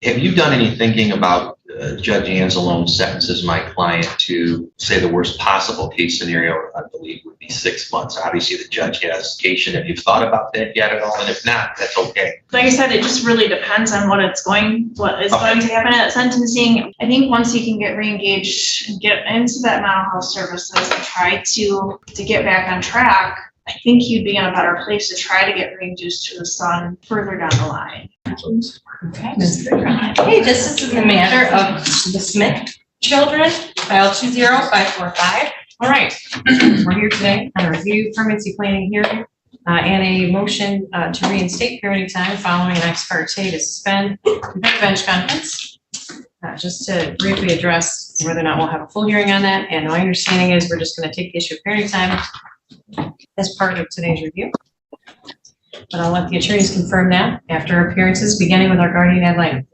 Have you done any thinking about Judge Anzalone sentences my client to say the worst possible case scenario, I believe, would be 6 months? Obviously, the judge has vacation. Have you thought about that yet at all? And if not, that's okay. Like I said, it just really depends on what is going to happen at sentencing. I think once you can get reengaged and get into that mental health services and try to get back on track, I think you'd be in a better place to try to get reintroduced to the son further down the line. Okay, Ms. Berger. Okay, this is in the matter of the Smith children, file 20545. All right, we're here today on a review permanency planning hearing and a motion to reinstate parenting time following an ex parte to suspend the bench conference. Just to briefly address whether or not we'll have a full hearing on that. And my understanding is we're just going to take the issue of parenting time as part of today's review. But I'll let the attorneys confirm that after appearances, beginning with our guardian ad litem.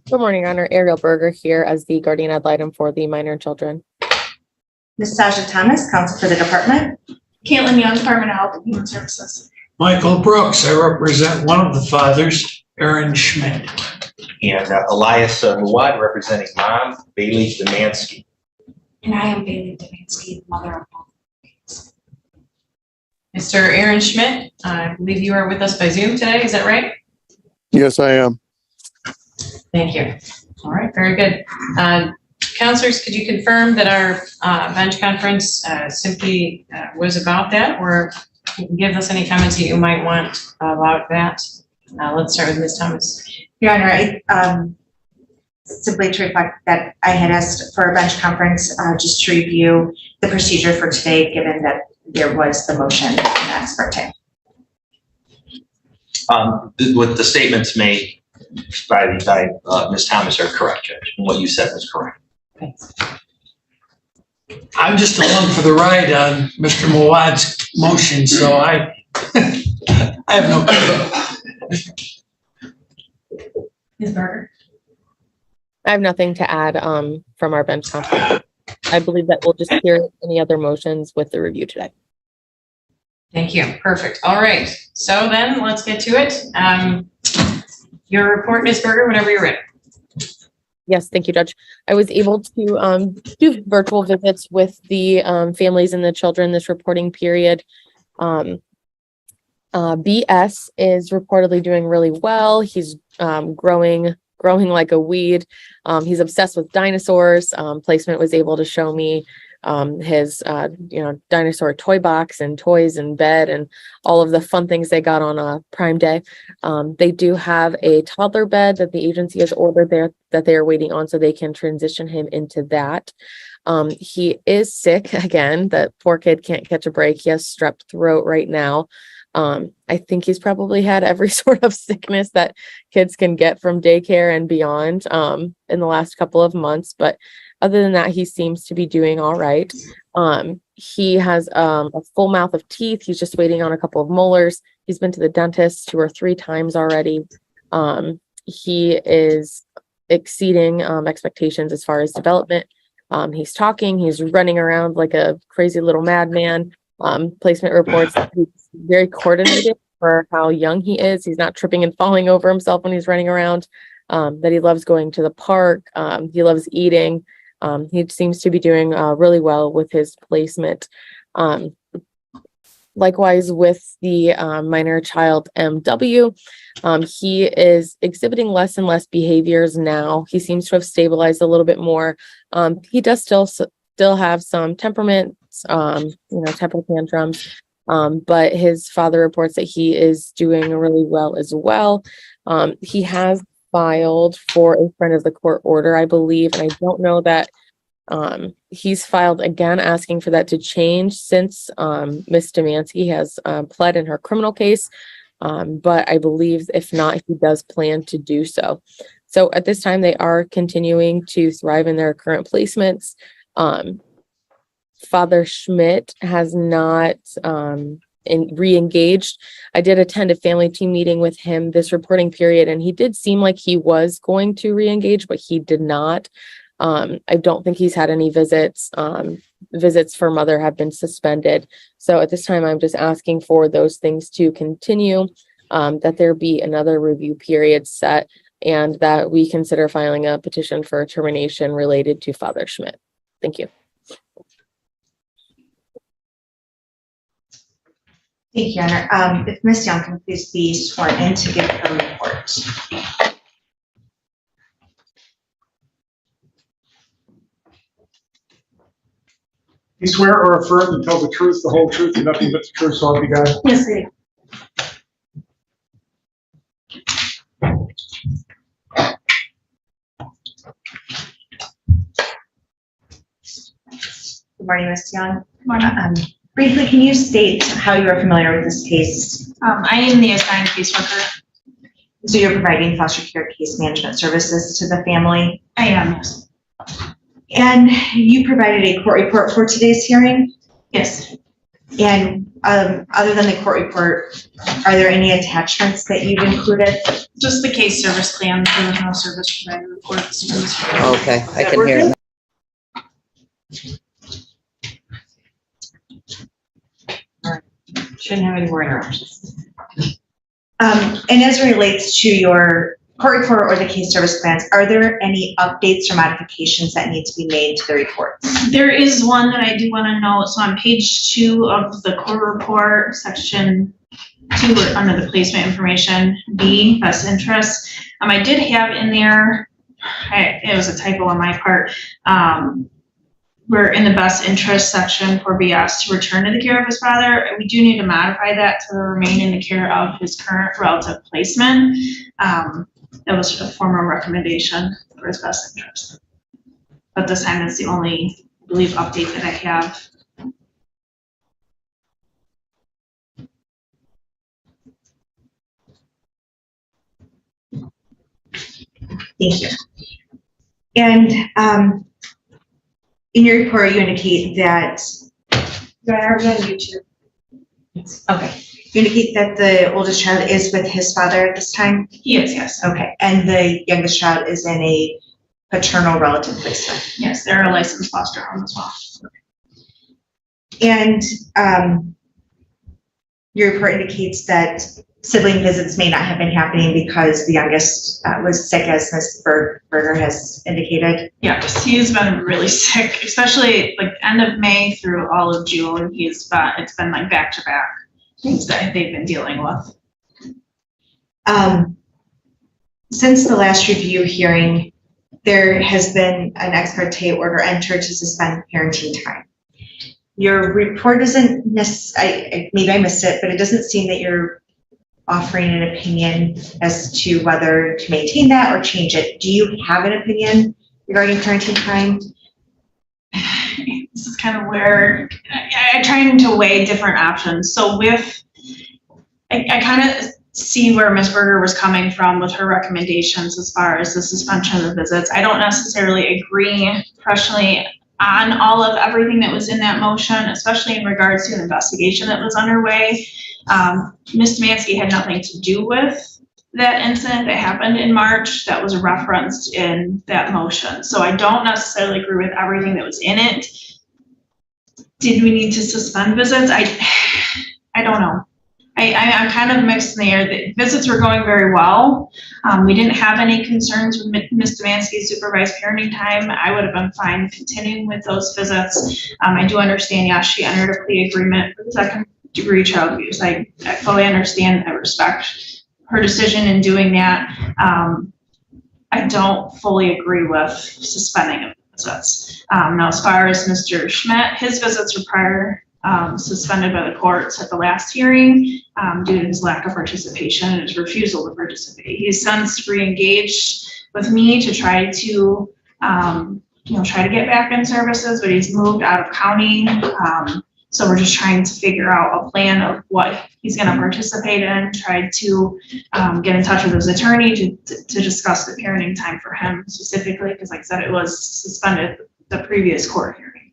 Good morning, Honor. Ariel Berger here as the guardian ad litem for the minor children. Ms. Sasha Thomas, counsel for the department. Caitlin Young, Department of Health and Human Services. Michael Brooks, I represent one of the fathers, Aaron Schmidt. And Elias Muad, representing mom, Bailey Demansky. And I am Bailey Demansky, the mother of both. Mr. Aaron Schmidt, I believe you are with us by Zoom today. Is that right? Yes, I am. Thank you. All right, very good. Counselors, could you confirm that our bench conference simply was about that, or give us any comments that you might want about that? Let's start with Ms. Thomas. Your Honor, simply to reflect that I had asked for a bench conference just to review the procedure for today, given that there was the motion in the ex parte. What the statements made by Ms. Thomas are correct, Judge, and what you said was correct. Okay. I'm just along for the ride on Mr. Muad's motion, so I have no comment. Ms. Berger. I have nothing to add from our bench conference. I believe that we'll just hear any other motions with the review today. Thank you. Perfect. All right. So then let's get to it. Your report, Ms. Berger, whenever you're ready. Yes, thank you, Judge. I was able to do virtual visits with the families and the children this reporting period. BS is reportedly doing really well. He's growing like a weed. He's obsessed with dinosaurs. Placement was able to show me his dinosaur toy box and toys and bed and all of the fun things they got on Prime Day. They do have a toddler bed that the agency has ordered there that they are waiting on so they can transition him into that. He is sick again. That poor kid can't catch a break. He has strep throat right now. I think he's probably had every sort of sickness that kids can get from daycare and beyond in the last couple of months. But other than that, he seems to be doing all right. He has a full mouth of teeth. He's just waiting on a couple of molars. He's been to the dentist 2 or 3 times already. He is exceeding expectations as far as development. He's talking. He's running around like a crazy little madman. Placement reports that he's very coordinated for how young he is. He's not tripping and falling over himself when he's running around. That he loves going to the park. He loves eating. He seems to be doing really well with his placement. Likewise with the minor child MW, he is exhibiting less and less behaviors now. He seems to have stabilized a little bit more. He does still have some temperament, temper tantrums, but his father reports that he is doing really well as well. He has filed for a friend of the court order, I believe, and I don't know that he's filed again asking for that to change since Ms. Demansky has pled in her criminal case, but I believe if not, he does plan to do so. So at this time, they are continuing to thrive in their current placements. Father Schmidt has not re-engaged. I did attend a family team meeting with him this reporting period, and he did seem like he was going to re-engage, but he did not. I don't think he's had any visits. Visits for mother have been suspended. So at this time, I'm just asking for those things to continue, that there be another review period set. and that we consider filing a petition for termination related to Father Schmidt. Thank you. Thank you, Your Honor. If Ms. Young can please be sworn in to give her report. You swear or affirm to tell the truth, the whole truth, and nothing but the truth, so help you God? Yes, I do. Good morning, Ms. Young. Morning. Briefly, can you state how you are familiar with this case? I am the assigned caseworker. So you're providing foster care case management services to the family? I am, yes. And you provided a court report for today's hearing? Yes. And other than the court report, are there any attachments that you've included? Just the case service plan, there was no service provider reports. Okay, I can hear it. Shouldn't have any more interruptions. And as it relates to your court report or the case service plans, are there any updates or modifications that need to be made to the reports? There is one that I do want to note. So on page 2 of the court report, section 2, under the placement information, B, best interest. I did have in there, it was a typo on my part. We're in the best interest section for BS to return to the care of his father. And we do need to modify that to remain in the care of his current relative placement. That was a former recommendation for his best interest. But this time it's the only, I believe, update that I have. Thank you. And in your report, you indicate that, do I already on YouTube? Okay. You indicate that the oldest child is with his father at this time? Yes. Okay. And the youngest child is in a paternal relative placement? Yes, they're a licensed foster home as well. And your report indicates that sibling visits may not have been happening because the youngest was sick, as Ms. Berger has indicated. Yes, he's been really sick, especially like end of May through all of June. It's been like back to back things that they've been dealing with. Since the last review hearing, there has been an ex parte order entered to suspend parenting time. Your report doesn't maybe I missed it, but it doesn't seem that you're offering an opinion as to whether to maintain that or change it. Do you have an opinion regarding parenting time? This is kind of where I'm trying to weigh different options. So I kind of see where Ms. Berger was coming from with her recommendations as far as the suspension of the visits. I don't necessarily agree professionally on all of everything that was in that motion, especially in regards to an investigation that was underway. Ms. Demansky had nothing to do with that incident that happened in March that was referenced in that motion. So I don't necessarily agree with everything that was in it. Did we need to suspend visits? I don't know. I'm kind of mixed in the air. The visits were going very well. We didn't have any concerns with Ms. Demansky's supervised parenting time. I would have been fine continuing with those visits. I do understand, yes, she entered a plea agreement for the second degree child abuse. I fully understand, I respect her decision in doing that. I don't fully agree with suspending of visits. Now, as far as Mr. Schmidt, his visits were prior suspended by the courts at the last hearing due to his lack of participation and his refusal to participate. He's since re-engaged with me to try to try to get back in services, but he's moved out of county. So we're just trying to figure out a plan of what he's going to participate in, try to get in touch with his attorney to discuss the parenting time for him specifically, because like I said, it was suspended the previous court hearing.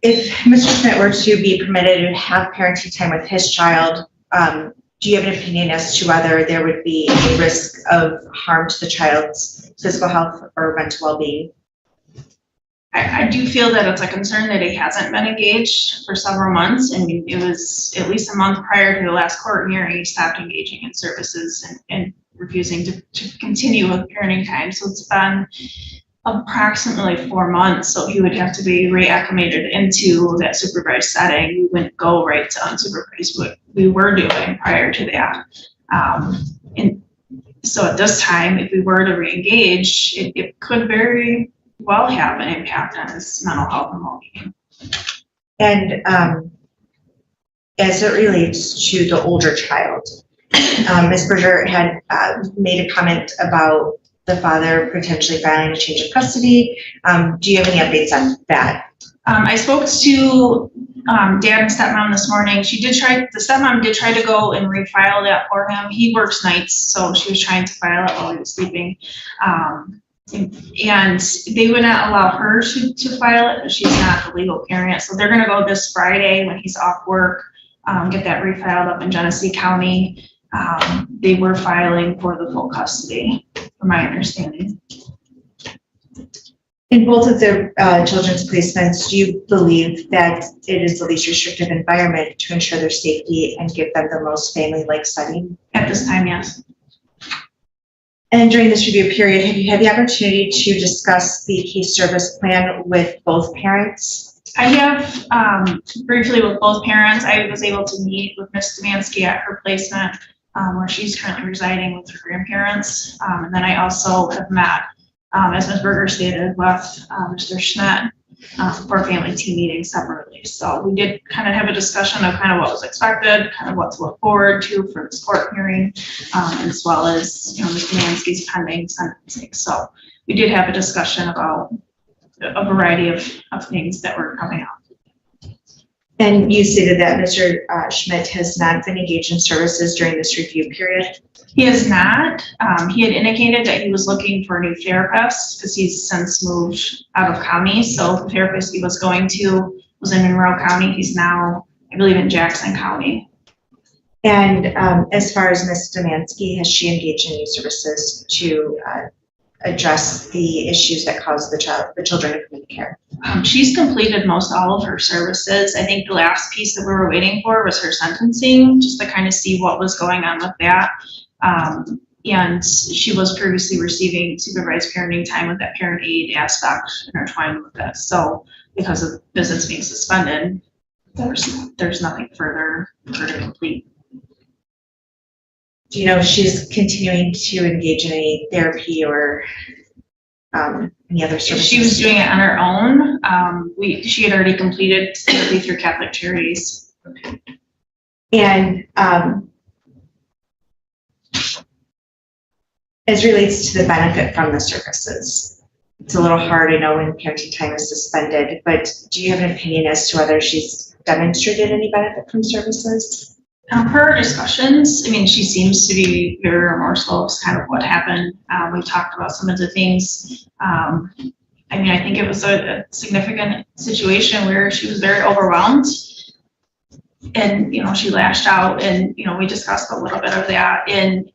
If Mr. Schmidt were to be permitted to have parenting time with his child, do you have an opinion as to whether there would be a risk of harm to the child's physical health or mental well-being? I do feel that it's a concern that he hasn't been engaged for several months, and it was at least a month prior to the last court hearing he stopped engaging in services and refusing to continue with parenting time. So it's been approximately 4 months, so he would have to be reacclimated into that supervised setting. We wouldn't go right to unsupervised, what we were doing prior to that. And so at this time, if we were to reengage, it could very well have an impact on his mental health and well-being. And as it relates to the older child, Ms. Berger had made a comment about the father potentially filing a change of custody. Do you have any updates on that? I spoke to dad and stepmom this morning. The stepmom did try to go and refile that for him. He works nights, so she was trying to file it while he was sleeping. And they would not allow her to file it, but she's not the legal parent. So they're gonna go this Friday when he's off work, get that refiled up in Genesee County. They were filing for the full custody, from my understanding. In both of their children's placements, do you believe that it is the least restrictive environment to ensure their safety and give them the most family-like setting? At this time, yes. And during this review period, have you had the opportunity to discuss the case service plan with both parents? I have briefly with both parents. I was able to meet with Ms. Demansky at her placement where she's currently residing with her grandparents. And then I also have met, as Ms. Berger stated, with Mr. Schmidt for a family team meeting separately. So we did kind of have a discussion of kind of what was expected, kind of what to look forward to for this court hearing, as well as, Ms. Demansky's pending sentencing. So we did have a discussion about a variety of things that were coming up. And you stated that Mr. Schmidt has not been engaged in services during this review period. He has not. He had indicated that he was looking for a new therapist because he's since moved out of county. So the therapist he was going to was in Monroe County. He's now, I believe, in Jackson County. And as far as Ms. Demansky, has she engaged in any services to address the issues that cause the children to come into care? She's completed most all of her services. I think the last piece that we were waiting for was her sentencing, just to kind of see what was going on with that. And she was previously receiving supervised parenting time with that parent aid aspect intertwined with this. So because of visits being suspended, there's nothing further for her to complete. Do you know if she's continuing to engage in any therapy or any other services? She was doing it on her own. She had already completed therapy through Catholic Charities. And as relates to the benefit from the services, it's a little hard, I know, when parenting time is suspended, but do you have an opinion as to whether she's demonstrated any benefit from services? Per discussions, I mean, she seems to be very remorseful of kind of what happened. We talked about some of the things. I mean, I think it was a significant situation where she was very overwhelmed and, she lashed out and, we discussed a little bit of that. And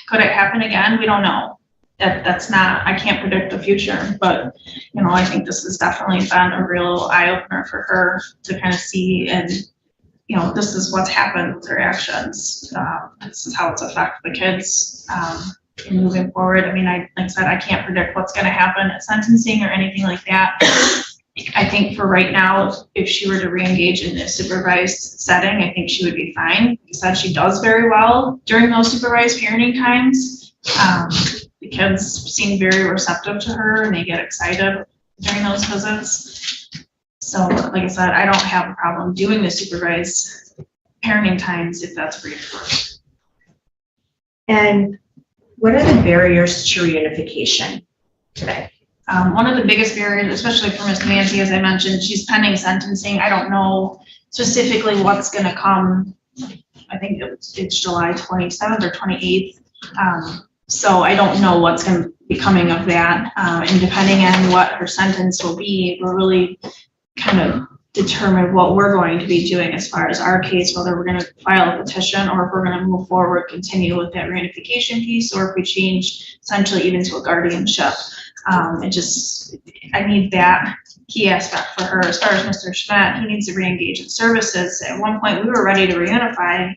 could it happen again? We don't know. That's not, I can't predict the future, but, I think this has definitely been a real eye opener for her to kind of see and, this is what's happened with her actions. This is how it's affected the kids moving forward. I mean, like I said, I can't predict what's going to happen at sentencing or anything like that. I think for right now, if she were to reengage in a supervised setting, I think she would be fine. Like I said, she does very well during those supervised parenting times. The kids seem very receptive to her and they get excited during those visits. So, like I said, I don't have a problem doing the supervised parenting times if that's agreed for. And what are the barriers to reunification today? One of the biggest barriers, especially for Ms. Nancy, as I mentioned, she's pending sentencing. I don't know specifically what's going to come. I think it's July 27th or 28th. So I don't know what's going to be coming of that. And depending on what her sentence will be, we're really kind of determine what we're going to be doing as far as our case, whether we're going to file a petition or if we're going to move forward, continue with that reunification piece, or if we change essentially even to a guardianship. I need that key aspect for her. As far as Mr. Schmidt, he needs to reengage in services. At one point, we were ready to reunify,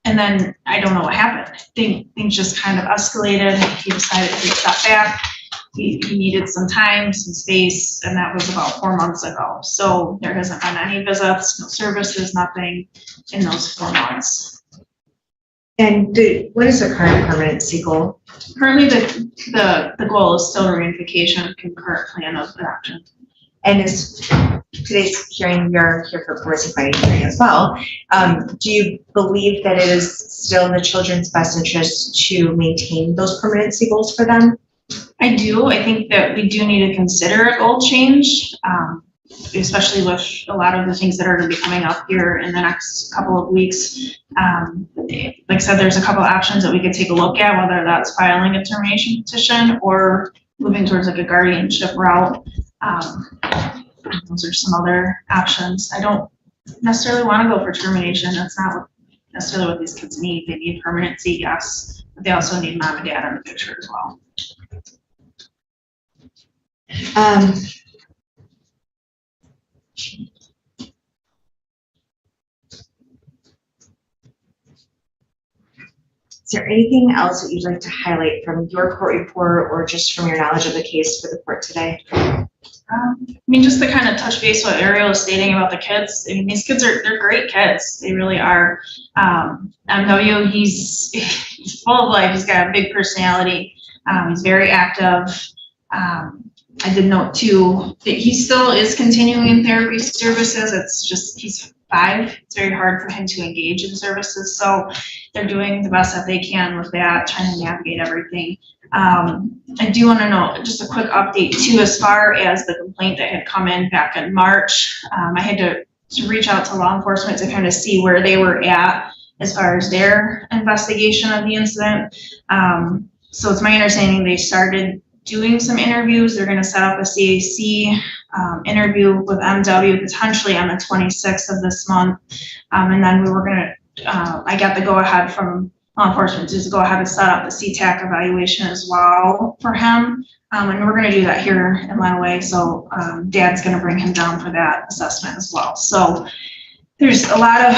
And then I don't know what happened. Things just kind of escalated. He decided to step back. He needed some time, some space, and that was about 4 months ago. So there hasn't been any visits, no services, nothing in those 4 months. And what is the current permanency goal? Currently, the goal is still reunification, concurrent plan of action. And is today's hearing, you're here for permanency planning hearing as well. Do you believe that it is still in the children's best interest to maintain those permanency goals for them? I do. I think that we do need to consider a goal change, especially with a lot of the things that are going to be coming up here in the next couple of weeks. Like I said, there's a couple of options that we could take a look at, whether that's filing a termination petition or moving towards like a guardianship route. Those are some other options. I don't necessarily want to go for termination. That's not necessarily what these kids need. They need permanency, yes, but they also need mom and dad in the picture as well. Is there anything else that you'd like to highlight from your court report or just from your knowledge of the case for the court today? I mean, just to kind of touch base what Ariel was stating about the kids. I mean, these kids they're great kids. They really are. MW, he's full of life. He's got a big personality. He's very active. I did note too that he still is continuing in therapy services. It's just, he's 5. It's very hard for him to engage in services. So they're doing the best that they can with that, trying to navigate everything. I do want to know just a quick update too, as far as the complaint that had come in back in March. I had to reach out to law enforcement to kind of see where they were at as far as their investigation of the incident. So it's my understanding they started doing some interviews. They're going to set up a CAC interview with MW potentially on the 26th of this month. And then we were going to, I got the go ahead from law enforcement to go ahead and set up the CTAC evaluation as well for him. And we're going to do that here in Lenawee. So Dad's going to bring him down for that assessment as well. So there's a lot of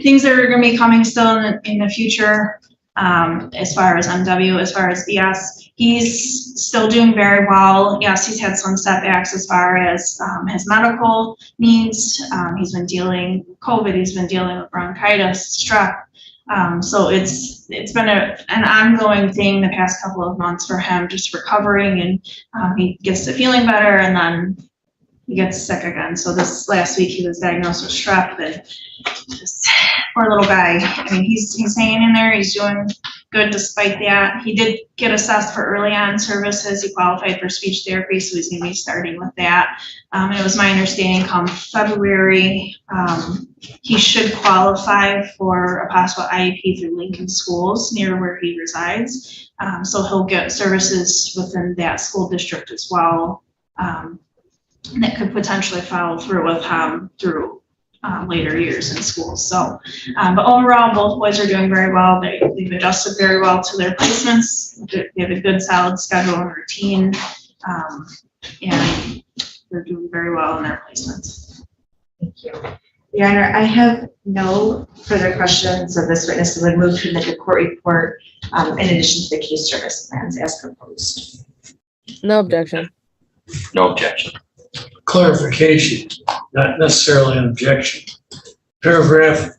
things that are going to be coming still in the future. As far as MW, as far as BS, he's still doing very well. Yes, he's had some setbacks as far as his medical needs. He's been dealing with COVID, he's been dealing with bronchitis, strep. So it's been an ongoing thing the past couple of months for him, just recovering, and he gets to feeling better and then he gets sick again. So this last week he was diagnosed with strep, and just poor little guy. I mean, he's hanging in there. He's doing good despite that. He did get assessed for early on services. He qualified for speech therapy, so he's going to be starting with that. And it was my understanding come February, he should qualify for a possible IEP through Lincoln Schools near where he resides. So he'll get services within that school district as well. That could potentially follow through with him through later years in school. So, but overall, both boys are doing very well. They've adjusted very well to their placements. They have a good, solid schedule and routine, and they're doing very well in their placements. Thank you. Your Honor, I have no further questions of this witness, so would move to the court report in addition to the case service plans as proposed. No objection. No objection. Clarification, not necessarily an objection. Paragraph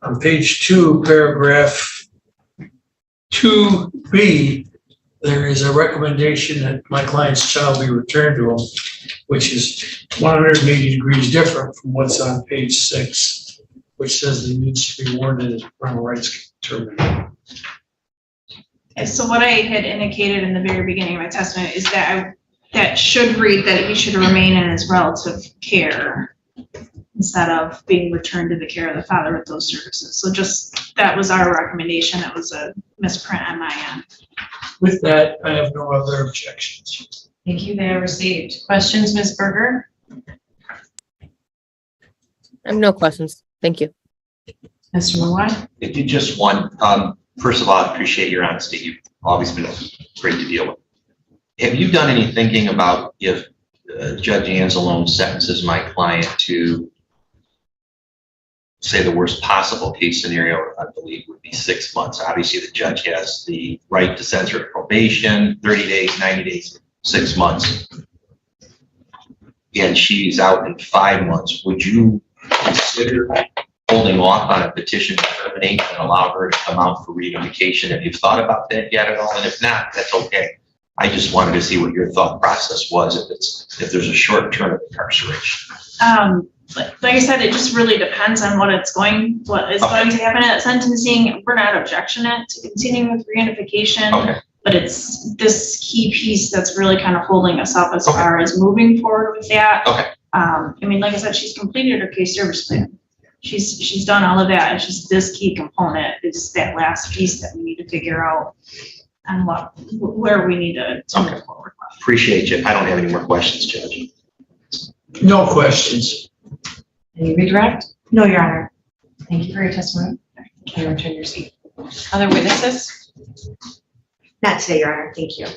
on page 2, paragraph 2B, there is a recommendation that my client's child be returned to him, which is 180 degrees different from what's on page 6, which says he needs to be warned his parental rights terminated. So what I had indicated in the very beginning of my testimony is that that should read that he should remain in his relative care instead of being returned to the care of the father with those services. So just, that was our recommendation. It was a misprint on my end. With that, I have no other objections. Thank you, they are received. Questions, Ms. Berger? I have no questions. Thank you. Mr. Mawad? Just one, first of all, I appreciate your honesty. You've always been great to deal with. Have you done any thinking about if Judge Anzalone sentences my client to say the worst possible case scenario, I believe would be 6 months. Obviously, the judge has the right to censor probation, 30 days, 90 days, 6 months. And she's out in 5 months. Would you consider holding off on a petition to terminate and allow her to come out for reunification? Have you thought about that yet at all? And if not, that's okay. I just wanted to see what your thought process was if there's a short term of incarceration. Like I said, it just really depends on what is going to happen at sentencing. We're not objectionate to continuing with reunification. Okay. But it's this key piece that's really kind of holding us up as far as moving forward with that. Okay. I mean, like I said, she's completed her case service plan. She's done all of that. It's just this key component is that last piece that we need to figure out on where we need to move forward. Appreciate you. I don't have any more questions, Judge. No questions. Any redirect? No, Your Honor. Thank you for your testimony. Can you return your seat? Other witnesses? Not today, Your Honor. Thank you.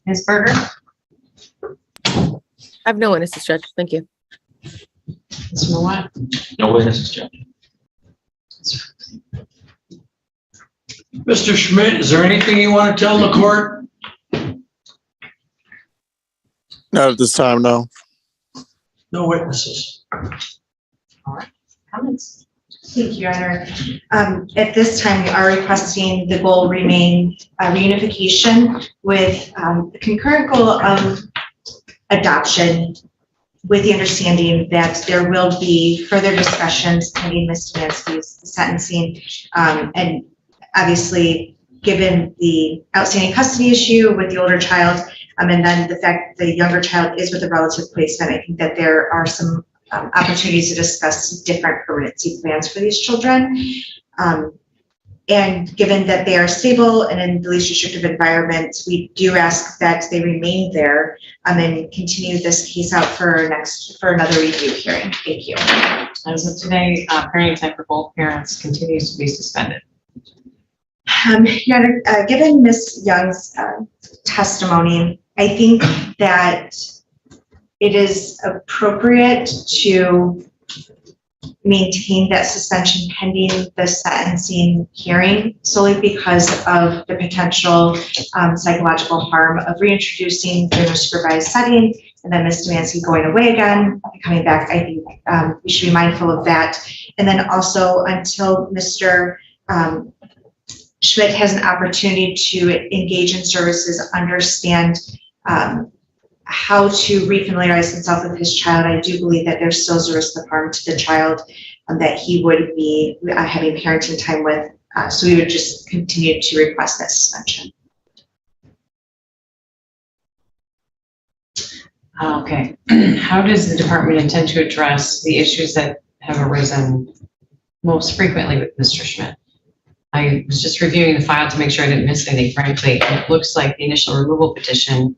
Ms. Berger? I have no witnesses, Judge. Thank you. Ms. Mawat? No witnesses, Judge. Mr. Schmidt, is there anything you want to tell the court? Not at this time, no. No witnesses. Comments? Thank you, Your Honor. At this time, we are requesting the goal remain reunification with the concurrent goal of adoption, with the understanding that there will be further discussions pending Ms. Demansky's sentencing. And obviously, given the outstanding custody issue with the older child, and then the fact that the younger child is with a relative placement, I think that there are some opportunities to discuss different permanency plans for these children. And given that they are stable and in the least restrictive environment, we do ask that they remain there and continue this case out for another review hearing. Thank you. As of today, parenting time for both parents continues to be suspended. Your Honor, given Ms. Young's testimony, I think that it is appropriate to maintain that suspension pending the sentencing hearing solely because of the potential psychological harm of reintroducing during a supervised setting and then Ms. Demansky going away again and coming back. I think we should be mindful of that. And then also until Mr. Schmidt has an opportunity to engage in services, understand how to refamiliarize himself with his child, I do believe that there still is a risk of harm to the child that he would be having parenting time with. So we would just continue to request that suspension. Okay. How does the department intend to address the issues that have arisen most frequently with Mr. Schmidt? I was just reviewing the file to make sure I didn't miss anything, frankly, and it looks like the initial removal petition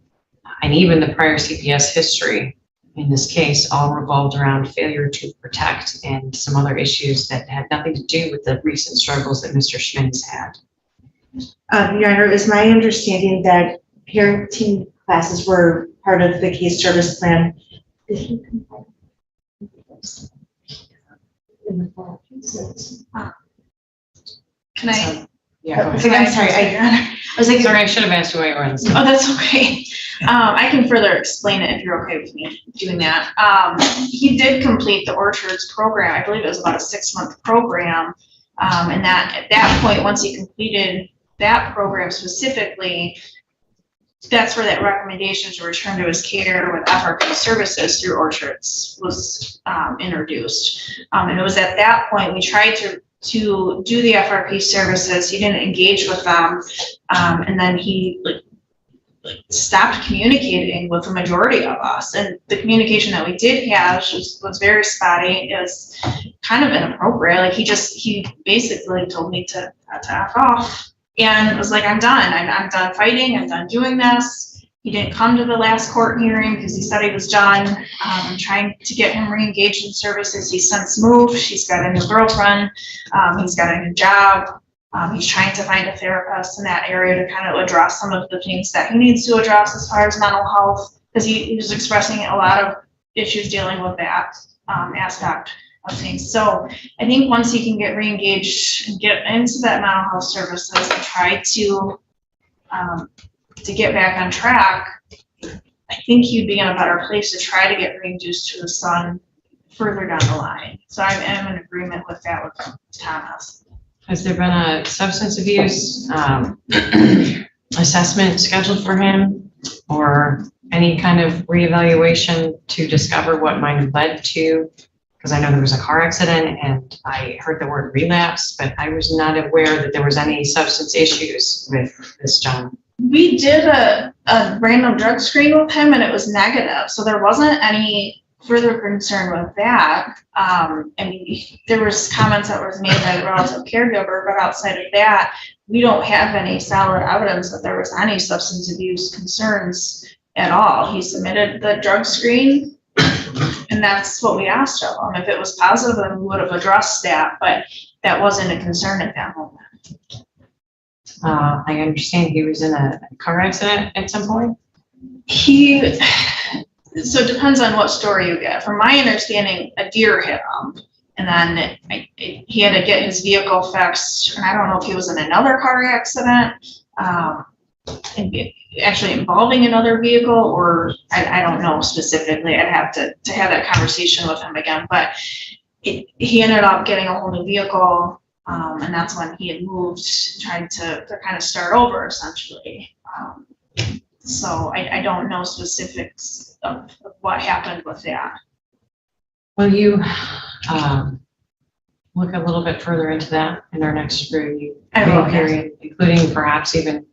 and even the prior CPS history in this case all revolved around failure to protect and some other issues that had nothing to do with the recent struggles that Mr. Schmidt has had. Your Honor, it is my understanding that parenting classes were part of the case service plan. Can I? Yeah. I'm sorry, I was like, Sorry, I should have asked you why you were on this. Oh, that's okay. I can further explain it if you're okay with me doing that. He did complete the Orchards program. I believe it was about a 6-month program. And that at that point, once he completed that program specifically, that's where that recommendation to return to his care with FRP services through Orchards was introduced. And it was at that point we tried to do the FRP services. He didn't engage with them. And then he stopped communicating with the majority of us. And the communication that we did have was very spotty. It was kind of inappropriate. Like he basically told me to F off. And it was like, I'm done. I'm done fighting. I'm done doing this. He didn't come to the last court hearing because he said he was done. I'm trying to get him re-engaged in services. He's since moved. He's got a new girlfriend. He's got a new job. He's trying to find a therapist in that area to kind of address some of the things that he needs to address as far as mental health, because he was expressing a lot of issues dealing with that aspect things. So I think once he can get reengaged and get into that mental health services and try to get back on track, I think he'd be in a better place to try to get reintroduced to his son further down the line. So I am in agreement with that with Thomas. Has there been a substance abuse assessment scheduled for him, or any kind of reevaluation to discover what might have led to? Because I know there was a car accident and I heard the word relapse, but I was not aware that there was any substance issues with this gentleman. We did a random drug screen with him and it was negative, so there wasn't any further concern with that. I mean, there was comments that was made by the relative caregiver, but outside of that, we don't have any solid evidence that there was any substance abuse concerns at all. He submitted the drug screen and that's what we asked of him. If it was positive, then we would have addressed that, but that wasn't a concern at that moment. I understand he was in a car accident at some point. So it depends on what story you get. From my understanding, a deer hit him, and then he had to get his vehicle fixed. And I don't know if he was in another car accident, actually involving another vehicle, or I don't know specifically. I'd have to have that conversation with him again. But he ended up getting a whole new vehicle, and that's when he had moved, trying to kind of start over essentially. So I don't know specifics of what happened with that. Will you look a little bit further into that in our next review period, including perhaps even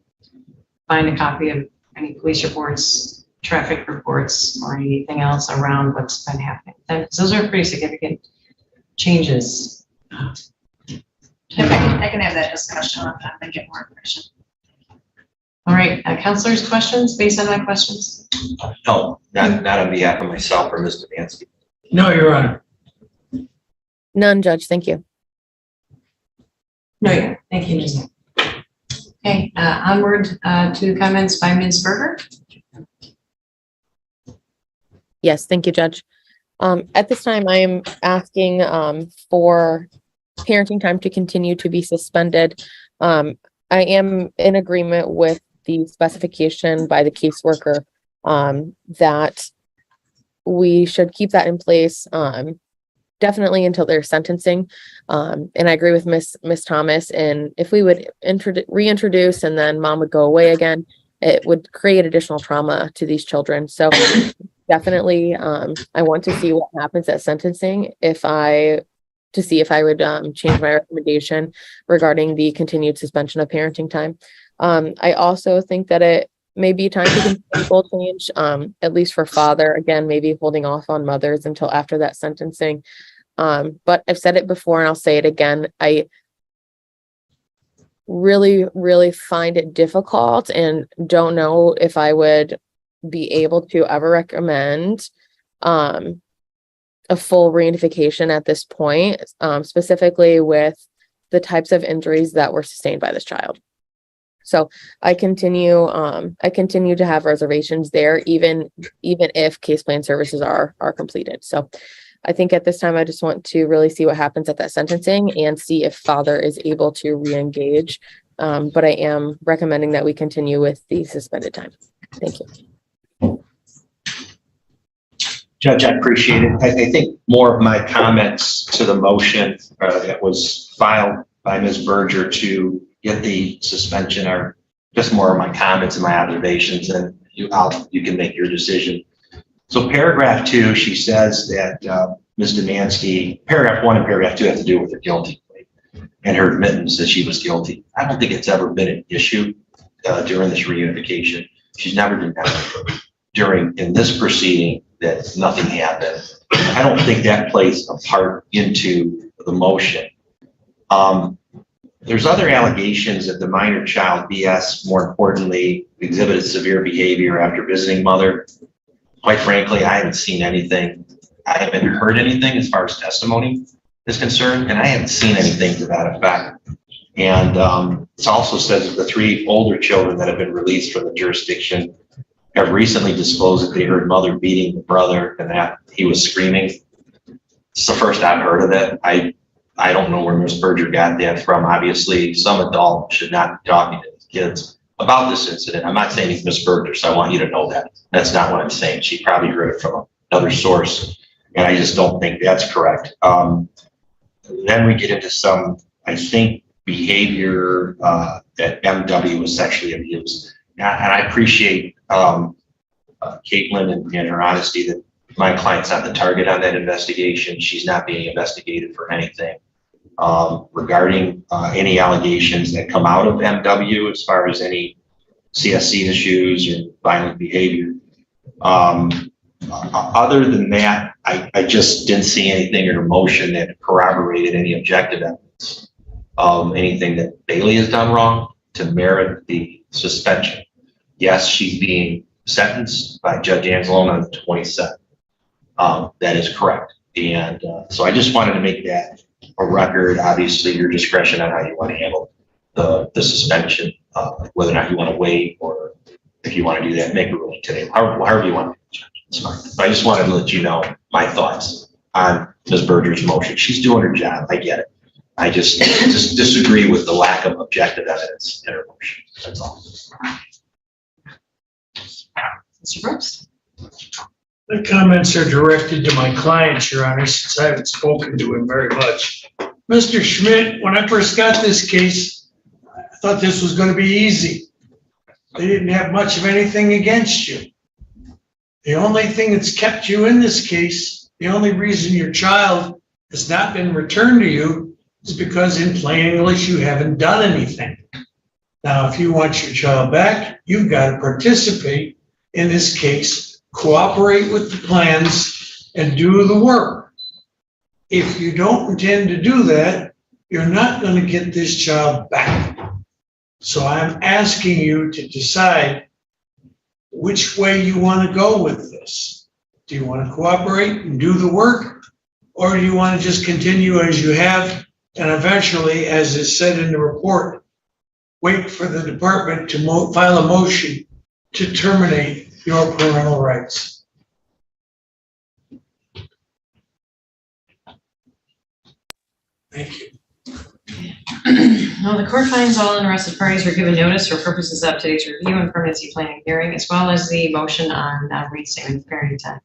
find a copy of any police reports, traffic reports, or anything else around what's been happening? Those are pretty significant changes. I can have that discussion with them and get more information. All right, counselors, questions based on my questions? No, not on behalf of myself or Mr. Mansky. No, Your Honor. None, Judge. Thank you. No, yeah, thank you, Ms. Okay, onward to comments by Ms. Berger. Yes, thank you, Judge. At this time, I am asking for parenting time to continue to be suspended. I am in agreement with the specification by the caseworker that we should keep that in place definitely until their sentencing. And I agree with Miss Thomas. And if we would reintroduce and then mom would go away again, it would create additional trauma to these children. So definitely, I want to see what happens at sentencing to see if I would change my recommendation regarding the continued suspension of parenting time. I also think that it may be time to consider change, at least for father, again, maybe holding off on mothers until after that sentencing. But I've said it before and I'll say it again. I really, really find it difficult and don't know if I would be able to ever recommend a full reunification at this point, specifically with the types of injuries that were sustained by this child. So I continue to have reservations there, even if case plan services are completed. So I think at this time, I just want to really see what happens at that sentencing and see if father is able to re-engage. But I am recommending that we continue with the suspended time. Thank you. Judge, I appreciate it. I think more of my comments to the motion that was filed by Ms. Berger to get the suspension are just more of my comments and my observations, and you can make your decision. So paragraph 2, she says that Ms. Demansky, paragraph 1 and paragraph 2 have to do with her guilty plea and her admittance that she was guilty. I don't think it's ever been an issue during this reunification. She's never denied in this proceeding that nothing happened. I don't think that plays a part into the motion. There's other allegations that the minor child, BS, more importantly, exhibited severe behavior after visiting mother. Quite frankly, I haven't seen anything. I haven't heard anything as far as testimony is concerned, and I haven't seen anything to that effect. And it also says that the 3 older children that have been released from the jurisdiction have recently disclosed that they heard mother beating the brother and that he was screaming. It's the first I've heard of it. I don't know where Ms. Berger got that from. Obviously, some adult should not be talking to kids about this incident. I'm not saying it's Ms. Berger, so I want you to know that. That's not what I'm saying. She probably heard it from another source, and I just don't think that's correct. Then we get into some, I think, behavior that MW was sexually abused. And I appreciate Caitlin and her honesty that my client's not the target on that investigation. She's not being investigated for anything. Regarding any allegations that come out of MW as far as any CSC issues or violent behavior. Other than that, I just didn't see anything in her motion that corroborated any objective evidence of anything that Bailey has done wrong to merit the suspension. Yes, she's being sentenced by Judge Anzalone on the 27th. That is correct. And so I just wanted to make that a record. Obviously, your discretion on how you want to handle the suspension, whether or not you want to wait or if you want to do that, make a ruling today, however you want to do it. It's fine. But I just wanted to let you know my thoughts on Ms. Berger's motion. She's doing her job. I get it. I just disagree with the lack of objective evidence in her motion. That's all. Mr. Brooks? The comments are directed to my clients, Your Honor, since I haven't spoken to him very much. Mr. Schmidt, when I first got this case, I thought this was going to be easy. They didn't have much of anything against you. The only thing that's kept you in this case, the only reason your child has not been returned to you is because in plain English, you haven't done anything. Now, if you want your child back, you've got to participate in this case, cooperate with the plans, and do the work. If you don't intend to do that, you're not going to get this child back. So I'm asking you to decide which way you want to go with this. Do you want to cooperate and do the work? Or do you want to just continue as you have and eventually, as is said in the report, wait for the department to file a motion to terminate your parental rights? Thank you. Well, the court finds all interested parties were given notice for purposes of today's review and permanency planning hearing, as well as the motion on reinstatement of parenting time.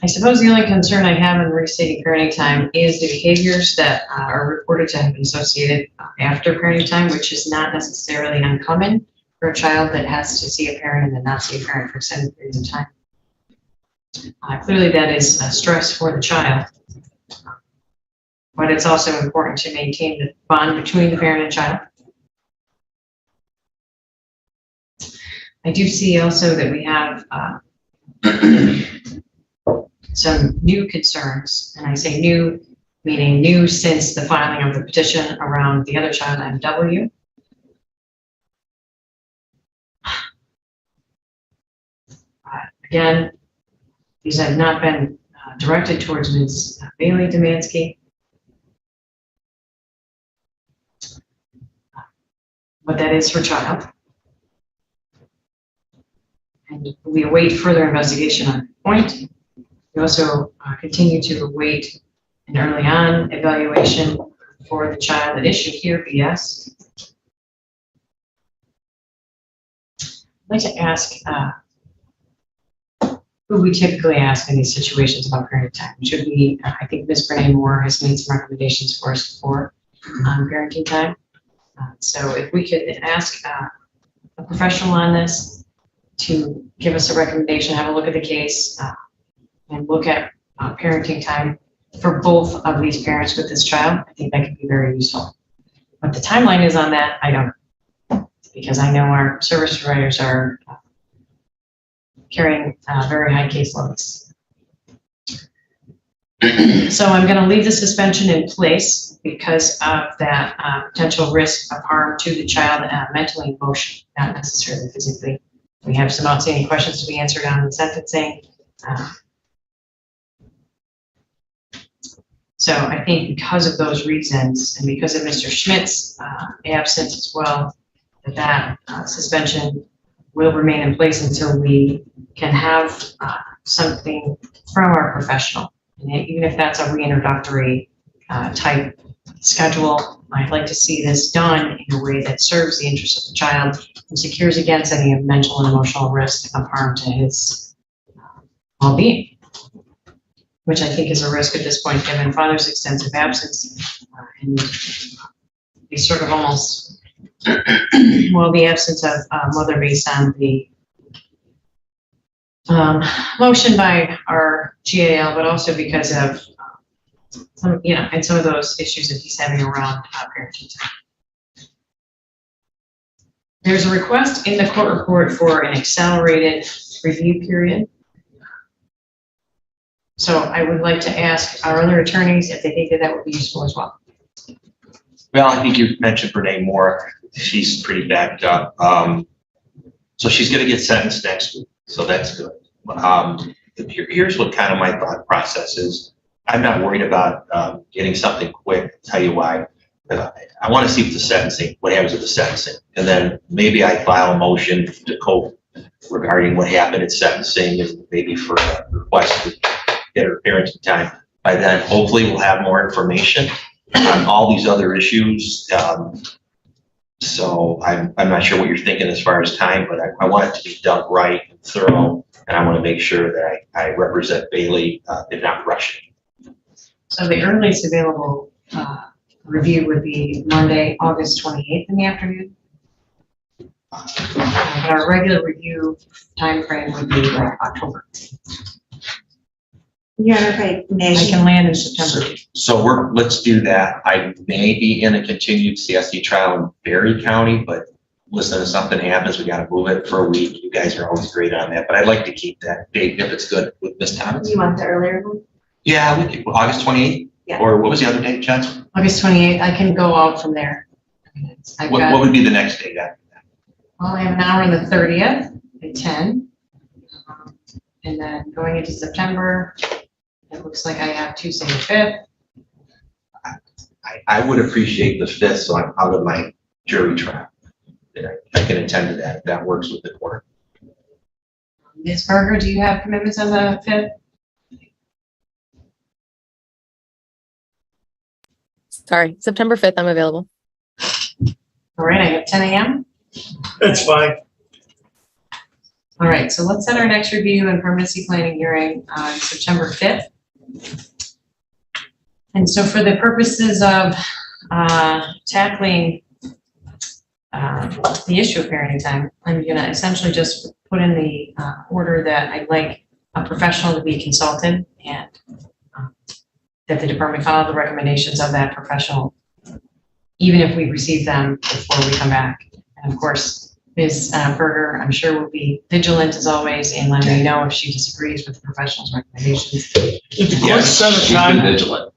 I suppose the only concern I have in restating parenting time is the behaviors that are reported to have been associated after parenting time, which is not necessarily uncommon for a child that has to see a parent and then not see a parent for extended periods of time. Clearly that is stress for the child, but it's also important to maintain the bond between the parent and child. I do see also that we have some new concerns, and I say new, meaning new since the filing of the petition around the other child, MW. Again, these have not been directed towards Ms. Bailey Demansky. But that is her child. And we await further investigation on the point. We also continue to await an early on evaluation for the child at issue here, BS. I'd like to ask who we typically ask in these situations about parenting time. Should we, I think Ms. Brene Moore has made some recommendations for us before on parenting time. So if we could ask a professional on this to give us a recommendation, have a look at the case, and look at parenting time for both of these parents with this child, I think that could be very useful. What the timeline is on that, I don't know, because I know our service providers are carrying very high case loads. So I'm going to leave the suspension in place because of that potential risk of harm to the child mentally and emotionally, not necessarily physically. We have some outstanding questions to be answered on the sentencing. So I think because of those reasons and because of Mr. Schmidt's absence as well, that suspension will remain in place until we can have something from our professional. And even if that's a reintroductory type schedule, I'd like to see this done in a way that serves the interest of the child and secures against any mental and emotional risks of harm to his well-being, which I think is a risk at this point, given father's extensive absence and the sort of almost, well, the absence of mother based on the motion by our GAL, but also because of some, and some of those issues that he's having around parenting time. There's a request in the court report for an accelerated review period. So I would like to ask our other attorneys if they think that that would be useful as well. Well, I think you mentioned Renee Moore. She's pretty backed up. So she's gonna get sentenced next week, so that's good. Here's what kind of my thought process is. I'm not worried about getting something quick. I'll tell you why. I want to see what happens with the sentencing. And then maybe I file a motion to cope regarding what happened at sentencing and maybe for a request to get her parenting time. By then, hopefully we'll have more information on all these other issues. So I'm not sure what you're thinking as far as time, but I want it to be done right and thorough. And I want to make sure that I represent Bailey and not rushing. So the earliest available review would be Monday, August 28th in the afternoon. But our regular review timeframe would be like October. Your Honor, if I may. I can land in September. So let's do that. I may be in a continued CSD trial in Berry County, but listen, if something happens, we gotta move it for a week. You guys are always great on that, but I'd like to keep that date if it's good with Ms. Thomas. You want the earlier one? Yeah, we could, August 28th? Yeah. Or what was the other date, Jen? August 28th, I can go out from there. I've What got, would be the next date after that? well, I have an hour on the 30th at 10. And then going into September, it looks like I have Tuesday the 5th. I would appreciate the 5th, so I'm out of my jury trial. I can attend to that, if that works with the court. Ms. Berger, do you have commitments on the 5th? Sorry, September 5th, I'm available. All right, I have 10 a.m. That's fine. All right, so let's set our next review and permanency planning hearing on September 5th. And so for the purposes of tackling the issue of parenting time, I'm gonna essentially just put in the order that I'd like a professional to be consulted and that the department follow the recommendations of that professional, even if we receive them before we come back. And of course, Ms. Berger, I'm sure will be vigilant as always in letting me know if she disagrees with the professional's recommendations. Yes, set a time. Vigilant.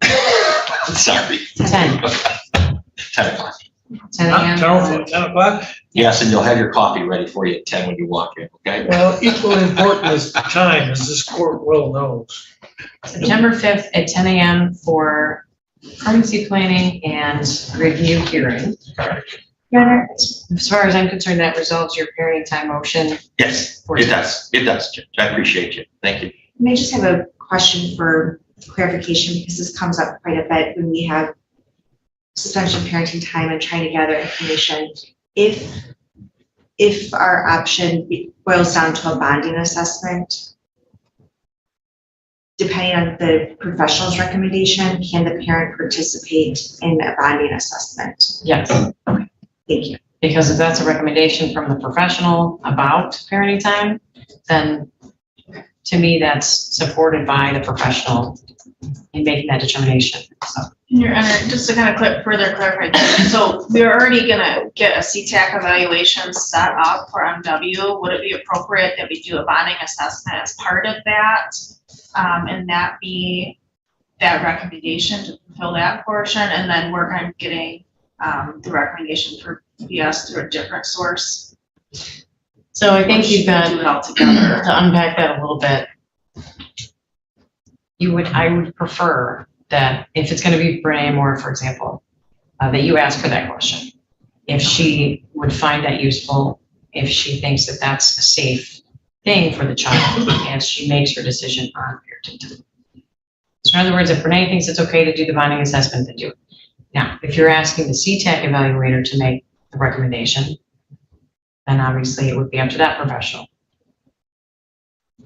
Sorry. 10. 10 o'clock. 10 a.m. 10 o'clock? Yes, and you'll have your coffee ready for you at 10 when you walk in, okay? Well, equally important as the time, as this court well knows. September 5th at 10 a.m. for permanency planning and review hearing. Your Honor, As far as I'm concerned, that resolves your parenting time motion. Yes, it does. It does, Judge. I appreciate you. Thank you. may I just have a question for clarification, because this comes up quite a bit when we have suspension of parenting time and trying to gather information. If our option boils down to a bonding assessment, depending on the professional's recommendation, can the parent participate in a bonding assessment? Yes, Thank you. because if that's a recommendation from the professional about parenting time, then to me, that's supported by the professional in making that determination, so. Your Honor, just to kind of further clarify, so we're already gonna get a CTAC evaluation set up for MW. Would it be appropriate that we do a bonding assessment as part of that? And that be that recommendation to fulfill that portion, and then work on getting the recommendation for BS through a different source? So I think you've got Do it all together. to unpack that a little bit. I would prefer that if it's gonna be Renee Moore, for example, that you ask her that question. If she would find that useful if she thinks that that's a safe thing for the child as she makes her decision on parenting time. So in other words, if Renee thinks it's okay to do the bonding assessment, then do it. Now, if you're asking the CTAC evaluator to make the recommendation, then obviously it would be up to that professional.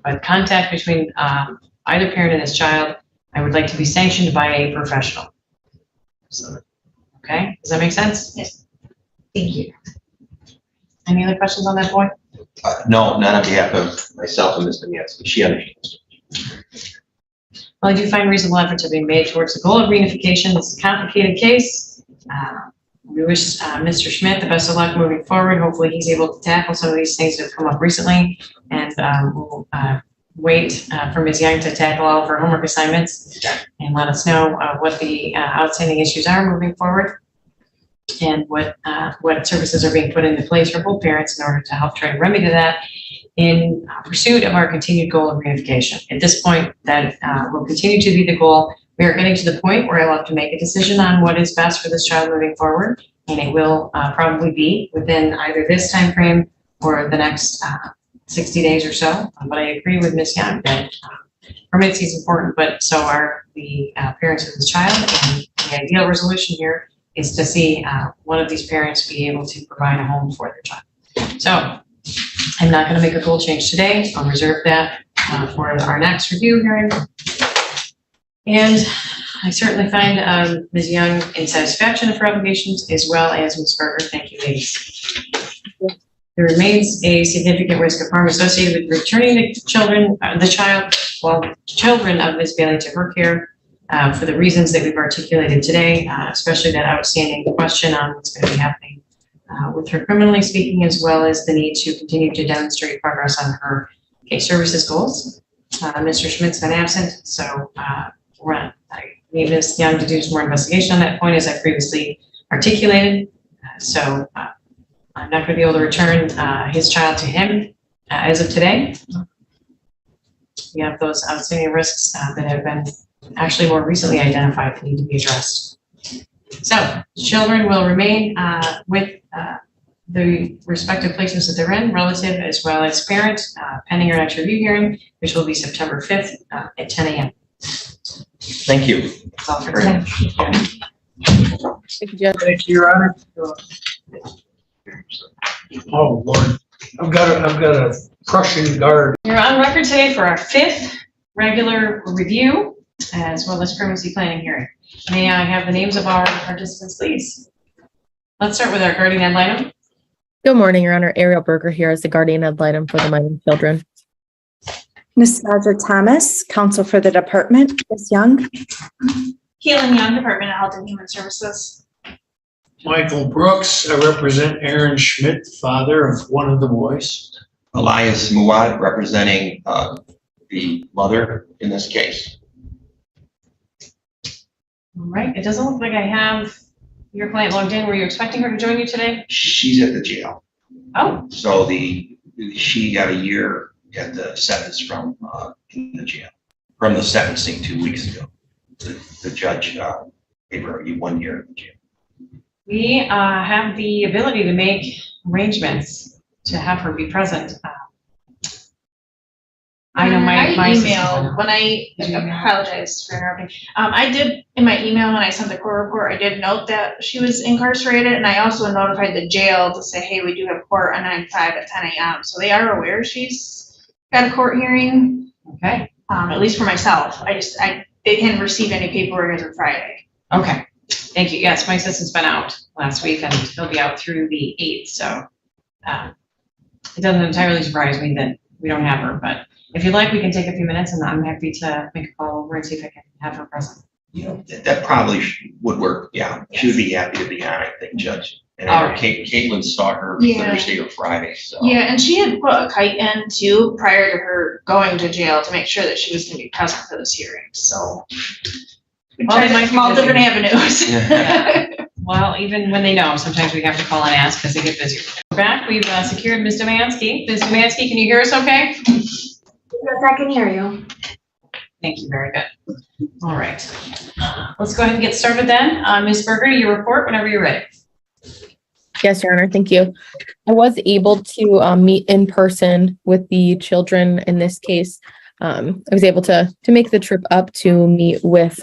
But contact between either parent and his child, I would like to be sanctioned by a professional. So, okay, does that make sense? Yes. Thank you. Any other questions on that point? No, not on behalf of myself and Ms. Demansky. She understands. Well, I do find reasonable efforts are being made towards the goal of reunification. This is a complicated case. We wish Mr. Schmidt the best of luck moving forward. Hopefully he's able to tackle some of these things that have come up recently, and we'll wait for Ms. Young to tackle all of her homework assignments and let us know what the outstanding issues are moving forward and what services are being put into place for both parents in order to help try to remedy that in pursuit of our continued goal of reunification. At this point, that will continue to be the goal. We are getting to the point where I'll have to make a decision on what is best for this child moving forward, and it will probably be within either this time frame or the next 60 days or so. But I agree with Ms. Young that permanency is important, but so are the parents of this child. And the ideal resolution here is to see one of these parents be able to provide a home for their child. So I'm not going to make a goal change today. I'll reserve that for our next review hearing. And I certainly find Ms. Young in satisfaction of her obligations, as well as Ms. Berger. Thank you, ladies. There remains a significant risk of harm associated with returning the children of Ms. Bailey to her care for the reasons that we've articulated today, especially that outstanding question on what's going to be happening with her criminally speaking, as well as the need to continue to demonstrate progress on her case services goals. Mr. Schmidt's been absent, so I need Ms. Young to do some more investigation on that point, as I previously articulated. So I'm not going to be able to return his child to him as of today. We have those outstanding risks that have been actually more recently identified that need to be addressed. So children will remain with the respective places that they're in, relative as well as parent, pending our next review hearing, which will be September 5th at 10 a.m. Thank you. That's all for today. Thank you, Judge. Thank you, Your Honor. Oh, Lord. I've got a Prussian guard. You're on record today for our 5th regular review, as well as permanency planning hearing. May I have the names of our participants, please? Let's start with our guardian ad litem. Good morning, Your Honor. Ariel Berger here as the guardian ad litem for the minor children. Ms. Roger Thomas, counsel for the department. Ms. Young. Keelan Young, Department of Health and Human Services. Michael Brooks, I represent Aaron Schmidt, father of one of the boys. Elias Muad, representing the mother in this case. All right, it doesn't look like I have your client logged in. Were you expecting her to join you today? She's at the jail. Oh, So she got a year at the sentence from the jail, from the sentencing 2 weeks ago. The judge gave her 1 year in the jail. we have the ability to make arrangements to have her be present. I know my emailed when I Did you email? apologize for interrupting. I did in my email when I sent the court report, I did note that she was incarcerated, and I also notified the jail to say, hey, we do have court on 9/5 at 10 a.m. So they are aware she's got a court hearing. Okay, At least for myself. They didn't receive any paperwork as of Friday. okay. Thank you. Yes, my assistant's been out last week and he'll be out through the 8th. So it doesn't entirely surprise me that we don't have her, but if you'd like, we can take a few minutes and I'm happy to make a call over and see if I can have her present. You know, that probably would work. Yeah, she would be happy to be on, I think, Judge. And All I know right. Caitlin saw her Yeah. Thursday or Friday, so. Yeah, and she had put a kite in too prior to her going to jail to make sure that she was gonna be present for this hearing, so. We Well, tried they might be all busy. different avenues. Well, even when they know, sometimes we have to call and ask because they get busier. We're back. We've secured Ms. Domansky. Ms. Domansky, can you hear us okay? Yes, I can hear you. Thank you. Very good. All right. Let's go ahead and get started then. Ms. Berger, your report whenever you're ready. Yes, Your Honor. Thank you. I was able to meet in person with the children in this case. I was able to make the trip up to meet with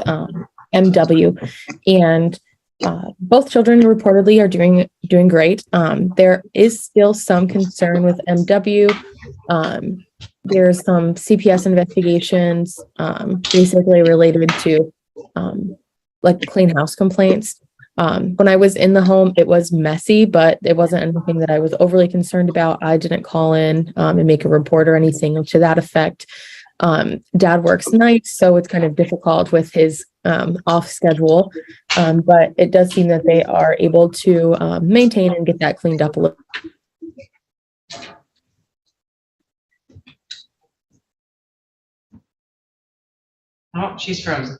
MW, and both children reportedly are doing great. There is still some concern with MW. There's some CPS investigations, basically related to like clean house complaints. When I was in the home, it was messy, but it wasn't anything that I was overly concerned about. I didn't call in and make a report or anything to that effect. Dad works nights, so it's kind of difficult with his off schedule. But it does seem that they are able to maintain and get that cleaned up a little. Oh, she's frozen.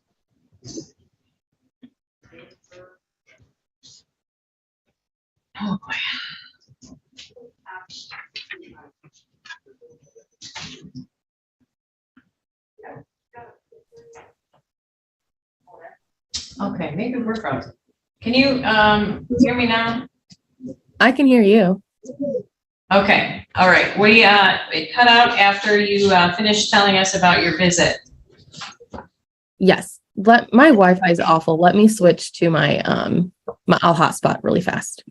Oh, boy. Okay, maybe we're frozen. Can you hear me now? I can hear you. Okay, all right. It cut out after you finished telling us about your visit. Yes. My Wi-Fi is awful. Let me switch to my I'll hotspot really fast.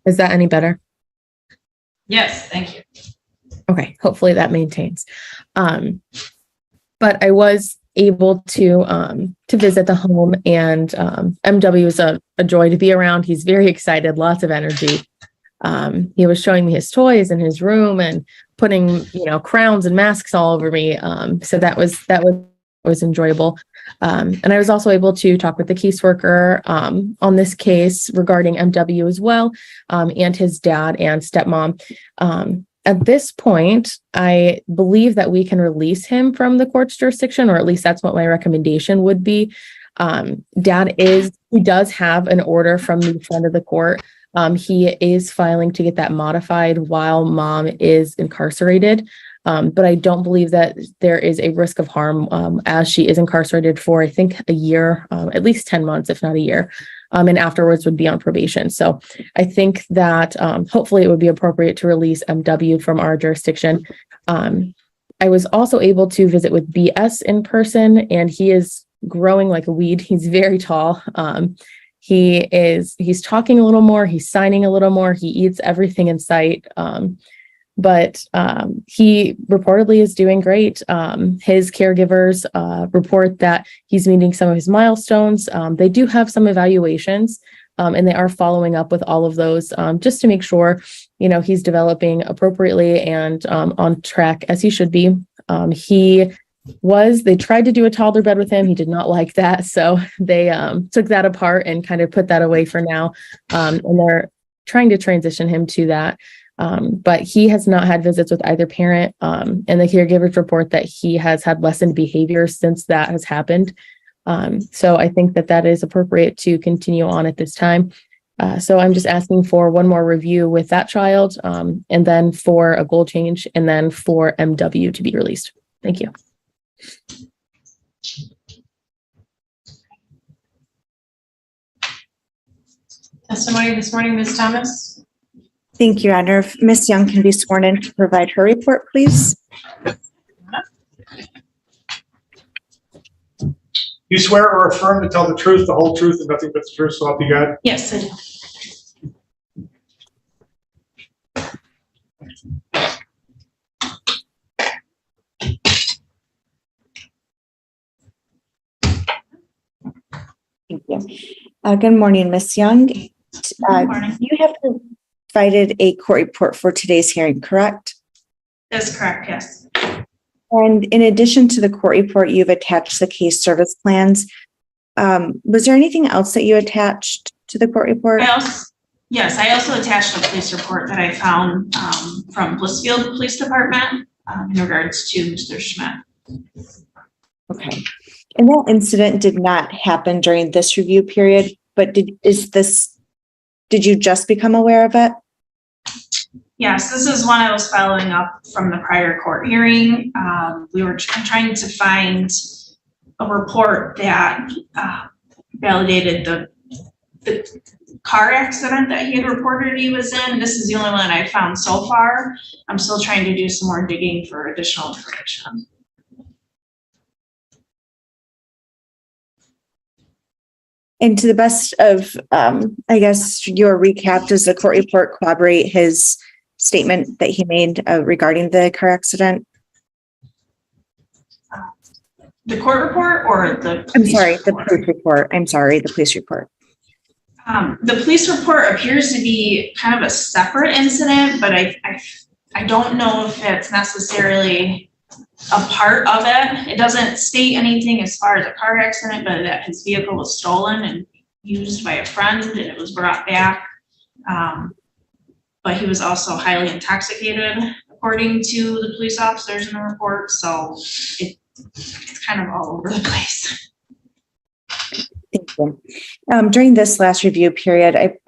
Is that any better? Yes, thank you. Okay, hopefully that maintains. But I was able to visit the home, and MW is a joy to be around. He's very excited, lots of energy. He was showing me his toys in his room and putting, crowns and masks all over me. So that was enjoyable. And I was also able to talk with the caseworker on this case regarding MW as well, and his dad and stepmom. At this point, I believe that we can release him from the court's jurisdiction, or at least that's what my recommendation would be. He does have an order from the front of the court. He is filing to get that modified while mom is incarcerated. But I don't believe that there is a risk of harm as she is incarcerated for, I think, a year, at least 10 months, if not a year, and afterwards would be on probation. So I think that hopefully it would be appropriate to release MW from our jurisdiction. I was also able to visit with BS in person, and he is growing like a weed. He's very tall. He's talking a little more, he's signing a little more, he eats everything in sight. But he reportedly is doing great. His caregivers report that he's meeting some of his milestones. They do have some evaluations, and they are following up with all of those just to make sure, he's developing appropriately and on track as he should be. They tried to do a toddler bed with him. He did not like that. So they took that apart and kind of put that away for now. And they're trying to transition him to that. But he has not had visits with either parent, and the caregivers report that he has had lessened behavior since that has happened. So I think that is appropriate to continue on at this time. So I'm just asking for one more review with that child, and then for a goal change, and then for MW to be released. Thank you. Testimony this morning, Ms. Thomas? Thank you, Your Honor. If Ms. Young can be sworn in to provide her report, please. You swear or affirm to tell the truth, the whole truth, and nothing but the truth, so help you God? Yes, I do. Thank you. Good morning, Ms. Young. Good morning. You have provided a court report for today's hearing, correct? That's correct, yes. And in addition to the court report, you've attached the case service plans. Was there anything else that you attached to the court report? I also attached a police report that I found from Blissfield Police Department in regards to Mr. Schmidt. Okay. And that incident did not happen during this review period, but did you just become aware of it? Yes, this is one I was following up from the prior court hearing. We were trying to find a report that validated the car accident that he had reported he was in. This is the only one I found so far. I'm still trying to do some more digging for additional information. And to the best of, I guess, your recap, does the court report corroborate his statement that he made regarding the car accident? The court report or the I'm police sorry, the report? police report. I'm sorry, the police report. The police report appears to be kind of a separate incident, but I don't know if it's necessarily a part of it. It doesn't state anything as far as a car accident, but that his vehicle was stolen and used by a friend and it was brought back. But he was also highly intoxicated, according to the police officers in the report. So it's kind of all over the place. Thank you. During this last review period, I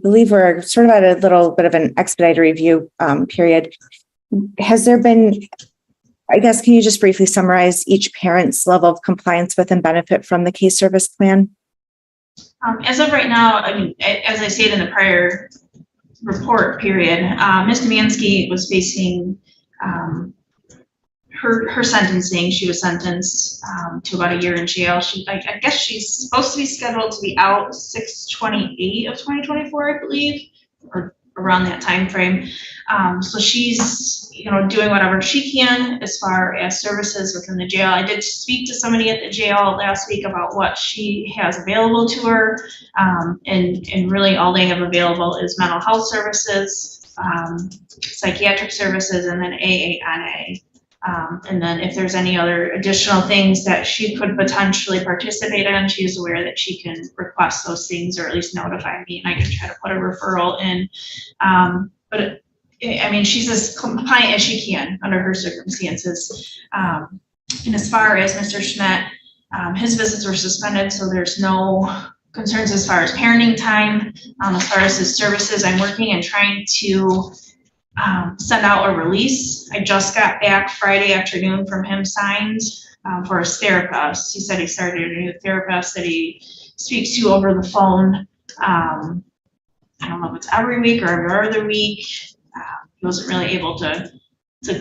believe we're sort of at a little bit of an expedited review period. Has there been, I guess, can you just briefly summarize each parent's level of compliance with and benefit from the case service plan? As of right now, I mean, as I stated in the prior report period, Ms. Demansky was facing her sentencing. She was sentenced to about a year in jail. I guess she's supposed to be scheduled to be out 6/28 of 2024, I believe, or around that time frame. So she's, doing whatever she can as far as services within the jail. I did speak to somebody at the jail last week about what she has available to her, and really all they have available is mental health services, psychiatric services, and then AANA. And then if there's any other additional things that she could potentially participate in, she is aware that she can request those things or at least notify me and I can try to put a referral in. But she's as compliant as she can under her circumstances. And as far as Mr. Schmidt, his visits were suspended, so there's no concerns as far as parenting time. As far as his services, I'm working and trying to send out a release. I just got back Friday afternoon from him signed for his therapist. He said he started a new therapist that he speaks to over the phone. I don't know if it's every week or every other week. He wasn't really able to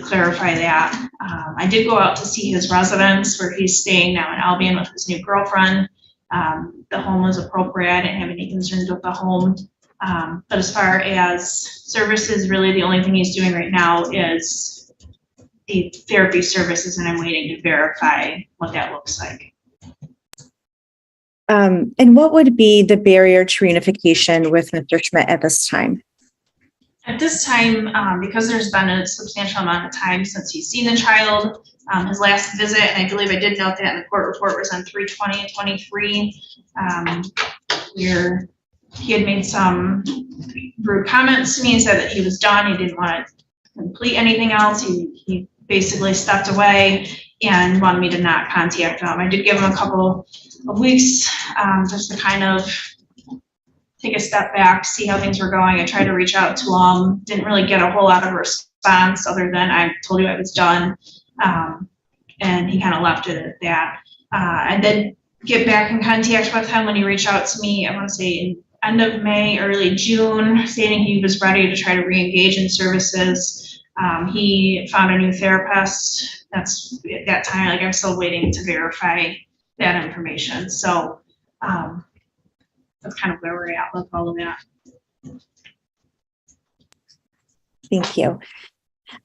clarify that. I did go out to see his residence where he's staying now in Albion with his new girlfriend. The home was appropriate. I didn't have any concerns with the home. But as far as services, really the only thing he's doing right now is the therapy services, and I'm waiting to verify what that looks like. And what would be the barrier to reunification with Mr. Schmidt at this time? At this time, because there's been a substantial amount of time since he's seen the child, his last visit, and I believe I did note that in the court report, was on 3/20/23, where he had made some rude comments to me and said that he was done. He didn't want to complete anything else. He basically stepped away and wanted me to not contact him. I did give him a couple of weeks just to kind of take a step back, see how things were going. I tried to reach out to him, didn't really get a whole lot of response other than I told you I was done. And he kind of left it at that. I did get back in contact with him when he reached out to me, I want to say in end of May, early June, stating he was ready to try to re-engage in services. He found a new therapist. That's at that time, like I'm still waiting to verify that information. So that's kind of where we're at with all of that. Thank you.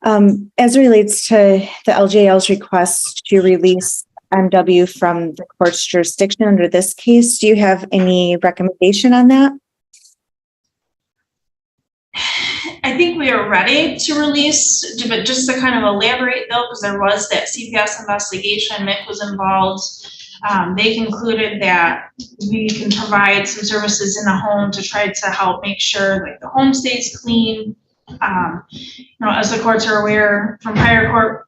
As it relates to the LJL's request to release MW from the court's jurisdiction under this case, do you have any recommendation on that? I think we are ready to release, but just to kind of elaborate though, because there was that CPS investigation, Mick was involved. They concluded that we can provide some services in the home to try to help make sure like the home stays clean, As the courts are aware from prior court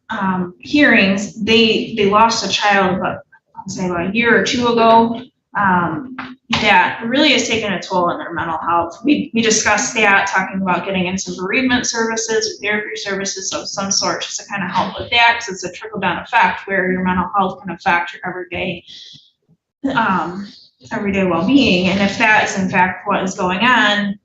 hearings, they lost a child, but I'll say about a year or two ago, that really has taken a toll on their mental health. We discussed that, talking about getting in some bereavement services or therapy services of some sort, just to kind of help with that, because it's a trickle-down effect where your mental health can affect your everyday well-being. And if that is in fact what is going on,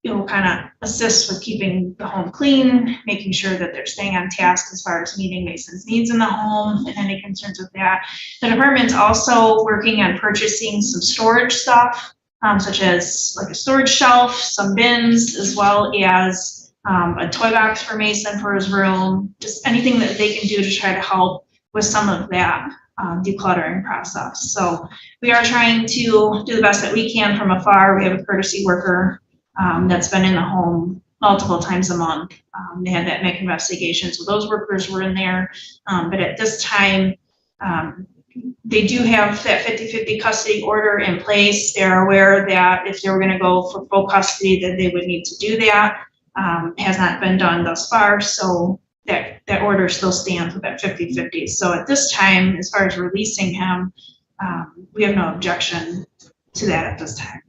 it will kind of assist with keeping the home clean, making sure that they're staying on task as far as meeting Mason's needs in the home and any concerns with that. The department's also working on purchasing some storage stuff, such as like a storage shelf, some bins, as well as a toy box for Mason for his room, just anything that they can do to try to help with some of that decluttering process. So we are trying to do the best that we can from afar. We have a courtesy worker that's been in the home multiple times a month. They had that MEC investigation, so those workers were in there. But at this time, they do have that 50-50 custody order in place. They're aware that if they were going to go for full custody, that they would need to do that. Has not been done thus far, so that order still stands with that 50-50. So at this time, as far as releasing him, we have no objection to that at this time.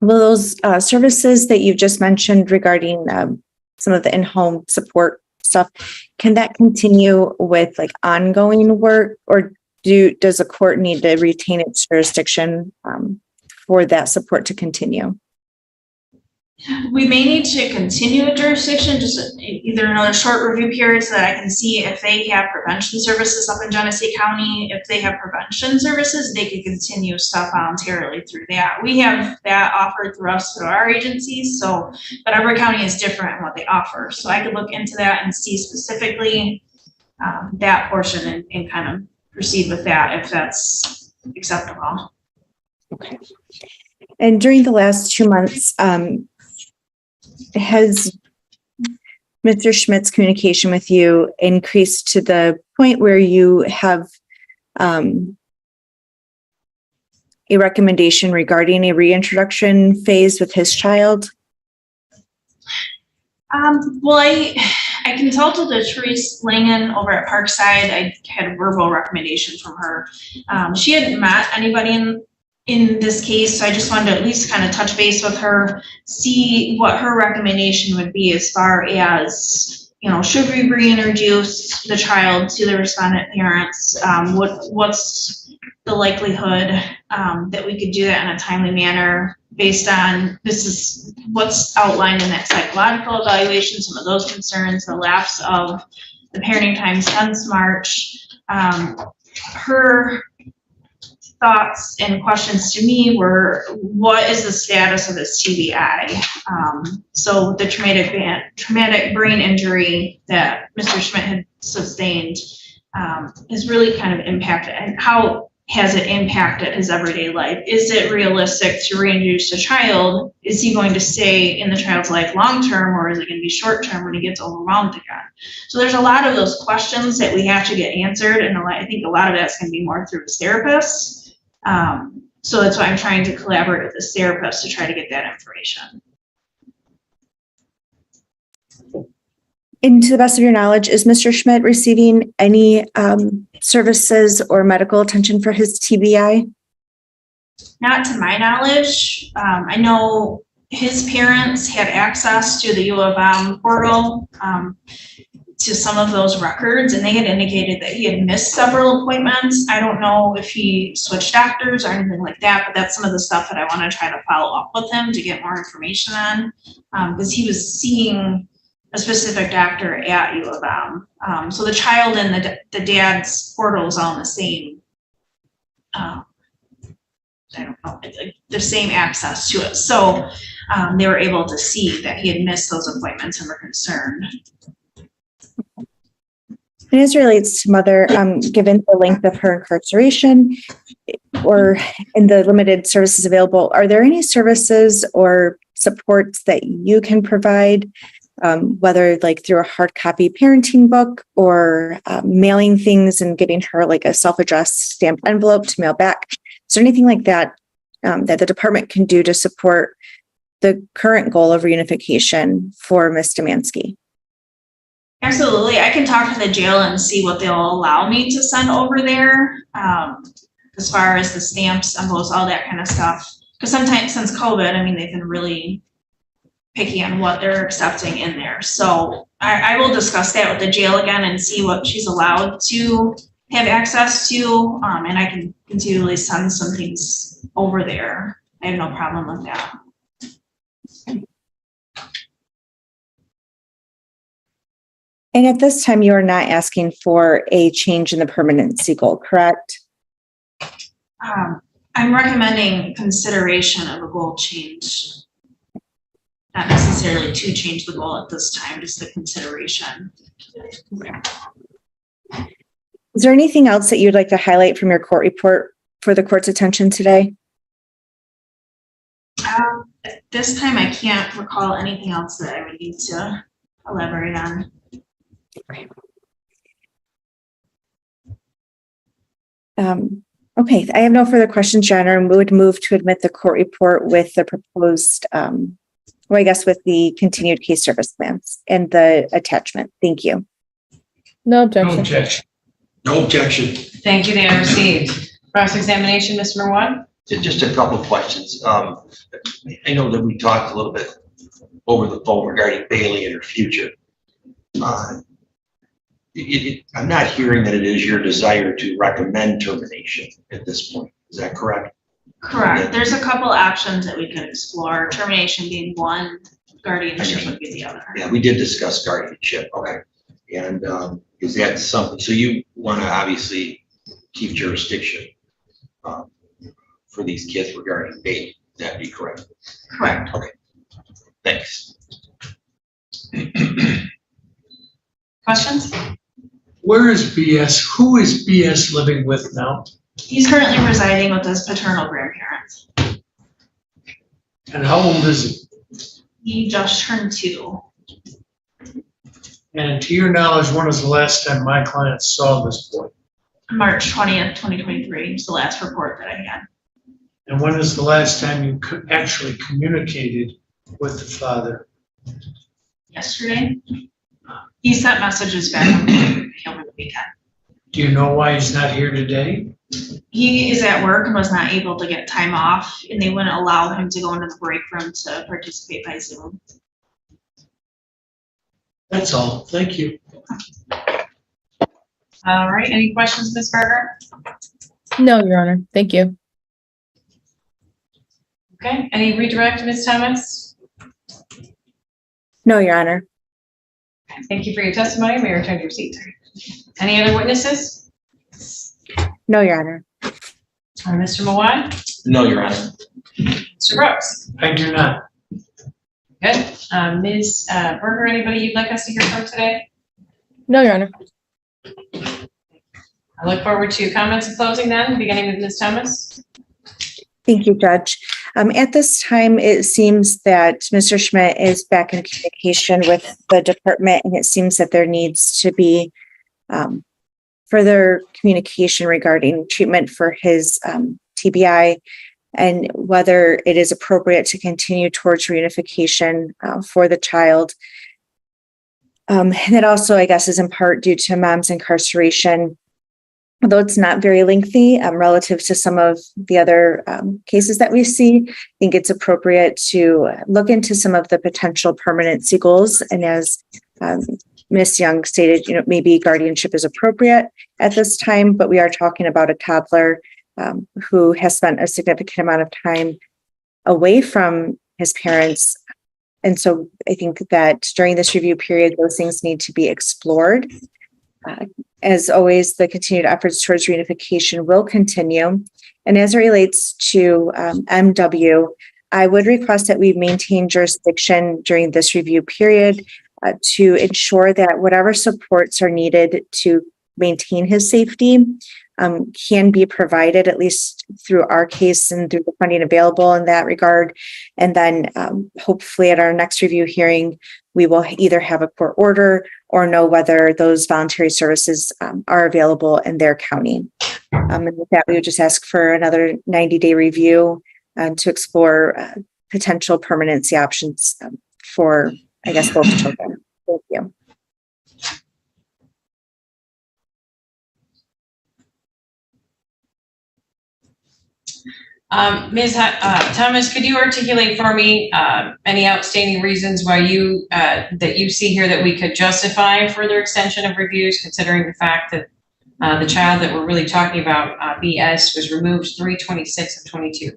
Will those services that you've just mentioned regarding some of the in-home support stuff, can that continue with like ongoing work, or does a court need to retain its jurisdiction for that support to continue? We may need to continue a jurisdiction, just either another short review period so that I can see if they have prevention services up in Genesee County. If they have prevention services, they could continue stuff voluntarily through that. We have that offered through us through our agencies, so, but every county is different in what they offer. So I could look into that and see specifically that portion and kind of proceed with that if that's acceptable. Okay. And during the last 2 months, has Mr. Schmidt's communication with you increased to the point where you have a recommendation regarding a reintroduction phase with his child? Well, I consulted to Therese Langen over at Parkside. I had a verbal recommendation from her. She hadn't met anybody in this case, so I just wanted to at least kind of touch base with her, see what her recommendation would be as far as, should we reintroduce the child to the respondent parents? What's the likelihood that we could do that in a timely manner based on, this is what's outlined in that psychological evaluation, some of those concerns, the lapse of the parenting time since March. Her thoughts and questions to me were, what is the status of his TBI? So the traumatic brain injury that Mr. Schmidt had sustained has really kind of impacted, and how has it impacted his everyday life? Is it realistic to reintroduce a child? Is he going to stay in the child's life long-term, or is it going to be short-term when he gets overwhelmed again? So there's a lot of those questions that we have to get answered, and I think a lot of that's going to be more through his therapist. So that's why I'm trying to collaborate with this therapist to try to get that information. And to the best of your knowledge, is Mr. Schmidt receiving any services or medical attention for his TBI? Not to my knowledge. I know his parents had access to the U of M portal to some of those records, and they had indicated that he had missed several appointments. I don't know if he switched doctors or anything like that, but that's some of the stuff that I want to try to follow up with him to get more information on, because he was seeing a specific doctor at U of M. So the child and the dad's portal is all in the same, I don't know, the same access to it. So they were able to see that he had missed those appointments and were concerned. And as it relates to mother, given the length of her incarceration or in the limited services available, are there any services or supports that you can provide, whether like through a hard copy parenting book or mailing things and getting her like a self-addressed stamped envelope to mail back? Is there anything like that that the department can do to support the current goal of reunification for Ms. Demansky? Absolutely. I can talk to the jail and see what they'll allow me to send over there. As far as the stamps, envelopes, all that kind of stuff. Because sometimes since COVID, I mean, they've been really picky on what they're accepting in there. So I will discuss that with the jail again and see what she's allowed to have access to. And I can continually send some things over there. I have no problem with that. And at this time, you are not asking for a change in the permanency goal, correct? I'm recommending consideration of a goal change. Not necessarily to change the goal at this time, just a consideration. Is there anything else that you'd like to highlight from your court report for the court's attention today? At this time, I can't recall anything else that I would need to elaborate on. Okay, I have no further questions, Your Honor, and we would move to admit the court report with the proposed, with the continued case service plans and the attachment. Thank you. No No objection. objection. No objection. Thank you, they are received. Cross-examination, Mr. Mawad? Just a couple of questions. I know that we talked a little bit over the phone regarding Bailey and her future. I'm not hearing that it is your desire to recommend termination at this point. Is that correct? Correct. There's a couple options that we could explore, termination being one, guardianship would be the other. Yeah, we did discuss guardianship. Okay. And is that something, so you want to obviously keep jurisdiction for these kids regarding Bailey? That'd be correct. Correct. Okay. Thanks. Questions? Where is BS? Who is BS living with now? He's currently residing with his paternal grandparents. And how old is he? He just turned 2. And to your knowledge, when was the last time my client saw this boy? March 20th, 2023 was the last report that I had. And when is the last time you actually communicated with the father? Yesterday. He sent messages back over the weekend. Do you know why he's not here today? He is at work and was not able to get time off, and they wouldn't allow him to go into the break room to participate by Zoom. That's all. Thank you. All right, any questions, Ms. Berger? No, Your Honor. Thank you. Okay, any redirect, Ms. Thomas? No, Your Honor. Thank you for your testimony. May I return to your seat. Any other witnesses? No, Your Honor. Mr. Mawad? No, Your Honor. Mr. Brooks? I do not. Good. Ms. Berger, anybody you'd like us to hear from today? No, Your Honor. I look forward to comments and closing then, beginning with Ms. Thomas. Thank you, Judge. At this time, it seems that Mr. Schmidt is back in communication with the department, and it seems that there needs to be further communication regarding treatment for his TBI and whether it is appropriate to continue towards reunification for the child. And that also, I guess, is in part due to mom's incarceration. Although it's not very lengthy relative to some of the other cases that we see, I think it's appropriate to look into some of the potential permanency goals. And as Ms. Young stated, maybe guardianship is appropriate at this time, but we are talking about a toddler who has spent a significant amount of time away from his parents. And so I think that during this review period, those things need to be explored. As always, the continued efforts towards reunification will continue. And as it relates to MW, I would request that we maintain jurisdiction during this review period to ensure that whatever supports are needed to maintain his safety can be provided, at least through our case and through the funding available in that regard. And then hopefully at our next review hearing, we will either have a court order or know whether those voluntary services are available in their county. And with that, we would just ask for another 90-day review to explore potential permanency options for, I guess, both children. Thank you. Ms. Thomas, could you articulate for me any outstanding reasons why that you see here that we could justify further extension of reviews, considering the fact that the child that we're really talking about, BS, was removed 3/26 of 22,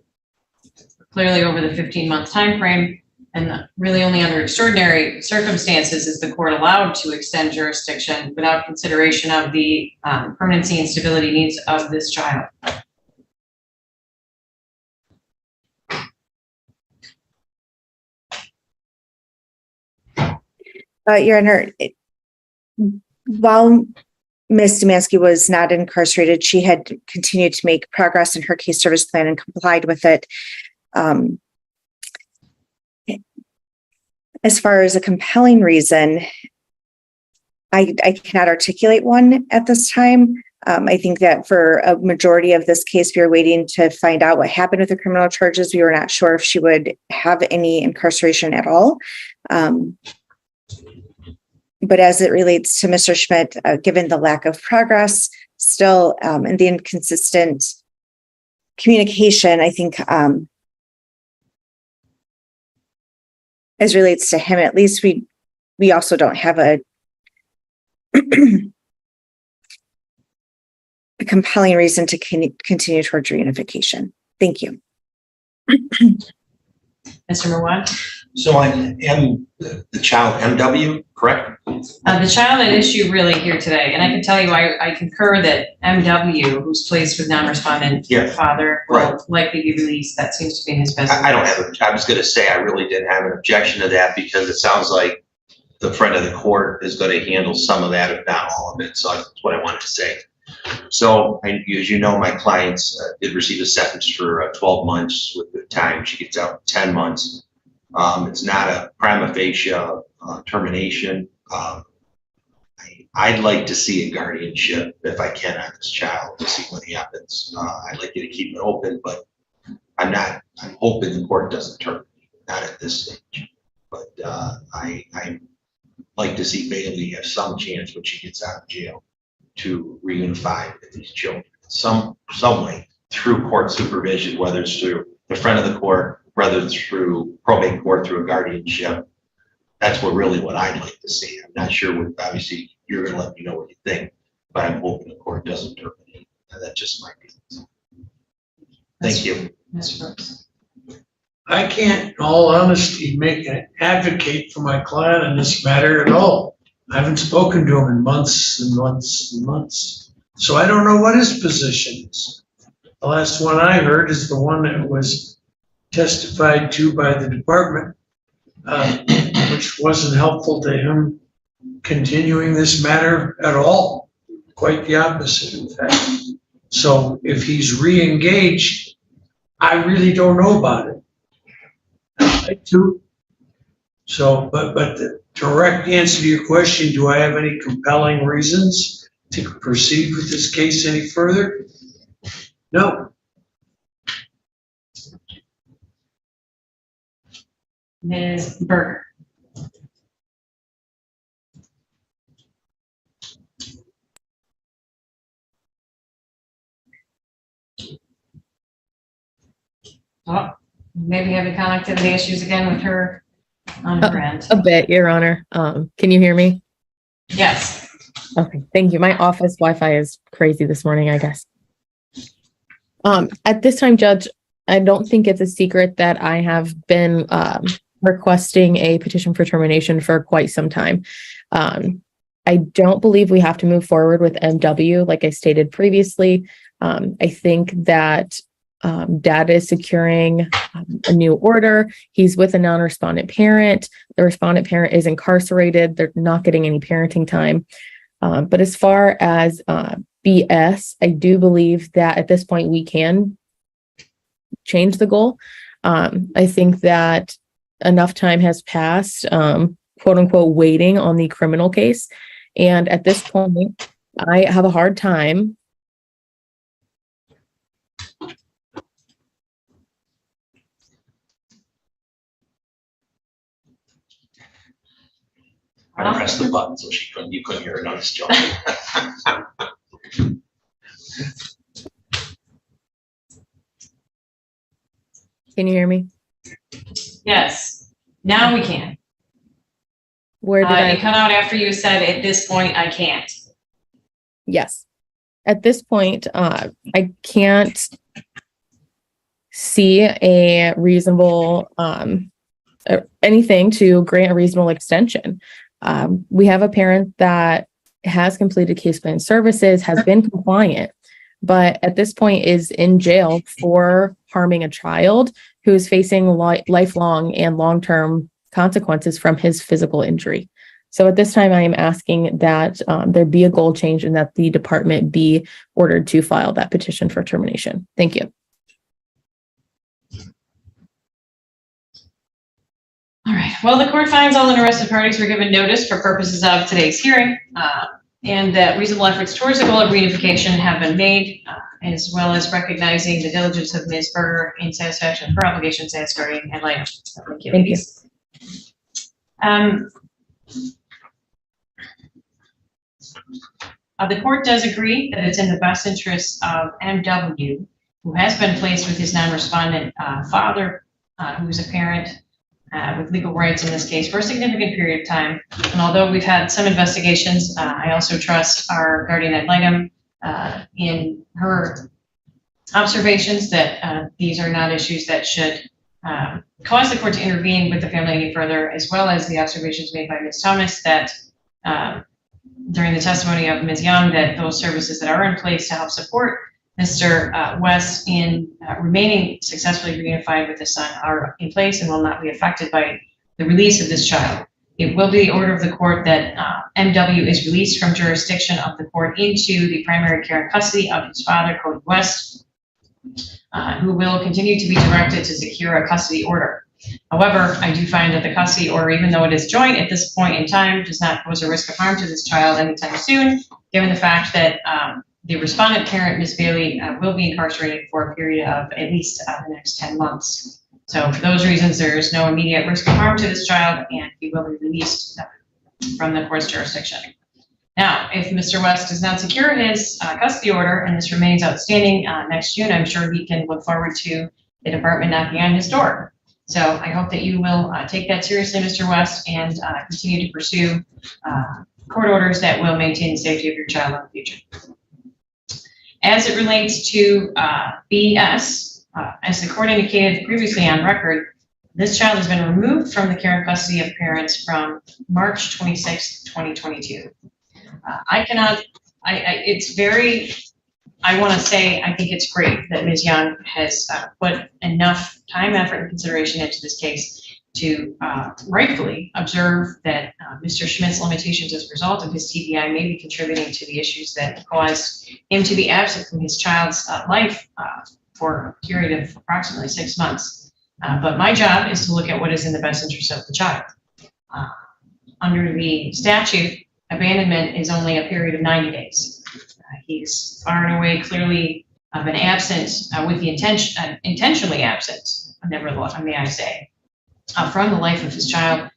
clearly over the 15-month time frame, and really only under extraordinary circumstances is the court allowed to extend jurisdiction without consideration of the permanency and stability needs of this child. Your Honor, while Ms. Demansky was not incarcerated, she had continued to make progress in her case service plan and complied with it. As far as a compelling reason, I cannot articulate one at this time. I think that for a majority of this case, we were waiting to find out what happened with the criminal charges. We were not sure if she would have any incarceration at all. But as it relates to Mr. Schmidt, given the lack of progress still and the inconsistent communication, I think as relates to him, at least we also don't have a compelling reason to continue towards reunification. Thank you. Mr. Mawad? So I am the child MW, correct? The child at issue really here today, and I can tell you, I concur that MW, who's placed with non-respondent father, will likely be released. That seems to be his best. I don't have, I was gonna say, I really didn't have an objection to that because it sounds like the friend of the court is gonna handle some of that, if not all of it. So that's what I wanted to say. So, as you know, my clients did receive a sentence for 12 months with the time. She gets out 10 months. It's not a prima facie termination. I'd like to see a guardianship if I can on this child to see what happens. I'd like you to keep it open, but I'm hoping the court doesn't terminate, not at this stage. But I like to see Bailey have some chance when she gets out of jail to reunify with these children some way through court supervision, whether it's through the friend of the court, whether it's through probate court, through a guardianship. That's what I'd like to see. I'm not sure what, obviously you're gonna let me know what you think, but I'm hoping the court doesn't terminate. That's just my feelings. Thank you. Ms. Brooks? I can't, in all honesty, make an advocate for my client in this matter at all. I haven't spoken to him in months and months and months. So I don't know what his position is. The last one I heard is the one that was testified to by the department, which wasn't helpful to him continuing this matter at all. Quite the opposite, in fact. So if he's re-engaged, I really don't know about it. I do. So, but the direct answer to your question, do I have any compelling reasons to proceed with this case any further? No. Ms. Berger? Oh, maybe having connectivity issues again with her on her end. A bit, Your Honor. Can you hear me? Yes. Okay, thank you. My office Wi-Fi is crazy this morning, I guess. At this time, Judge, I don't think it's a secret that I have been requesting a petition for termination for quite some time. I don't believe we have to move forward with MW, like I stated previously. I think that Dad is securing a new order. He's with a non-respondent parent. The respondent parent is incarcerated. They're not getting any parenting time. But as far as BS, I do believe that at this point we can change the goal. I think that enough time has passed, quote unquote, waiting on the criminal case. And at this point, I have a hard time I pressed the button so you couldn't hear it. I'm just joking. Can you hear me? Yes, now we can. Where did It I? cut out after you said, at this point, I can't. Yes. At this point, I can't see a reasonable, anything to grant a reasonable extension. We have a parent that has completed case plan services, has been compliant, but at this point is in jail for harming a child who is facing lifelong and long-term consequences from his physical injury. So at this time, I am asking that there be a goal change and that the department be ordered to file that petition for termination. Thank you. All right, well, the court finds all interested parties were given notice for purposes of today's hearing, and that reasonable efforts towards the goal of reunification have been made, as well as recognizing the diligence of Ms. Berger in satisfaction of her obligations as guardian ad litem. So thank you, Thank you. ladies. The court does agree that it's in the best interest of MW, who has been placed with his non-respondent father, who is a parent with legal rights in this case for a significant period of time. And although we've had some investigations, I also trust our guardian ad litem in her observations that these are not issues that should cause the court to intervene with the family any further, as well as the observations made by Ms. Thomas that during the testimony of Ms. Young, that those services that are in place to help support Mr. West in remaining successfully reunified with his son are in place and will not be affected by the release of this child. It will be the order of the court that MW is released from jurisdiction of the court into the primary care and custody of his father, Cody West, who will continue to be directed to secure a custody order. However, I do find that the custody order, even though it is joint at this point in time, does not pose a risk of harm to this child anytime soon, given the fact that the respondent parent, Ms. Bailey, will be incarcerated for a period of at least the next 10 months. So for those reasons, there is no immediate risk of harm to this child, and he will be released from the court's jurisdiction. Now, if Mr. West does not secure his custody order and this remains outstanding next June, I'm sure he can look forward to the department knocking on his door. So I hope that you will take that seriously, Mr. West, and continue to pursue court orders that will maintain the safety of your child in the future. As it relates to BS, as the court indicated previously on record, this child has been removed from the care and custody of parents from March 26, 2022. I want to say, I think it's great that Ms. Young has put enough time, effort, and consideration into this case to rightfully observe that Mr. Schmidt's limitations as a result of his TBI may be contributing to the issues that caused him to be absent from his child's life for a period of approximately 6 months. But my job is to look at what is in the best interest of the child. Under the statute, abandonment is only a period of 90 days. He's far and away clearly been absent with the intentionally absent, nevertheless, may I say, from the life of his child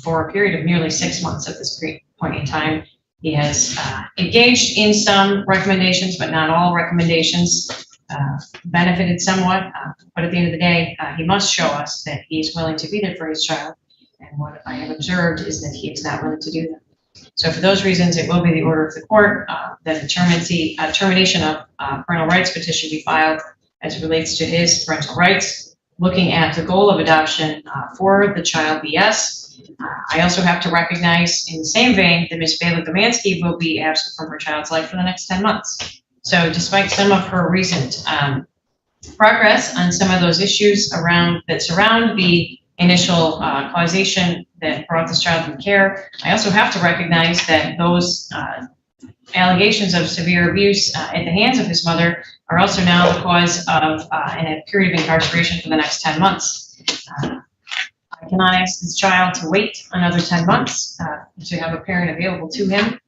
for a period of nearly 6 months at this point in time. He has engaged in some recommendations, but not all recommendations, benefited somewhat. But at the end of the day, he must show us that he's willing to be there for his child. And what I have observed is that he is not willing to do that. So for those reasons, it will be the order of the court that the termination of parental rights petition be filed as it relates to his parental rights, looking at the goal of adoption for the child BS. I also have to recognize in the same vein that Ms. Bailey Domansky will be absent from her child's life for the next 10 months. So despite some of her recent progress on some of those issues that surround the initial causation that brought this child in care, I also have to recognize that those allegations of severe abuse at the hands of his mother are also now the cause of a period of incarceration for the next 10 months. I cannot ask this child to wait another 10 months to have a parent available to him.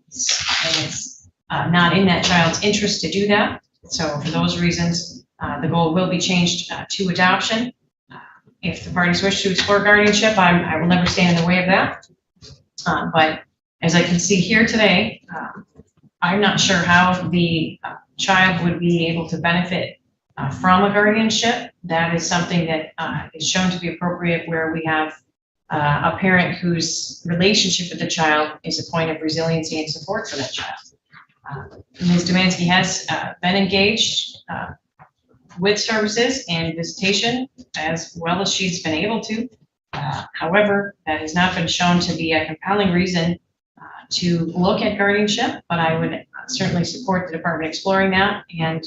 It's not in that child's interest to do that. So for those reasons, the goal will be changed to adoption. If the parties wish to explore guardianship, I will never stand in the way of that. But as I can see here today, I'm not sure how the child would be able to benefit from a guardianship. That is something that is shown to be appropriate where we have a parent whose relationship with the child is a point of resiliency and support for that child. Ms. Domansky has been engaged with services and visitation as well as she's been able to. However, that has not been shown to be a compelling reason to look at guardianship, but I would certainly support the department exploring that and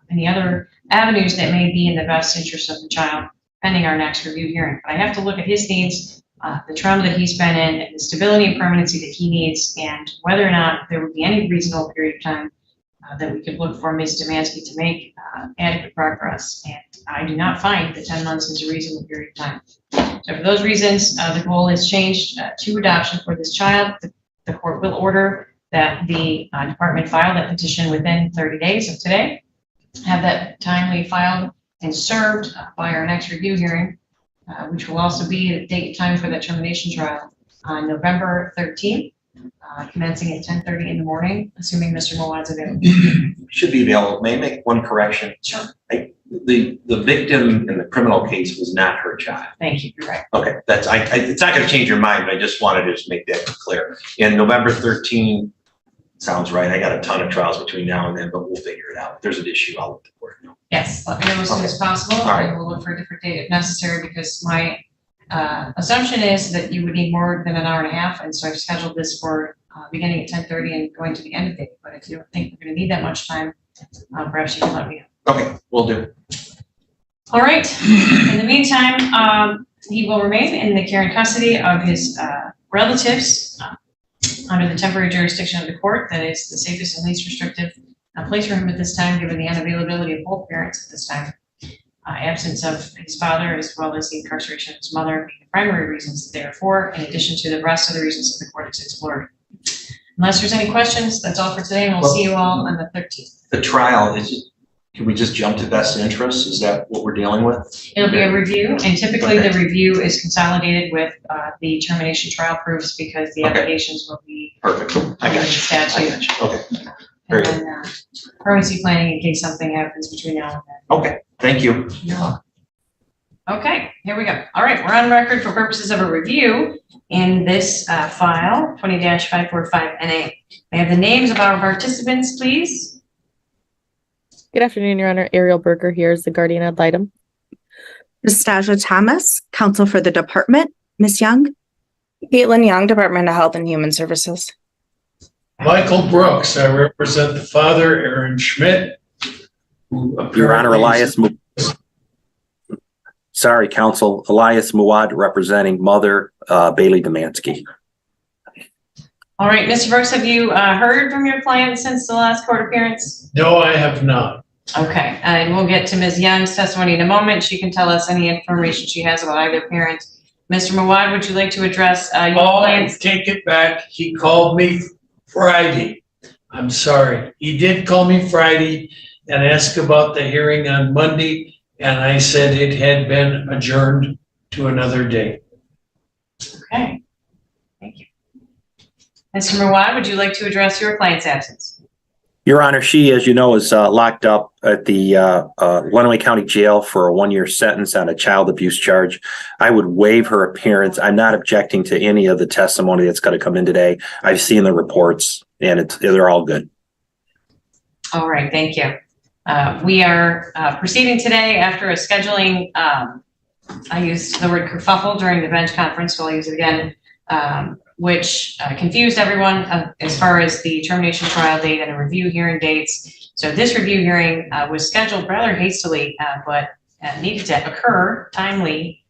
any other avenues that may be in the best interest of the child pending our next review hearing. But I have to look at his needs, the trauma that he's been in, and the stability and permanency that he needs, and whether or not there would be any reasonable period of time that we could look for Ms. Domansky to make adequate progress. And I do not find that 10 months is a reasonable period of time. So for those reasons, the goal has changed to adoption for this child. The court will order that the department file that petition within 30 days of today, have that timely filed and served by our next review hearing, which will also be the date and time for that termination trial on November 13th, commencing at 10:30 in the morning, assuming Mr. Mowad's available. Should be available. May I make one correction? Sure. The victim in the criminal case was not her child. Thank you, you're right. Okay, that's, it's not gonna change your mind, but I just wanted to just make that clear. And November 13, sounds right. I got a ton of trials between now and then, but we'll figure it out. If there's an issue, I'll let the court know. Yes, let me know as soon as possible. All right. I will look for a different date if necessary, because my assumption is that you would need more than an hour and a half, and so I've scheduled this for beginning at 10:30 and going to the end of the day. But if you don't think we're gonna need that much time, perhaps you can let me know. Okay, will do. All right, in the meantime, he will remain in the care and custody of his relatives under the temporary jurisdiction of the court. That is the safest and least restrictive place for him at this time, given the unavailability of both parents at this time. Absence of his father, as well as the incarceration of his mother, being the primary reasons therefore, in addition to the rest of the reasons that the court has explored. Unless there's any questions, that's all for today, and we'll see you all on the 13th. The trial, can we just jump to best interest? Is that what we're dealing with? It'll be a review, and typically the review is consolidated with the termination trial proofs, because the Okay. allegations will be Perfect. I got you. I statute. got you. Okay. And Very then permanency planning in case something happens between now and then. Okay. Thank you. You're welcome. Okay, here we go. All right, we're on record for purposes of a review in this file, 20-545NA. May I have the names of our participants, please? Good afternoon, Your Honor. Ariel Berger here is the guardian ad litem. Nastasia Thomas, counsel for the department. Ms. Young? Caitlin Young, Department of Health and Human Services. Michael Brooks, I represent the father, Aaron Schmidt, who Your Honor, apparently Sorry, counsel, Elias Muad representing mother, Bailey Domansky. All right, Mr. Brooks, have you heard from your client since the last court appearance? No, I have not. Okay, and we'll get to Ms. Young's testimony in a moment. She can tell us any information she has about either parent. Mr. Muad, would you like to address your Oh, I client's? take it back. He called me Friday. I'm sorry. He did call me Friday and ask about the hearing on Monday, and I said it had been adjourned to another day. Okay, thank you. Mr. Muad, would you like to address your client's absence? Your Honor, she, as you know, is locked up at the Lenawee County Jail for a 1-year sentence on a child abuse charge. I would waive her appearance. I'm not objecting to any of the testimony that's going to come in today. I've seen the reports, and they're all good. All right, thank you. We are proceeding today after a scheduling, I used the word kerfuffle during the bench conference, so I'll use it again, which confused everyone as far as the termination trial date and the review hearing dates. So this review hearing was scheduled rather hastily, but needed to occur timely.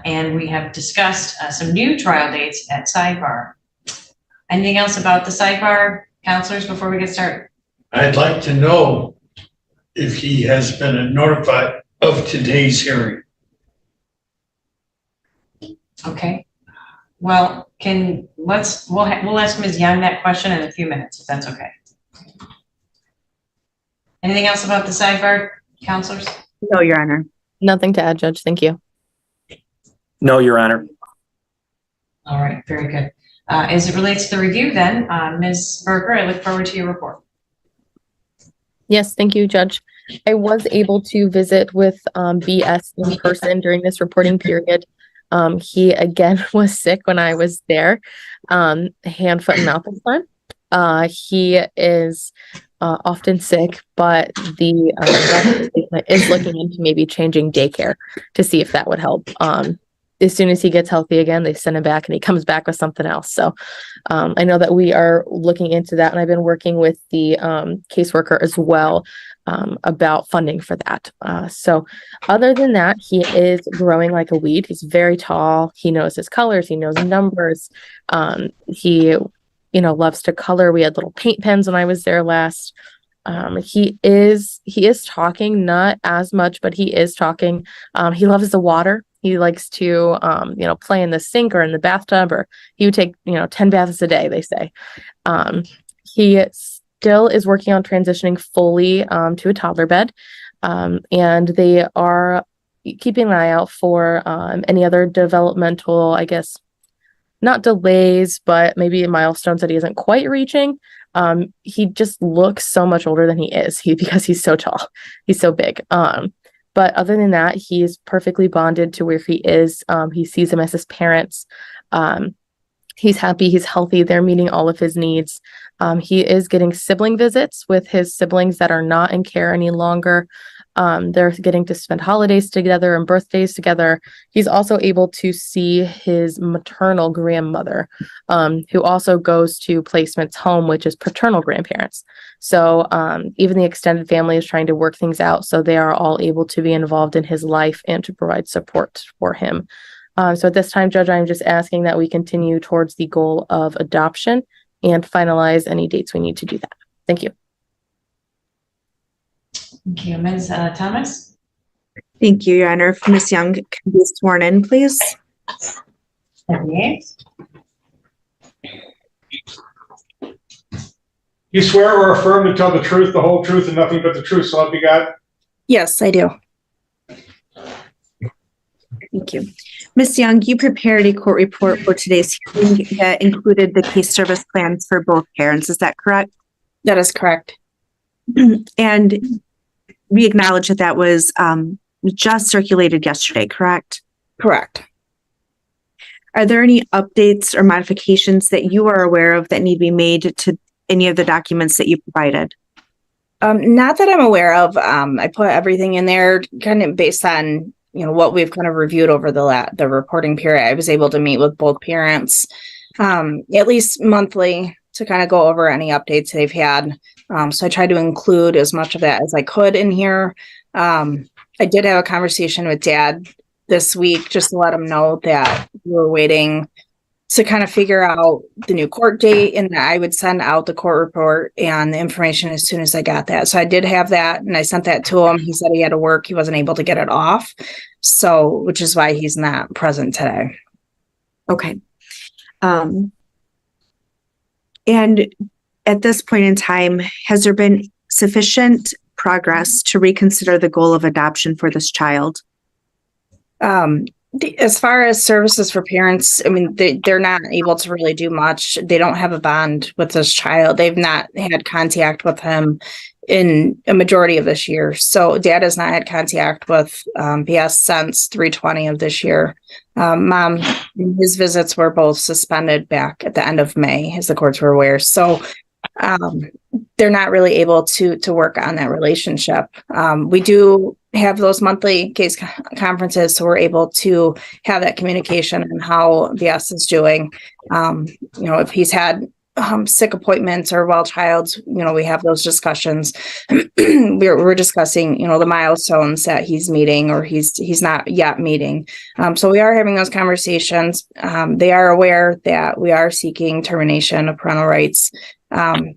And we have discussed some new trial dates at sidebar. Anything else about the sidebar, counselors, before we get started? I'd like to know if he has been notified of today's hearing. Okay. Well, we'll ask Ms. Young that question in a few minutes, if that's okay. Anything else about the sidebar, counselors? No, Your Honor. Nothing to add, Judge. Thank you. No, Your Honor. All right, very good. As it relates to the review then, Ms. Berger, I look forward to your report. Yes, thank you, Judge. I was able to visit with BS in person during this reporting period. He again was sick when I was there, hand, foot, and mouth this time. He is often sick, but the doctor is looking into maybe changing daycare to see if that would help. As soon as he gets healthy again, they send him back and he comes back with something else. So I know that we are looking into that, and I've been working with the caseworker as well about funding for that. So other than that, he is growing like a weed. He's very tall. He knows his colors. He knows numbers. He loves to color. We had little paint pens when I was there last. He is talking, not as much, but he is talking. He loves the water. He likes to, play in the sink or in the bathtub, or he would take, 10 baths a day, they say. He still is working on transitioning fully to a toddler bed. And they are keeping an eye out for any other developmental, I guess, not delays, but maybe milestones that he isn't quite reaching. He just looks so much older than he is because he's so tall. He's so big. But other than that, he's perfectly bonded to where he is. He sees them as his parents. He's happy. He's healthy. They're meeting all of his needs. He is getting sibling visits with his siblings that are not in care any longer. They're getting to spend holidays together and birthdays together. He's also able to see his maternal grandmother, who also goes to Placement's home, which is paternal grandparents. So even the extended family is trying to work things out, so they are all able to be involved in his life and to provide support for him. So at this time, Judge, I'm just asking that we continue towards the goal of adoption and finalize any dates we need to do that. Thank you. Thank you. Ms. Thomas? Thank you, Your Honor. If Ms. Young can be sworn in, please. You swear or affirm to tell the truth, the whole truth, and nothing but the truth, so help you God? Yes, I do. Thank you. Ms. Young, you prepared a court report for today's hearing that included the case service plans for both parents. Is that correct? That is correct. And we acknowledge that was just circulated yesterday, correct? Correct. Are there any updates or modifications that you are aware of that need to be made to any of the documents that you provided? Not that I'm aware of. I put everything in there kind of based on, what we've kind of reviewed over the reporting period. I was able to meet with both parents, at least monthly, to kind of go over any updates they've had. So I tried to include as much of that as I could in here. I did have a conversation with Dad this week just to let him know that we were waiting to kind of figure out the new court date, and I would send out the court report and the information as soon as I got that. So I did have that, and I sent that to him. He said he had to work. He wasn't able to get it off. So, which is why he's not present today. Okay. And at this point in time, has there been sufficient progress to reconsider the goal of adoption for this child? As far as services for parents, I mean, they're not able to really do much. They don't have a bond with this child. They've not had contact with him in a majority of this year. So Dad has not had contact with BS since 3/20 of this year. Mom, his visits were both suspended back at the end of May, as the courts were aware. So they're not really able to work on that relationship. We do have those monthly case conferences, so we're able to have that communication on how BS is doing. If he's had sick appointments or well childs, we have those discussions. we're discussing, the milestones that he's meeting or he's not yet meeting. So we are having those conversations. They are aware that we are seeking termination of parental rights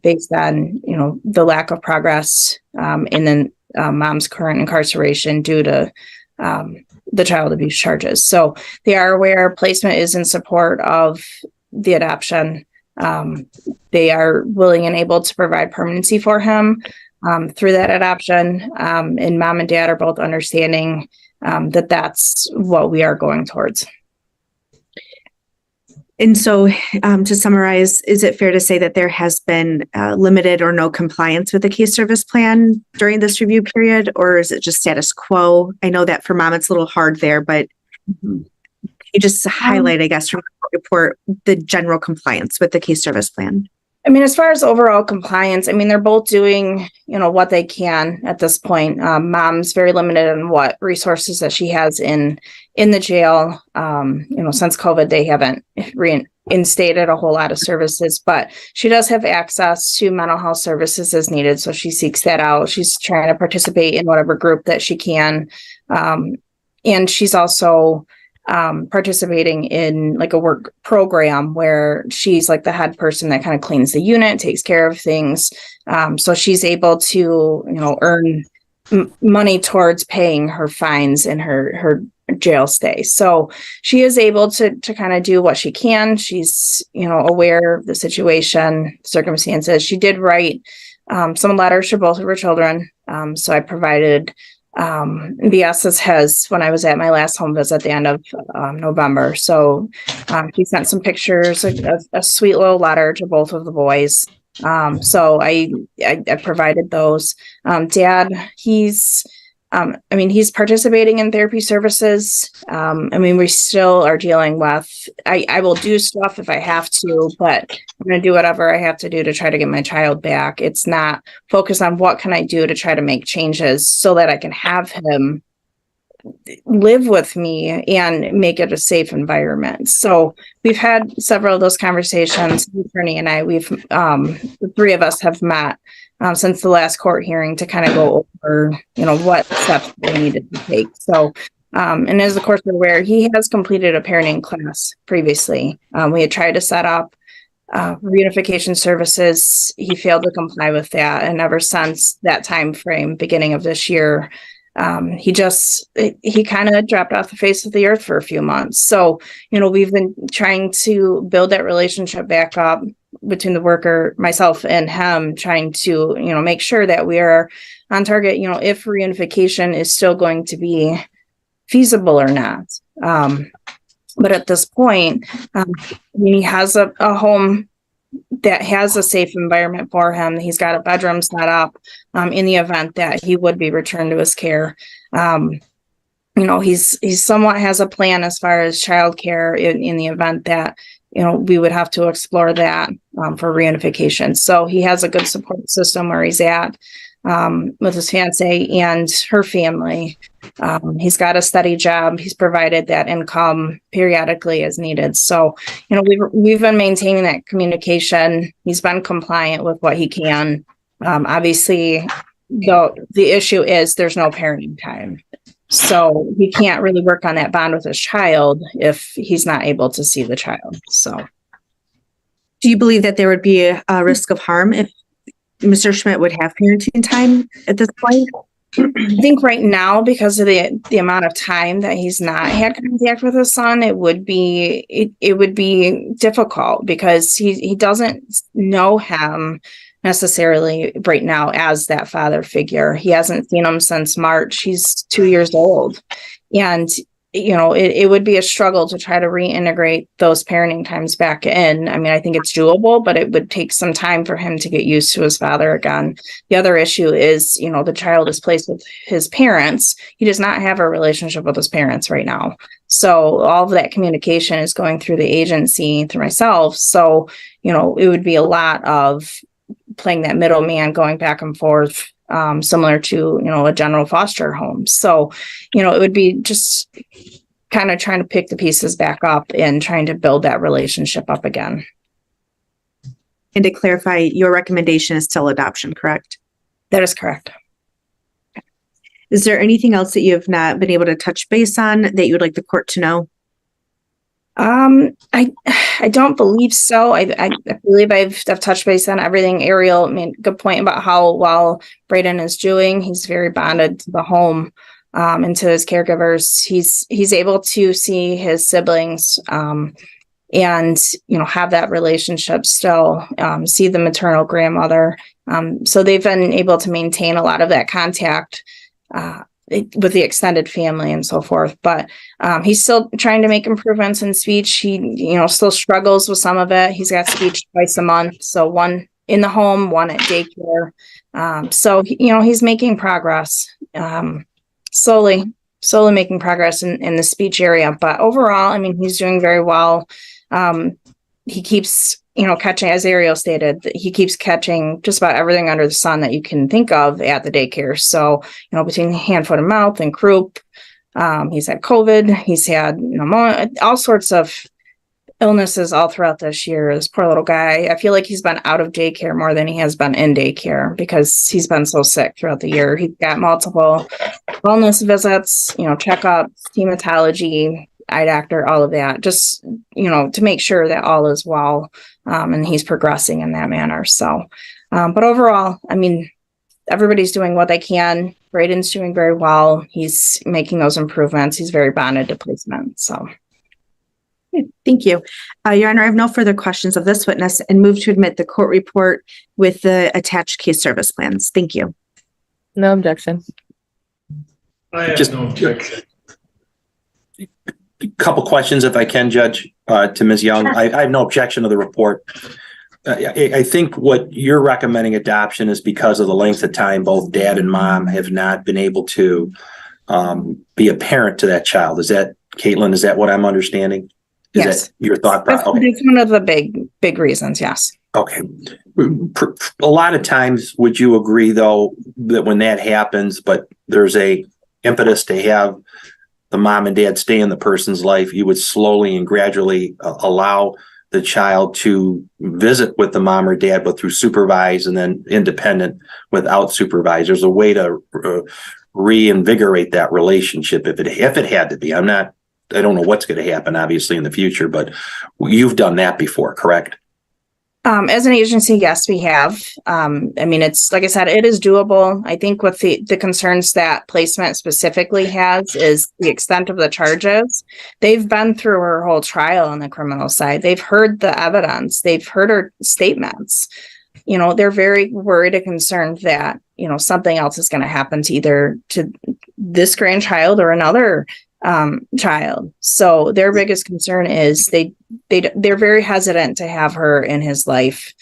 based on, the lack of progress in the mom's current incarceration due to the child abuse charges. So they are aware. Placement is in support of the adoption. They are willing and able to provide permanency for him through that adoption. And Mom and Dad are both understanding that that's what we are going towards. And so, to summarize, is it fair to say that there has been limited or no compliance with the case service plan during this review period, or is it just status quo? I know that for mom, it's a little hard there, but can you just highlight, I guess, from the report, the general compliance with the case service plan? I mean, as far as overall compliance, I mean, they're both doing, what they can at this point. Mom's very limited on what resources that she has in the jail. Since COVID, they haven't reinstated a whole lot of services, but she does have access to mental health services as needed. So she seeks that out. She's trying to participate in whatever group that she can. And she's also participating in like a work program where she's like the head person that kind of cleans the unit, takes care of things. So she's able to, earn money towards paying her fines and her jail stay. So she is able to kind of do what she can. She's, aware of the situation, circumstances. She did write some letters for both of her children. So I provided BS's has when I was at my last home visit at the end of November. So she sent some pictures, a sweet little letter to both of the boys. So I provided those. Dad, he's participating in therapy services. We still are dealing with, I will do stuff if I have to, but I'm going to do whatever I have to do to try to get my child back. It's not focused on what can I do to try to make changes so that I can have him live with me and make it a safe environment. So we've had several of those conversations. The attorney and I, the three of us have met since the last court hearing to kind of go over, what steps we needed to take. So, and as the courts are aware, he has completed a parenting class previously. We had tried to set up reunification services. He failed to comply with that. And ever since that time frame, beginning of this year, he kind of dropped off the face of the earth for a few months. So, we've been trying to build that relationship back up between the worker, myself and him, trying to, make sure that we are on target, if reunification is still going to be feasible or not. But at this point, he has a home that has a safe environment for him. He's got a bedroom set up in the event that he would be returned to his care. He's somewhat has a plan as far as childcare in the event that, we would have to explore that for reunification. So he has a good support system where he's at with his fiance and her family. He's got a steady job. He's provided that income periodically as needed. So, we've been maintaining that communication. He's been compliant with what he can. Obviously, the issue is there's no parenting time. So he can't really work on that bond with his child if he's not able to see the child. So, do you believe that there would be a risk of harm if Mr. Schmidt would have parenting time at this point? I think right now, because of the amount of time that he's not had contact with his son, it would be difficult because he doesn't know him necessarily right now as that father figure. He hasn't seen him since March. He's 2 years old. And, it would be a struggle to try to reintegrate those parenting times back in. I think it's doable, but it would take some time for him to get used to his father again. The other issue is, the child is placed with his parents. He does not have a relationship with his parents right now. So all of that communication is going through the agency, through myself. So, it would be a lot of playing that middleman, going back and forth, similar to, a general foster home. So, it would be just kind of trying to pick the pieces back up and trying to build that relationship up again. And to clarify, your recommendation is still adoption, correct? That is correct. Is there anything else that you have not been able to touch base on that you would like the court to know? I don't believe so. I believe I've touched base on everything. Ariel made a good point about how well Braden is doing. He's very bonded to the home, and to his caregivers. He's able to see his siblings, and, have that relationship still, see the maternal grandmother. So they've been able to maintain a lot of that contact, with the extended family and so forth. But he's still trying to make improvements in speech. He, still struggles with some of it. He's got speech twice a month. So one in the home, one at daycare. So, he's making progress, slowly making progress in the speech area. But overall, I mean, he's doing very well. He keeps, catching, as Ariel stated, he keeps catching just about everything under the sun that you can think of at the daycare. So, between hand, foot, and mouth and croup, he's had COVID, he's had pneumonia, all sorts of illnesses all throughout this year. This poor little guy, I feel like he's been out of daycare more than he has been in daycare because he's been so sick throughout the year. He's got multiple wellness visits, checkups, hematology, eye doctor, all of that, just, to make sure that all is well, and he's progressing in that manner. So, but overall, I mean, everybody's doing what they can. Braden's doing very well. He's making those improvements. He's very bonded to placement. So. Thank you. Your Honor, I have no further questions of this witness and move to admit the court report with the attached case service plans. Thank you. No objection. I have Just- no objection. Couple questions, if I can, Judge, to Ms. Young. I have no objection to the report. I think what you're recommending adoption is because of the length of time both dad and mom have not been able to be a parent to that child. Is that, Caitlin, is that what I'm understanding? Is Yes. that your thought process? Okay. That's one of the big reasons. Yes. Okay. A lot of times, would you agree, though, that when that happens, but there's a impetus to have the mom and dad stay in the person's life, you would slowly and gradually allow the child to visit with the mom or dad, but through supervised and then independent without supervised. There's a way to reinvigorate that relationship if it had to be. I don't know what's going to happen, obviously, in the future, but you've done that before, correct? As an agency, yes, we have. I mean, it's like I said, it is doable. I think what the concerns that placement specifically has is the extent of the charges. They've been through her whole trial on the criminal side. They've heard the evidence. They've heard her statements. They're very worried and concerned that, something else is going to happen to either to this grandchild or another child. So their biggest concern is they're very hesitant to have her in his life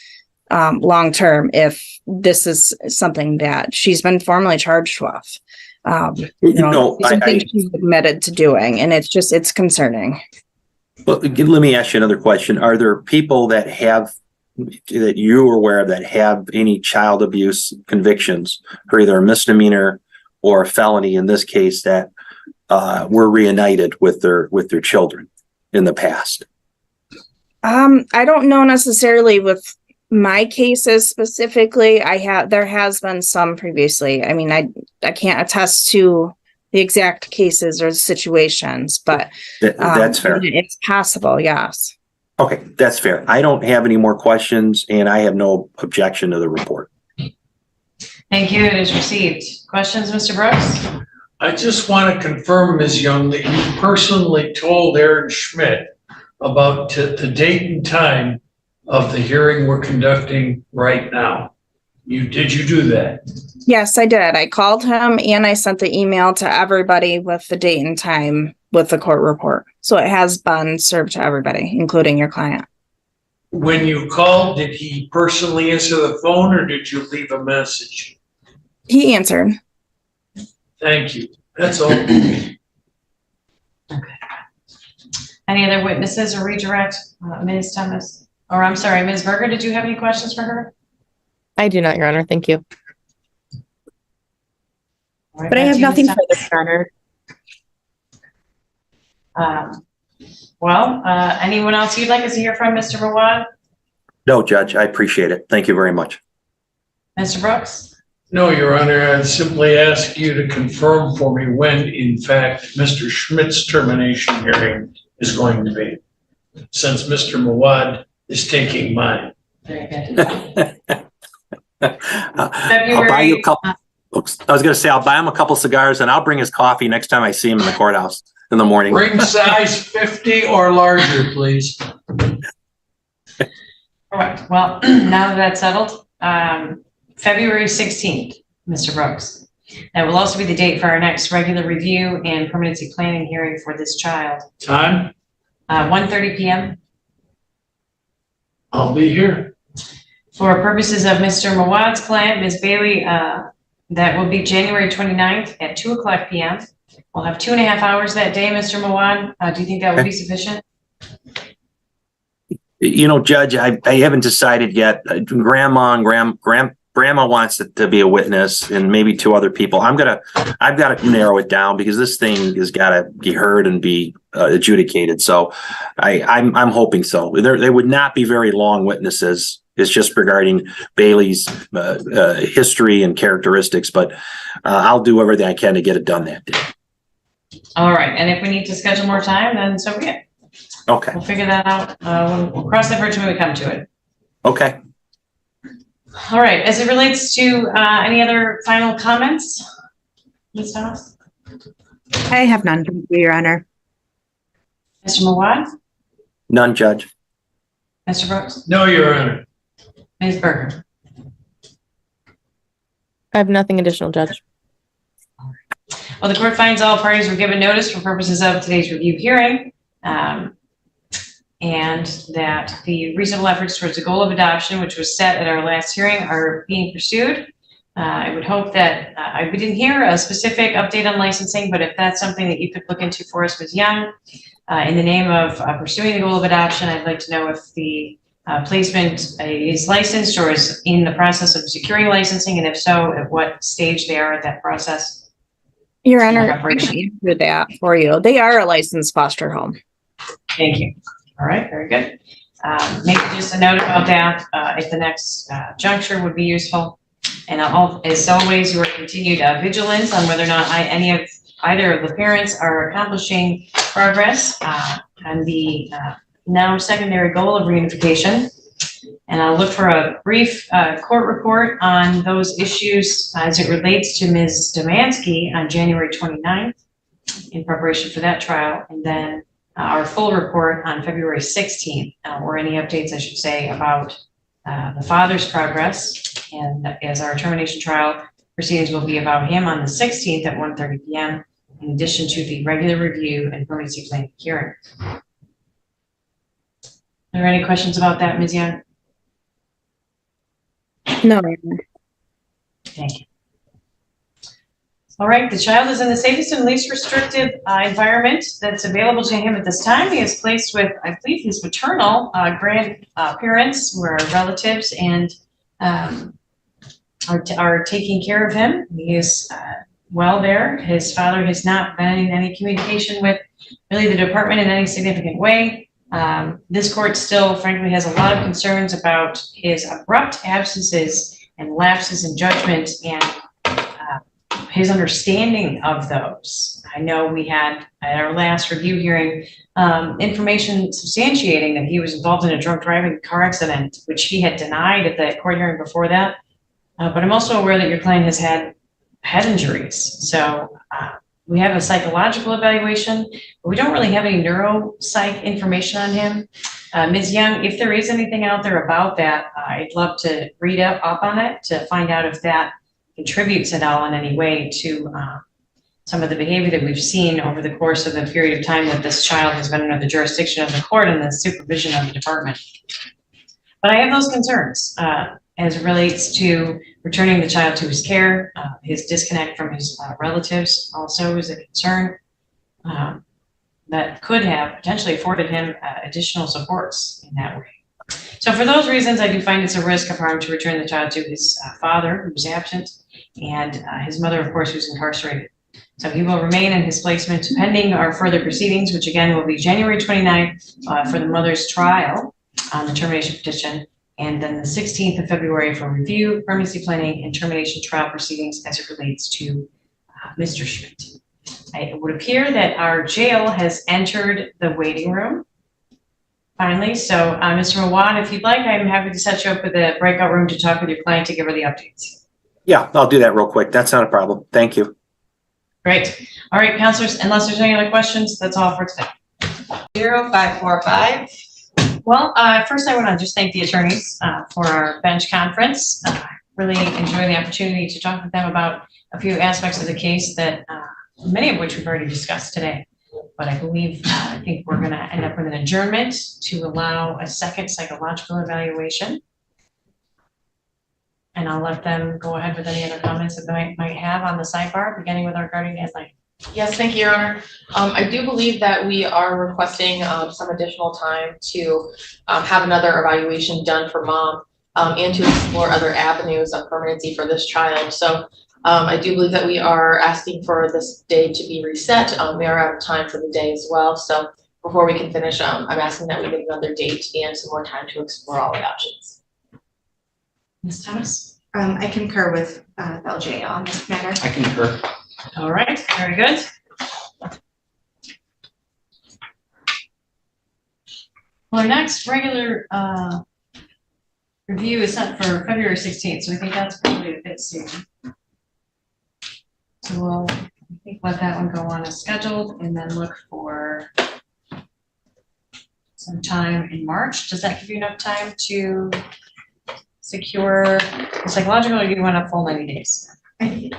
long term if this is something that she's been formally charged with. Something she's admitted to doing, and it's concerning. Well, let me ask you another question. Are there people that you are aware of that have any child abuse convictions for either a misdemeanor or a felony in this case that were reunited with their children in the past? I don't know necessarily with my cases specifically. There has been some previously. I mean, I can't attest to the exact cases or situations, but that's fair. It's possible, yes. Okay, that's fair. I don't have any more questions, and I have no objection to the report. Thank you. It is received. Questions, Mr. Brooks? I just want to confirm, Ms. Young, that you personally told Aaron Schmidt about the date and time of the hearing we're conducting right now. Did you do that? Yes, I did. I called him and I sent the email to everybody with the date and time with the court report. So it has been served to everybody, including your client. When you called, did he personally answer the phone or did you leave a message? He answered. Thank you. That's all. Any other witnesses or redirect? Ms. Thomas, or I'm sorry, Ms. Berger, did you have any questions for her? I do not, Your Honor. Thank you. All right, But I back have to you, nothing Ms. further, Your Honor. Anyone else you'd like us to hear from, Mr. Rawad? No, Judge, I appreciate it. Thank you very much. Mr. Brooks? No, Your Honor, I'd simply ask you to confirm for me when, in fact, Mr. Schmidt's termination hearing is going to be, since Mr. Mawad is taking mine. Very good. I'll buy you a couple. I was going to say, I'll buy him a couple cigars and I'll bring his coffee next time I see him in the courthouse in the morning. Ring size 50 or larger, please. All right, well, now that that's settled, February 16th, Mr. Brooks. That will also be the date for our next regular review and permanency planning hearing for this child. Time, 1:30 PM. I'll be here. For purposes of Mr. Mawad's client, Ms. Bailey, that will be January 29th at 2:00 PM. We'll have 2.5 hours that day, Mr. Mawad. Do you think that will be sufficient? You know, Judge, I haven't decided yet. Grandma and Grandma wants to be a witness, and maybe 2 other people. I've got to narrow it down because this thing has got to be heard and be adjudicated. So I'm hoping so. There would not be very long witnesses. It's just regarding Bailey's history and characteristics, but I'll do everything I can to get it done that day. All right, and if we need to schedule more time, then so be it. Okay. We'll figure that out. We'll cross that bridge when we come to it. Okay. All right, as it relates to any other final comments? Ms. Doss? I have none, Your Honor. Mr. Mawad? None, Judge. Mr. Brooks? No, Your Honor. Ms. Berger? I have nothing additional, Judge. Well, the court finds all parties were given notice for purposes of today's review hearing, and that the reasonable efforts towards the goal of adoption, which was set at our last hearing, are being pursued. I would hope that we didn't hear a specific update on licensing, but if that's something that you could look into for us, Ms. Young, in the name of pursuing the goal of adoption, I'd like to know if the placement is licensed or is in the process of securing licensing, and if so, at what stage they are at that process. Your Honor, I can answer that for you. They are a licensed foster home. Thank you. All right, very good. Maybe just a note about that at the next juncture would be useful. And as always, your continued vigilance on whether or not either of the parents are accomplishing progress on the now secondary goal of reunification. And I'll look for a brief court report on those issues as it relates to Ms. Demansky on January 29th in preparation for that trial. And then our full report on February 16th, or any updates, I should say, about the father's progress. And as our termination trial proceedings will be about him on the 16th at 1:30 PM, in addition to the regular review and permanency planning hearing. Are there any questions about that, Ms. Young? No. Thank you. All right, the child is in the safest and least restrictive environment that's available to him at this time. He is placed with, I believe, his maternal grandparents, who are relatives, and are taking care of him. He is well there. His father has not been in any communication with really the department in any significant way. This court still, frankly, has a lot of concerns about his abrupt absences and lapses in judgment and his understanding of those. I know we had at our last review hearing information substantiating that he was involved in a drunk driving car accident, which he had denied at the court hearing before that. But I'm also aware that your client has had head injuries. So we have a psychological evaluation, but we don't really have any neuropsych information on him. Ms. Young, if there is anything out there about that, I'd love to read up on it to find out if that contributes at all in any way to some of the behavior that we've seen over the course of the period of time that this child has been under the jurisdiction of the court and the supervision of the department. But I have those concerns as it relates to returning the child to his care. His disconnect from his relatives also is a concern that could have potentially afforded him additional supports in that way. So for those reasons, I do find it's a risk of harm to return the child to his father, who's absent, and his mother, of course, who's incarcerated. So he will remain in his placement pending our further proceedings, which again will be January 29th for the mother's trial on the termination petition, and then the 16th of February for review, permanency planning, and termination trial proceedings as it relates to Mr. Schmidt. It would appear that our jail has entered the waiting room finally. So Mr. Mawad, if you'd like, I'm happy to set you up with a breakout room to talk with your client to give her the updates. Yeah, I'll do that real quick. That's not a problem. Thank you. Great. All right, counselors, unless there's any other questions, that's all for today. 0545. Well, first I want to just thank the attorneys for our bench conference. really enjoy the opportunity to talk with them about a few aspects of the case that, many of which we've already discussed today. But I believe, I think we're gonna end up with an adjournment to allow a second psychological evaluation. And I'll let them go ahead with any other comments that they might have on the sidebar, beginning with our guardian ad litem. Yes, thank you, Your Honor. I do believe that we are requesting some additional time to have another evaluation done for mom and to explore other avenues of permanency for this child. So I do believe that we are asking for this day to be reset. We are out of time for the day as well. So before we can finish, I'm asking that we get another date and some more time to explore all the options. Ms. Thomas? I concur with the LJ on this matter. I concur. All right, very good. Well, our next regular review is set for February 16th, so I think that's probably a bit soon. So we'll, I think, let that one go on as scheduled and then look for some time in March. Does that give you enough time to secure the psychological, or do you want a full 90 days? I think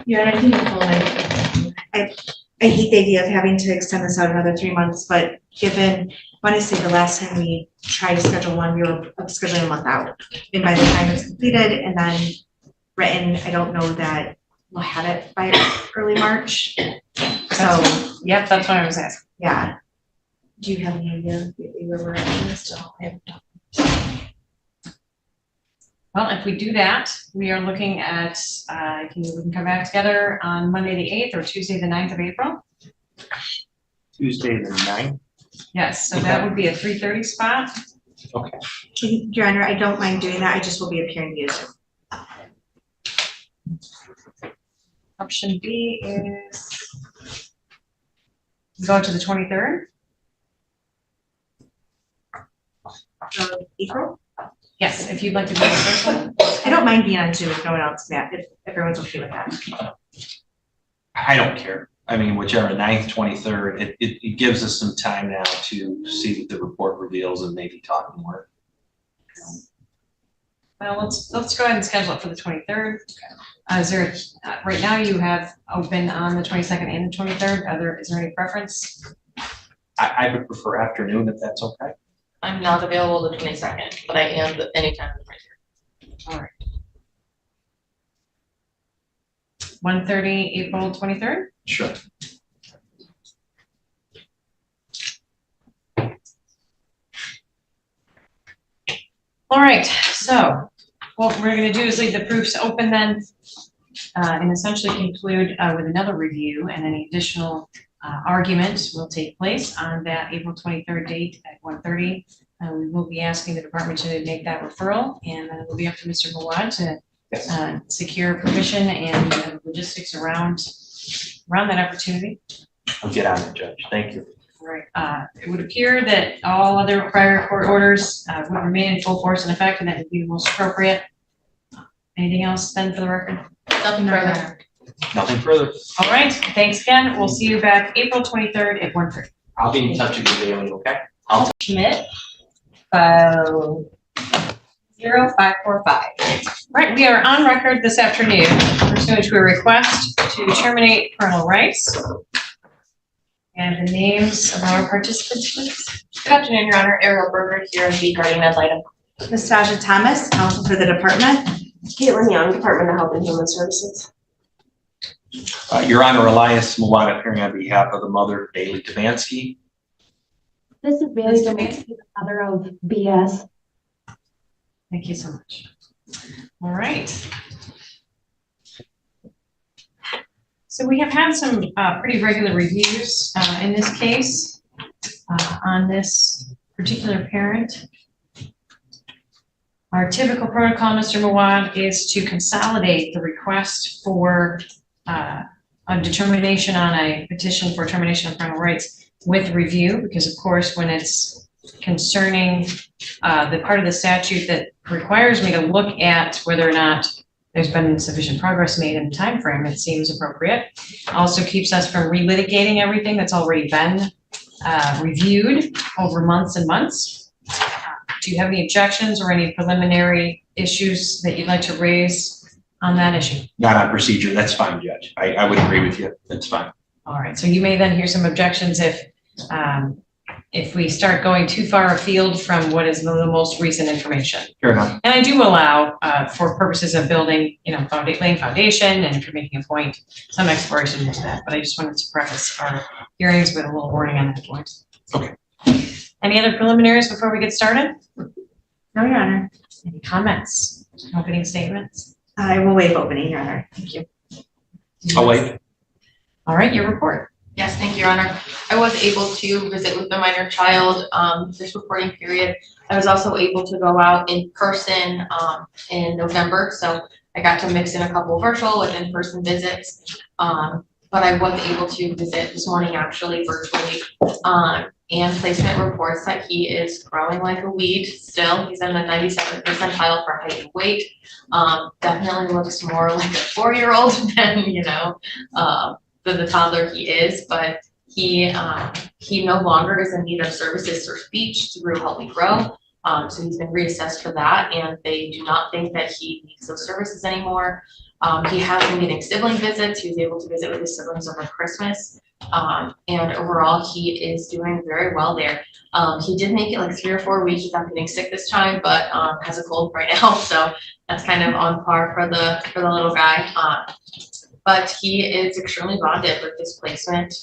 I hate the idea of having to extend this out another 3 months, but given, I want to say the last time we tried to schedule one, we were scheduling a month out. And by the time it's completed and then written, I don't know that we'll have it by early March. So, Yep, that's what I was asking. yeah. Do you have any idea where we're at in this? Still, Well, if we do that, we are looking at, we can come back together on Monday, the 8th or Tuesday, the 9th of April. Tuesday the 9th. Yes, so that would be a 3:30 spot. Okay. Your Honor, I don't mind doing that. I just will be appearing via Zoom. Option B is go to the 23rd. April? Yes, if you'd like to do the first one. I don't mind being on Zoom if no one else, yeah, if everyone's okay with that. I don't care. I mean, whichever, 9th, 23rd, it gives us some time now to see what the report reveals and maybe talk more. Well, let's go ahead and schedule it for the 23rd. Is there, right now you have open on the 22nd and the 23rd. Is there any preference? I would prefer afternoon if that's okay. I'm not available the 22nd, but I am anytime the 23rd. All right. 1:30, April 23rd? Sure. All right, so what we're gonna do is leave the proofs open then, and essentially conclude with another review, and any additional argument will take place on that April 23rd date at 1:30. We will be asking the department to make that referral, and then it will be up to Mr. Mawad to secure permission and logistics around that opportunity. I'll get on it, Judge. Thank you. Right. It would appear that all other prior court orders would remain in full force and effect, and that would be the most appropriate. Anything else then for the record? Nothing further. Nothing further. All right, thanks again. We'll see you back April 23rd at 1:30. I'll be in touch with you, Bailey, okay? Schmidt, 0545. Right, we are on record this afternoon pursuant to a request to terminate parental rights. And the names of our participants, please. Good afternoon, Your Honor. Ariel Berger here as the guardian ad litem. Nastasia Thomas, counsel for the department. Caitlin Young, Department of Health and Human Services. Your Honor, Elias Mawad appearing on behalf of the mother, Bailey Devansky. This is Bailey Domansky, the mother of BS. Thank you so much. All right. So we have had some pretty regular reviews in this case on this particular parent. Our typical protocol, Mr. Mawad, is to consolidate the request for a determination on a petition for termination of parental rights with review, because of course, when it's concerning the part of the statute that requires me to look at whether or not there's been sufficient progress made in the time frame, it seems appropriate. Also keeps us from relitigating everything that's already been reviewed over months and months. Do you have any objections or any preliminary issues that you'd like to raise on that issue? Not on procedure, that's fine, Judge. I would agree with you, that's fine. All right, so you may then hear some objections if we start going too far afield from what is the most recent information. Fair enough. And I do allow, for purposes of building, laying foundation, and if you're making a point, some exploration into that, but I just wanted to preface our hearings with a little warning on that point. Okay. Any other preliminaries before we get started? No, Your Honor. Any comments, opening statements? I will waive opening, Your Honor. Thank you. I'll wait. All right, your report. Yes, thank you, Your Honor. I was able to visit with the minor child this reporting period. I was also able to go out in person in November, so I got to mix in a couple virtual with in-person visits. But I was able to visit this morning actually virtually and placement reports that he is growing like a weed still. He's in the 97th percentile for height and weight. Definitely looks more like a 4-year-old than, the toddler he is, but he no longer is in need of services for speech through Help Me Grow. So he's been reassessed for that, and they do not think that he needs those services anymore. He has been getting sibling visits. He was able to visit with his siblings over Christmas. And overall, he is doing very well there. He did make it like 3 or 4 weeks without getting sick this time, but has a cold right now. So that's kind of on par for the little guy. But he is extremely bonded with this placement.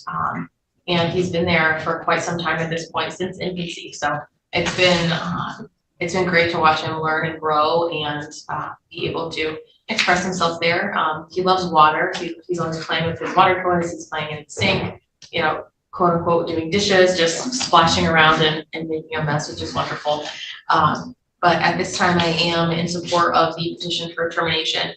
And he's been there for quite some time at this point, since NBC. So it's been great to watch him learn and grow and be able to express himself there. He loves water. He's always playing with his water toys. He's playing in the sink, quote unquote, doing dishes, just splashing around and making a mess, which is wonderful. But at this time, I am in support of the petition for termination.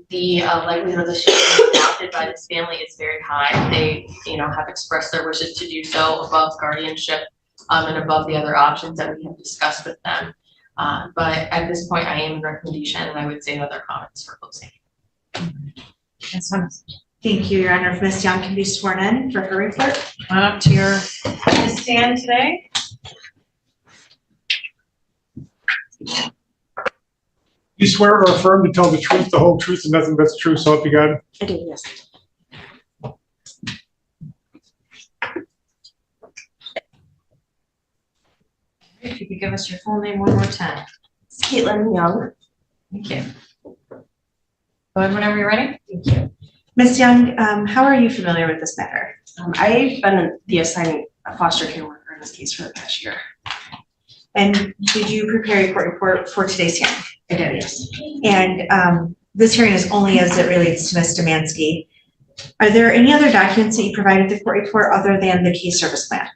The likelihood of the child being adopted by this family is very high. They, have expressed their wishes to do so above guardianship and above the other options that we have discussed with them. But at this point, I am in recommendation, and I would say other comments for closing. Thank you, Your Honor. If Ms. Young can be sworn in for her report. Come on up to your stand today. You swear or affirm to tell the truth, the whole truth, and nothing but the truth, so help you God? I do, yes. If you could give us your full name one more time. Caitlin Young. Thank you. Go ahead whenever you're ready. Thank you. Ms. Young, how are you familiar with this matter? I've been the assigned foster care worker in this case for the past year. And did you prepare a court report for today's hearing? I did, yes. And this hearing is only as it relates to Ms. Demansky. Are there any other documents that you provided the court report other than the case service plan?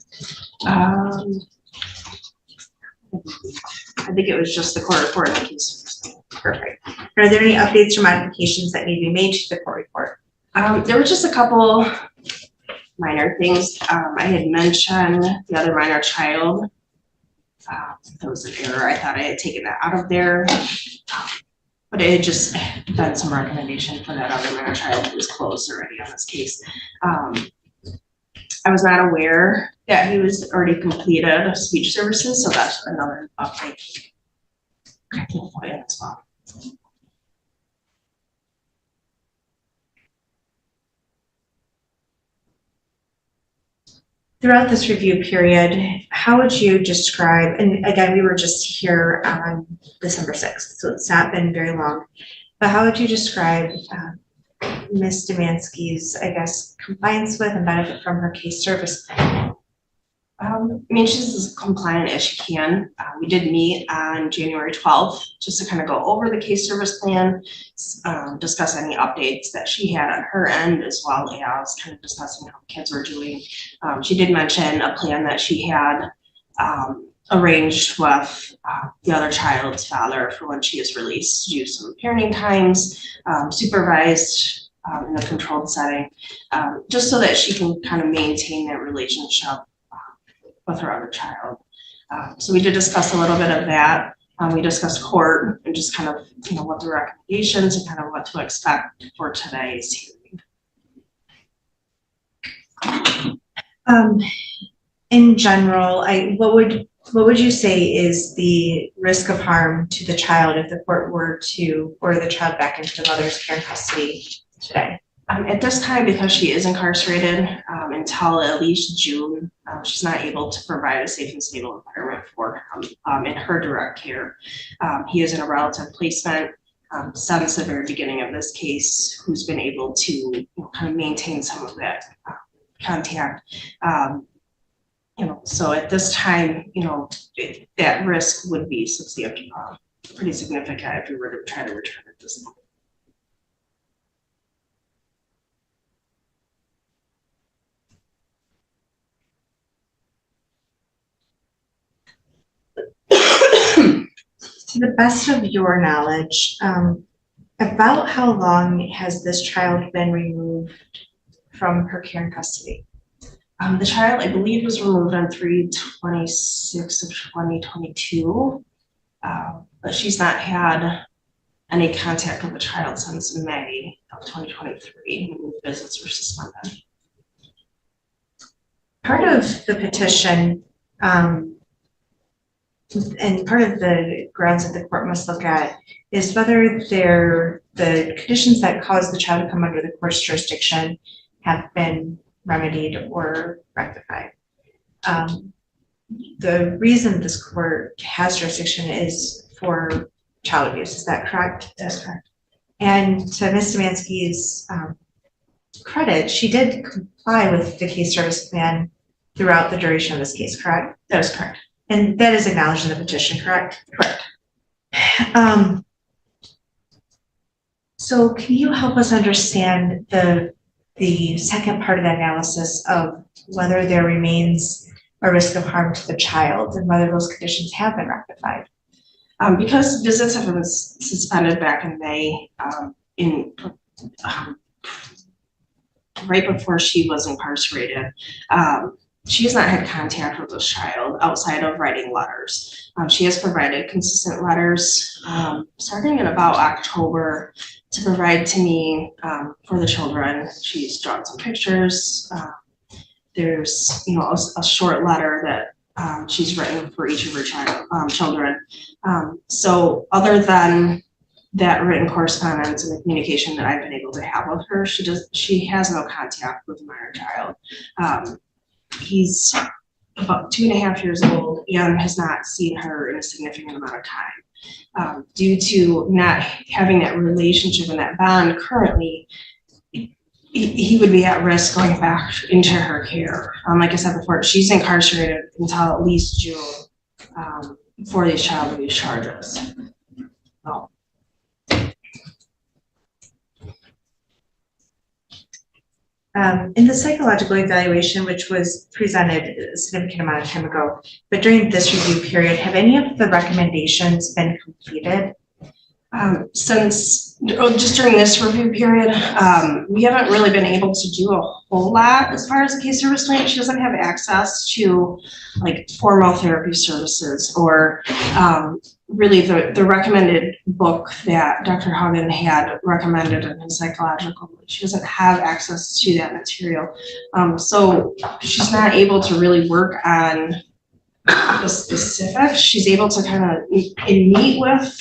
I think it was just the court report and the case service plan. Perfect. Are there any updates or modifications that need to be made to the court report? There were just a couple minor things. I had mentioned the other minor child. That was an error. I thought I had taken that out of there. But it had just been some recommendation for that other minor child who was closed already on this case. I was not aware that he was already completed speech services, so that's another update. I can put in as well. Throughout this review period, how would you describe, and again, we were just here on December 6th, so it's not been very long, but how would you describe Ms. Demansky's, compliance with and benefit from her case service plan? She's as compliant as she can. We did meet on January 12th just to kind of go over the case service plan, discuss any updates that she had on her end, as well as kind of discussing how kids were doing. She did mention a plan that she had arranged with the other child's father for when she is released to do some parenting times, supervised in a controlled setting, just so that she can kind of maintain that relationship with her other child. So we did discuss a little bit of that. We discussed court and just kind of, what the recommendations and kind of what to expect for today's hearing. In general, what would What would you say is the risk of harm to the child if the court were to order the child back into the mother's care and custody today? At this time, because she is incarcerated until at least June, she's not able to provide a safe and stable environment for him in her direct care. He is in a relative placement since the very beginning of this case, who's been able to kind of maintain some of that contact. So at this time, that risk would be pretty significant if we were to try to return at this point. To the best of your knowledge, about how long has this child been removed from her care and custody? The child, I believe, was removed on 3/26 of 2022, but she's not had any contact with the child since May of 2023. Visits were suspended. Part of the petition, and part of the grounds that the court must look at is whether the conditions that cause the child to come under the court's jurisdiction have been remedied or rectified. The reason this court has jurisdiction is for child abuse. Is that correct? That's correct. And to Ms. Szymanski's credit, she did comply with the case service plan throughout the duration of this case, correct? That is correct. And that is acknowledged in the petition, correct? Correct. So can you help us understand the second part of the analysis of whether there remains a risk of harm to the child and whether those conditions have been rectified? Because visits have been suspended back in May, right before she was incarcerated, she has not had contact with this child outside of writing letters. She has provided consistent letters starting in about October to provide to me for the children. She's drawn some pictures. There's a short letter that she's written for each of her children. So other than that written correspondence and the communication that I've been able to have with her, she has no contact with the minor child. He's about 2.5 years old and has not seen her in a significant amount of time. Due to not having that relationship and that bond currently, he would be at risk going back into her care. Like I said before, she's incarcerated until at least June for these child abuse charges. So. In the psychological evaluation, which was presented a significant amount of time ago, but during this review period, have any of the recommendations been completed? Just during this review period, we haven't really been able to do a whole lot as far as the case service plan. She doesn't have access to like formal therapy services or really the recommended book that Dr. Hagen had recommended in his psychological. She doesn't have access to that material. So she's not able to really work on the specifics. She's able to kind of meet with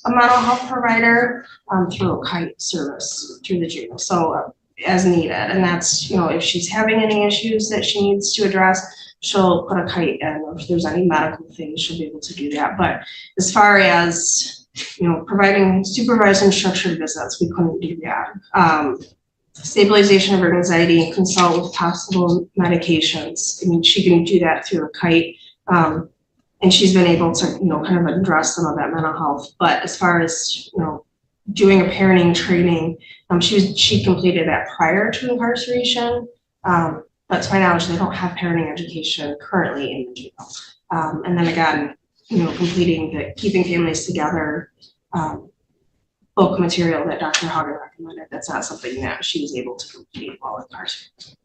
a mental health provider through a kite service through the jail. So as needed. And that's, if she's having any issues that she needs to address, she'll put a kite in, or if there's any medical things, she'll be able to do that. But as far as, providing supervised and structured visits, we couldn't do that. Stabilization of her anxiety, consult with possible medications. I mean, she can do that through a kite. And she's been able to, kind of address some of that mental health. But as far as, doing a parenting training, she completed that prior to incarceration. But to my knowledge, they don't have parenting education currently in the jail. And then again, completing the Keeping Families Together book material that Dr. Hagen recommended. That's not something that she was able to complete while incarcerated.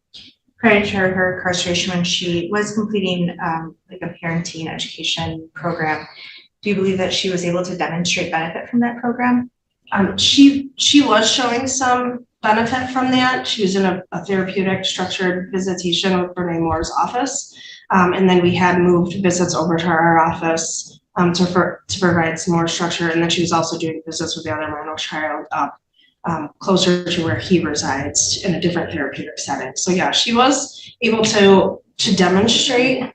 Prior to her incarceration, when she was completing like a parenting education program, do you believe that she was able to demonstrate benefit from that program? She was showing some benefit from that. She was in a therapeutic structured visitation with Renee Moore's office. And then we had moved visits over to our office to provide some more structure. And then she was also doing visits with the other minor child up closer to where he resides in a different therapeutic setting. So yeah, she was able to demonstrate,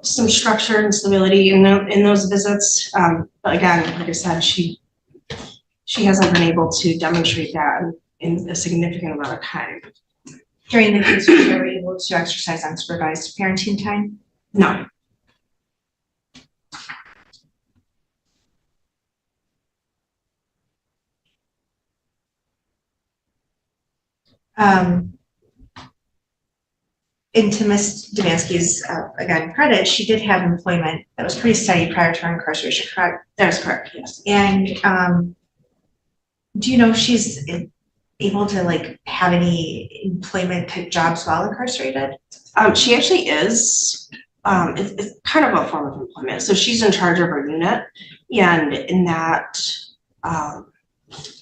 some structure and stability in those visits. But again, like I said, she hasn't been able to demonstrate that in a significant amount of time. During the case, was you able to exercise unsupervised parenting time? No. Into Ms. Demansky's, again, credit, she did have employment that was pretty steady prior to her incarceration, correct? That is correct, yes. And do you know if she's able to like have any employment type jobs while incarcerated? She actually is. It's kind of a form of employment. So she's in charge of her unit, and in that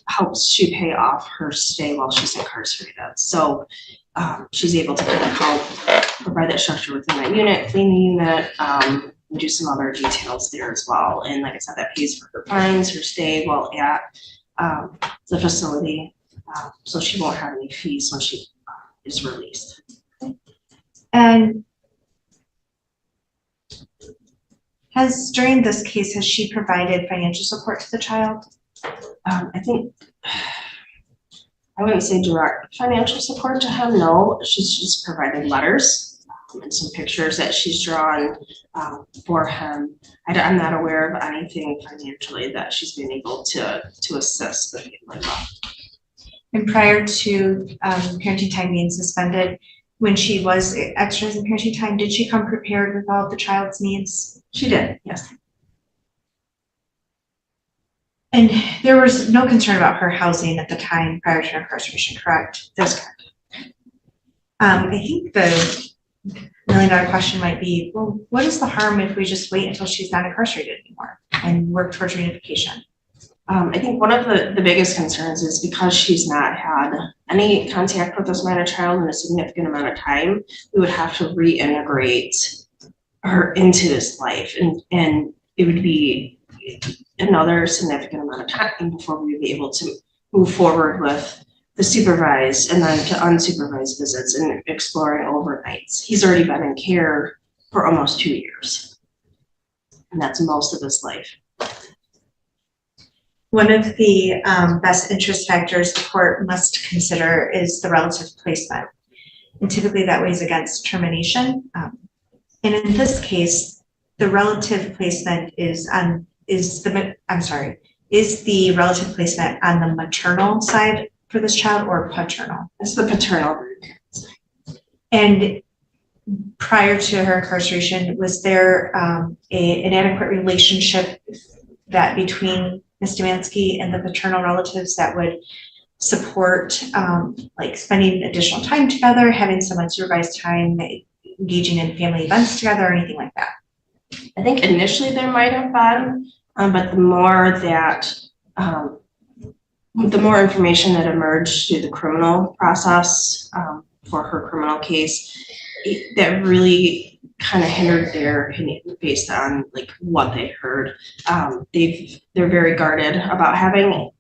helps she pay off her stay while she's incarcerated. So she's able to kind of help provide that structure within that unit, clean the unit, and do some other details there as well. And like I said, that pays for her fines, her stay while at the facility. So she won't have any fees when she is released. And during this case, has she provided financial support to the child? I think, I wouldn't say direct financial support to him, no. She's just provided letters and some pictures that she's drawn for him. I'm not aware of anything financially that she's been able to assist the family with. And prior to parenting time being suspended, when she was exercising parenting time, did she come prepared with all of the child's needs? She did, yes. And there was no concern about her housing at the time prior to her incarceration, correct? That's correct. I think the $1 million question might be, well, what is the harm if we just wait until she's not incarcerated anymore and work towards reunification? I think one of the biggest concerns is because she's not had any contact with this minor child in a significant amount of time, we would have to reintegrate her into this life, and it would be another significant amount of time before we would be able to move forward with the supervised and then to unsupervised visits and exploring overnights. He's already been in care for almost 2 years, and that's most of his life. One of the best interest factors the court must consider is the relative placement. And typically that weighs against termination. And in this case, the relative placement is the relative placement on the maternal side for this child or paternal? It's the paternal. And prior to her incarceration, was there an adequate relationship that between Ms. Demansky and the paternal relatives that would support like spending additional time together, having some unsupervised time, engaging in family events together, or anything like that? I think initially there might have been, but the more information that emerged through the criminal process for her criminal case, that really kind of hindered their opinion based on like what they heard. They're very guarded about having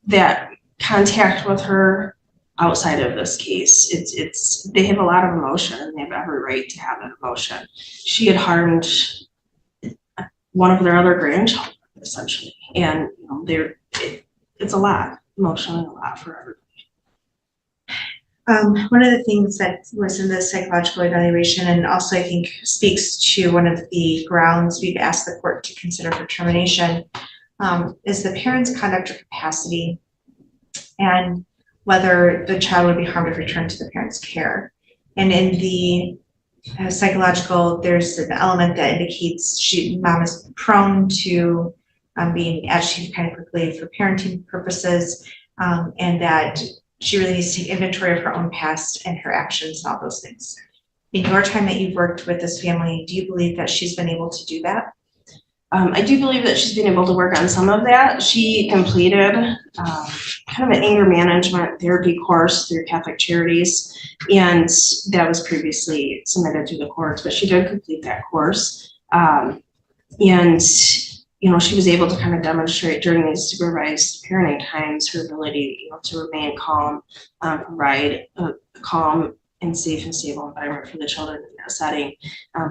that contact with her outside of this case. They have a lot of emotion, and they have every right to have that emotion. She had harmed one of their other grandchildren, essentially, and it's a lot, emotionally a lot for everybody. One of the things that was in the psychological evaluation, and also I think speaks to one of the grounds we've asked the court to consider for termination, is the parent's conduct or capacity, and whether the child would be harmed if returned to the parent's care. And in the psychological, there's an element that indicates mom is prone to being agitated kind of quickly for parenting purposes, and that she really needs to take inventory of her own past and her actions and all those things. In your time that you've worked with this family, do you believe that she's been able to do that? I do believe that she's been able to work on some of that. She completed kind of an anger management therapy course through Catholic Charities, and that was previously submitted to the courts, but she did complete that course. And she was able to kind of demonstrate during these supervised parenting times her ability, to remain calm, provide a calm and safe and stable environment for the children in that setting.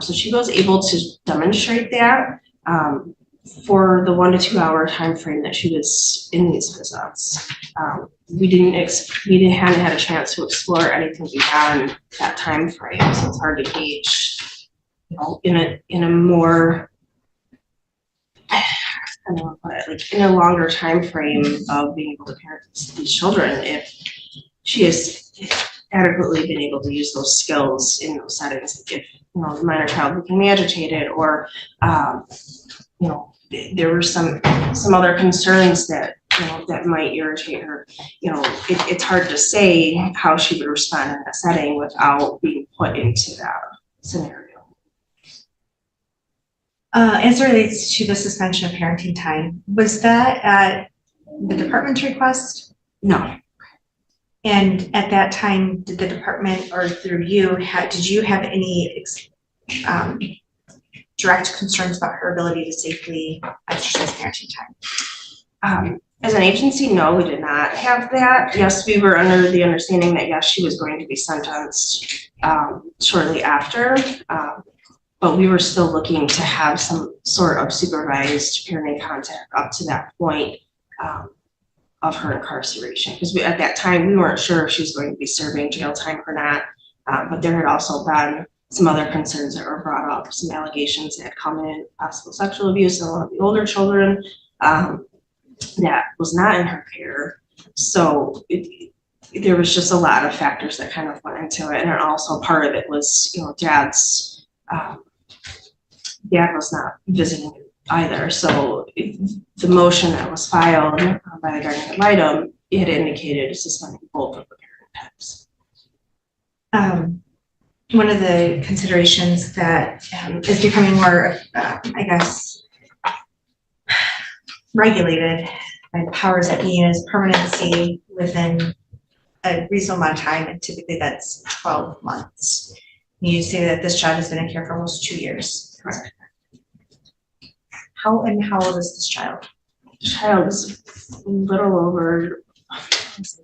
So she was able to demonstrate that for the 1 to 2 hour time frame that she was in these visits. We hadn't had a chance to explore anything beyond that time frame, so it's hard to gauge, in a more, I don't know, like in a longer time frame of being able to parent these children, if she has adequately been able to use those skills in those settings. If the minor child became agitated, or there were some other concerns that that might irritate her. It's hard to say how she would respond in that setting without being put into that scenario. As it relates to the suspension of parenting time, was that at the department's request? No. And at that time, did the department or through you, did you have any direct concerns about her ability to safely exercise parenting time? As an agency, no, we did not have that. Yes, we were under the understanding that yes, she was going to be sentenced shortly after, but we were still looking to have some sort of supervised parenting contact up to that point of her incarceration, because at that time we weren't sure if she was going to be serving jail time or not, but there had also been some other concerns that were brought up, some allegations that had come in, possible sexual abuse in one of the older children that was not in her care. So there was just a lot of factors that kind of went into it, and also part of it was dad's dad was not visiting either. So the motion that was filed by the guardian ad litem, it had indicated suspending both of the parent types. One of the considerations that is becoming more, regulated by the powers that be is permanency within a reasonable amount of time, and typically that's 12 months. You say that this child has been in care for almost 2 years. Correct. How old is this child? The child is a little over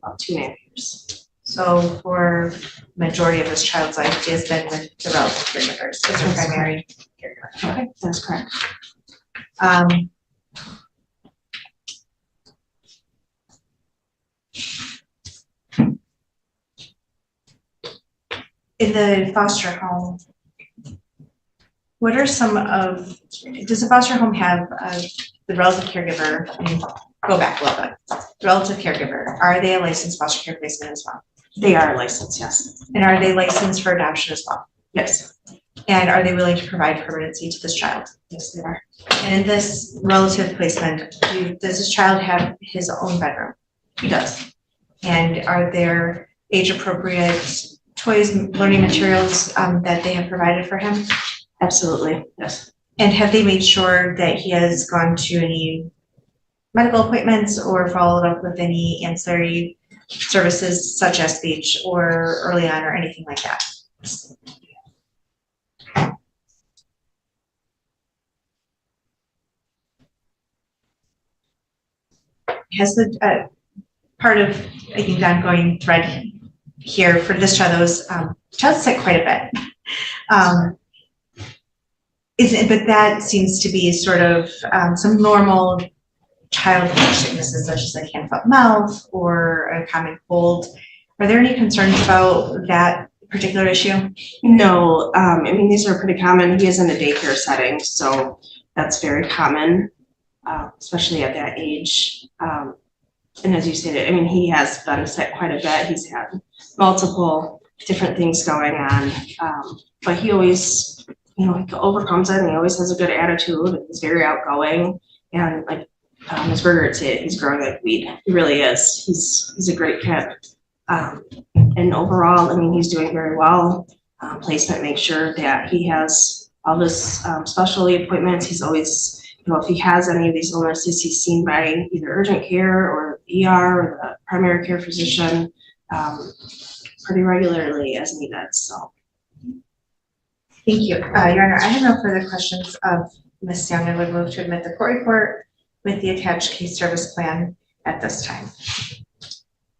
about 2.5 years. So for majority of this child's life, she has been with the relative caregivers. It's her primary caregiver. Okay, that's correct. In the foster home, what are some of, does the foster home have the relative caregiver, go back a little bit, the relative caregiver, are they a licensed foster care placement as well? They are licensed, yes. And are they licensed for adoption as well? Yes. And are they willing to provide permanency to this child? Yes, they are. And in this relative placement, does this child have his own bedroom? He does. And are there age appropriate toys, learning materials that they have provided for him? Absolutely, yes. And have they made sure that he has gone to any medical appointments or followed up with any ancillary services such as speech or early on or anything like that? Has the part of, I think, the ongoing thread here for this child, those child's sick quite a bit. But that seems to be sort of some normal childhood sicknesses such as a hand, foot, mouth, or a common cold. Are there any concerns about that particular issue? No, I mean, these are pretty common. He is in a daycare setting, so that's very common, especially at that age. And as you stated, I mean, he has been sick quite a bit. He's had multiple different things going on, but he always, he overcomes it, and he always has a good attitude. He's very outgoing, and like Ms. Berger would say, he's growing like weed. He really is. He's a great kid. And overall, I mean, he's doing very well. Placement makes sure that he has all this specialty appointments. He's always if he has any of these illnesses, he's seen by either urgent care or ER or the primary care physician pretty regularly as needed, so. Thank you. Your Honor, I have no further questions of Ms. Young. I would move to admit the court report with the attached case service plan at this time.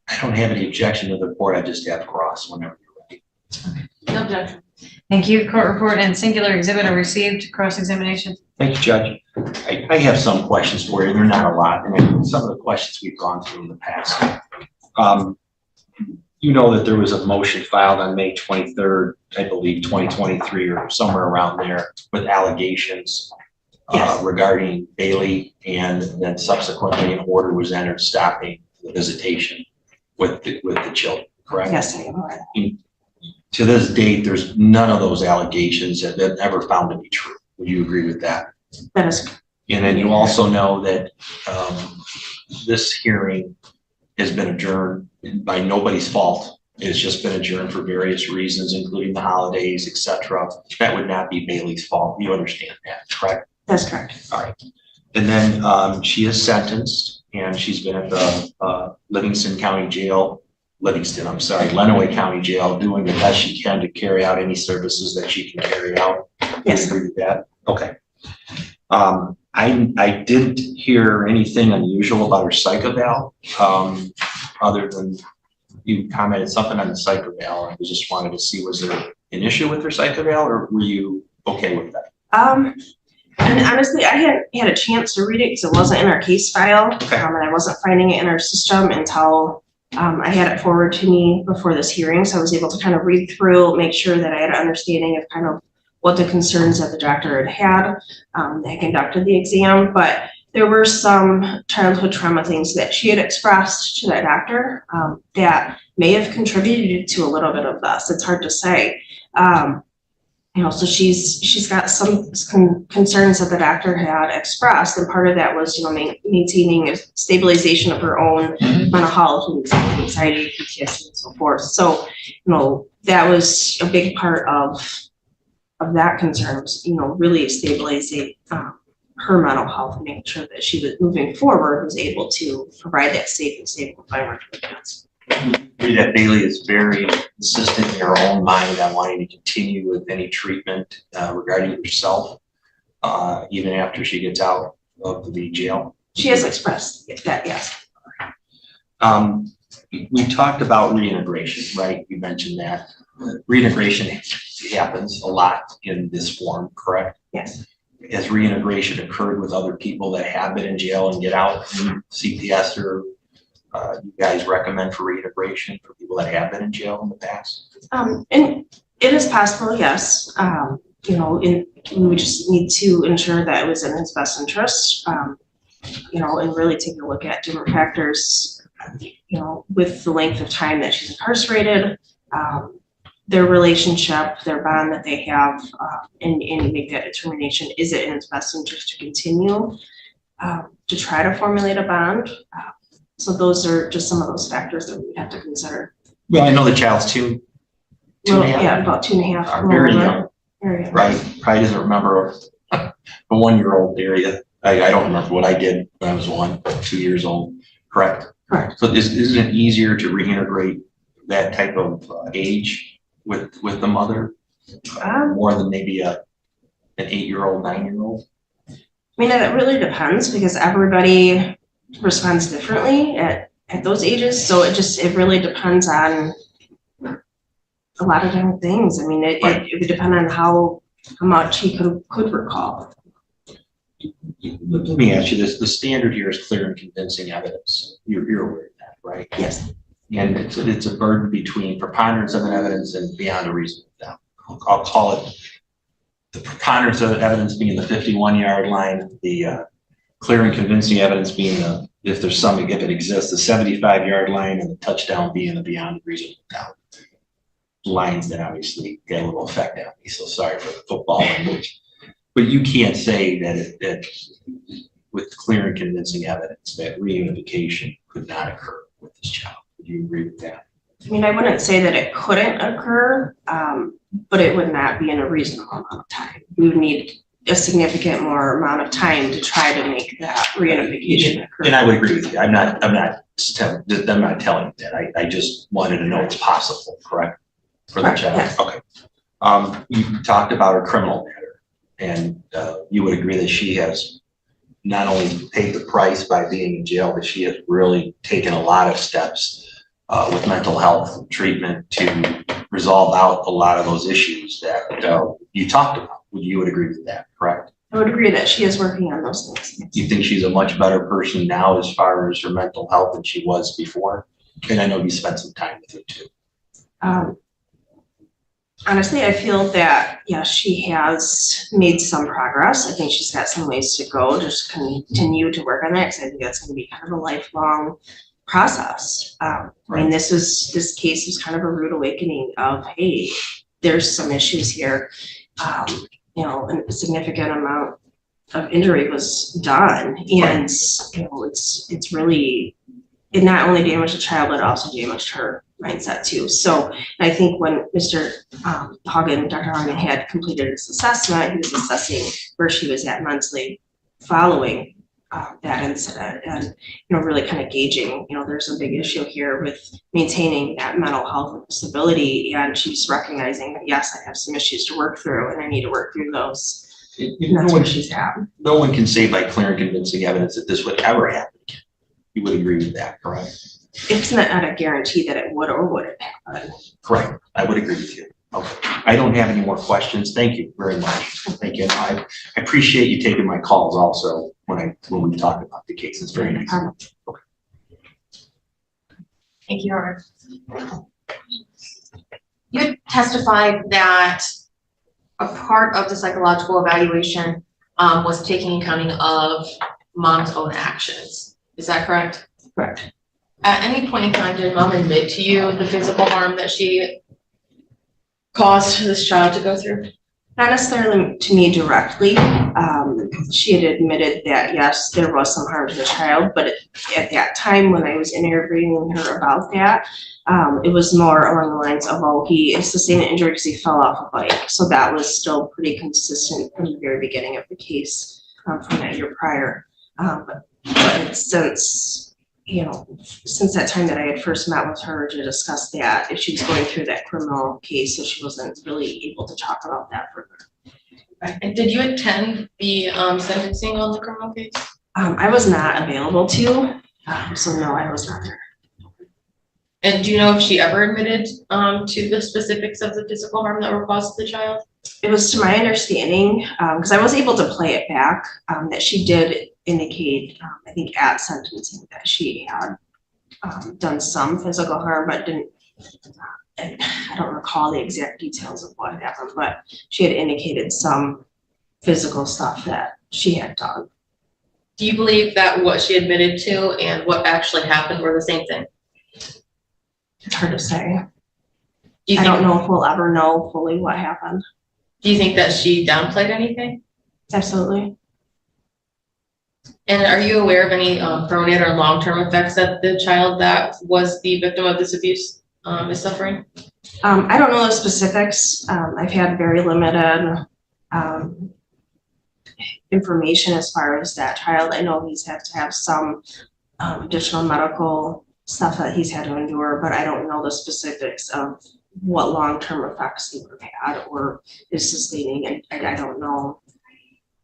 I don't have any objection to the report. I just have cross whenever you're ready. No objection. Thank you. Court report and singular exhibit are received. Cross-examination. Thank you, Judge. I have some questions for you. They're not a lot, and some of the questions we've gone through in the past. You know that there was a motion filed on May 23rd, I believe, 2023 or somewhere around there with allegations regarding Bailey, and then subsequently an order was entered stopping the visitation with the children, correct? Yes, I am. To this date, there's none of those allegations have been ever found to be true. Would you agree with that? That is. And then you also know that this hearing has been adjourned by nobody's fault. It's just been adjourned for various reasons, including the holidays, et cetera. That would not be Bailey's fault. You understand that, correct? That's correct. All right. And then she is sentenced, and she's been at the Lenawee County Jail, doing the best she can to carry out any services that she can carry out. Yes. You agree with that? Okay. I didn't hear anything unusual about her psych eval, other than you commented something on the psych eval. I just wanted to see, was there an issue with her psych eval, or were you okay with that? And honestly, I hadn't had a chance to read it because it wasn't in our case file, and I wasn't finding it in our system until I had it forwarded to me before this hearing. So I was able to kind of read through, make sure that I had an understanding of kind of what the concerns that the doctor had that conducted the exam. But there were some childhood trauma things that she had expressed to that doctor that may have contributed to a little bit of this. It's hard to say. So she's got some concerns that the doctor had expressed, and part of that was, maintaining a stabilization of her own mental health, anxiety, PTSD, and so forth. So, that was a big part of that concern, was, really stabilizing her mental health, and making sure that she was moving forward, was able to provide that safe and stable environment for the kids. That Bailey is very insistent in her own mind on wanting to continue with any treatment regarding herself, even after she gets out of the jail. She has expressed that, yes. We talked about reintegration, right? You mentioned that. Reintegration happens a lot in this form, correct? Yes. Has reintegration occurred with other people that have been in jail and get out from CPS, or you guys recommend for reintegration for people that have been in jail in the past? And it is possible, yes. We just need to ensure that it was in his best interest, and really take a look at different factors, with the length of time that she's incarcerated, their relationship, their bond that they have, and make that determination. Is it in his best interest to continue to try to formulate a bond? So those are just some of those factors that we have to consider. Well, I know the child's two and a half. Yeah, about 2.5. Are very young, Very young. right? Probably doesn't remember a 1-year-old area. I don't remember what I did when I was 2 years old, correct? Correct. So isn't it easier to reintegrate that type of age with the mother more than maybe an 8-year-old, 9-year-old? I mean, it really depends, because everybody responds differently at those ages. So it really depends on a lot of different things. I mean, it would depend on how much he could recall. Let me ask you this: the standard here is clear and convincing evidence. You're aware of that, right? Yes. And it's a burden between preponderance of an evidence and beyond a reasonable doubt. I'll call it the preponderance of evidence being the 51-yard line, the clear and convincing evidence being if it exists, the 75-yard line, and the touchdown being the beyond reasonable doubt. Lines that obviously get a little effect on me, so sorry for the football language. But you can't say that with clear and convincing evidence that reunification could not occur with this child. Would you agree with that? I mean, I wouldn't say that it couldn't occur, but it would not be in a reasonable amount of time. We would need a significant more amount of time to try to make that reunification occur. And I would agree with you. I'm not telling you that. I just wanted to know it's possible, correct? For the Correct, child, yes. okay. You talked about her criminal matter, and you would agree that she has not only paid the price by being in jail, but she has really taken a lot of steps with mental health treatment to resolve out a lot of those issues that you talked about. You would agree with that, correct? I would agree that she is working on those things. You think she's a much better person now as far as her mental health than she was before? And I know you spent some time with her too. Honestly, I feel that, yeah, she has made some progress. I think she's got some ways to go, just continue to work on that, because I think that's gonna be kind of a lifelong process. I mean, this case was kind of a rude awakening of, hey, there's some issues here. You know, a significant amount of injury was done, and, you know, it's really, it not only damaged the child, but also damaged her mindset too. So I think when Mr. Dr. Hagen had completed his assessment, he was assessing where she was at mentally following that incident, and, you know, really kind of gauging, you know, there's a big issue here with maintaining that mental health and stability, and she's recognizing that, yes, I have some issues to work through and I need to work through those. And that's where she's at. No one can say by clear and convincing evidence that this would ever happen again. You would agree with that, correct? It's not a guarantee that it would or wouldn't happen. Correct. I would agree with you. Okay. I don't have any more questions. Thank you very much. Thank you. I appreciate you taking my calls also when we talk about the case. It's very nice. Okay. Thank you, Robert. You had testified that a part of the psychological evaluation was taking accounting of mom's own actions. Is that correct? Correct. At any point in time, did mom admit to you the physical harm that she caused this child to go through? Not necessarily to me directly. She had admitted that, yes, there was some harm to the child, but at that time when I was interviewing her about that, it was more along the lines of, oh, he sustained an injury because he fell off a bike. So that was still pretty consistent from the very beginning of the case, from that year prior. But since, you know, since that time that I had first met with her to discuss that, if she was going through that criminal case, so she wasn't really able to talk about that further. And did you attend the sentencing on the criminal case? I was not available to, so no, I was not there. And do you know if she ever admitted to the specifics of the physical harm that were caused to the child? It was to my understanding, because I was able to play it back, that she did indicate, I think at sentencing, that she had done some physical harm, but didn't, I don't recall the exact details of what happened, but she had indicated some physical stuff that she had done. Do you believe that what she admitted to and what actually happened were the same thing? It's hard to say. I don't know if we'll ever know fully what happened. Do you think that she downplayed anything? Absolutely. And are you aware of any permanent or long-term effects that the child that was the victim of this abuse is suffering? I don't know the specifics. I've had very limited information as far as that child. I know he's had to have some additional medical stuff that he's had to endure, but I don't know the specifics of what long-term effects he would have had or is sustaining. And I don't know.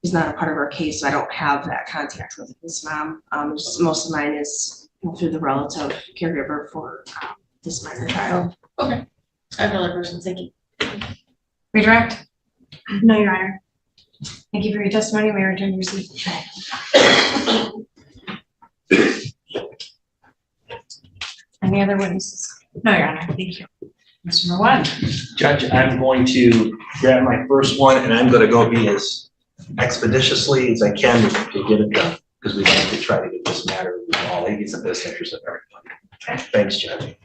He's not a part of our case, so I don't have that contact with his mom. Most of mine is through the relative caregiver for this minor child. Okay. I have another person. Thank you. Redirect? No, Your Honor. Thank you for your testimony. May I return your seat? Any other witnesses? No, Your Honor. Thank you. Mr. Marwan. Judge, I'm going to grab my first one and I'm going to go be as expeditiously as I can to get it done, because we have to try to get this matter resolved. I think it's in the best interest of everybody. Thanks, Judge.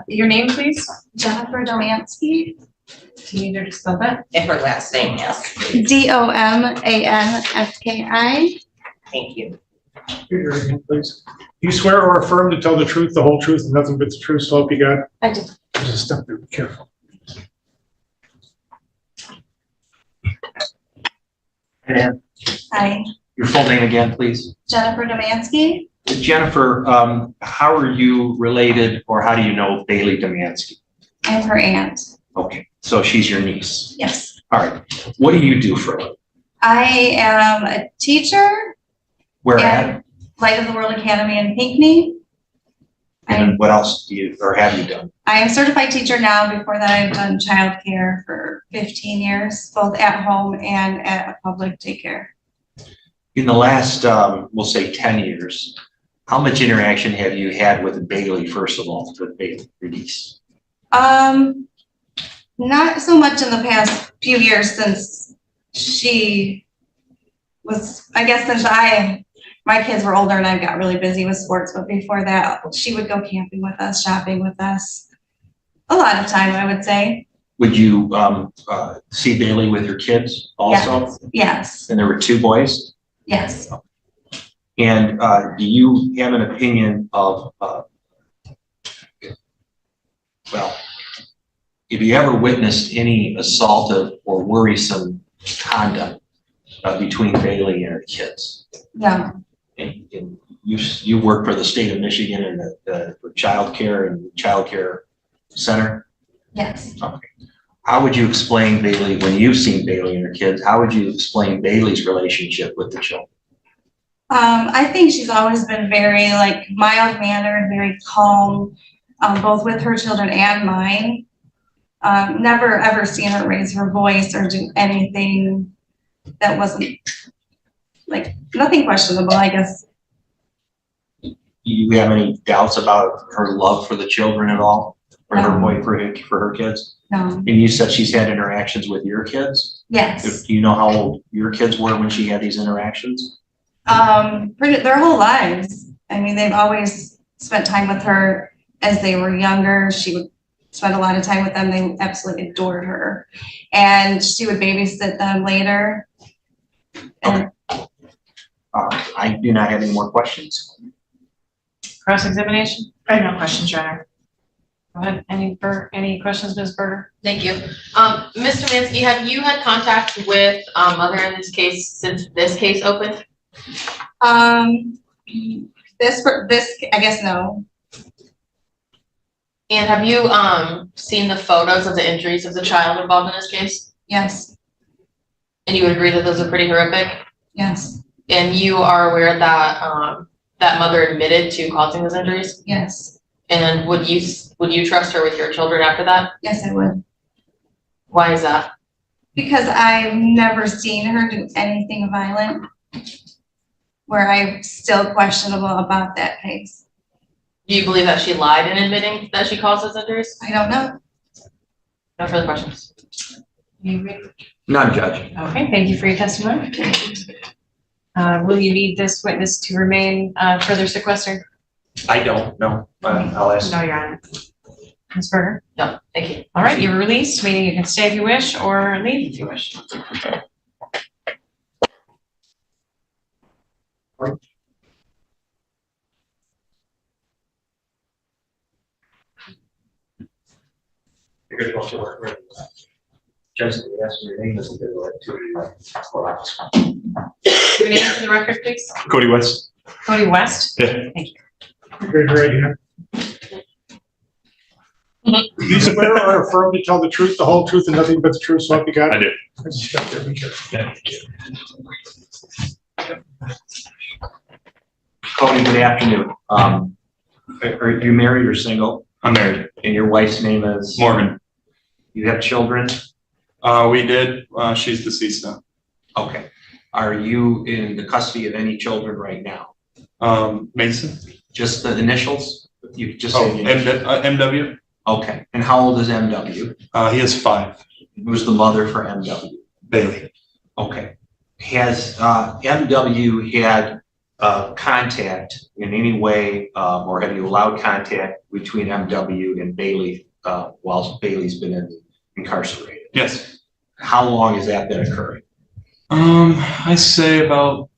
Your name, please? Jennifer Domansky, Can you just spell that? And her last name, yes. Domanski. Thank you. Raise your right hand, please. Do you swear or affirm to tell the truth, the whole truth, and nothing but the truth, so help you God? I do. There's a step there, be careful. And Hi, your full name again, please. Jennifer Domansky. Jennifer, how are you related or how do you know Bailey Domansky? I'm her aunt. Okay, so she's your niece. Yes. All right. What do you do for a living? I am a teacher Where at at? Light of the World Academy in Pinckney. And what else do you, or have you done? I am a certified teacher now. Before that, I've done childcare for 15 years, both at home and at a public daycare. In the last, we'll say 10 years, how much interaction have you had with Bailey, first of all, with Bailey, your niece? Not so much in the past few years since she was, I guess since my kids were older and I got really busy with sports, but before that, she would go camping with us, shopping with us. A lot of time, I would say. Would you see Bailey with your kids also? Yes, And there were 2 boys? yes. And do you have an opinion of, well, have you ever witnessed any assaultive or worrisome conduct between Bailey and her kids? No, And you work for the state of Michigan and for childcare and childcare center? yes. Okay. How would you explain Bailey, when you've seen Bailey and her kids, how would you explain Bailey's relationship with the children? I think she's always been very mild-mannered, very calm, both with her children and mine. Never ever seen her raise her voice or do anything that wasn't nothing questionable, I guess. Do you have any doubts about her love for the children at all? Or her boy for her kids? No. And you said she's had interactions with your kids? Yes. Do you know how old your kids were when she had these interactions? Their whole lives. I mean, they've always spent time with her as they were younger. She would spend a lot of time with them. They absolutely adored her. And she would babysit them later. And I do not have any more questions. Cross-examination? I have no questions, Your Honor. Go ahead. Any questions, Ms. Berger? Thank you. Mr. Mansky, have you had contact with mother in this case since this case opened? This, I guess, no. And have you seen the photos of the injuries of the child involved in this case? Yes, And you would agree that those are pretty horrific? yes, And you are aware that that mother admitted to causing those injuries? yes, And would you trust her with your children after that? yes, I would. Why is that? Because I've never seen her do anything violent where I'm still questionable about that case. Do you believe that she lied in admitting that she caused those injuries? I don't know. No further questions. You agree? None, Judge. Okay, thank you for your testimony. Will you need this witness to remain further sequestered? I don't know. I'll ask. No, Your Honor. Ms. Berger? No, thank you. All right, you're released, meaning you can stay if you wish or leave if you wish. You're gonna go to work. Just ask your name as a bit like to. Your name for the record, please. Cody West. Cody West? Yeah. Thank you. Raise your right hand. Do you swear or affirm to tell the truth, the whole truth, and nothing but the truth, so help you God? I do. I just got there, be careful. Yeah. Cody, good afternoon. Are you married or single? I'm married. And your wife's name is? Morgan. You have children? We did. She's deceased now. Okay. Are you in the custody of any children right now? Mason. Just the initials? You just Oh, say the initials. MW. Okay. And how old is MW? He is 5. Who's the mother for MW? Bailey. Okay. Has MW had contact in any way, or have you allowed contact between MW and Bailey, whilst Bailey's been incarcerated? Yes. How long has that been occurring? I say about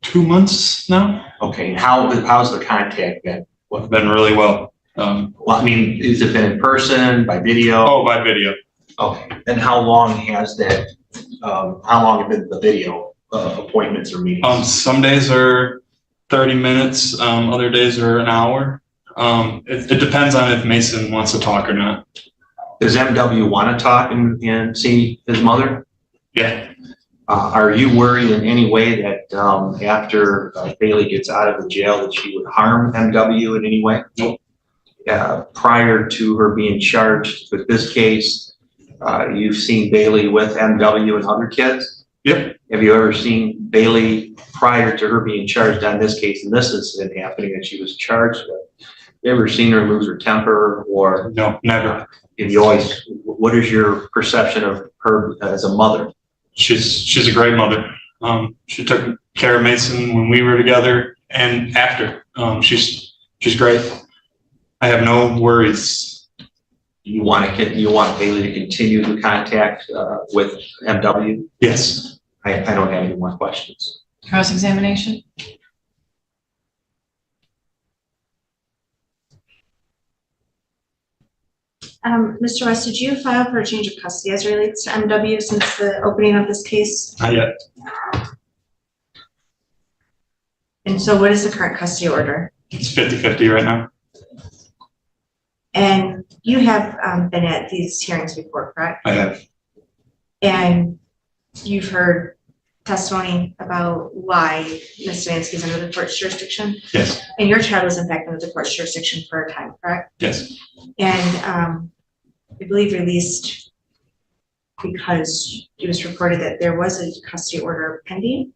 2 months now. Okay, and how's the contact been? Been really well. Well, I mean, has it been in person, by video? Oh, by video. Okay, and how long has that, how long have been the video appointments or meetings? Some days are 30 minutes, other days are an hour. It depends on if Mason wants to talk or not. Does MW want to talk and see his mother? Yeah. Are you worried in any way that after Bailey gets out of the jail that she would harm MW in any way? Nope. Prior to her being charged with this case, you've seen Bailey with MW and other kids? Yep. Have you ever seen Bailey prior to her being charged on this case and this incident happening that she was charged with? You ever seen her lose her temper or? No, never. Have you always, what is your perception of her as a mother? She's a great mother. She took care of Mason when we were together and after. She's great. I have no worries. You want Bailey to continue the contact with MW? Yes. I don't have any more questions. Cross-examination? Mr. West, did you file for a change of custody as it relates to MW since the opening of this case? Not yet. And so what is the current custody order? It's 50-50 right now. And you have been at these hearings before, correct? I have. And you've heard testimony about why Ms. Stefanski is under the court's jurisdiction? Yes. And your child was in fact under the court's jurisdiction for a time, correct? Yes. And I believe released because it was reported that there was a custody order pending.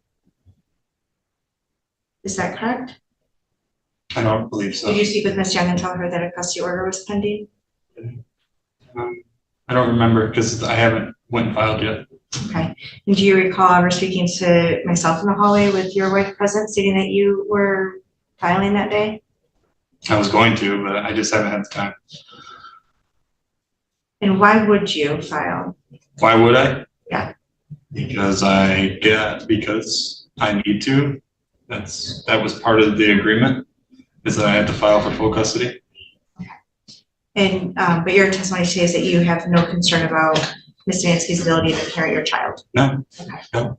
Is that correct? I don't believe so. Did you speak with Ms. Young and tell her that a custody order was pending? I don't remember because I haven't went and filed yet. Okay. And do you recall ever speaking to myself in the hallway with your wife present, stating that you were filing that day? I was going to, but I just haven't had the time. And why would you file? Why would I? Yeah. Because I need to. That was part of the agreement, is that I had to file for full custody. And but your testimony says that you have no concern about Ms. Stefanski's ability to parent your child. No. Okay. No.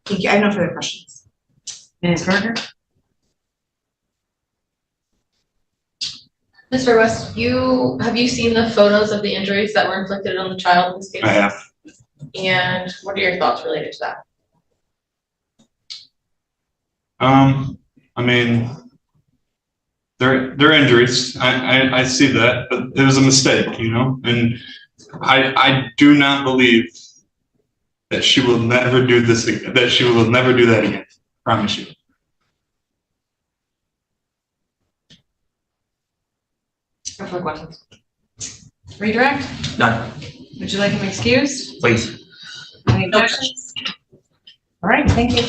Thank you. I have no further questions. Ms. Berger? Mr. West, have you seen the photos of the injuries that were inflicted on the child in this case? I have. And what are your thoughts related to that? I mean, they're injuries. I see that, but it was a mistake, you know, and I do not believe that she will never do this again, that she will never do that again. Promise you. No further questions. Redirect? None, Would you like him excused? please. Any objections? All right, thank you.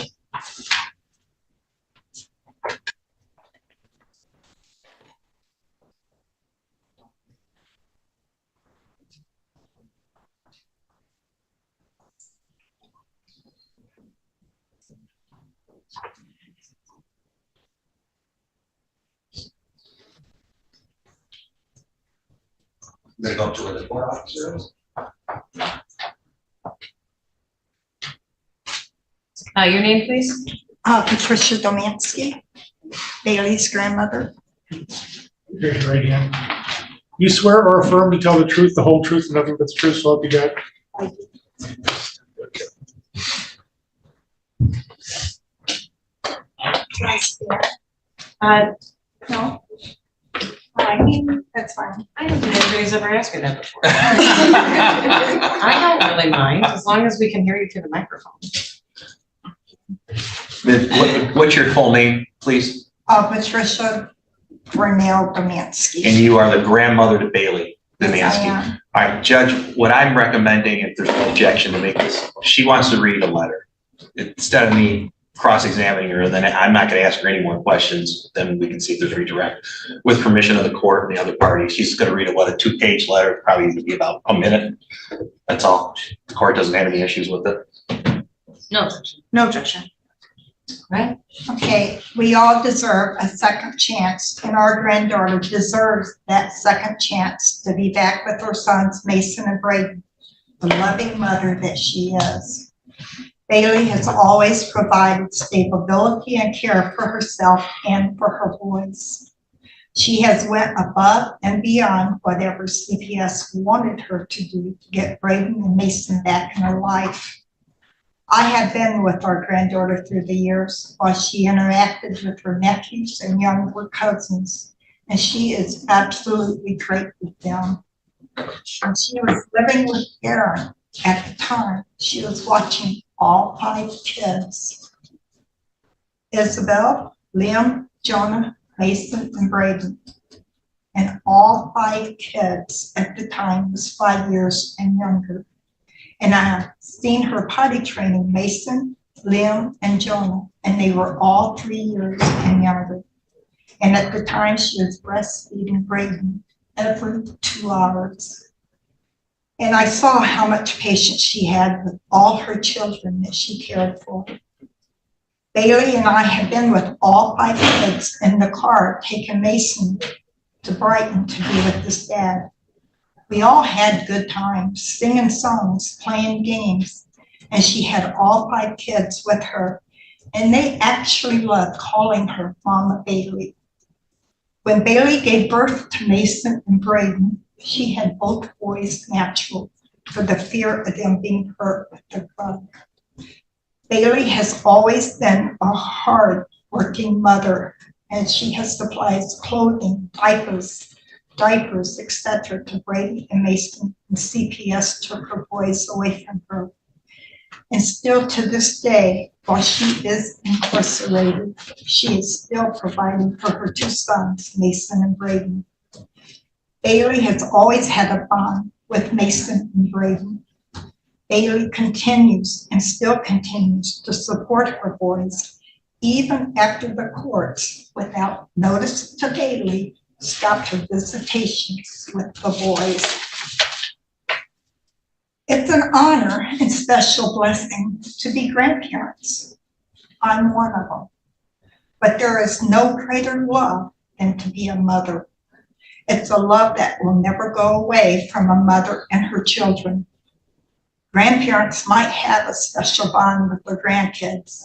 I'm gonna go to where the court officer is. Your name, please? Patricia Domansky, Bailey's grandmother. Raise your right hand. You swear or affirm to tell the truth, the whole truth, and nothing but the truth, so help you God? Can I stand? No. That's fine. I don't think anybody's ever asked me that before. I don't really mind, as long as we can hear you through the microphone. What's your full name, please? Patricia Cornell Domansky. And you are the grandmother to Bailey. Yes, I Demansky. am. All right, Judge, what I'm recommending, if there's no objection to make this, she wants to read a letter. Instead of me cross-examining her, then I'm not gonna ask her any more questions, then we can see if there's redirect. With permission of the court and the other party, she's gonna read a 2-page letter, probably gonna be about a minute. That's all. The court doesn't have any issues with it. No. No objection. Right? Okay, we all deserve a second chance, and our granddaughter deserves that second chance to be back with her sons, Mason and Braden, the loving mother that she is. Bailey has always provided stability and care for herself and for her boys. She has went above and beyond whatever CPS wanted her to do to get Braden and Mason back in her life. I have been with our granddaughter through the years while she interacted with her nephews and younger cousins, and she is absolutely great with them. When she was living with Aaron at the time, she was watching all 5 kids: Isabel, Liam, Jonah, Mason, and Braden. And all 5 kids at the time was 5 years and younger. And I have seen her potty training Mason, Liam, and Jonah, and they were all 3 years and younger. And at the time, she was breastfeeding Braden every 2 hours. And I saw how much patience she had with all her children that she cared for. Bailey and I have been with all 5 kids in the car, taking Mason to Brighton to be with his dad. We all had good times, singing songs, playing games, and she had all 5 kids with her, and they actually loved calling her Mama Bailey. When Bailey gave birth to Mason and Braden, she had both boys natural for the fear of them being hurt with the drug. Bailey has always been a hard-working mother, and she has supplied clothing, diapers, etc. to Brady and Mason, and CPS took her boys away from her. And still to this day, while she is incarcerated, she is still providing for her 2 sons, Mason and Braden. Bailey has always had a bond with Mason and Braden. Bailey continues and still continues to support her boys, even after the courts, without notice to Bailey, stopped her visitations with the boys. It's an honor and special blessing to be grandparents. I'm one of them. But there is no greater love than to be a mother. It's a love that will never go away from a mother and her children. Grandparents might have a special bond with their grandkids,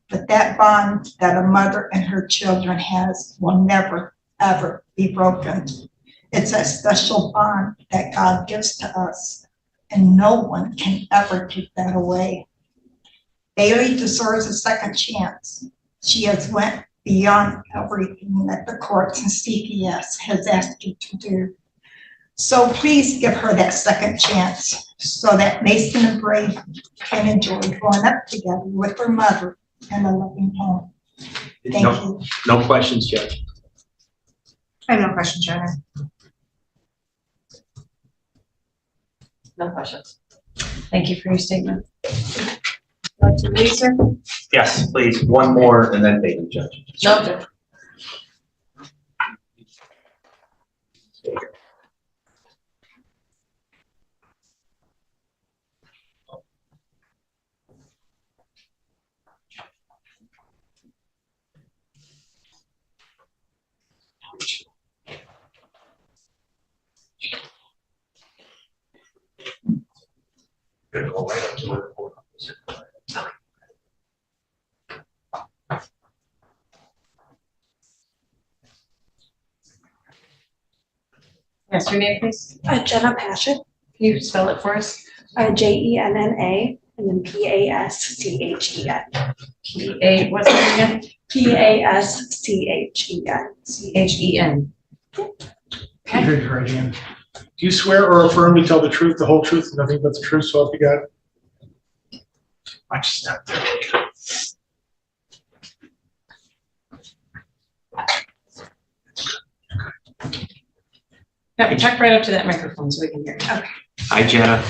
but that bond that a mother and her children has will never, ever be broken. It's a special bond that God gives to us, and no one can ever take that away. Bailey deserves a second chance. She has went beyond everything that the courts and CPS has asked you to do. So please give her that second chance so that Mason and Brady can enjoy growing up together with their mother in a loving home. Thank you. No questions, Judge. I have no questions, Your Honor. No questions. Thank you for your statement. Lisa? Yes, please, one more and then thank you, Judge. No. Gonna go right up to the court. Yes, your name, please. Jenna Passion, Can you spell it for us? Jenna, and then Paschen. What's it again? Paschen. Chen. Raise your right hand. Do you swear or affirm to tell the truth, the whole truth, and nothing but the truth, so help you God? Watch step there. Yeah, check right up to that microphone so we can hear you. Okay. Hi, Jenna.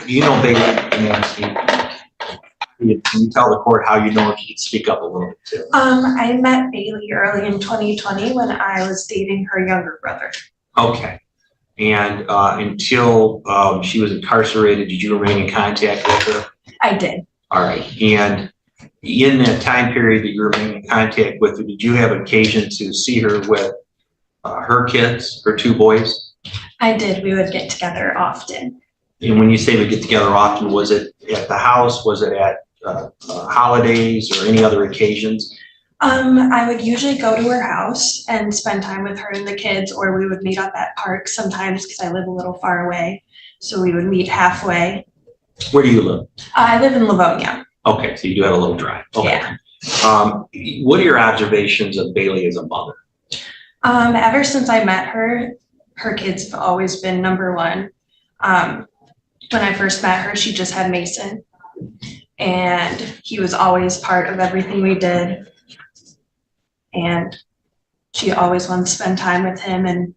Do you know Bailey Nancy? Can you tell the court how you know if you could speak up a little bit too? I met Bailey early in 2020 when I was dating her younger brother. Okay. And until she was incarcerated, did you remain in contact with her? I did. All right. And in that time period that you remained in contact with her, did you have occasion to see her with her kids, her two boys? I did. We would get together often. And when you say we get together often, was it at the house? Was it at holidays or any other occasions? I would usually go to her house and spend time with her and the kids, or we would meet up at parks sometimes because I live a little far away. So we would meet halfway. Where do you live? I live in Livonia. Okay, so you do have a little drive. Okay. Yeah. What are your observations of Bailey as a mother? Ever since I met her, her kids have always been number one. When I first met her, she just had Mason, and he was always part of everything we did. And she always wanted to spend time with him. And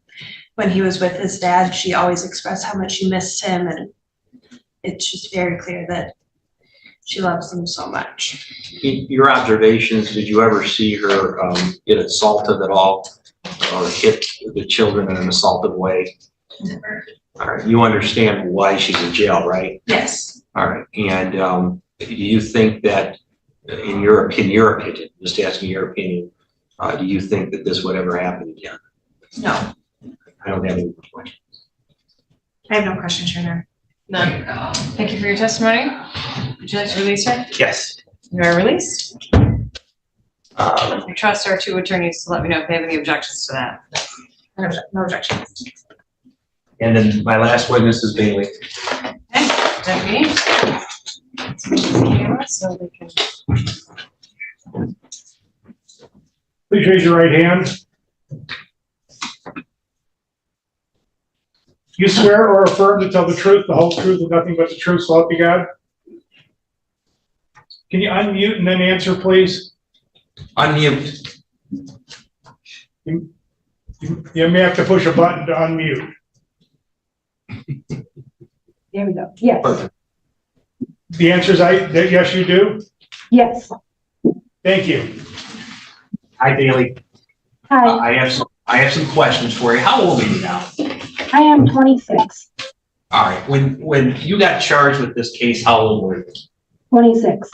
when he was with his dad, she always expressed how much she missed him. And it's just very clear that she loves him so much. In your observations, did you ever see her get assaulted at all or hit the children in an assaultive way? Never. All right, you understand why she's in jail, right? Yes. All right, and do you think that, in your opinion, just asking your opinion, do you think that this would ever happen again? No. I don't have any questions. I have no questions, Your Honor. None. Thank you for your testimony. Would you like to release her? Yes. You are released. I trust our two attorneys to let me know if they have any objections to that. No objections. And then my last witness is Bailey. Okay, deputy. So they can. Please raise your right hand. You swear or affirm to tell the truth, the whole truth, and nothing but the truth, so help you God? Can you unmute and then answer, please? Unmute. You may have to push a button to unmute. There we go. Yes. Perfect. The answer is yes, you do? Yes. Thank you. Hi, Bailey. Hi, I have some questions for you. How old are you now? I am 26. All right. When you got charged with this case, how old were you? 26.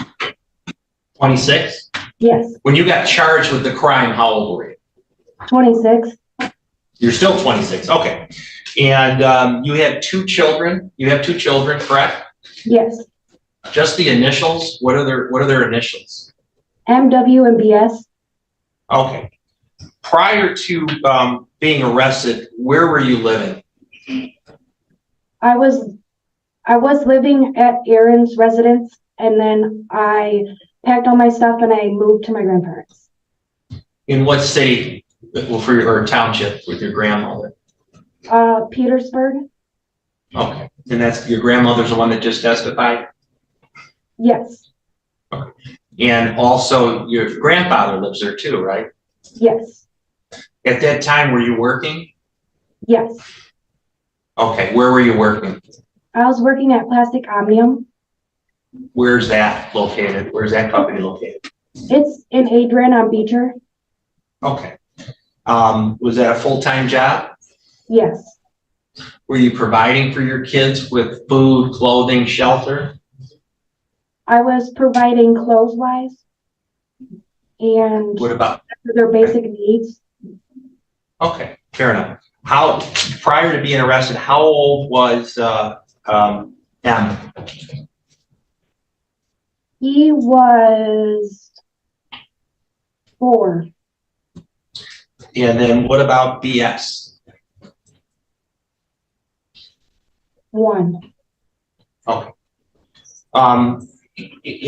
26? Yes. When you got charged with the crime, how old were you? 26. You're still 26. Okay. And you had two children. You have two children, correct? Yes. Just the initials? What are their initials? MW and BS. Okay. Prior to being arrested, where were you living? I was living at Aaron's residence, and then I packed all my stuff and I moved to my grandparents. In what city or township with your grandmother? Petersburg. Okay. And that's your grandmother's the one that just testified? Yes. Okay. And also your grandfather lives there too, right? Yes. At that time, were you working? Yes. Okay. Where were you working? I was working at Plastic Omnium. Where's that located? Where's that company located? It's in Adrian on Beecher. Okay. Was that a full-time job? Yes. Were you providing for your kids with food, clothing, shelter? I was providing clothes-wise and What about? their basic needs. Okay, fair enough. How, prior to being arrested, how old was M? He was 4. And then what about BS? 1. Okay.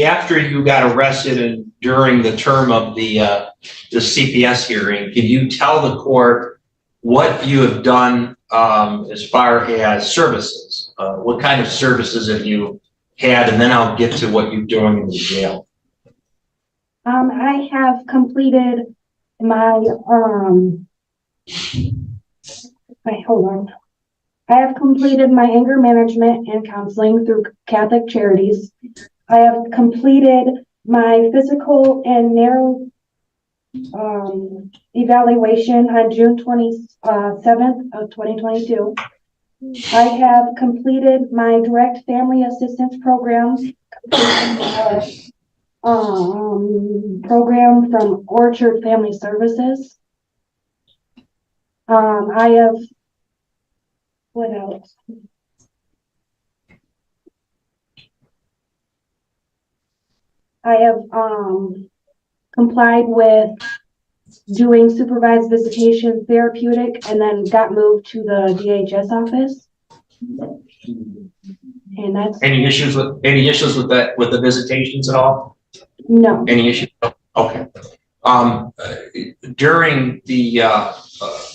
After you got arrested and during the term of the CPS hearing, can you tell the court what you have done as far as services? What kind of services have you had? And then I'll get to what you're doing in the jail. I have completed my hold on. I have completed my anger management and counseling through Catholic Charities. I have completed my physical and narrow evaluation on June 27th of 2022. I have completed my direct family assistance program, program from Orchard Family Services. I have, what else? I have complied with doing supervised visitation therapeutic and then got moved to the DHS office. And that's, Any issues with that, with the visitations at all? no, Any issues? Okay. During the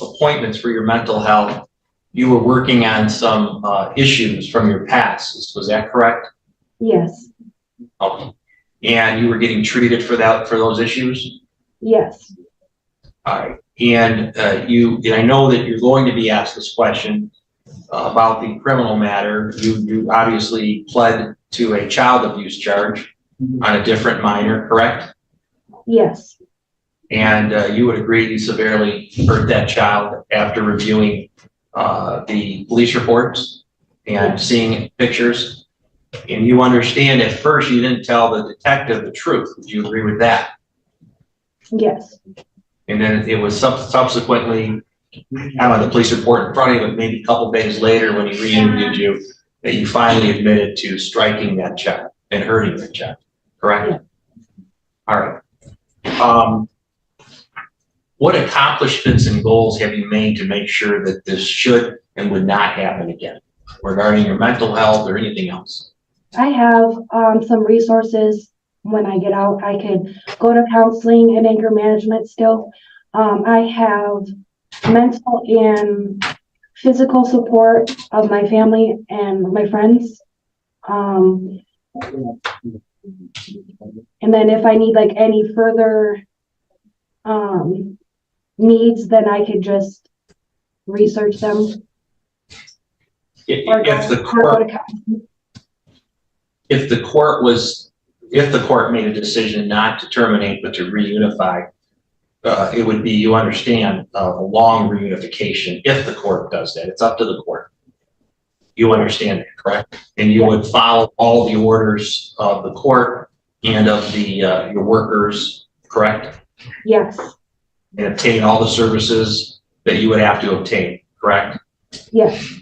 appointments for your mental health, you were working on some issues from your past. Was that correct? yes, Okay. And you were getting treated for those issues? yes, All right. And I know that you're going to be asked this question about the criminal matter. You obviously pled to a child abuse charge on a different minor, correct? yes, And you would agree you severely hurt that child after reviewing the police reports and seeing pictures. And you understand at first you didn't tell the detective the truth. Would you agree with that? yes, And then it was subsequently, I don't have the police report in front of you, but maybe a couple days later when he re-interviewed you, that you finally admitted to striking that child and hurting that child, correct? All right. What accomplishments and goals have you made to make sure that this should and would not happen again regarding your mental health or anything else? I have some resources. When I get out, I could go to counseling and anger management still. I have mental and physical support of my family and my friends. And then if I need like any further needs, then I could just research them. If the court made a decision not to terminate but to reunify, it would be, you understand, a long reunification if the court does that. It's up to the court. You understand that, correct? And you would follow all the orders of the court and of the your workers, correct? Yes, And obtain all the services that you would have to obtain, correct? yes.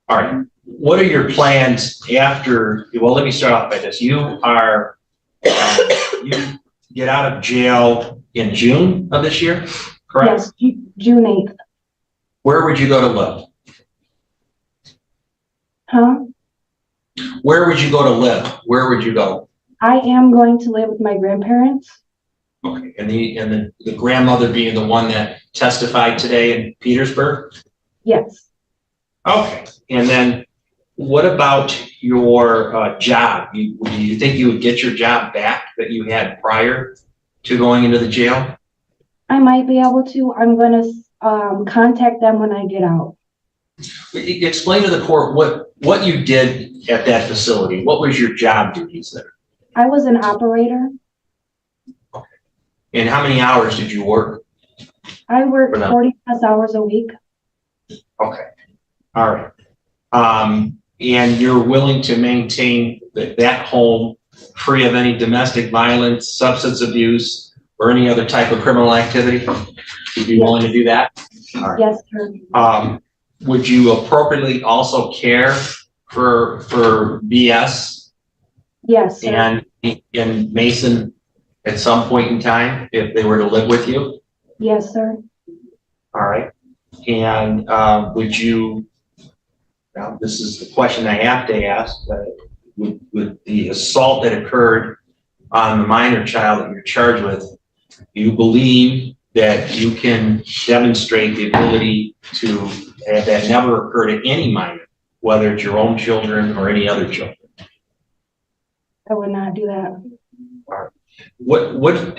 All right. What are your plans after? Well, let me start off by this. You are, you get out of jail in June of this year, correct? Yes, June 8th. Where would you go to live? Huh? Where would you go to live? Where would you go? I am going to live with my grandparents. Okay. And the grandmother being the one that testified today in Petersburg? Yes. Okay. And then what about your job? Do you think you would get your job back that you had prior to going into the jail? I might be able to. I'm going to contact them when I get out. Explain to the court what you did at that facility. What was your job duties there? I was an operator. Okay. And how many hours did you work? I work 40+ hours a week. Okay. All right. And you're willing to maintain that home free of any domestic violence, substance abuse, or any other type of criminal activity? Would you be willing to do that? All right. Yes, sir. Would you appropriately also care for BS Yes, sir. and Mason at some point in time if they were to live with you? Yes, sir. All right. And would you, now this is the question I have to ask, with the assault that occurred on the minor child that you're charged with, do you believe that you can demonstrate the ability to have that never occur to any minor, whether it's your own children or any other children? I would not do that. All right.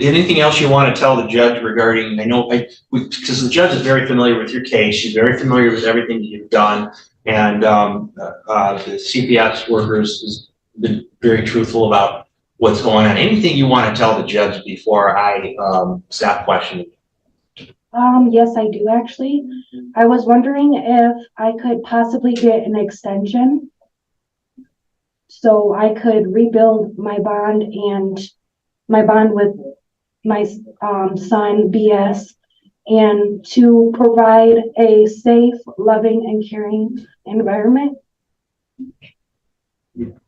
Anything else you want to tell the judge regarding, because the judge is very familiar with your case, she's very familiar with everything that you've done, and the CPS workers has been very truthful about what's going on. Anything you want to tell the judge before I stop questioning? Yes, I do actually. I was wondering if I could possibly get an extension so I could rebuild my bond with my son BS, and to provide a safe, loving, and caring environment.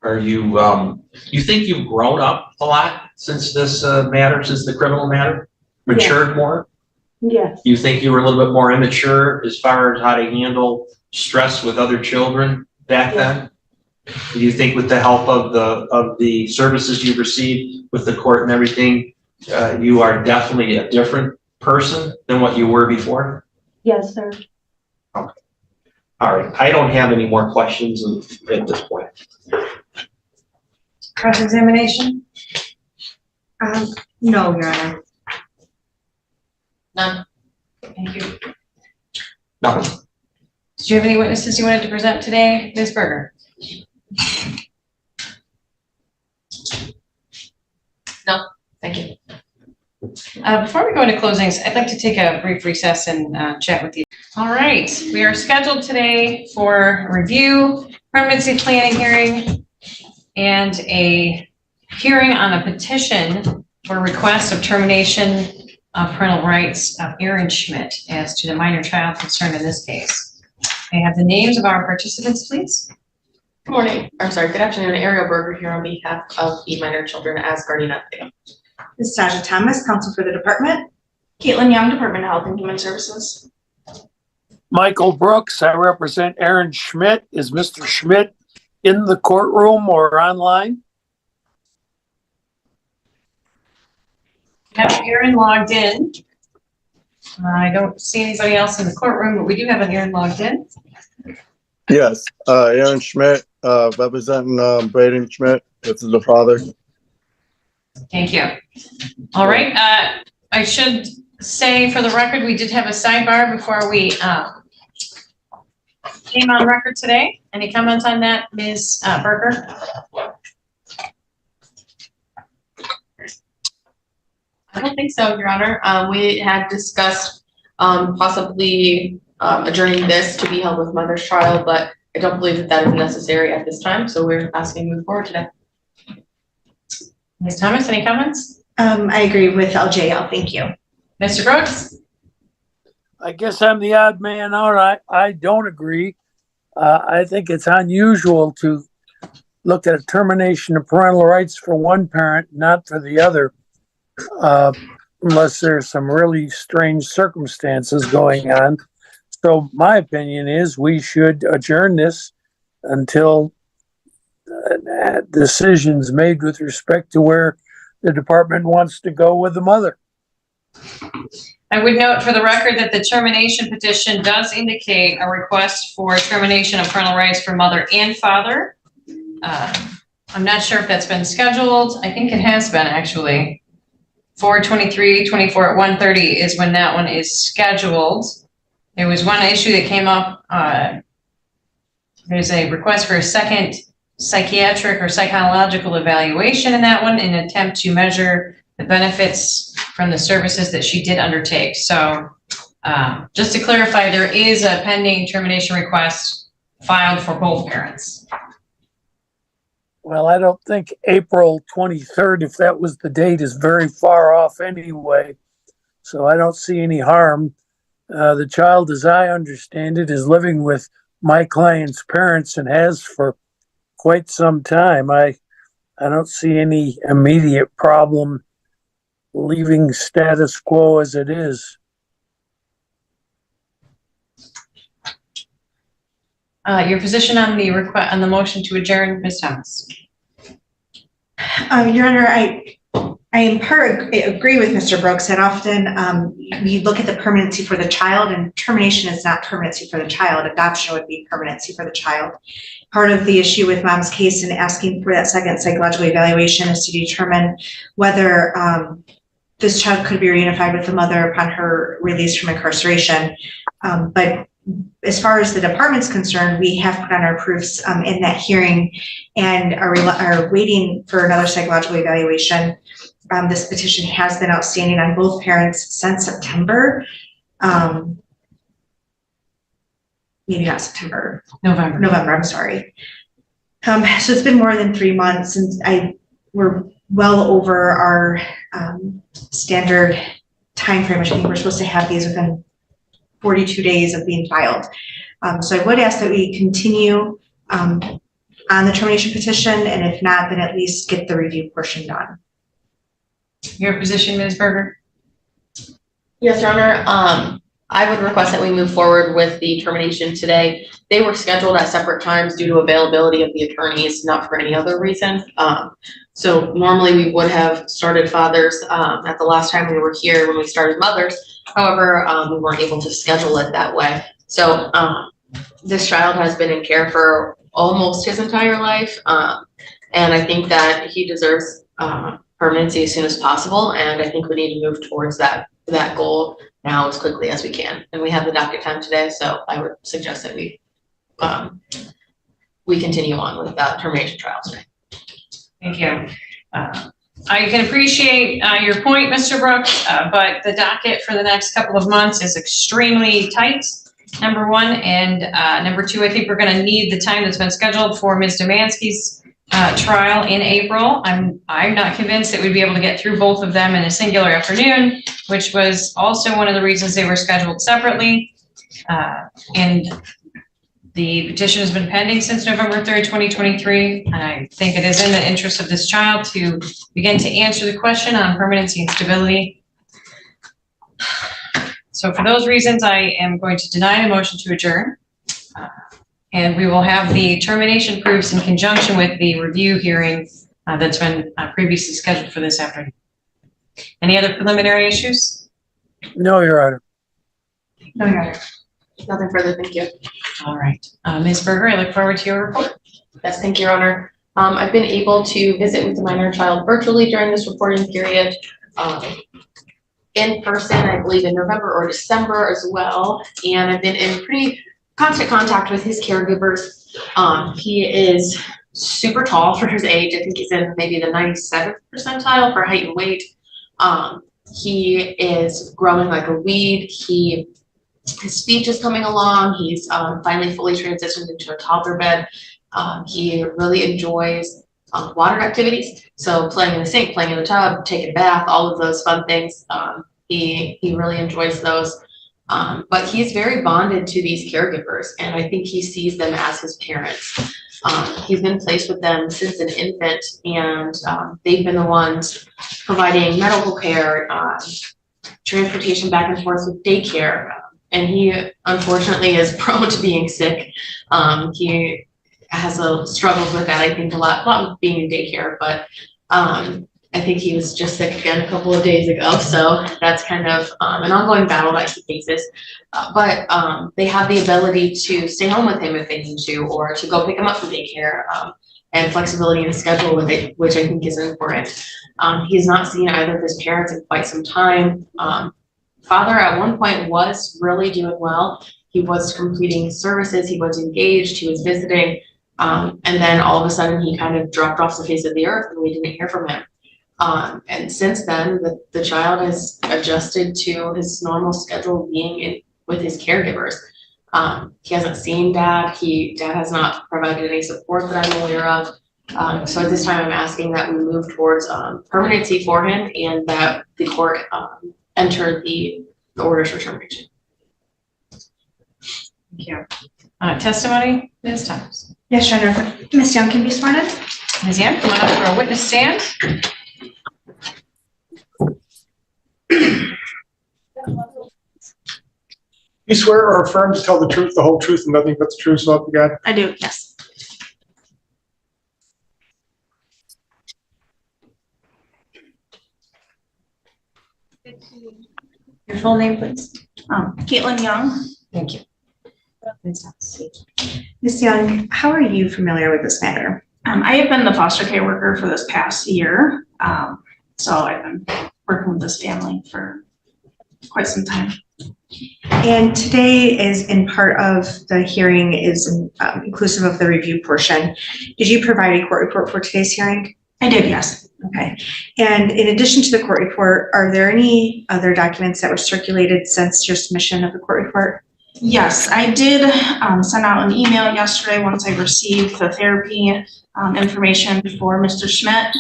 Are you think you've grown up a lot since this matter, since the criminal matter? Matured more? Yes. You think you were a little bit more immature as far as how to handle stress with other children back then? Do you think with the help of the services you've received with the court and everything, you are definitely a different person than what you were before? Yes, sir. Okay. All right. I don't have any more questions at this point. Cross-examination? No, Your Honor. None. Thank you. No. Did you have any witnesses you wanted to present today, Ms. Berger? No, thank you. Before we go into closings, I'd like to take a brief recess and chat with you. All right, we are scheduled today for a review, permanency planning hearing, and a hearing on a petition for request of termination of parental rights of Aaron Schmidt as to the minor child concerned in this case. May I have the names of our participants, please? Good morning, I'm sorry, good afternoon, Ariel Berger here on behalf of the minor children as guardian ad litem. This is Tasha Thomas, counsel for the department. Caitlin Young, Department of Health and Human Services. Michael Brooks, I represent Aaron Schmidt. Is Mr. Schmidt in the courtroom or online? Have Aaron logged in. I don't see anybody else in the courtroom, but we do have an Aaron logged in. Yes, Aaron Schmidt, representing Braden Schmidt. This is the father. Thank you. All right, I should say for the record, we did have a sidebar before we came on record today. Any comments on that, Ms. Berger? I don't think so, Your Honor. We had discussed possibly adjourning this to be held with mother's trial, but I don't believe that is necessary at this time, so we're asking to move forward today. Ms. Thomas, any comments? I agree with LJL, thank you. Mr. Brooks? I guess I'm the odd man out. I don't agree. I think it's unusual to look at a termination of parental rights for one parent, not for the other, unless there's some really strange circumstances going on. So my opinion is we should adjourn this until decisions made with respect to where the department wants to go with the mother. I would note for the record that the termination petition does indicate a request for termination of parental rights for mother and father. I'm not sure if that's been scheduled. I think it has been actually. 4/23/24 at 1:30 is when that one is scheduled. There was one issue that came up. There's a request for a second psychiatric or psychological evaluation in that one in an attempt to measure the benefits from the services that she did undertake. So just to clarify, there is a pending termination request filed for both parents. Well, I don't think April 23rd, if that was the date, is very far off anyway. So I don't see any harm. The child, as I understand it, is living with my client's parents and has for quite some time. I don't see any immediate problem leaving status quo as it is. Your position on the on the motion to adjourn, Ms. Thomas. Your Honor, I in part agree with Mr. Brooks, and often we look at the permanency for the child, and termination is not permanency for the child. Adoption would be permanency for the child. Part of the issue with mom's case and asking for that second psychological evaluation is to determine whether this child could be reunified with the mother upon her release from incarceration. But as far as the department's concerned, we have put on our proofs in that hearing and are waiting for another psychological evaluation. This petition has been outstanding on both parents since September. Maybe not September. November, I'm sorry. So it's been more than 3 months, and we're well over our standard timeframe, which I think we're supposed to have these within 42 days of being filed. So I would ask that we continue on the termination petition, and if not, then at least get the review portion done. Your position, Ms. Berger? Yes, Your Honor. I would request that we move forward with the termination today. They were scheduled at separate times due to availability of the attorneys, not for any other reason. So normally we would have started fathers at the last time we were here when we started mothers. However, we weren't able to schedule it that way. So this child has been in care for almost his entire life. And I think that he deserves permanency as soon as possible. And I think we need to move towards that goal now as quickly as we can. And we have the docket time today, so I would suggest that we continue on with that termination trial today. Thank you. I can appreciate your point, Mr. Brooks, but the docket for the next couple of months is extremely tight, number one. And number two, I think we're going to need the time that's been scheduled for Ms. Demansky's trial in April. I'm not convinced that we'd be able to get through both of them in a singular afternoon, which was also one of the reasons they were scheduled separately. And the petition has been pending since November 3rd, 2023. And I think it is in the interest of this child to begin to answer the question on permanency and stability. So for those reasons, I am going to deny the motion to adjourn. And we will have the termination proofs in conjunction with the review hearing that's been previously scheduled for this afternoon. Any other preliminary issues? No, Your Honor. No, Your Honor. Nothing further, thank you. All right. Ms. Berger, I look forward to your report. Yes, thank you, Your Honor. I've been able to visit with the minor child virtually during this reporting period. In person, I believe in November or December as well. And I've been in pretty constant contact with his caregivers. He is super tall for his age. I think he's in maybe the 97th percentile for height and weight. He is growing like a weed. His speech is coming along. He's finally fully transitioned into a toddler bed. He really enjoys water activities. So playing in the sink, playing in the tub, taking a bath, all of those fun things. He really enjoys those. But he's very bonded to these caregivers, and I think he sees them as his parents. He's been placed with them since an infant, and they've been the ones providing medical care, transportation back and forth with daycare. And he unfortunately is prone to being sick. He has struggles with that, I think, a lot with being in daycare, but I think he was just sick again a couple of days ago. So that's kind of an ongoing battle that he faces. But they have the ability to stay home with him if they need to, or to go pick him up from daycare, and flexibility in the schedule with it, which I think is important. He's not seen either of his parents in quite some time. Father at one point was really doing well. He was completing services, he was engaged, he was visiting, and then all of a sudden he kind of dropped off the face of the earth and we didn't hear from him. And since then, the child has adjusted to his normal schedule being with his caregivers. He hasn't seen dad. Dad has not provided any support that I'm aware of. So at this time, I'm asking that we move towards permanency for him and that the court enter the orders for termination. Thank you. Testimony, Ms. Thomas. Yes, Your Honor. Ms. Young can be sworn in. Ms. Young, come on up for a witness stand. You swear or affirm to tell the truth, the whole truth, and nothing but the truth, so help you God? I do, yes. full name, please? Caitlin Young. Thank you. Ms. Young, how are you familiar with this matter? I have been the foster care worker for this past year. So I've been working with this family for quite some time. And today is in part of the hearing is inclusive of the review portion. Did you provide a court report for today's hearing? I did, yes. Okay. And in addition to the court report, are there any other documents that were circulated since your submission of the court report? Yes, I did send out an email yesterday once I received the therapy information for Mr. Schmidt.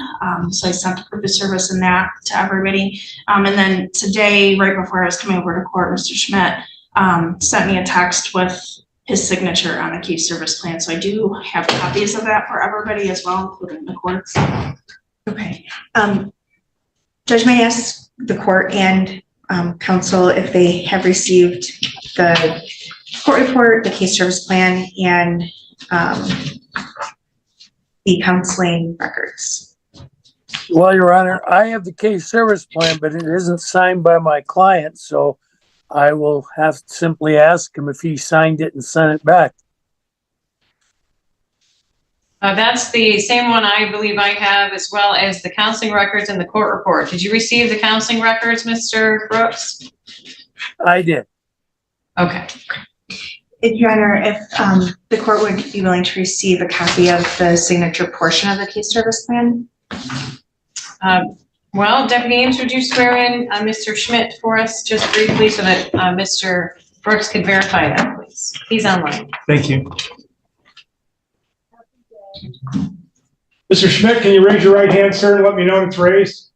So I sent the proof of service and that to everybody. And then today, right before I was coming over to court, Mr. Schmidt sent me a text with his signature on the case service plan. So I do have copies of that for everybody as well, including the courts. Okay. Judge, may I ask the court and counsel if they have received the court report, the case service plan, and the counseling records? Well, Your Honor, I have the case service plan, but it isn't signed by my client, so I will have to simply ask him if he signed it and sent it back. That's the same one I believe I have, as well as the counseling records and the court report. Did you receive the counseling records, Mr. Brooks? I did. Okay. Your Honor, if the court would be willing to receive a copy of the signature portion of the case service plan? Well, Deputy Ames, would you swear in Mr. Schmidt for us just briefly so that Mr. Brooks could verify that, please? He's online. Thank you. Mr. Schmidt, can you raise your right hand, sir, and let me know it's raised?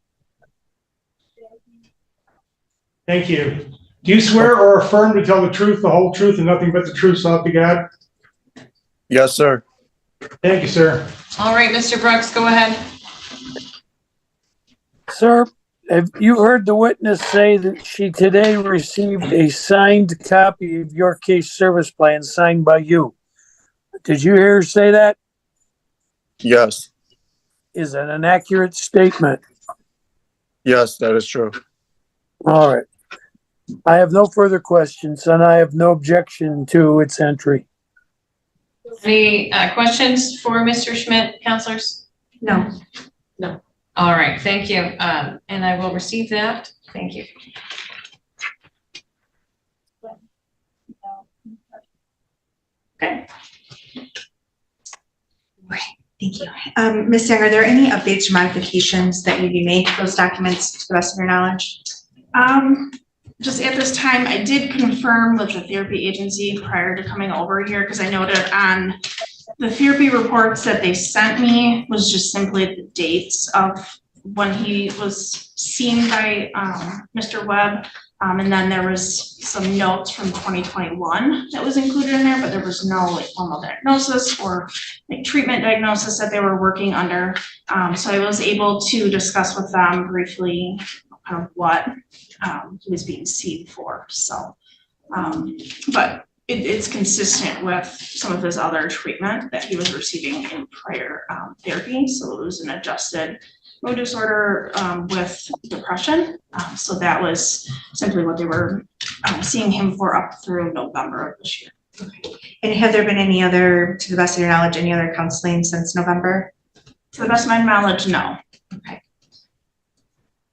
Thank you. Do you swear or affirm to tell the truth, the whole truth, and nothing but the truth, so help you God? Yes, sir. Thank you, sir. All right, Mr. Brooks, go ahead. Sir, have you heard the witness say that she today received a signed copy of your case service plan signed by you? Did you hear her say that? Yes. Is it an accurate statement? Yes, that is true. All right. I have no further questions and I have no objection to its entry. Any questions for Mr. Schmidt, counselors? No. No. All right, thank you. And I will receive that. Thank you. Okay. Thank you. Ms. Young, are there any updates or modifications that need to be made to those documents to the best of your knowledge? Just at this time, I did confirm with the therapy agency prior to coming over here, because I noted on the therapy reports that they sent me was just simply the dates of when he was seen by Mr. Webb. And then there was some notes from 2021 that was included in there, but there was no like formal diagnosis or like treatment diagnosis that they were working under. So I was able to discuss with them briefly kind of what he was being seen for. So, but it's consistent with some of his other treatment that he was receiving in prior therapy. So it was an adjusted mood disorder with depression. So that was simply what they were seeing him for up through November of this year. Okay. And have there been any other, to the best of your knowledge, any other counseling since November? To the best of my knowledge, no. Okay.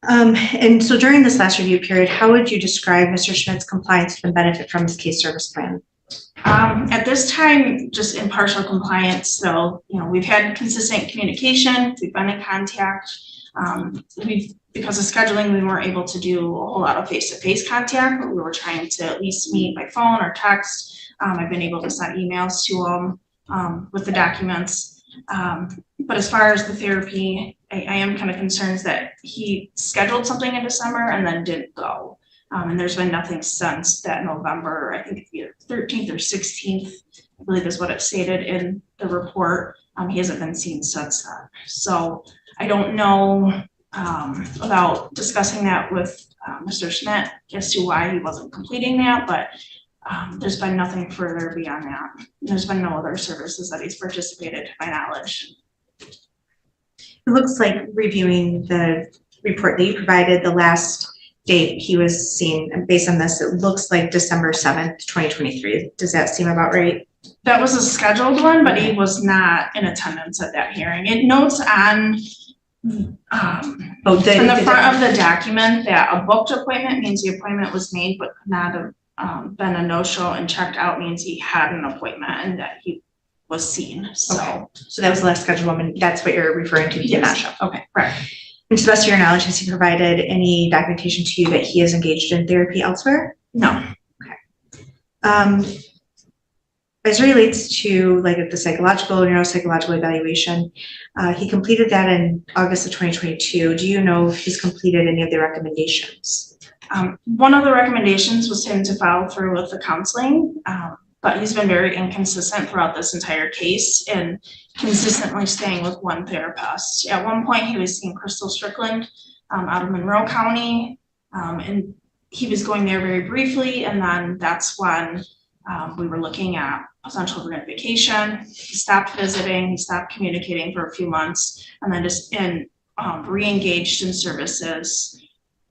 And so during this last review period, how would you describe Mr. Schmidt's compliance with and benefit from his case service plan? At this time, just in partial compliance. So, you know, we've had consistent communication, we've been in contact. Because of scheduling, we weren't able to do a whole lot of face-to-face contact, but we were trying to at least meet by phone or text. I've been able to send emails to him with the documents. But as far as the therapy, I am kind of concerned that he scheduled something in December and then didn't go. And there's been nothing since that November, I think either 13th or 16th, I believe is what it stated in the report. He hasn't been seen since then. So I don't know about discussing that with Mr. Schmidt as to why he wasn't completing that, but there's been nothing further beyond that. There's been no other services that he's participated to my knowledge. It looks like reviewing the report that you provided, the last date he was seen, and based on this, it looks like December 7th, 2023. Does that seem about right? That was a scheduled one, but he was not in attendance at that hearing. It notes on in the front of the document that a booked appointment means the appointment was made but could not have been a no-show, and checked out means he had an appointment and that he was seen, so. Okay. So that was the last scheduled one, and that's what you're referring to, he did not show. Okay, correct. And to the best of your knowledge, has he provided any documentation to you that he is engaged in therapy elsewhere? No. As it relates to like the psychological, neuropsychological evaluation, he completed that in August of 2022. Do you know if he's completed any of the recommendations? One of the recommendations was him to follow through with the counseling, but he's been very inconsistent throughout this entire case and consistently staying with one therapist. At one point, he was seeing Crystal Strickland out of Monroe County, and he was going there very briefly, and then that's when we were looking at potential reunification. He stopped visiting, he stopped communicating for a few months, and then just re-engaged in services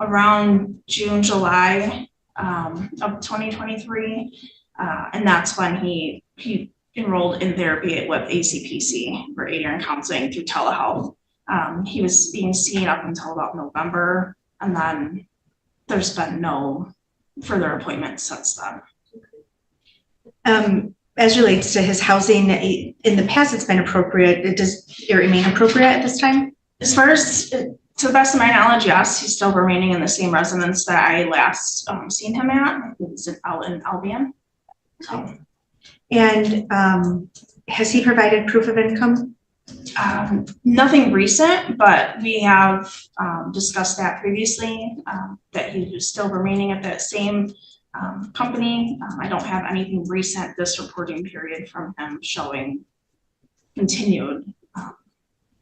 around June, July of 2023. And that's when he enrolled in therapy with ACPC for Adrian Counseling through telehealth. He was being seen up until about November, and then there's been no further appointments since then. As relates to his housing, in the past, it's been appropriate. Does it remain appropriate at this time? As far as, to the best of my knowledge, yes, he's still remaining in the same residence that I last seen him at. It's out in Albion. So. And has he provided proof of income? Nothing recent, but we have discussed that previously, that he was still remaining at that same company. I don't have anything recent this reporting period from him showing continued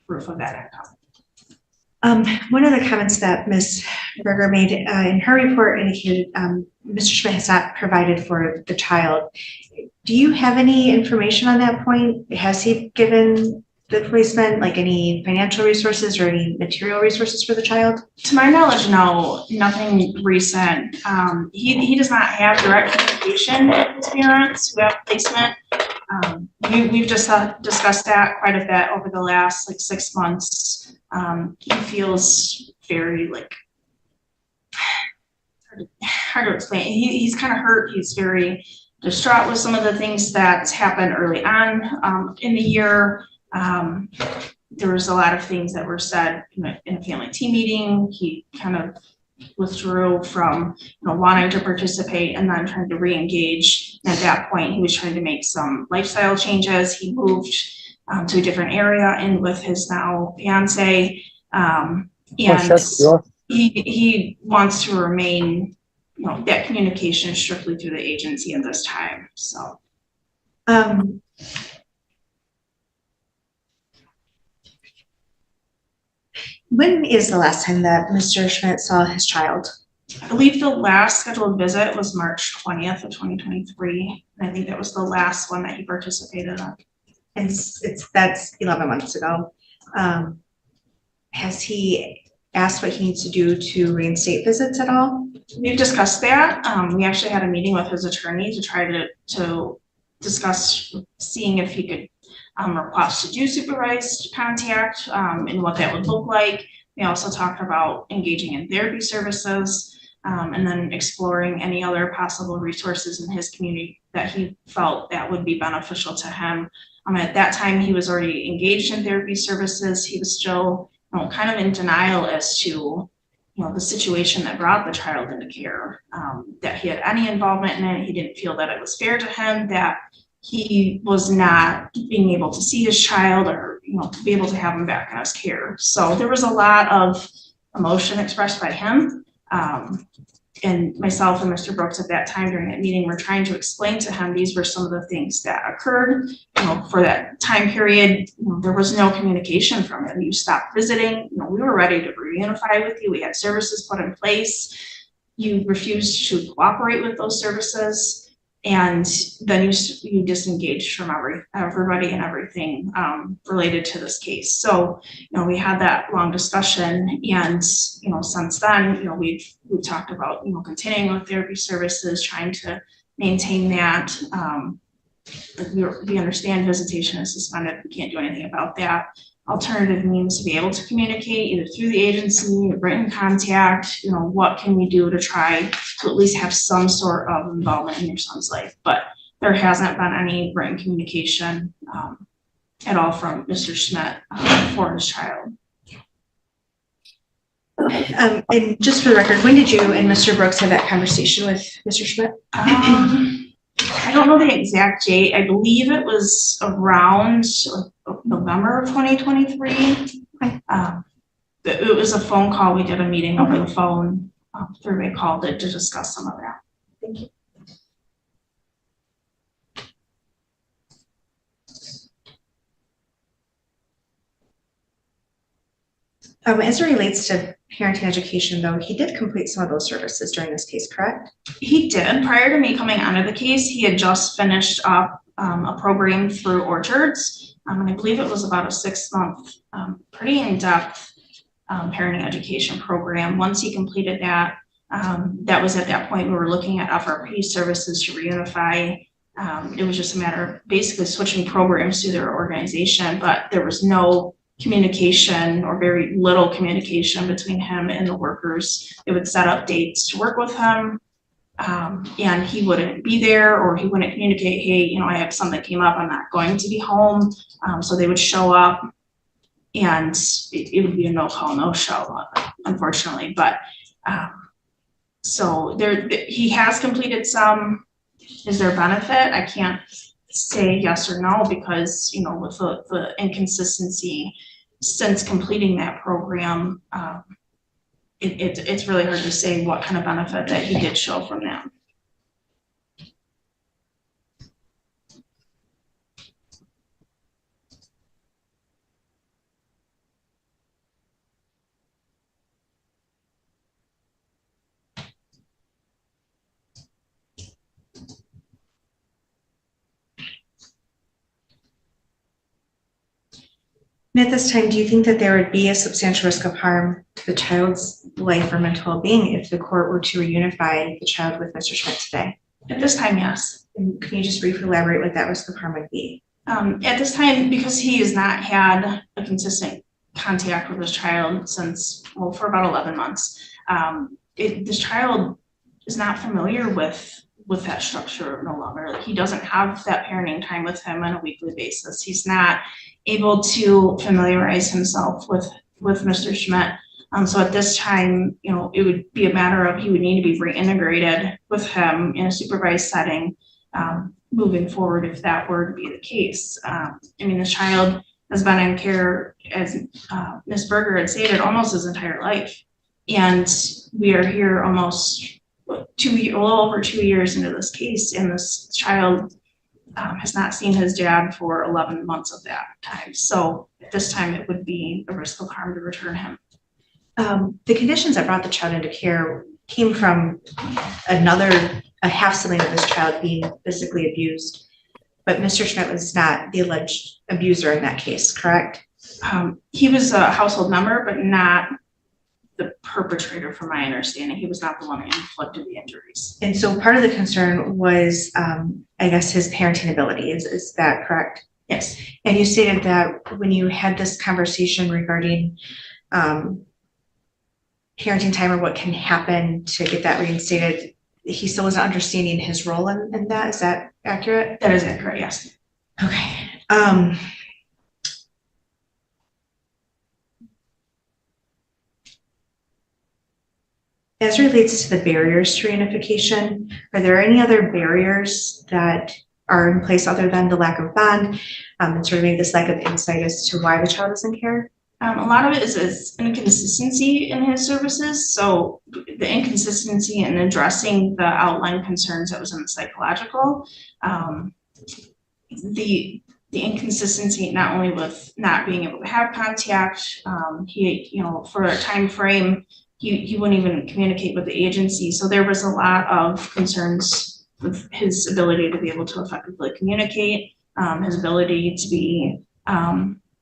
proof of that income. One of the comments that Ms. Berger made in her report indicated Mr. Schmidt has not provided for the child. Do you have any information on that point? Has he given the placement, like any financial resources or any material resources for the child? To my knowledge, no, nothing recent. He does not have direct communication with his parents who have placement. We've just discussed that quite a bit over the last 6 months. He feels very hard to explain. He's kind of hurt. He's very distraught with some of the things that happened early on in the year. There was a lot of things that were said in a family team meeting. He kind of withdrew from wanting to participate and then trying to re-engage. And at that point, he was trying to make some lifestyle changes. He moved to a different area and with his now fiance, and he wants to remain, that communication strictly through the agency at this time. So. When is the last time that Mr. Schmidt saw his child? I believe the last scheduled visit was March 20th of 2023. And I think that was the last one that he participated in. And that's 11 months ago. Has he asked what he needs to do to reinstate visits at all? We've discussed that. We actually had a meeting with his attorney to try to discuss seeing if he could request to do supervised contact and what that would look like. We also talked about engaging in therapy services and then exploring any other possible resources in his community that he felt that would be beneficial to him. At that time, he was already engaged in therapy services. He was still kind of in denial as to the situation that brought the child into care, that he had any involvement in it. He didn't feel that it was fair to him, that he was not being able to see his child or to be able to have him back in his care. So there was a lot of emotion expressed by him. And myself and Mr. Brooks at that time during that meeting were trying to explain to him these were some of the things that occurred. For that time period, there was no communication from him. You stopped visiting. We were ready to reunify with you. We had services put in place. You refused to cooperate with those services. And then you disengaged from everybody and everything related to this case. So, we had that long discussion, and, since then, we've talked about, continuing with therapy services, trying to maintain that. We understand visitation is suspended. We can't do anything about that. Alternative means to be able to communicate either through the agency, written contact, what can we do to try to at least have some sort of involvement in your son's life. But there hasn't been any written communication at all from Mr. Schmidt for his child. And just for the record, when did you and Mr. Brooks have that conversation with Mr. Schmidt? I don't know the exact date. I believe it was around November of 2023. It was a phone call. We did a meeting over the phone, three-way call to discuss some of that. Thank you. As it relates to parenting education, though, he did complete some of those services during this case, correct? He did. Prior to me coming onto the case, he had just finished up a program through Orchards. And I believe it was about a 6-month, pretty in-depth parenting education program. Once he completed that, that was at that point we were looking at FRP services to reunify. It was just a matter of basically switching programs to their organization, but there was no communication or very little communication between him and the workers. They would set up dates to work with him, and he wouldn't be there, or he wouldn't communicate, hey, I have something came up, I'm not going to be home. So they would show up, and it would be a no call, no show, unfortunately. But so he has completed some. Is there benefit? I can't say yes or no, because with the inconsistency since completing that program, it's really hard to say what kind of benefit that he did show from that. And at this time, do you think that there would be a substantial risk of harm to the child's life or mental well-being if the court were to reunify the child with Mr. Schmidt today? At this time, yes. And can you just briefly elaborate what that risk of harm would be? At this time, because he has not had a consistent contact with his child since, for about 11 months, this child is not familiar with that structure no longer. Like, he doesn't have that parenting time with him on a weekly basis. He's not able to familiarize himself with Mr. Schmidt. So at this time, it would be a matter of he would need to be reintegrated with him in a supervised setting moving forward, if that were to be the case. The child has been in care, as Ms. Berger had stated, almost his entire life. And we are here almost a little over 2 years into this case, and this child has not seen his dad for 11 months of that time. So at this time, it would be a risk of harm to return him. The conditions that brought the child into care came from a half sibling of this child being physically abused, but Mr. Schmidt was not the alleged abuser in that case, correct? He was a household member, but not the perpetrator, from my understanding. He was not the one who inflicted the injuries. And so part of the concern was, I guess, his parenting ability. Is that correct? Yes. And you stated that when you had this conversation regarding parenting time or what can happen to get that reinstated, he still wasn't understanding his role in that. Is that accurate? That is accurate, yes. Okay. As it relates to the barriers to reunification, are there any other barriers that are in place other than the lack of bond and sort of maybe this lack of insight as to why the child is in care? A lot of it is inconsistency in his services. So the inconsistency in addressing the outlined concerns that was in the psychological, the inconsistency not only with not being able to have contact, for a time frame, he wouldn't even communicate with the agency. So there was a lot of concerns with his ability to be able to effectively communicate, his ability to be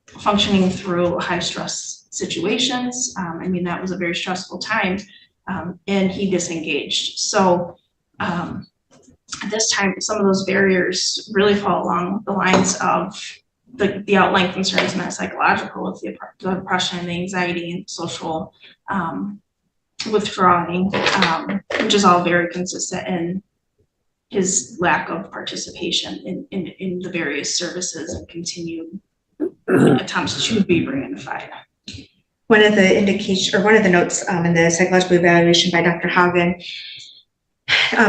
functioning through high stress situations. I mean, that was a very stressful time, and he disengaged. So at this time, some of those barriers really fall along the lines of the outlying concerns and that psychological with the depression, the anxiety, and social withdrawing, which is all very consistent in his lack of participation in the various services and continued attempts to be reunified. One of the indication, or one of the notes in the psychological evaluation by Dr. Hagen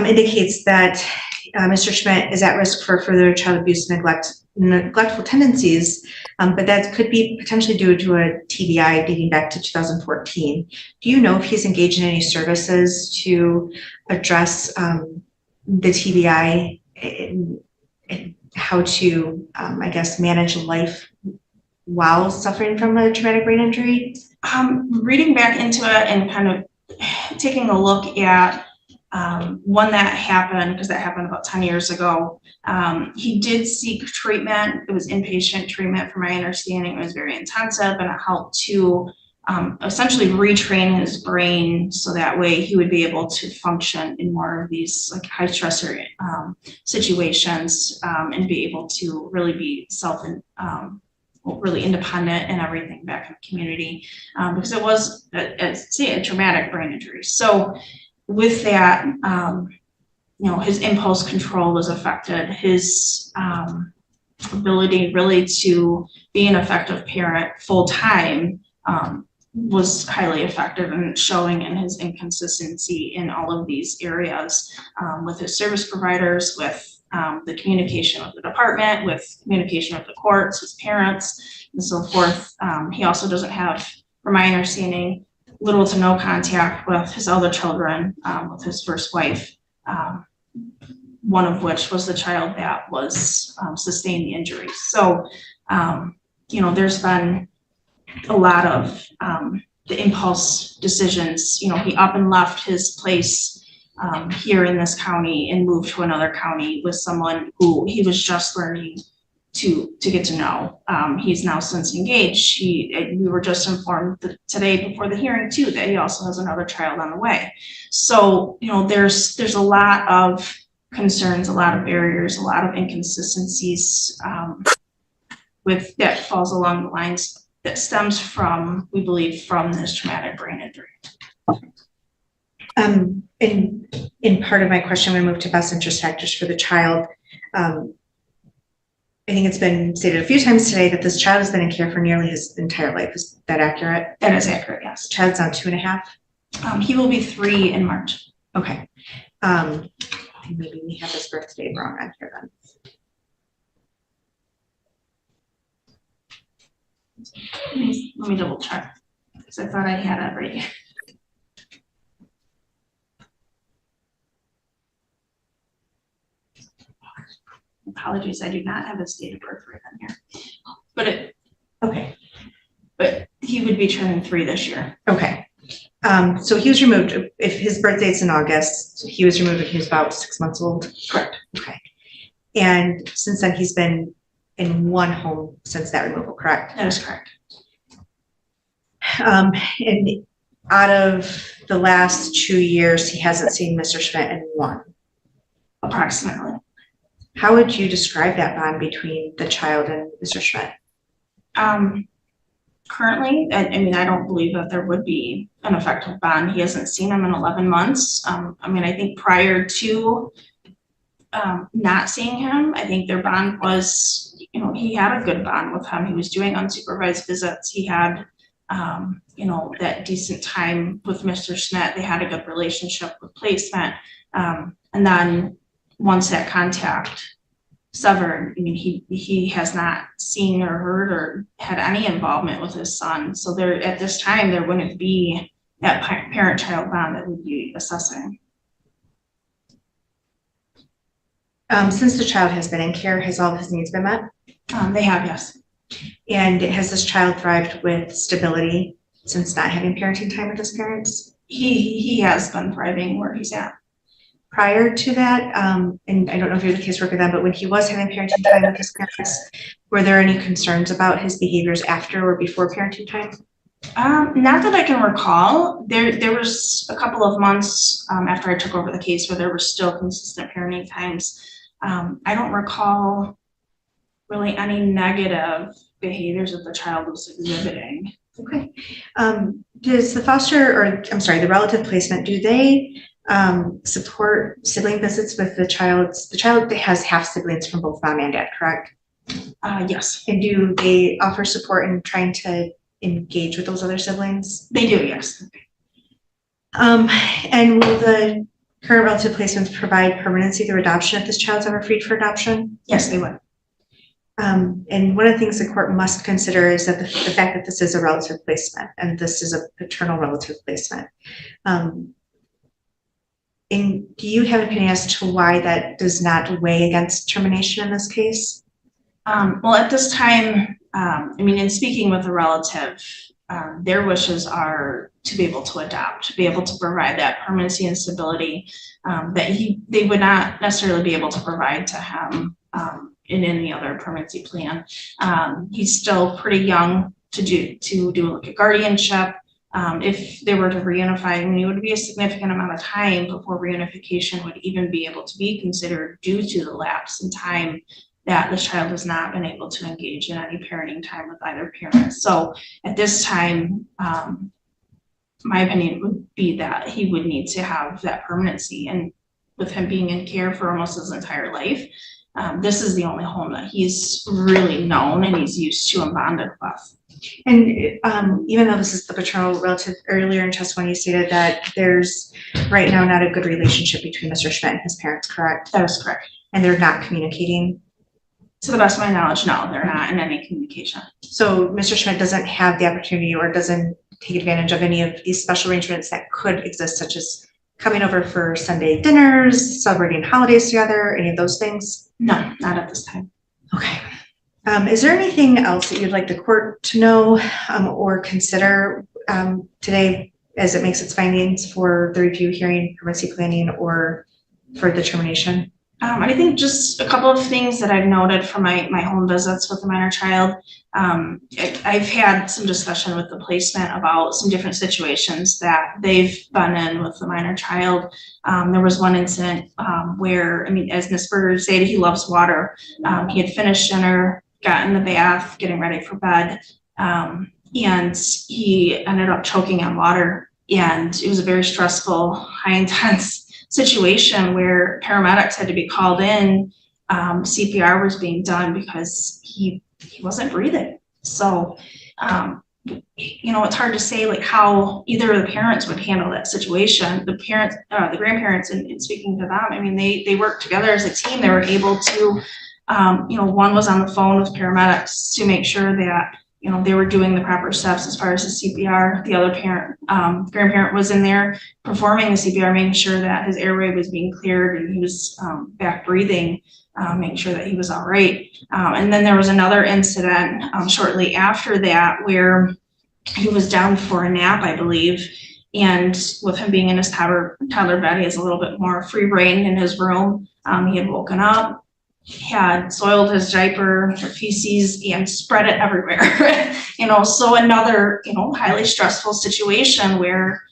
indicates that Mr. Schmidt is at risk for further child abuse and neglectful tendencies, but that could be potentially due to a TBI dating back to 2014. Do you know if he's engaged in any services to address the TBI and how to, I guess, manage life while suffering from a traumatic brain injury? Reading back into it and kind of taking a look at when that happened, because that happened about 10 years ago, he did seek treatment. It was inpatient treatment from my understanding. It was very intensive, and it helped to essentially retrain his brain so that way he would be able to function in more of these like high stressor situations, and be able to really be really independent and everything back in the community, because it was a traumatic brain injury. So with that, his impulse control was affected. His ability really to be an effective parent full time was highly affected, and showing in his inconsistency in all of these areas, with his service providers, with the communication with the department, with communication with the courts, his parents, and so forth. He also doesn't have, from my understanding, little to no contact with his other children, with his first wife, one of which was the child that was sustained the injuries. So, there's been a lot of the impulse decisions. He up and left his place here in this county and moved to another county with someone who he was just learning to get to know. He's now since engaged. We were just informed today before the hearing too that he also has another child on the way. So, there's a lot of concerns, a lot of barriers, a lot of inconsistencies with that falls along the lines that stems from, we believe, from this traumatic brain injury. In part of my question, we moved to best interest factors for the child. I think it's been stated a few times today that this child has been in care for nearly his entire life. Is that accurate? That is accurate, yes. Child's now 2.5. He will be 3 in March. Okay. Maybe we have his birthday wrong on here then. Let me double check, because I thought I had it right. Apologies, I do not have his date of birth right on here. But he would be turning 3 this year. Okay. So he was removed, if his birth date's in August, he was removed when he was about 6 months old? Correct. Okay. And since then, he's been in one home since that removal, correct? That is correct. And out of the last 2 years, he hasn't seen Mr. Schmidt in one? Approximately. How would you describe that bond between the child and Mr. Schmidt? Currently, I don't believe that there would be an effective bond. He hasn't seen him in 11 months. I think prior to not seeing him, I think their bond was, he had a good bond with him. He was doing unsupervised visits. He had, that decent time with Mr. Schmidt. They had a good relationship with placement. And then once that contact severed, he has not seen or heard or had any involvement with his son. So there, at this time, there wouldn't be that parent-child bond that we'd be assessing. Since the child has been in care, has all of his needs been met? They have, yes. And has this child thrived with stability since not having parenting time with his parents? He has been thriving where he's at. prior to that, and I don't know if you're the caseworker then, but when he was having parenting time with his parents, were there any concerns about his behaviors after or before parenting time? Not that I can recall. There was a couple of months after I took over the case where there were still consistent parenting times. I don't recall really any negative behaviors that the child was exhibiting. Okay. Does the the relative placement, do they support sibling visits with the child? The child has half siblings from both mom and dad, correct? Yes. And do they offer support in trying to engage with those other siblings? They do, yes. And will the current relative placements provide permanency through adoption if this child's ever freed for adoption? Yes, they would. And one of the things the court must consider is that the fact that this is a relative placement and this is a paternal relative placement. And do you have an opinion as to why that does not weigh against termination in this case? Well, at this time, in speaking with a relative, their wishes are to be able to adopt, to be able to provide that permanency and stability that they would not necessarily be able to provide to him in any other permanency plan. He's still pretty young to do like a guardianship. If they were to reunify, it would be a significant amount of time before reunification would even be able to be considered due to the lapse in time that the child has not been able to engage in any parenting time with either parent. So at this time, my opinion would be that he would need to have that permanency. And with him being in care for almost his entire life, this is the only home that he's really known and he's used to and bonded with. And even though this is the paternal relative, earlier in testimony you stated that there's right now not a good relationship between Mr. Schmidt and his parents, correct? That is correct. And they're not communicating? To the best of my knowledge, no, they're not in any communication. So Mr. Schmidt doesn't have the opportunity or doesn't take advantage of any of these special arrangements that could exist, such as coming over for Sunday dinners, celebrating holidays together, any of those things? No, not at this time. Okay. Is there anything else that you'd like the court to know or consider today as it makes its findings for the review hearing, permanency planning, or for determination? I think just a couple of things that I've noted from my home visits with the minor child. I've had some discussion with the placement about some different situations that they've been in with the minor child. There was one incident where, as Ms. Berger stated, he loves water. He had finished dinner, got in the bath, getting ready for bed, and he ended up choking on water. And it was a very stressful, high intense situation where paramedics had to be called in. CPR was being done because he wasn't breathing. So, it's hard to say like how either of the parents would handle that situation. The parents, the grandparents, and speaking to them, they worked together as a team. They were able to, one was on the phone with paramedics to make sure that they were doing the proper steps as far as the CPR. The other grandparent was in there performing the CPR, making sure that his airway was being cleared and he was back breathing, making sure that he was all right. And then there was another incident shortly after that where he was down for a nap, I believe. And with him being in his toddler bed, he has a little bit more free reign in his room. He had woken up, had soiled his diaper or feces and spread it everywhere. So another, highly stressful situation where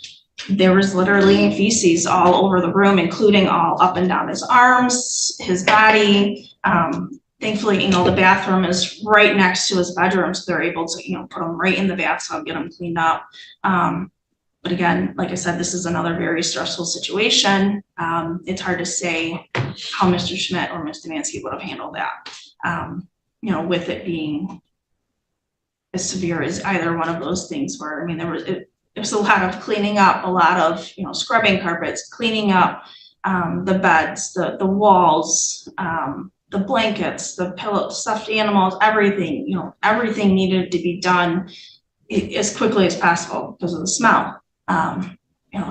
there was literally feces all over the room, including all up and down his arms, his body. Thankfully, the bathroom is right next to his bedroom, so they're able to, put him right in the bathtub, get him cleaned up. But again, like I said, this is another very stressful situation. It's hard to say how Mr. Schmidt or Ms. Demansky would have handled that, with it being as severe as either one of those things were. There was a lot of cleaning up, a lot of, scrubbing carpets, cleaning up the beds, the walls, the blankets, the pillows, stuffed animals, everything, everything needed to be done as quickly as possible because of the smell.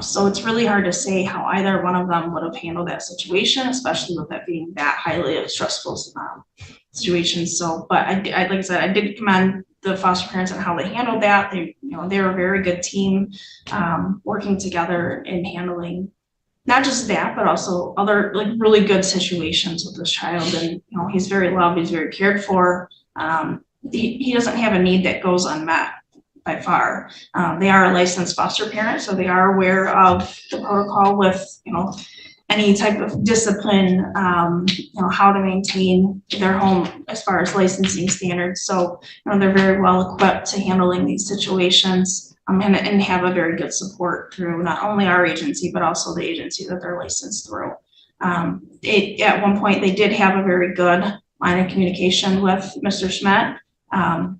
So it's really hard to say how either one of them would have handled that situation, especially with it being that highly stressful situation. So, but like I said, I did commend the foster parents on how they handled that. They were a very good team, working together and handling not just that, but also other like really good situations with this child. And, you know, he's very loved, he's very cared for. He doesn't have a need that goes unmet by far. They are a licensed foster parent, so they are aware of the protocol with, you know, any type of discipline, you know, how to maintain their home as far as licensing standards. So, you know, they're very well equipped to handling these situations, and have a very good support through not only our agency, but also the agency that they're licensed through. At one point, they did have a very good line of communication with Mr. Schmidt. And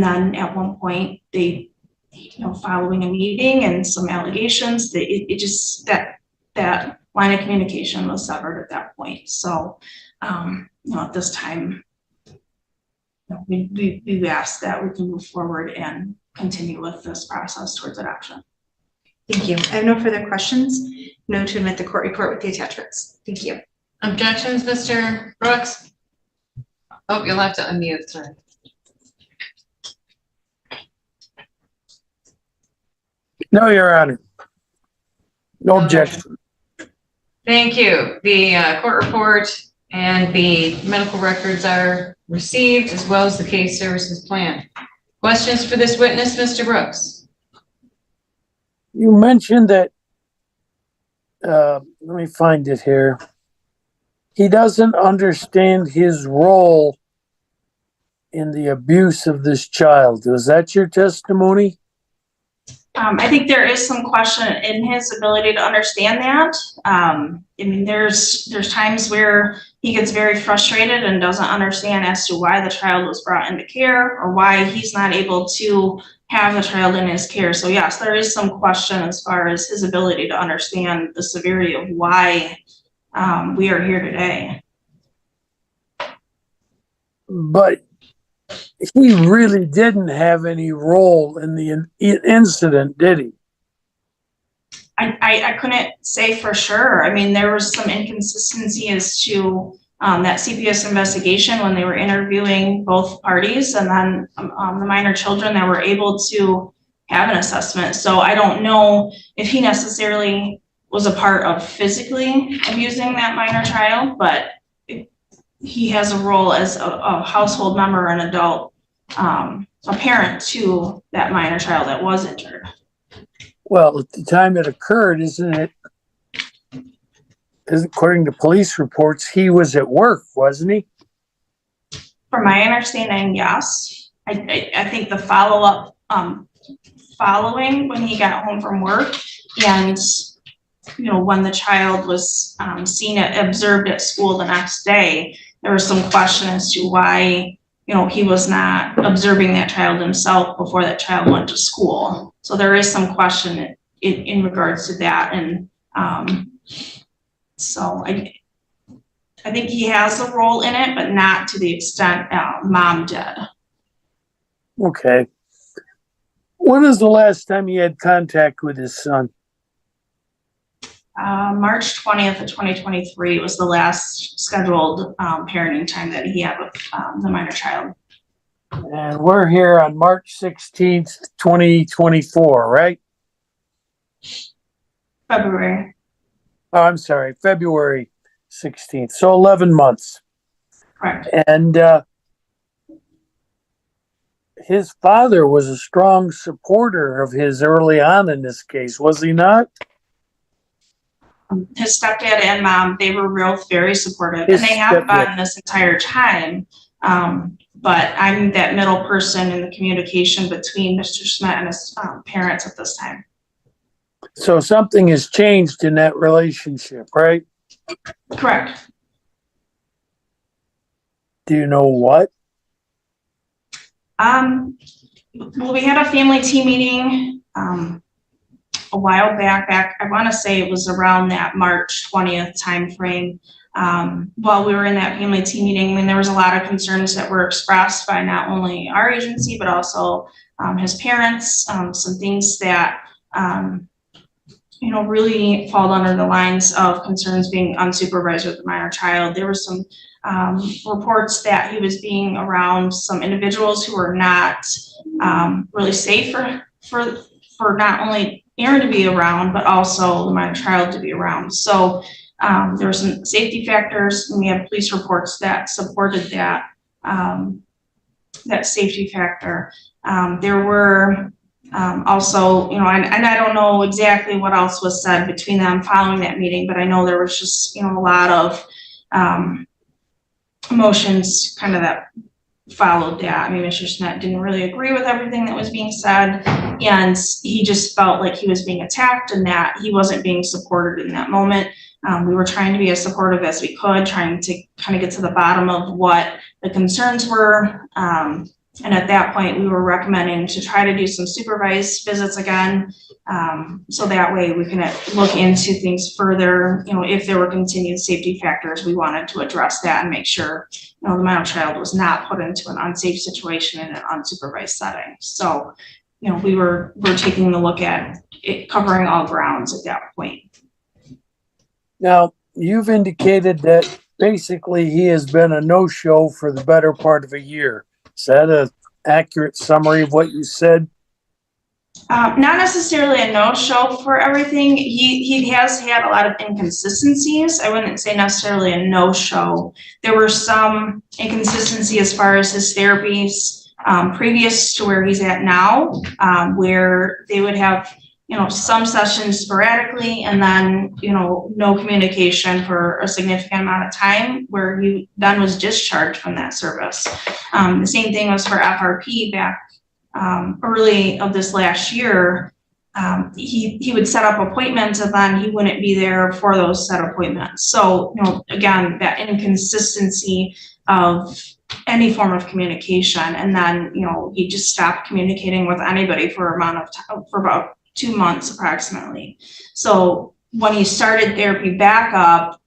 then at one point, they, you know, following a meeting and some allegations, it just, that line of communication was severed at that point. So, you know, at this time, you know, we asked that we can move forward and continue with this process towards adoption. Thank you. I have no further questions. No to admit the court report with the attachments. Thank you. Objections, Mr. Brooks? Oh, you'll have to unmute, sorry. No, Your Honor. No objection. Thank you. The court report and the medical records are received, as well as the case services plan. Questions for this witness, Mr. Brooks? You mentioned that, let me find it here. He doesn't understand his role in the abuse of this child. Was that your testimony? I think there is some question in his ability to understand that. I mean, there's times where he gets very frustrated and doesn't understand as to why the child was brought into care or why he's not able to have the child in his care. So yes, there is some question as far as his ability to understand the severity of why we are here today. But he really didn't have any role in the incident, did he? I couldn't say for sure. I mean, there was some inconsistency as to that CPS investigation when they were interviewing both parties, and then the minor children that were able to have an assessment. So I don't know if he necessarily was a part of physically abusing that minor child, but he has a role as a household member, an adult, a parent to that minor child that was injured. Well, at the time it occurred, isn't it? According to police reports, he was at work, wasn't he? From my understanding, yes. I think the follow-up, following when he got home from work and, you know, when the child was observed at school the next day, there was some question as to why, you know, he was not observing that child himself before that child went to school. So there is some question in regards to that. And so I think he has a role in it, but not to the extent mom did. Okay. When was the last time he had contact with his son? March 20th of 2023 was the last scheduled parenting time that he had with the minor child. And we're here on March 16th, 2024, right? February. Oh, I'm sorry, February 16th. So 11 months. Correct. And his father was a strong supporter of his early on in this case, was he not? His stepdad and mom, they were both very supportive, and they have been this entire time. But I'm that middle person in the communication between Mr. Schmidt and his parents at this time. So something has changed in that relationship, right? Correct. Do you know what? Well, we had a family team meeting a while back, I want to say it was around that March 20th timeframe. While we were in that family team meeting, I mean, there was a lot of concerns that were expressed by not only our agency, but also his parents, some things that, you know, really fall under the lines of concerns being unsupervised with a minor child. There were some reports that he was being around some individuals who were not really safe for not only Aaron to be around, but also the minor child to be around. So there were some safety factors, and we have police reports that supported that, that safety factor. There were also, and I don't know exactly what else was said between them following that meeting, but I know there was just, a lot of emotions kind of that followed that. I mean, Mr. Schmidt didn't really agree with everything that was being said, and he just felt like he was being attacked and that he wasn't being supported in that moment. We were trying to be as supportive as we could, trying to kind of get to the bottom of what the concerns were. And at that point, we were recommending to try to do some supervised visits again. So that way we can look into things further. If there were continued safety factors, we wanted to address that and make sure, the minor child was not put into an unsafe situation in an unsupervised setting. So, we're taking a look at it, covering all grounds at that point. Now, you've indicated that basically he has been a no-show for the better part of a year. Is that an accurate summary of what you said? Not necessarily a no-show for everything. He has had a lot of inconsistencies. I wouldn't say necessarily a no-show. There were some inconsistency as far as his therapies previous to where he's at now, where they would have some sessions sporadically and then, no communication for a significant amount of time, where he then was discharged from that service. The same thing was for FRP back early of this last year. He would set up appointments and then he wouldn't be there for those set appointments. So, again, that inconsistency of any form of communication. And then, he just stopped communicating with anybody for about 2 months approximately. So when he started therapy back up,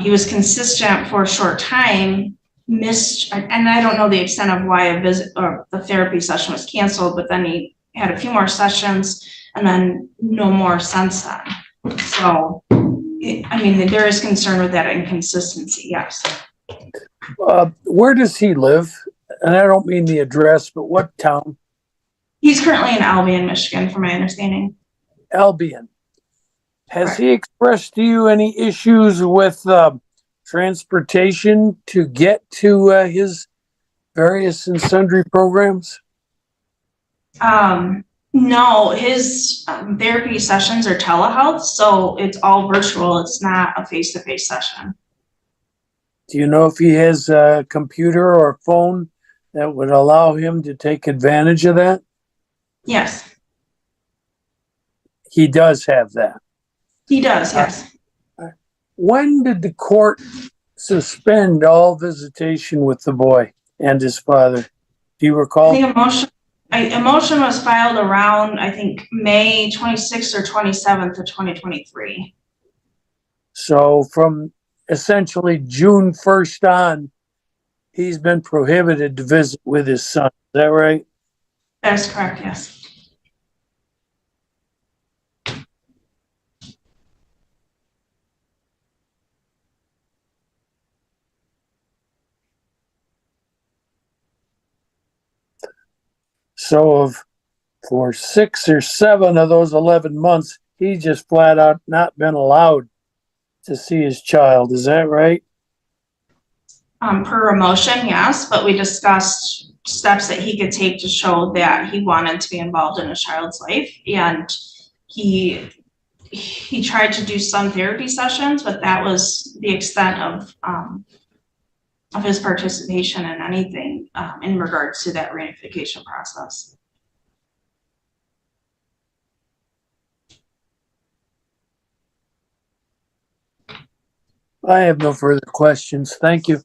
he was consistent for a short time, and I don't know the extent of why a visit or the therapy session was canceled, but then he had a few more sessions and then no more since then. So, there is concern with that inconsistency, yes. Where does he live? And I don't mean the address, but what town? He's currently in Albion, Michigan, from my understanding. Albion. Has he expressed to you any issues with transportation to get to his various and sundry programs? No, his therapy sessions are telehealth, so it's all virtual. It's not a face-to-face session. Do you know if he has a computer or phone that would allow him to take advantage of that? Yes, He does have that. he does, yes. When did the court suspend all visitation with the boy and his father? Do you recall? I think a motion was filed around, I think, May 26th or 27th of 2023. So from essentially June 1st on, he's been prohibited to visit with his son. Is that right? That is correct, yes. So for 6 or 7 of those 11 months, he just flat out not been allowed to see his child. Is that right? Per a motion, yes, but we discussed steps that he could take to show that he wanted to be involved in a child's life. And he tried to do some therapy sessions, but that was the extent of his participation in anything in regards to that reunification process. I have no further questions. Thank you.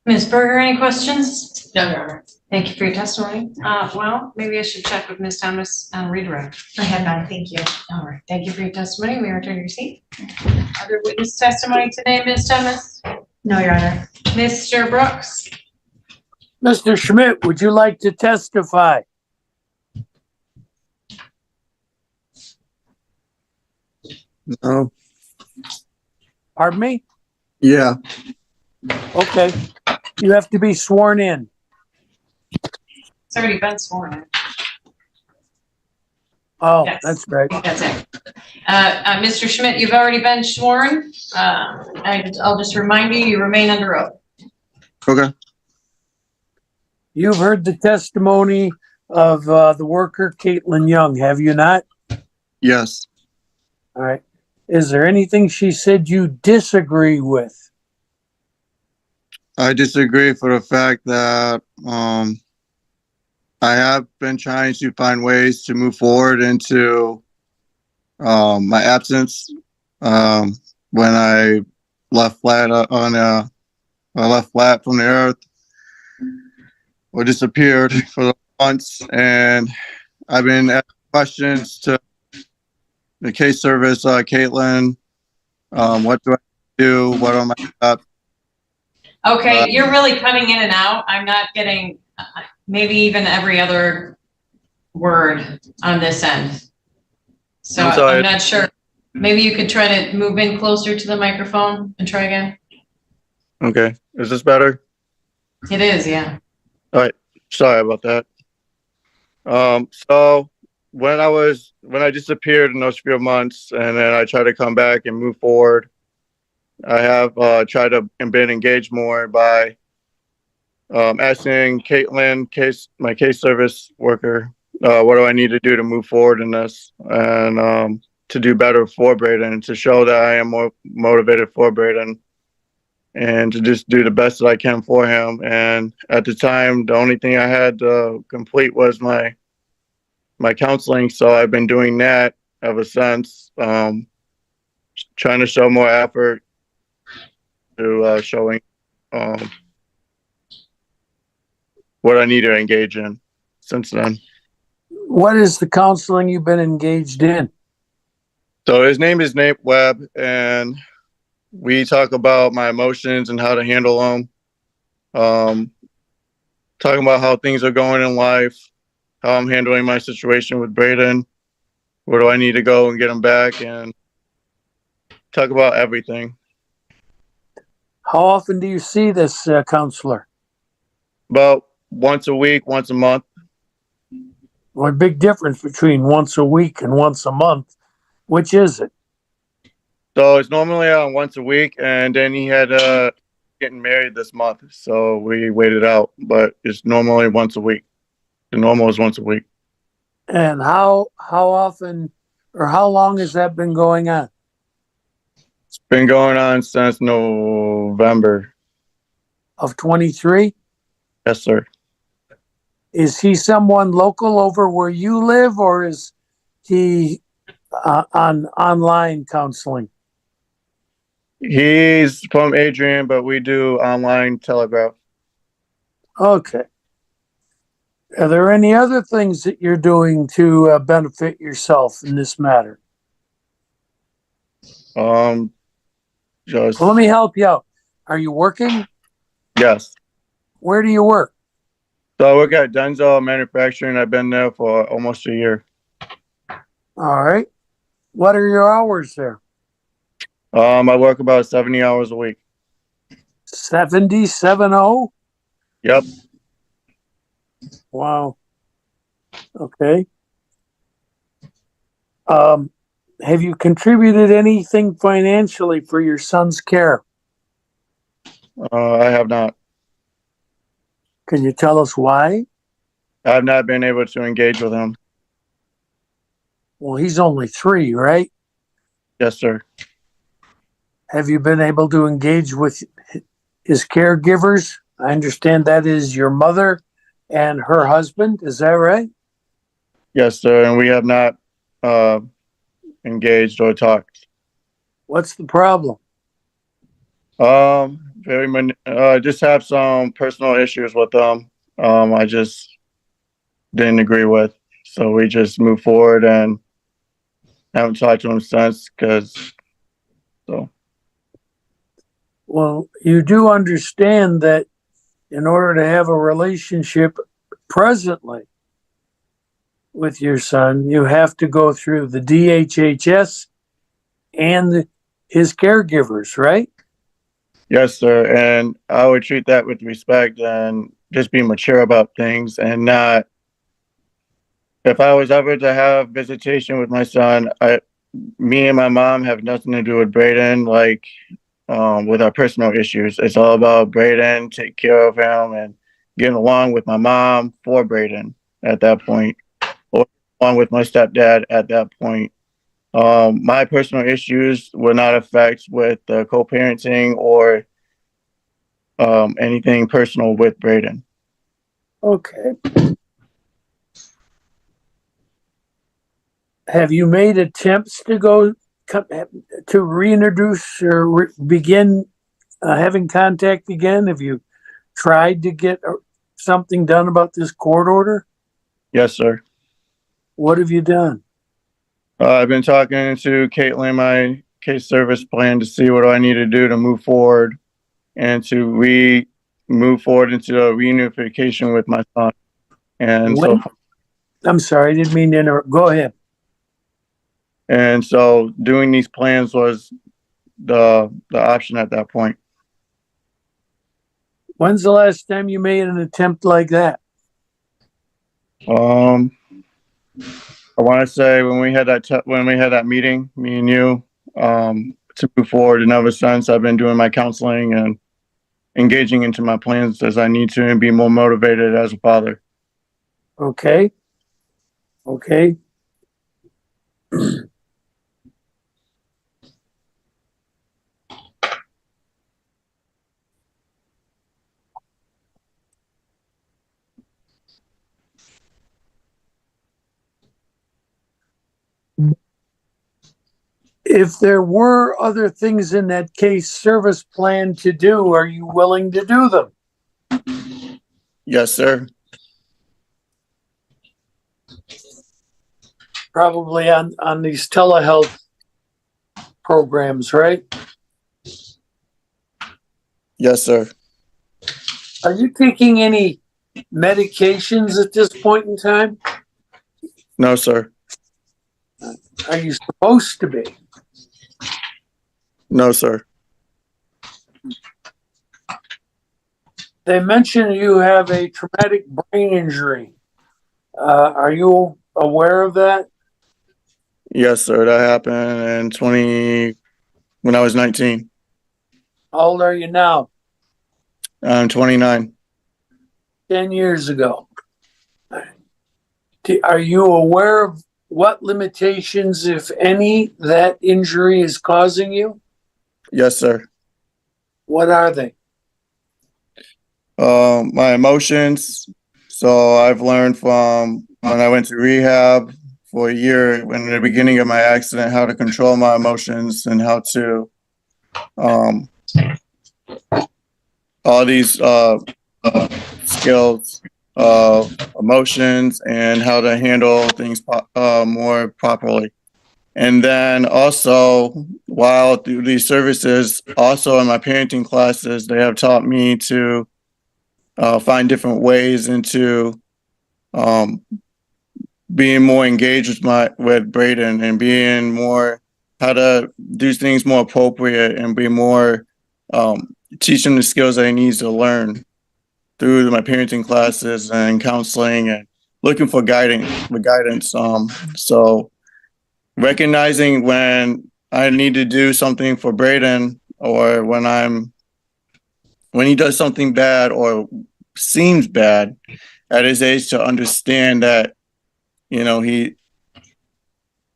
Ms. Berger, any questions? No, Your Honor. Thank you for your testimony. Well, maybe I should check with Ms. Thomas on redirect. I have none, thank you. All right, thank you for your testimony. We return your seat. Other witness testimony today, Ms. Thomas? No, Your Honor. Mr. Brooks? Mr. Schmidt, would you like to testify? No. Pardon me? Yeah. Okay. You have to be sworn in. It's already been sworn in. Oh, Yes. that's right. That's it. Mr. Schmidt, you've already been sworn. I'll just remind you, you remain under oath. Okay. You've heard the testimony of the worker, Caitlin Young, have you not? Yes. All right. Is there anything she said you disagree with? I disagree for the fact that I have been trying to find ways to move forward into my absence. When I left flat I left flat from the earth or disappeared for months, and I've been asking questions to the case service, Caitlin. What do I do? What am I up? Okay, you're really cutting in and out. I'm not getting maybe even every other word on this end. So I'm sorry. I'm not sure. Maybe you could try to move in closer to the microphone and try again. Okay. Is this better? It is, yeah. All right. Sorry about that. So when I disappeared in those few months and then I tried to come back and move forward, I have tried to been engaged more by asking Caitlin, my case service worker, what do I need to do to move forward in this and to do better for Braden, to show that I am more motivated for Braden and to just do the best that I can for him. And at the time, the only thing I had to complete was my counseling. So I've been doing that ever since, trying to show more effort to showing what I need to engage in since then. What is the counseling you've been engaged in? So his name is Nate Webb, and we talk about my emotions and how to handle them. Talking about how things are going in life, how I'm handling my situation with Braden, where do I need to go and get him back, and talk about everything. How often do you see this counselor? About once a week, once a month. What big difference between once a week and once a month? Which is it? So it's normally once a week, and then he had getting married this month, so we waited out. But it's normally once a week. The normal is once a week. And how often or how long has that been going on? It's been going on since November. Of 23? Yes, sir. Is he someone local over where you live, or is he on online counseling? He's from Adrian, but we do online telegraph. Okay. Are there any other things that you're doing to benefit yourself in this matter? Just Well, let me help you out. Are you working? yes. Where do you work? So I work at Denzel Manufacturing. I've been there for almost a year. All right. What are your hours there? I work about 70 hours a week. 70? Yep. Wow. Okay. Have you contributed anything financially for your son's care? I have not. Can you tell us why? I have not been able to engage with him. Well, he's only 3, right? Yes, sir. Have you been able to engage with his caregivers? I understand that is your mother and her husband. Is that right? Yes, sir. And we have not engaged or talked. What's the problem? I just have some personal issues with them. I just didn't agree with. So we just moved forward and haven't talked to him since Well, you do understand that in order to have a relationship presently with your son, you have to go through the DHHS and his caregivers, right? Yes, sir. And I would treat that with respect and just be mature about things and not if I was ever to have visitation with my son, me and my mom have nothing to do with Braden, like, with our personal issues. It's all about Braden, take care of him and getting along with my mom for Braden at that point, or along with my stepdad at that point. My personal issues will not affect with co-parenting or anything personal with Braden. Okay. Have you made attempts to reintroduce or begin having contact again? Have you tried to get something done about this court order? Yes, sir. What have you done? I've been talking to Caitlin, my case service plan, to see what do I need to do to move forward and to move forward into a reunification with my son. And I'm sorry, I didn't mean to interrupt. Go ahead. And so doing these plans was the option at that point. When's the last time you made an attempt like that? I want to say when we had that meeting, me and you, to move forward. And ever since, I've been doing my counseling and engaging into my plans as I need to and be more motivated as a father. Okay. Okay. If there were other things in that case service plan to do, are you willing to do them? Yes, sir. Probably on these telehealth programs, right? Yes, sir. Are you taking any medications at this point in time? No, sir. Are you supposed to be? No, sir. They mentioned you have a traumatic brain injury. Are you aware of that? Yes, sir. That happened when I was 19. How old are you now? I'm 29. 10 years ago. Are you aware of what limitations, if any, that injury is causing you? Yes, sir. What are they? My emotions. So I've learned from when I went to rehab for a year in the beginning of my accident, how to control my emotions and how to, all these skills of emotions and how to handle things more properly. And then also, while through these services, also in my parenting classes, they have taught me to find different ways into being more engaged with Braden and being more how to do things more appropriate and be more teach him the skills that he needs to learn through my parenting classes and counseling and looking for guidance. So recognizing when I need to do something for Braden or when he does something bad or seems bad at his age, to understand that,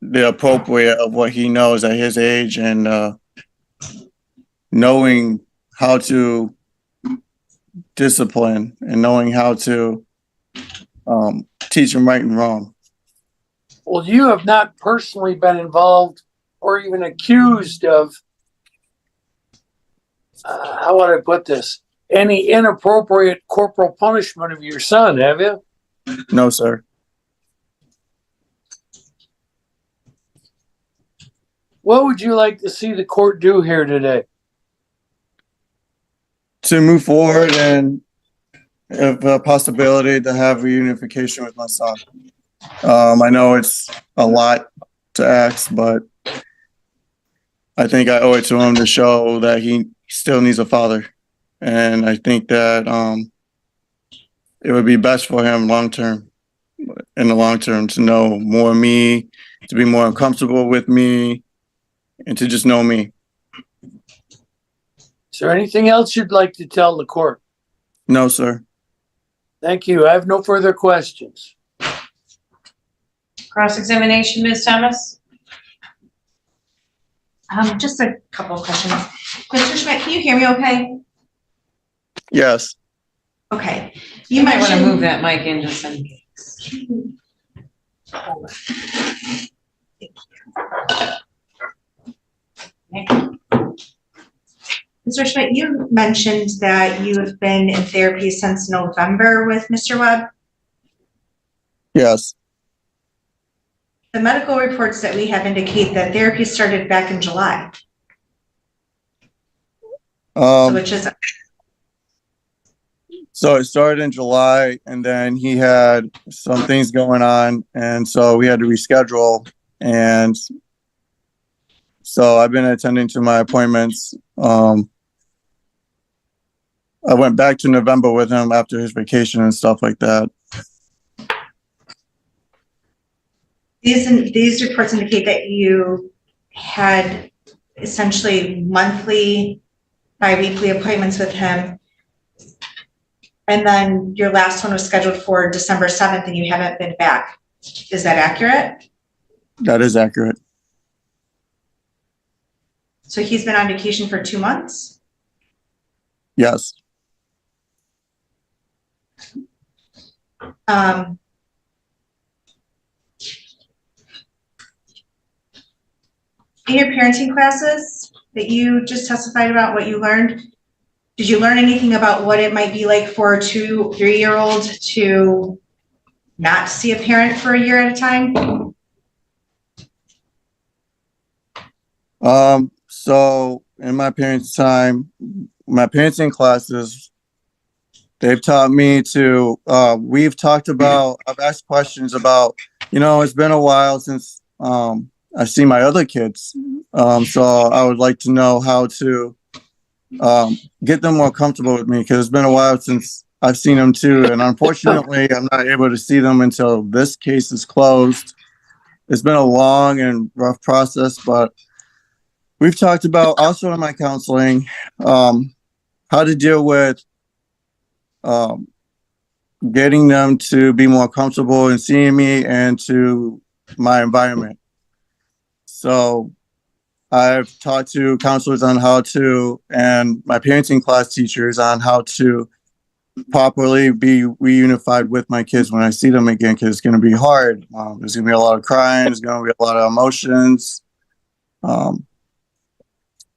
the appropriate of what he knows at his age and knowing how to discipline and knowing how to teach him right and wrong. Well, you have not personally been involved or even accused of, how would I put this, any inappropriate corporal punishment of your son, have you? No, sir. What would you like to see the court do here today? To move forward and have a possibility to have reunification with my son. I know it's a lot to ask, but I think I owe it to him to show that he still needs a father. And I think that it would be best for him long term. in the long term, to know more of me, to be more comfortable with me, and to just know me. Is there anything else you'd like to tell the court? No, sir. Thank you. I have no further questions. Cross-examination, Ms. Thomas? Just a couple of questions. Mr. Schmidt, can you hear me okay? Yes. Okay. You You might want to mentioned. move that mic in just in case. Mr. Schmidt, you mentioned that you have been in therapy since November with Mr. Webb. Yes. The medical reports that we have indicate that therapy started back in July. Which is. So it started in July, and then he had some things going on, and so we had to reschedule. And so I've been attending to my appointments. I went back to November with him after his vacation and stuff like that. These reports indicate that you had essentially monthly, bi-weekly appointments with him. And then your last one was scheduled for December 7th and you haven't been back. Is that accurate? That is accurate. So he's been on vacation for 2 months? Yes. In your parenting classes that you just testified about, what you learned, did you learn anything about what it might be like for a 2, 3-year-old to not see a parent for a year at a time? So in my parenting classes, they've taught me to, I've asked questions about, it's been a while since, I've seen my other kids. So I would like to know how to, get them more comfortable with me, because it's been a while since I've seen them too. And unfortunately, I'm not able to see them until this case is closed. It's been a long and rough process, but we've talked about also in my counseling, how to deal with, getting them to be more comfortable in seeing me and to my environment. So I've talked to counselors on how to, and my parenting class teachers on how to properly be reunified with my kids when I see them again, because it's going to be hard. There's going to be a lot of crying. There's going to be a lot of emotions.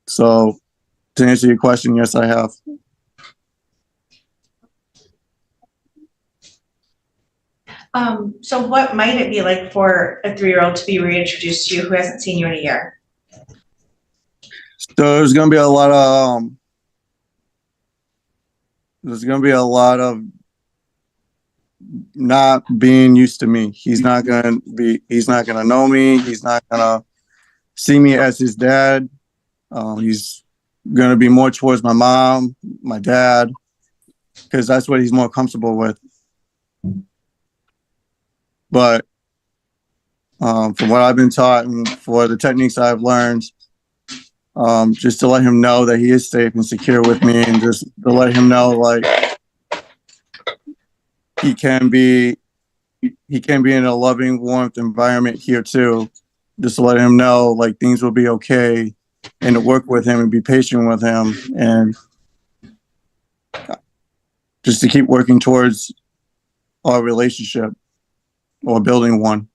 So to answer your question, yes, I have. So what might it be like for a 3-year-old to be reintroduced to you who hasn't seen you in a year? So there's going to be a lot of not being used to me. He's not going to know me. He's not going to see me as his dad. He's going to be more towards my mom, my dad, because that's what he's more comfortable with. But from what I've been taught and for the techniques I've learned, just to let him know that he is safe and secure with me, and just to let him know, like, he can be in a loving, warmth environment here too. Just to let him know, like, things will be okay, and to work with him and be patient with him, and just to keep working towards our relationship or building one.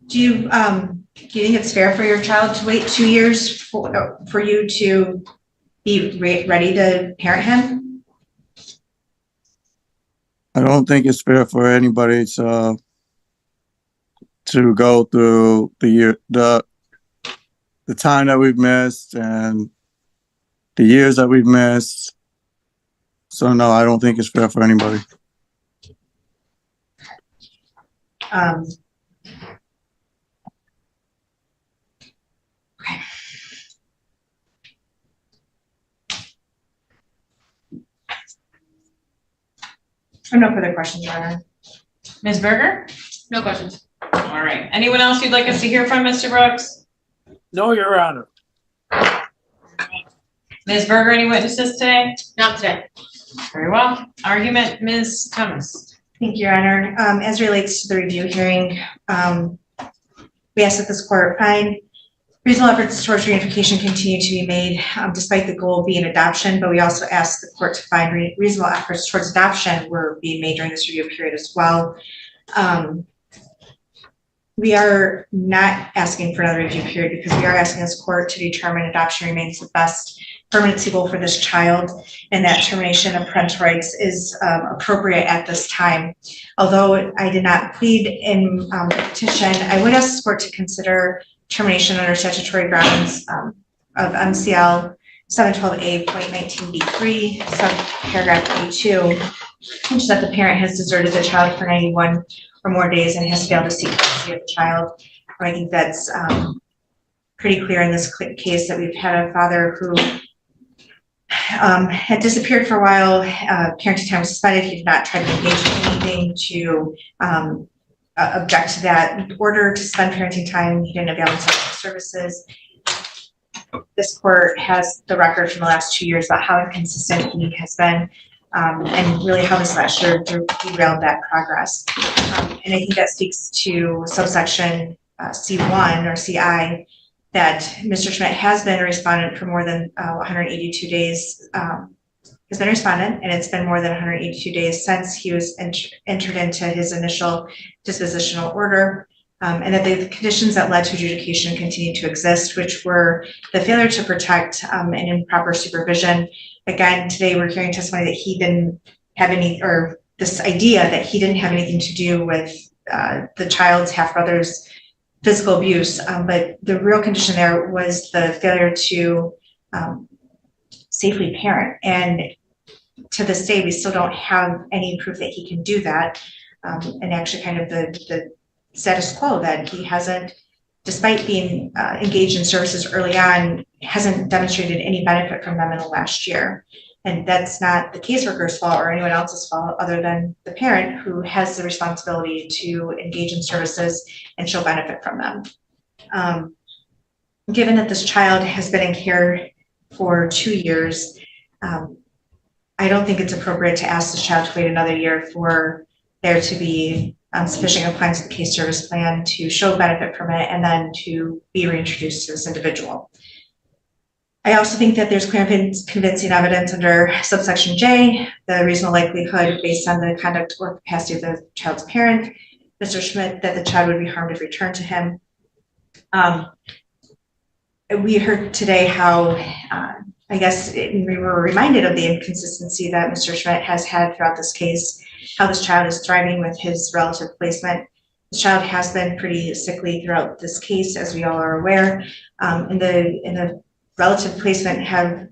Do you think it's fair for your child to wait 2 years for you to be ready to parent him? I don't think it's fair for anybody to go through the time that we've missed and the years that we've missed. So no, I don't think it's fair for anybody. Okay. No further questions, Your Honor. Ms. Berger? No questions. All right. Anyone else you'd like us to hear from, Mr. Brooks? No, Your Honor. Ms. Berger, any witnesses today? Not today. Very well. Argument, Ms. Thomas. Thank you, Your Honor. As relates to the review hearing, we ask that this court find reasonable efforts towards reunification continue to be made, despite the goal being adoption, but we also ask the court to find reasonable efforts towards adoption were being made during this review period as well. We are not asking for another review period because we are asking this court to determine adoption remains the best permanency goal for this child, and that termination of parental rights is appropriate at this time. Although I did not plead in the petition, I would ask this court to consider termination under statutory grounds of MCL 712A.19B3, subparagraph A2, which is that the parent has deserted the child for 91 or more days and has failed to seek custody of the child. I think that's pretty clear in this case that we've had a father who had disappeared for a while, parenting time was suspended. He did not try to engage in anything to object to that order to spend parenting time. He didn't avail himself of services. This court has the record from the last 2 years about how inconsistent he has been, and really how this last year derailed that progress. And I think that speaks to subsection C1 or CI, that Mr. Schmidt has been a respondent for more than 182 days, has been a respondent, and it's been more than 182 days since he was entered into his initial dispositional order, and that the conditions that led to adjudication continue to exist, which were the failure to protect and improper supervision. Again, today we're hearing testimony that he didn't have any, or this idea that he didn't have anything to do with the child's half-brother's physical abuse, but the real condition there was the failure to safely parent. And to this day, we still don't have any proof that he can do that. And actually kind of the status quo that he hasn't, despite being engaged in services early on, hasn't demonstrated any benefit from them in the last year. And that's not the caseworker's fault or anyone else's fault other than the parent who has the responsibility to engage in services and show benefit from them. Given that this child has been in care for 2 years, I don't think it's appropriate to ask this child to wait another year for there to be sufficient compliance with the case service plan to show benefit from it and then to be reintroduced to this individual. I also think that there's clear and convincing evidence under subsection J, the reasonable likelihood based on the conduct or capacity of the child's parent, Mr. Schmidt, that the child would be harmed if returned to him. We heard today how, I guess we were reminded of the inconsistency that Mr. Schmidt has had throughout this case, how this child is thriving with his relative placement. This child has been pretty sickly throughout this case, as we all are aware. In the relative placement,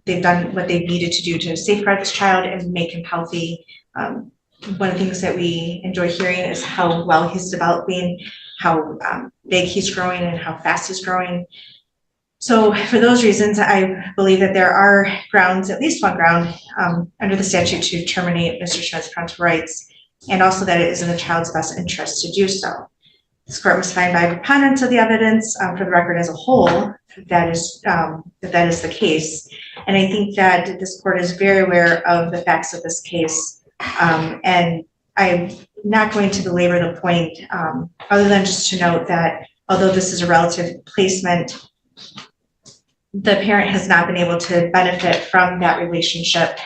they've done what they've needed to do to safeguard this child and make him healthy. One of the things that we enjoy hearing is how well he's developing, how big he's growing and how fast he's growing. So for those reasons, I believe that there are grounds, at least one ground, under the statute to terminate Mr. Schmidt's parental rights, and also that it is in the child's best interest to do so. This court must find by preponderance of the evidence for the record as a whole that is the case. And I think that this court is very aware of the facts of this case. And I'm not going to belabor the point, other than just to note that although this is a relative placement, the parent has not been able to benefit from that relationship.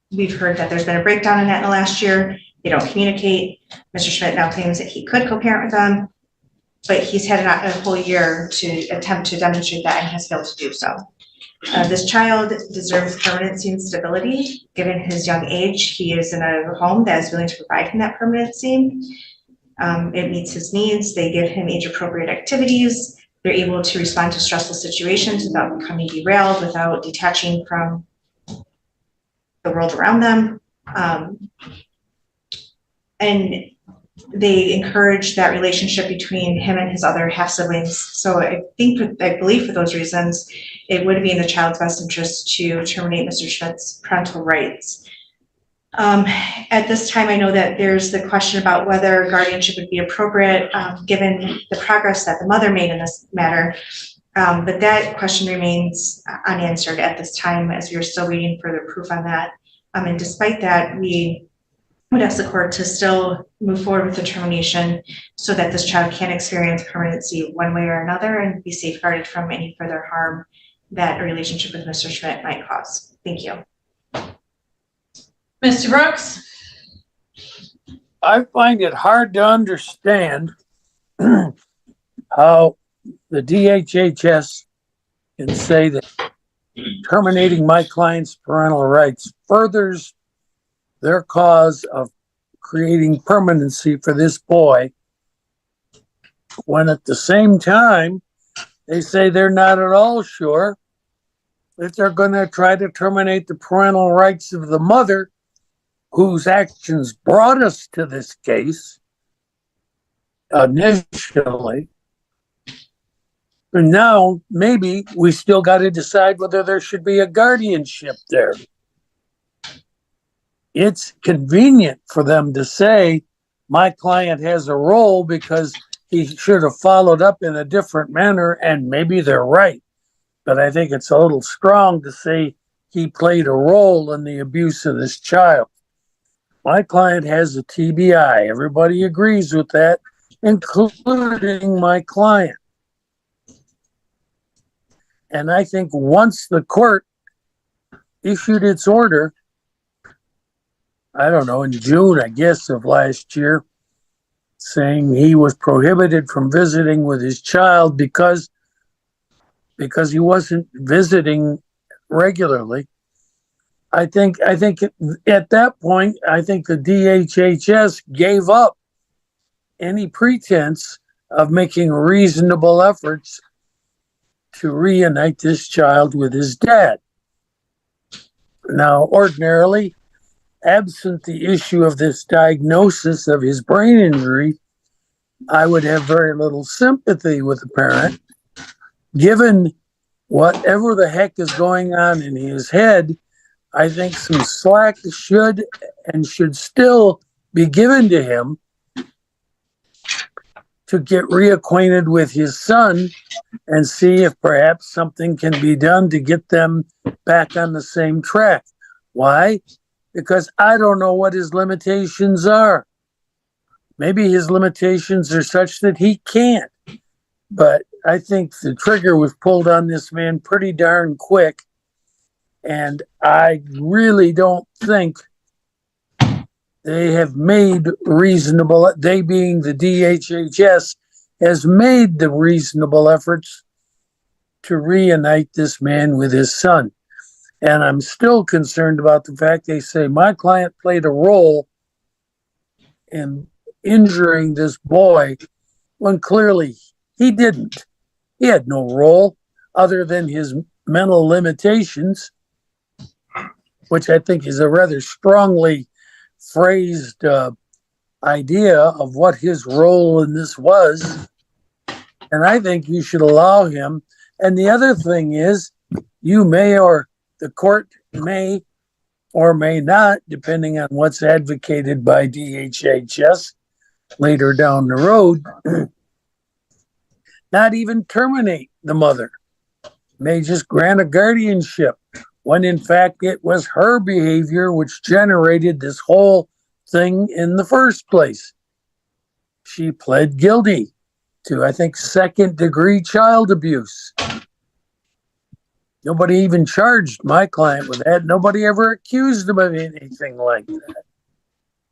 We've heard that there's been a breakdown in that in the last year. They don't communicate. Mr. Schmidt now claims that he could co-parent with them, but he's had a whole year to attempt to demonstrate that and has failed to do so. This child deserves permanency and stability. Given his young age, he is in a home that is willing to provide him that permanency. It meets his needs. They give him age-appropriate activities. They're able to respond to stressful situations without becoming derailed, without detaching from the world around them. And they encourage that relationship between him and his other half-siblings. So I believe for those reasons, it would be in the child's best interest to terminate Mr. Schmidt's parental rights. At this time, I know that there's the question about whether guardianship would be appropriate, given the progress that the mother made in this matter. But that question remains unanswered at this time, as we are still waiting for the proof on that. And despite that, we would ask the court to still move forward with the termination so that this child can experience permanency one way or another and be safeguarded from any further harm that a relationship with Mr. Schmidt might cause. Thank you. Mr. Brooks? I find it hard to understand how the DHHS can say that terminating my client's parental rights furthers their cause of creating permanency for this boy, when at the same time, they say they're not at all sure if they're going to try to terminate the parental rights of the mother whose actions brought us to this case initially. And now maybe we still got to decide whether there should be a guardianship there. It's convenient for them to say my client has a role because he should have followed up in a different manner, and maybe they're right. But I think it's a little strong to say he played a role in the abuse of this child. My client has a TBI. Everybody agrees with that, including my client. And I think once the court issued its order, I don't know, in June, I guess, of last year, saying he was prohibited from visiting with his child because he wasn't visiting regularly. I think at that point, I think the DHHS gave up any pretense of making reasonable efforts to reunite this child with his dad. Now, ordinarily, absent the issue of this diagnosis of his brain injury, I would have very little sympathy with the parent. Given whatever the heck is going on in his head, I think some slack should still be given to him to get reacquainted with his son and see if perhaps something can be done to get them back on the same track. Why? Because I don't know what his limitations are. Maybe his limitations are such that he can't. But I think the trigger was pulled on this man pretty darn quick. And I really don't think they have made reasonable, they being the DHHS, has made the reasonable efforts to reunite this man with his son. And I'm still concerned about the fact they say my client played a role in injuring this boy when clearly he didn't. He had no role other than his mental limitations, which I think is a rather strongly phrased idea of what his role in this was. And I think you should allow him. And the other thing is, you may, or the court may or may not, depending on what's advocated by DHHS later down the road, not even terminate the mother. May just grant a guardianship, when in fact it was her behavior which generated this whole thing in the first place. She pled guilty to, I think, second-degree child abuse. Nobody even charged my client with that. Nobody ever accused him of anything like that.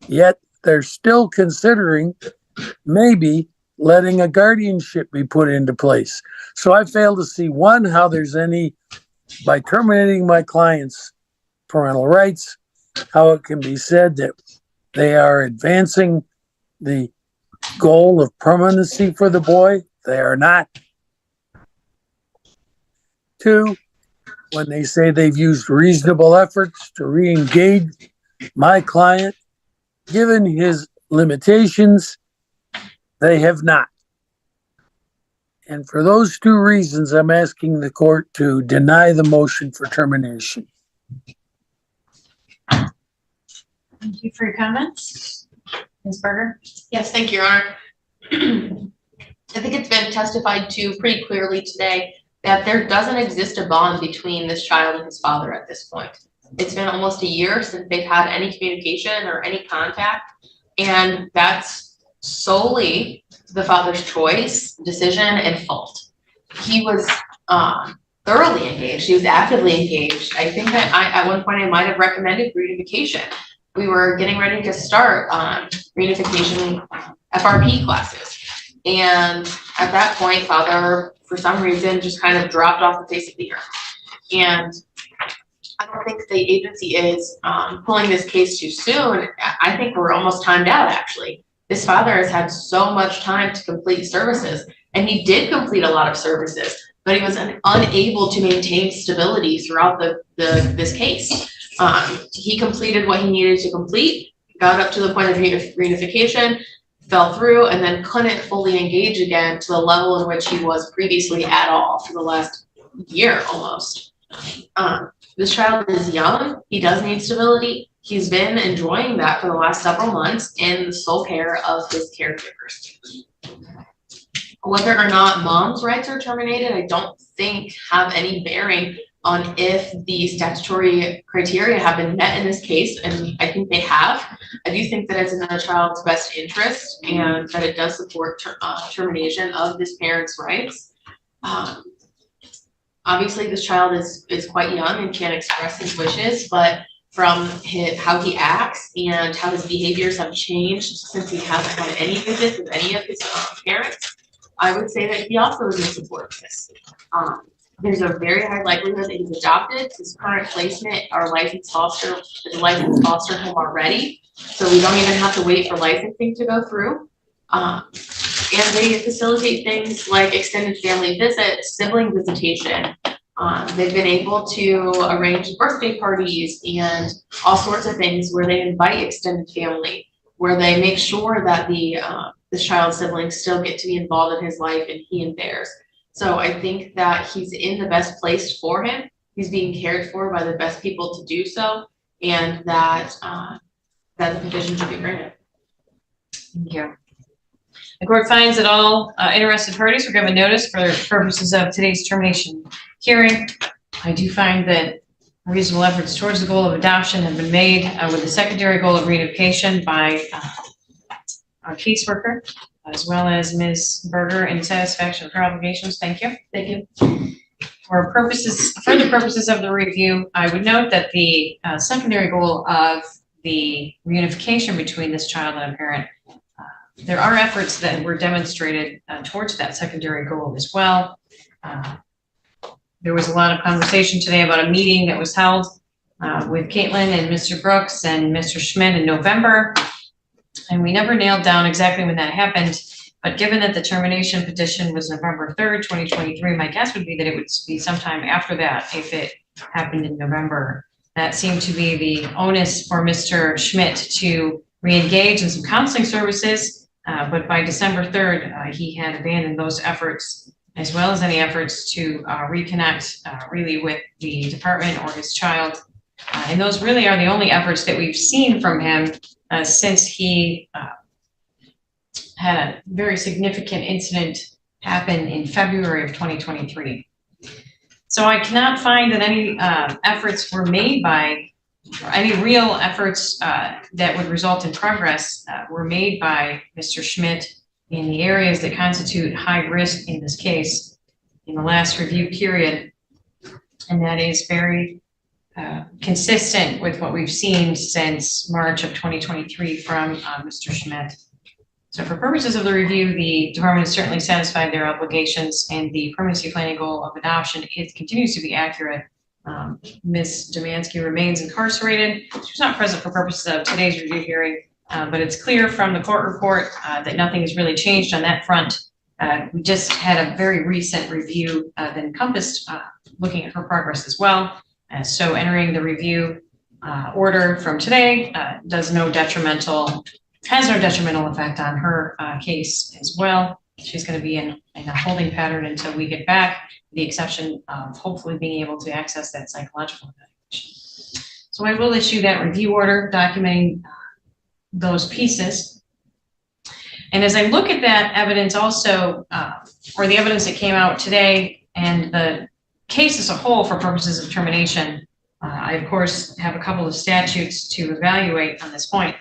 Yet they're still considering maybe letting a guardianship be put into place. So I fail to see, one, how there's any, by terminating my client's parental rights, how it can be said that they are advancing the goal of permanency for the boy. They are not. Two, when they say they've used reasonable efforts to re-engage my client, given his limitations, they have not. And for those two reasons, I'm asking the court to deny the motion for termination. Thank you for your comments. Ms. Berger? Yes, thank you, Your Honor. I think it's been testified to pretty clearly today that there doesn't exist a bond between this child and his father at this point. It's been almost a year since they've had any communication or any contact, and that's solely the father's choice, decision, and fault. He was thoroughly engaged. He was actively engaged. I think that at one point I might have recommended reunification. We were getting ready to start reunification FRP classes. And at that point, father, for some reason, just kind of dropped off the face of the earth. And I don't think the agency is pulling this case too soon. I think we're almost timed out, actually. This father has had so much time to complete services, and he did complete a lot of services, but he was unable to maintain stability throughout this case. He completed what he needed to complete, got up to the point of reunification, fell through, and then couldn't fully engage again to the level in which he was previously at all for the last year almost. This child is young. He does need stability. He's been enjoying that for the last several months in the sole care of his caregivers. Whether or not mom's rights are terminated, I don't think have any bearing on if the statutory criteria have been met in this case, and I think they have. I do think that it's in the child's best interest and that it does support termination of this parent's rights. Obviously, this child is quite young and can't express his wishes, but from how he acts and how his behaviors have changed since he hasn't had any visits with any of his parents, I would say that he also is in support of this. There's a very high likelihood that he's adopted. His current placement, our licensed foster, is a licensed foster home already, so we don't even have to wait for licensing to go through. And they facilitate things like extended family visits, sibling visitation. They've been able to arrange birthday parties and all sorts of things where they invite extended family, where they make sure that this child's siblings still get to be involved in his life and he in theirs. So I think that he's in the best place for him. He's being cared for by the best people to do so, and that the petition should be granted. Thank you. The court finds that all interested parties were given notice for purposes of today's termination hearing. I do find that reasonable efforts towards the goal of adoption have been made with the secondary goal of reunification by our caseworker, as well as Ms. Berger in satisfaction of her obligations. Thank you. Thank you. For further purposes of the review, I would note that the secondary goal of the reunification between this child and a parent, there are efforts that were demonstrated towards that secondary goal as well. There was a lot of conversation today about a meeting that was held with Caitlin and Mr. Brooks and Mr. Schmidt in November. And we never nailed down exactly when that happened, but given that the termination petition was November 3rd, 2023, my guess would be that it would be sometime after that if it happened in November. That seemed to be the onus for Mr. Schmidt to re-engage in some counseling services, but by December 3rd, he had abandoned those efforts, as well as any efforts to reconnect really with the department or his child. And those really are the only efforts that we've seen from him since he had a very significant incident happen in February of 2023. So I cannot find that any efforts were made by, or any real efforts that would result in progress were made by Mr. Schmidt in the areas that constitute high risk in this case in the last review period. And that is very consistent with what we've seen since March of 2023 from Mr. Schmidt. So for purposes of the review, the department has certainly satisfied their obligations, and the permanency planning goal of adoption continues to be accurate. Ms. Domansky remains incarcerated. She's not present for purposes of today's review hearing, but it's clear from the court report that nothing has really changed on that front. We just had a very recent review that encompassed looking at her progress as well. So entering the review order from today has no detrimental effect on her case as well. She's going to be in a holding pattern until we get back, with the exception of hopefully being able to access that psychological evaluation. So I will issue that review order documenting those pieces. And as I look at that evidence also, or the evidence that came out today and the case as a whole for purposes of termination, I of course have a couple of statutes to evaluate on this point.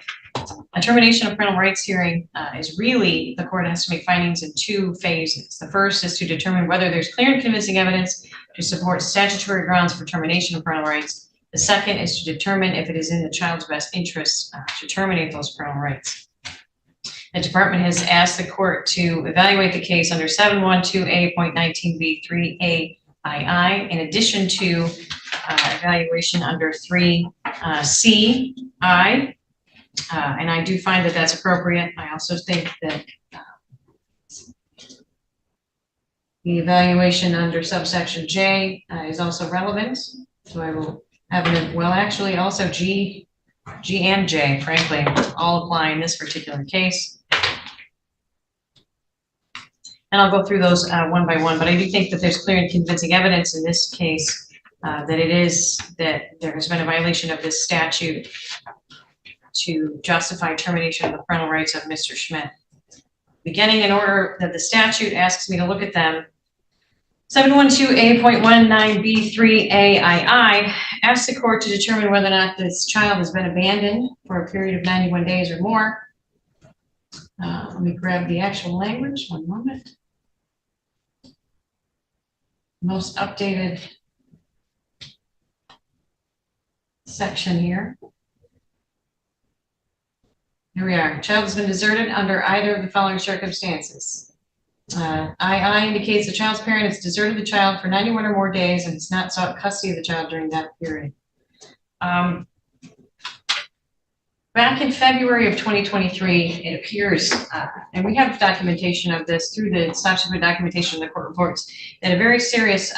A termination of parental rights hearing is really, the court has to make findings in two phases. The first is to determine whether there's clear and convincing evidence to support statutory grounds for termination of parental rights. The second is to determine if it is in the child's best interest to terminate those parental rights. The department has asked the court to evaluate the case under 712A.19B3A II, in addition to evaluation under 3CI. And I do find that that's appropriate. I also think that the evaluation under subsection J is also relevant. So I will have it, well, actually also G and J, frankly, all apply in this particular case. And I'll go through those one by one, but I do think that there's clear and convincing evidence in this case that there has been a violation of this statute to justify termination of the parental rights of Mr. Schmidt. Beginning in order that the statute asks me to look at them, 712A.19B3A II asks the court to determine whether or not this child has been abandoned for a period of 91 days or more. Let me grab the actual language, one moment. Most updated section here. Here we are. Child has been deserted under either of the following circumstances. II indicates the child's parent has deserted the child for 91 or more days and has not sought custody of the child during that period. Back in February of 2023, it appears, and we have documentation of this through the subsequent documentation in the court reports, that a very serious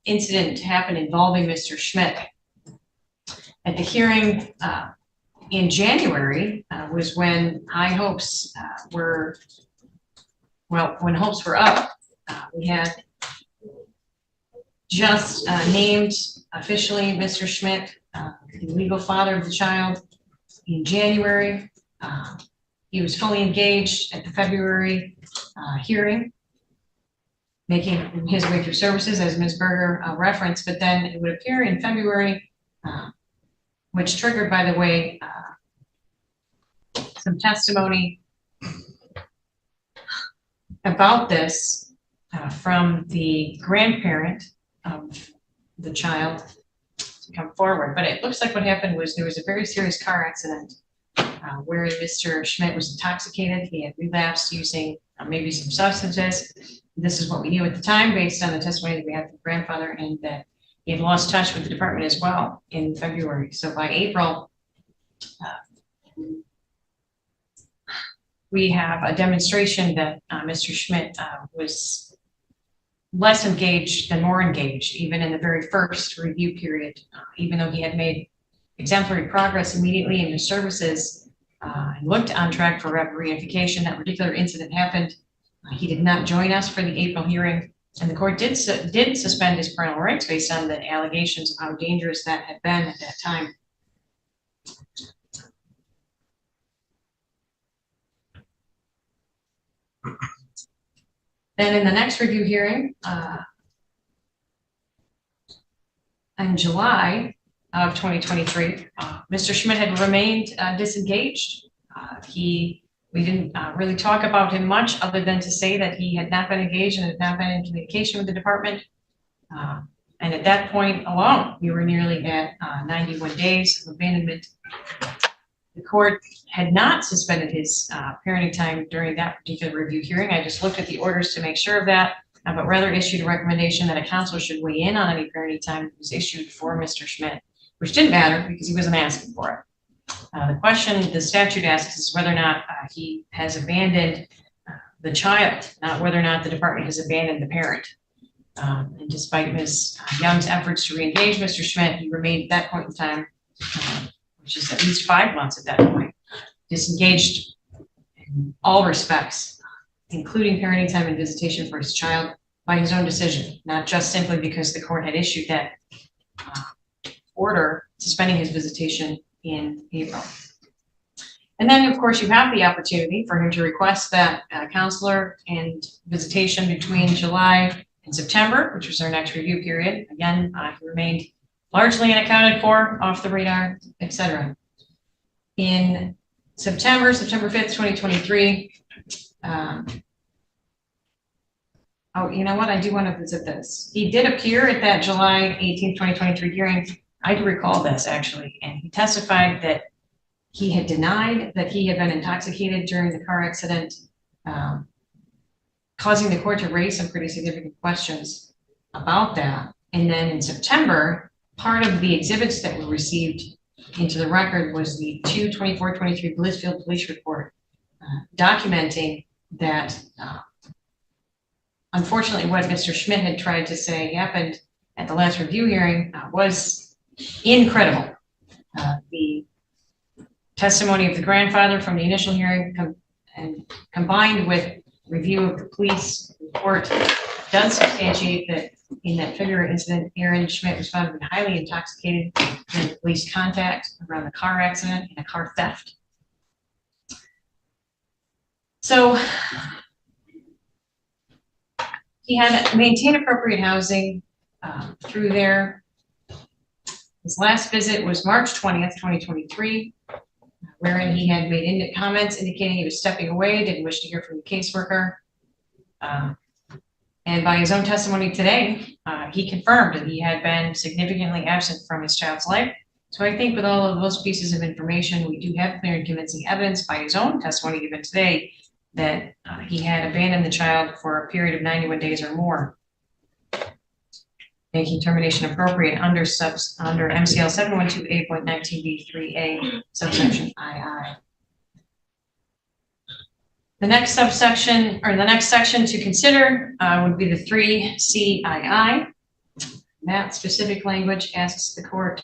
incident happened involving Mr. Schmidt. At the hearing in January was when high hopes were, well, when hopes were up. We had just named officially Mr. Schmidt the legal father of the child in January. He was fully engaged at the February hearing, making his way through services, as Ms. Berger referenced, but then it would appear in February, which triggered, by the way, some testimony about this from the grandparent of the child to come forward. But it looks like what happened was there was a very serious car accident where Mr. Schmidt was intoxicated. He had relapsed using maybe some substances. This is what we knew at the time based on the testimony that we had from the grandfather, and that he had lost touch with the department as well in February. So by April, we have a demonstration that Mr. Schmidt was less engaged than more engaged, even in the very first review period, even though he had made exemplary progress immediately in his services and looked on track for reunification. That particular incident happened. He did not join us for the April hearing, and the court did suspend his parental rights based on the allegations of how dangerous that had been at that time. Then in the next review hearing, in July of 2023, Mr. Schmidt had remained disengaged. We didn't really talk about him much other than to say that he had not been engaged and had not been in communication with the department. And at that point alone, we were nearly at 91 days of abandonment. The court had not suspended his parenting time during that particular review hearing. I just looked at the orders to make sure of that, but rather issued a recommendation that a counselor should weigh in on any parenting time that was issued for Mr. Schmidt, which didn't matter because he wasn't asking for it. The question the statute asks is whether or not he has abandoned the child, not whether or not the department has abandoned the parent. And despite Ms. Young's efforts to reengage Mr. Schmidt, he remained at that point in time, which is at least 5 months at that point, disengaged in all respects, including parenting time and visitation for his child by his own decision, not just simply because the court had issued that order suspending his visitation in April. And then, of course, you have the opportunity for him to request that counselor and visitation between July and September, which was our next review period. Again, he remained largely unaccounted for, off the radar, etc. In September 5th, 2023, oh, you know what? I do want to visit this. He did appear at that July 18th, 2023 hearing. I do recall this actually, and he testified that he had denied that he had been intoxicated during the car accident, causing the court to raise some pretty significant questions about that. And then in September, part of the exhibits that were received into the record was the 2/24/23 Blissfield police report, documenting that unfortunately what Mr. Schmidt had tried to say happened at the last review hearing was incredible. The testimony of the grandfather from the initial hearing and combined with review of the police report does substantiate that in that February incident, Aaron Schmidt was found to be highly intoxicated in police contact around the car accident and a car theft. So he had maintained appropriate housing through there. His last visit was March 20th, 2023, wherein he had made comments indicating he was stepping away, didn't wish to hear from the caseworker. And by his own testimony today, he confirmed that he had been significantly absent from his child's life. So I think with all of those pieces of information, we do have clear and convincing evidence by his own testimony given today that he had abandoned the child for a period of 91 days or more, making termination appropriate under MCL 712A.19B3A subsection II. The next subsection, or the next section to consider would be the 3CII. That specific language asks the court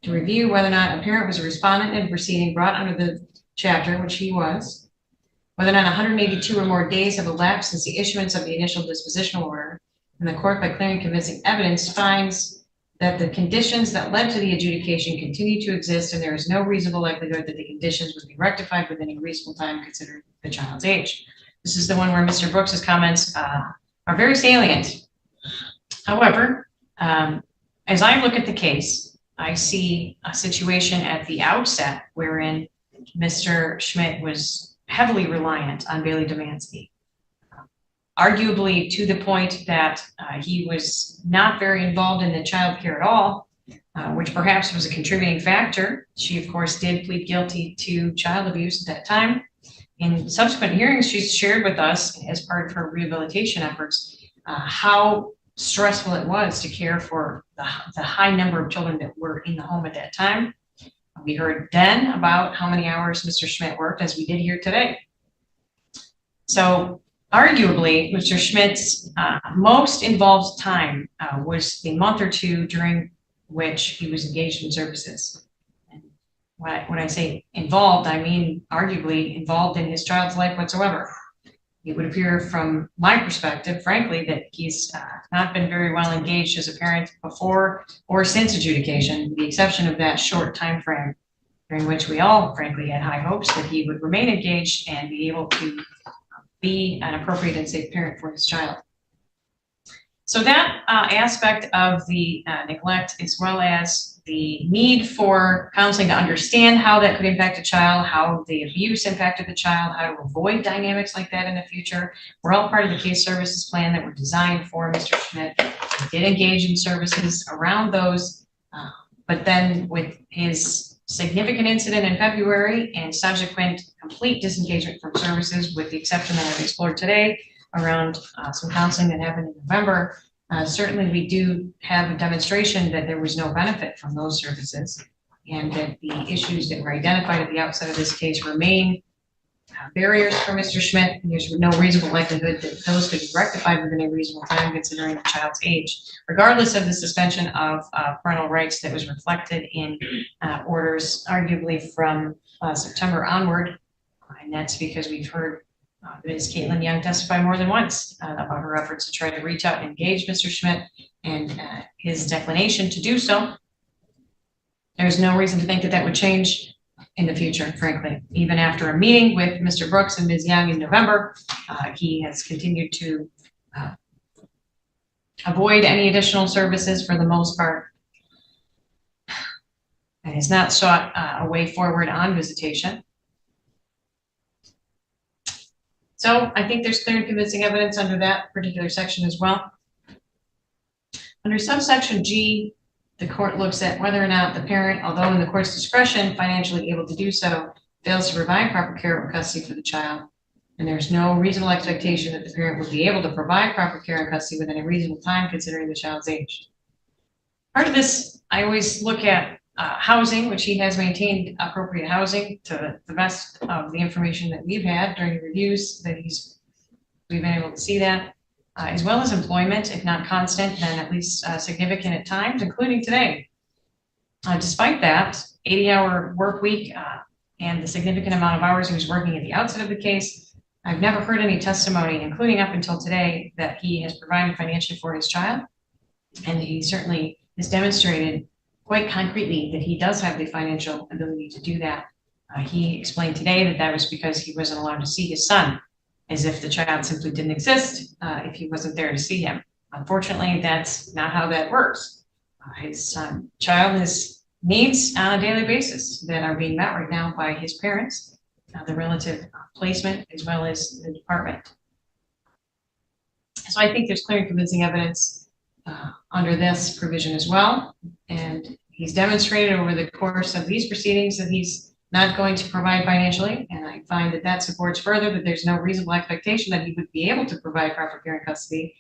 to review whether or not a parent was a respondent in a proceeding brought under the chapter, which he was, whether or not 182 or more days have elapsed since the issuance of the initial dispositional order, and the court, by clear and convincing evidence, finds that the conditions that led to the adjudication continue to exist, and there is no reasonable likelihood that the conditions would be rectified within a reasonable time considering the child's age. This is the one where Mr. Brooks's comments are very salient. However, as I look at the case, I see a situation at the outset wherein Mr. Schmidt was heavily reliant on Bailey Demansky, arguably to the point that he was not very involved in the child care at all, which perhaps was a contributing factor. She, of course, did plead guilty to child abuse at that time. In subsequent hearings, she's shared with us as part of her rehabilitation efforts how stressful it was to care for the high number of children that were in the home at that time. We heard then about how many hours Mr. Schmidt worked, as we did here today. So arguably, Mr. Schmidt's most involved time was the month or two during which he was engaged in services. And when I say involved, I mean arguably involved in his child's life whatsoever. It would appear from my perspective, frankly, that he's not been very well engaged as a parent before or since adjudication, with the exception of that short time frame during which we all, frankly, had high hopes that he would remain engaged and be able to be an appropriate and safe parent for his child. So that aspect of the neglect, as well as the need for counseling to understand how that could impact a child, how the abuse impacted the child, how to avoid dynamics like that in the future, were all part of the case services plan that were designed for Mr. Schmidt. He did engage in services around those, but then with his significant incident in February and subsequent complete disengagement from services, with the exception that I've explored today around some counseling that happened in November, certainly we do have a demonstration that there was no benefit from those services, and that the issues that were identified at the outset of this case remain barriers for Mr. Schmidt, and there's no reasonable likelihood that those could be rectified within a reasonable time considering the child's age, regardless of the suspension of parental rights that was reflected in orders arguably from September onward. And that's because we've heard Ms. Caitlin Young testify more than once about her efforts to try to reach out and engage Mr. Schmidt, and his declination to do so. There's no reason to think that that would change in the future, frankly. Even after a meeting with Mr. Brooks and Ms. Young in November, he has continued to avoid any additional services for the most part, and has not sought a way forward on visitation. So I think there's clear and convincing evidence under that particular section as well. Under subsection G, the court looks at whether or not the parent, although in the court's discretion, financially able to do so, fails to provide proper care or custody for the child. And there's no reasonable expectation that the parent will be able to provide proper care and custody within a reasonable time considering the child's age. Part of this, I always look at housing, which he has maintained appropriate housing to the best of the information that we've had during the reviews that we've been able to see that, as well as employment, if not constant, then at least significant at times, including today. Despite that, 80-hour work week and the significant amount of hours he was working at the outset of the case, I've never heard any testimony, including up until today, that he has provided financially for his child. And he certainly has demonstrated quite concretely that he does have the financial ability to do that. He explained today that that was because he wasn't allowed to see his son, as if the child simply didn't exist if he wasn't there to see him. Unfortunately, that's not how that works. His child has needs on a daily basis that are being met right now by his parents, the relative placement, as well as the department. So I think there's clear and convincing evidence under this provision as well. And he's demonstrated over the course of these proceedings that he's not going to provide financially. And I find that that supports further that there's no reasonable expectation that he would be able to provide proper care and custody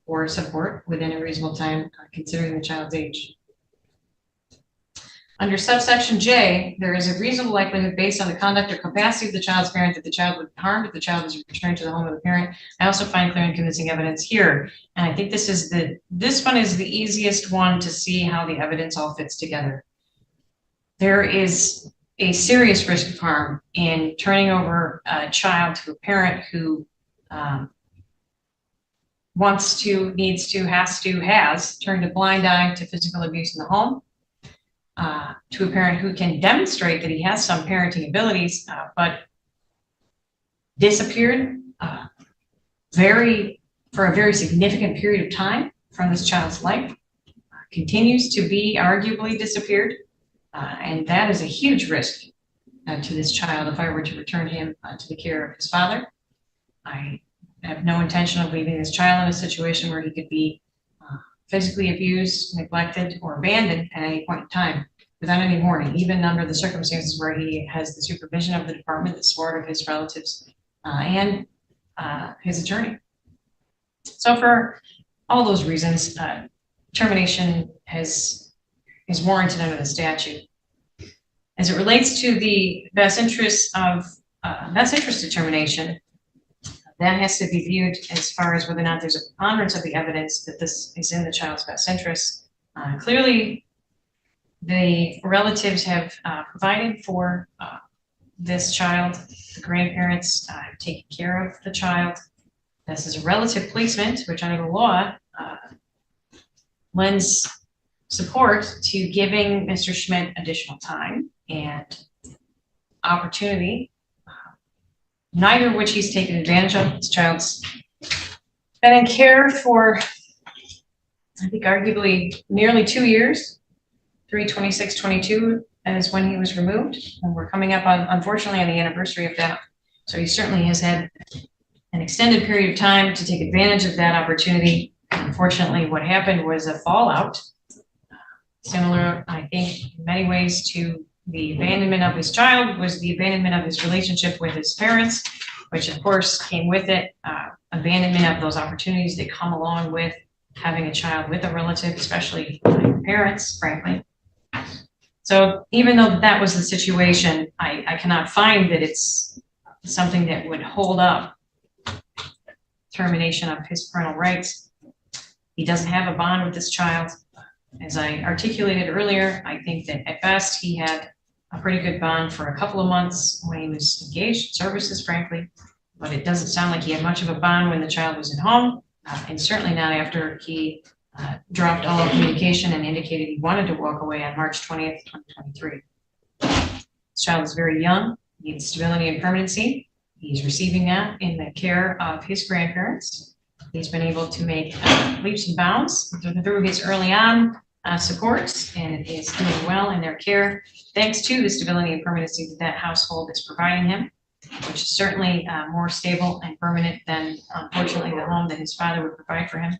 or support within a reasonable time, considering the child's age. Under subsection J, there is a reasonable likelihood based on the conduct or capacity of the child's parent that the child would be harmed if the child is returned to the home of the parent. I also find clear and convincing evidence here. And I think this one is the easiest one to see how the evidence all fits together. There is a serious risk of harm in turning over a child to a parent who wants to, needs to, has turned a blind eye to physical abuse in the home. To a parent who can demonstrate that he has some parenting abilities, but disappeared for a very significant period of time from this child's life, continues to be arguably disappeared, and that is a huge risk to this child if I were to return him to the care of his father. I have no intention of leaving this child in a situation where he could be physically abused, neglected, or abandoned at any point in time without any warning, even under the circumstances where he has the supervision of the department, the support of his relatives, and his attorney. So for all those reasons, termination is warranted under the statute. As it relates to the best interest determination, that has to be viewed as far as whether or not there's a preponderance of the evidence that this is in the child's best interest. Clearly, the relatives have provided for this child. The grandparents have taken care of the child. This is a relative placement, which under the law lends support to giving Mr. Schmidt additional time and opportunity, neither of which he's taken advantage of. This child's been in care for, I think, arguably nearly 2 years. 3/26/22 is when he was removed, and we're coming up on, unfortunately, on the anniversary of that. So he certainly has had an extended period of time to take advantage of that opportunity. Unfortunately, what happened was a fallout, similar, I think, in many ways to the abandonment of his child, was the abandonment of his relationship with his parents, which of course came with it, abandonment of those opportunities that come along with having a child with a relative, especially parents, frankly. So even though that was the situation, I cannot find that it's something that would hold up termination of his parental rights. He doesn't have a bond with this child. As I articulated earlier, I think that at best he had a pretty good bond for a couple of months when he was engaged in services, frankly, but it doesn't sound like he had much of a bond when the child was at home, and certainly not after he dropped all communication and indicated he wanted to walk away on March 20th, 2023. This child is very young, needs stability and permanency. He's receiving that in the care of his grandparents. He's been able to make leaps and bounds through his early on supports and is doing well in their care, thanks to the stability and permanency that that household is providing him, which is certainly more stable and permanent than, unfortunately, the home that his father would provide for him.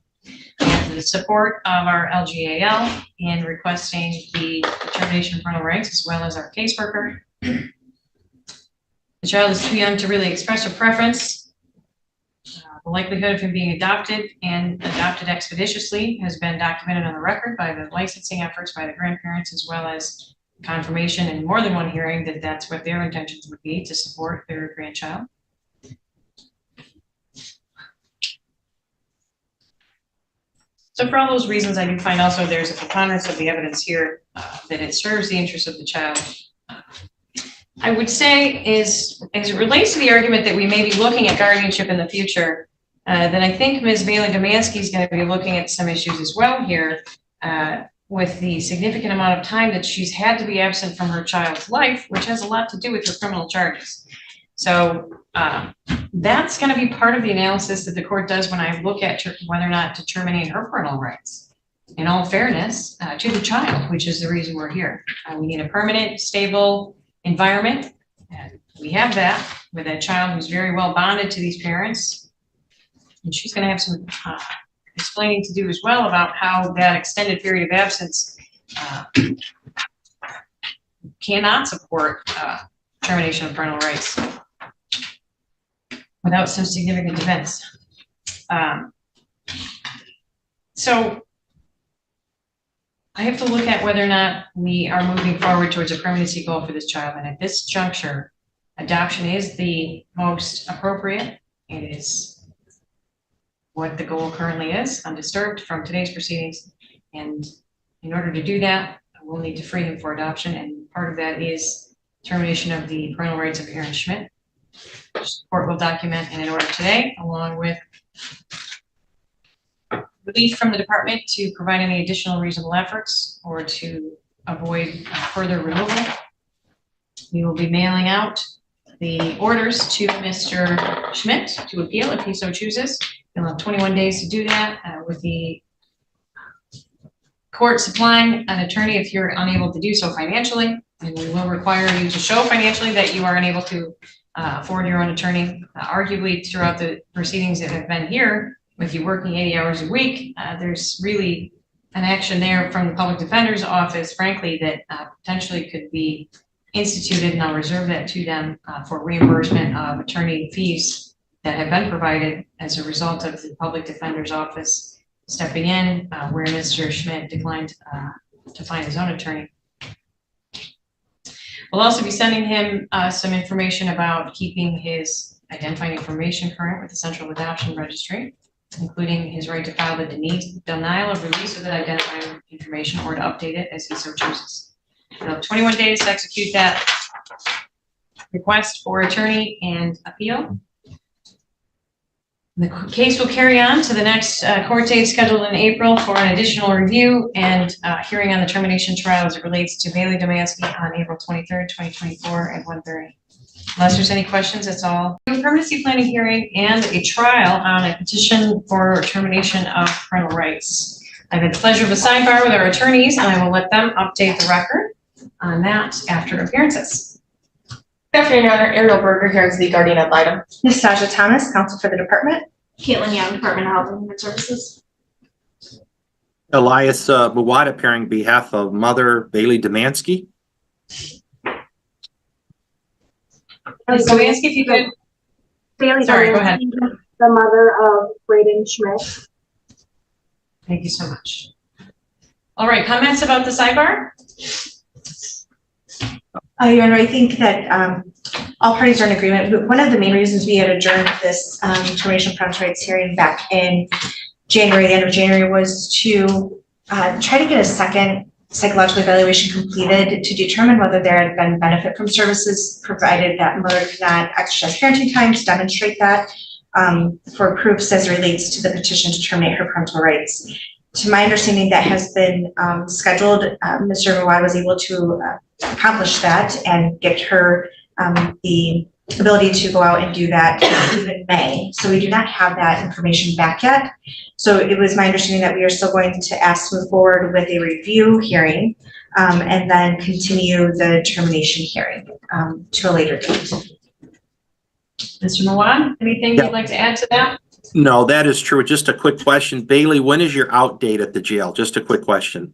We have the support of our LGAL in requesting the termination of parental rights, as well as our caseworker. The child is too young to really express a preference. The likelihood of him being adopted and adopted expeditiously has been documented on the record by the licensing efforts by the grandparents, as well as confirmation in more than one hearing that that's what their intentions would be, to support their grandchild. So for all those reasons, I do find also there's a preponderance of the evidence here that it serves the interests of the child. I would say is, as it relates to the argument that we may be looking at guardianship in the future, then I think Ms. Bailey-Domansky is going to be looking at some issues as well here with the significant amount of time that she's had to be absent from her child's life, which has a lot to do with her criminal charges. So that's going to be part of the analysis that the court does when I look at whether or not to terminate her parental rights. In all fairness to the child, which is the reason we're here. We need a permanent, stable environment. And we have that with a child who's very well bonded to these parents. And she's going to have some explaining to do as well about how that extended period of absence cannot support termination of parental rights without some significant events. So I have to look at whether or not we are moving forward towards a permanency goal for this child. And at this juncture, adoption is the most appropriate. It is what the goal currently is, undisturbed from today's proceedings. And in order to do that, we'll need to free him for adoption. And part of that is termination of the parental rights of Aaron Schmidt, which the court will document in an order today, along with relief from the department to provide any additional reasonable efforts or to avoid further removal. We will be mailing out the orders to Mr. Schmidt to appeal if he so chooses. He'll have 21 days to do that with the court supplying an attorney if you're unable to do so financially. And we will require you to show financially that you are unable to afford your own attorney. Arguably, throughout the proceedings that have been here, with you working 80 hours a week, there's really an action there from the public defender's office, frankly, that potentially could be instituted, and I'll reserve that to them for reimbursement of attorney fees that have been provided as a result of the public defender's office stepping in where Mr. Schmidt declined to find his own attorney. We'll also be sending him some information about keeping his identifying information current with the Central Adoption Registry, including his right to file the denial of release of that identifying information or to update it as he so chooses. We'll have 21 days to execute that request for attorney and appeal. The case will carry on to the next court date scheduled in April for an additional review and hearing on the termination trial as it relates to Bailey-Domansky on April 23rd, 2024 at 1:30. Unless there's any questions, that's all. A permanency planning hearing and a trial on a petition for termination of parental rights. I've had the pleasure of a sidebar with our attorneys, and I will let them update the record on that after appearances. Good afternoon, Your Honor. Ariel Berger here as the guardian ad litem. Ms. Sasha Thomas, counsel for the department. Caitlin Young, Department of Health and Human Services. Elias Mawad appearing on behalf of Mother Bailey-Domansky. Ms. Domansky, if you could. Sorry, go ahead. The mother of Braden Schmidt. Thank you so much. All right, comments about the sidebar? Your Honor, I think that all parties are in agreement. But one of the main reasons we had adjourned this termination of parental rights hearing back in January, the end of January, was to try to get a second psychological evaluation completed to determine whether there had been benefit from services provided that mother could not exercise parenting time, to demonstrate that for proofs as it relates to the petition to terminate her parental rights. to my understanding, that has been scheduled. Mr. Mawad was able to accomplish that and get her the ability to go out and do that in May. So we do not have that information back yet. So it was my understanding that we are still going to ask to move forward with a review hearing and then continue the termination hearing to a later date. Mr. Mawad, anything you'd like to add to that? No, that is true. Just a quick question. Bailey, when is your out date at the jail? Just a quick question.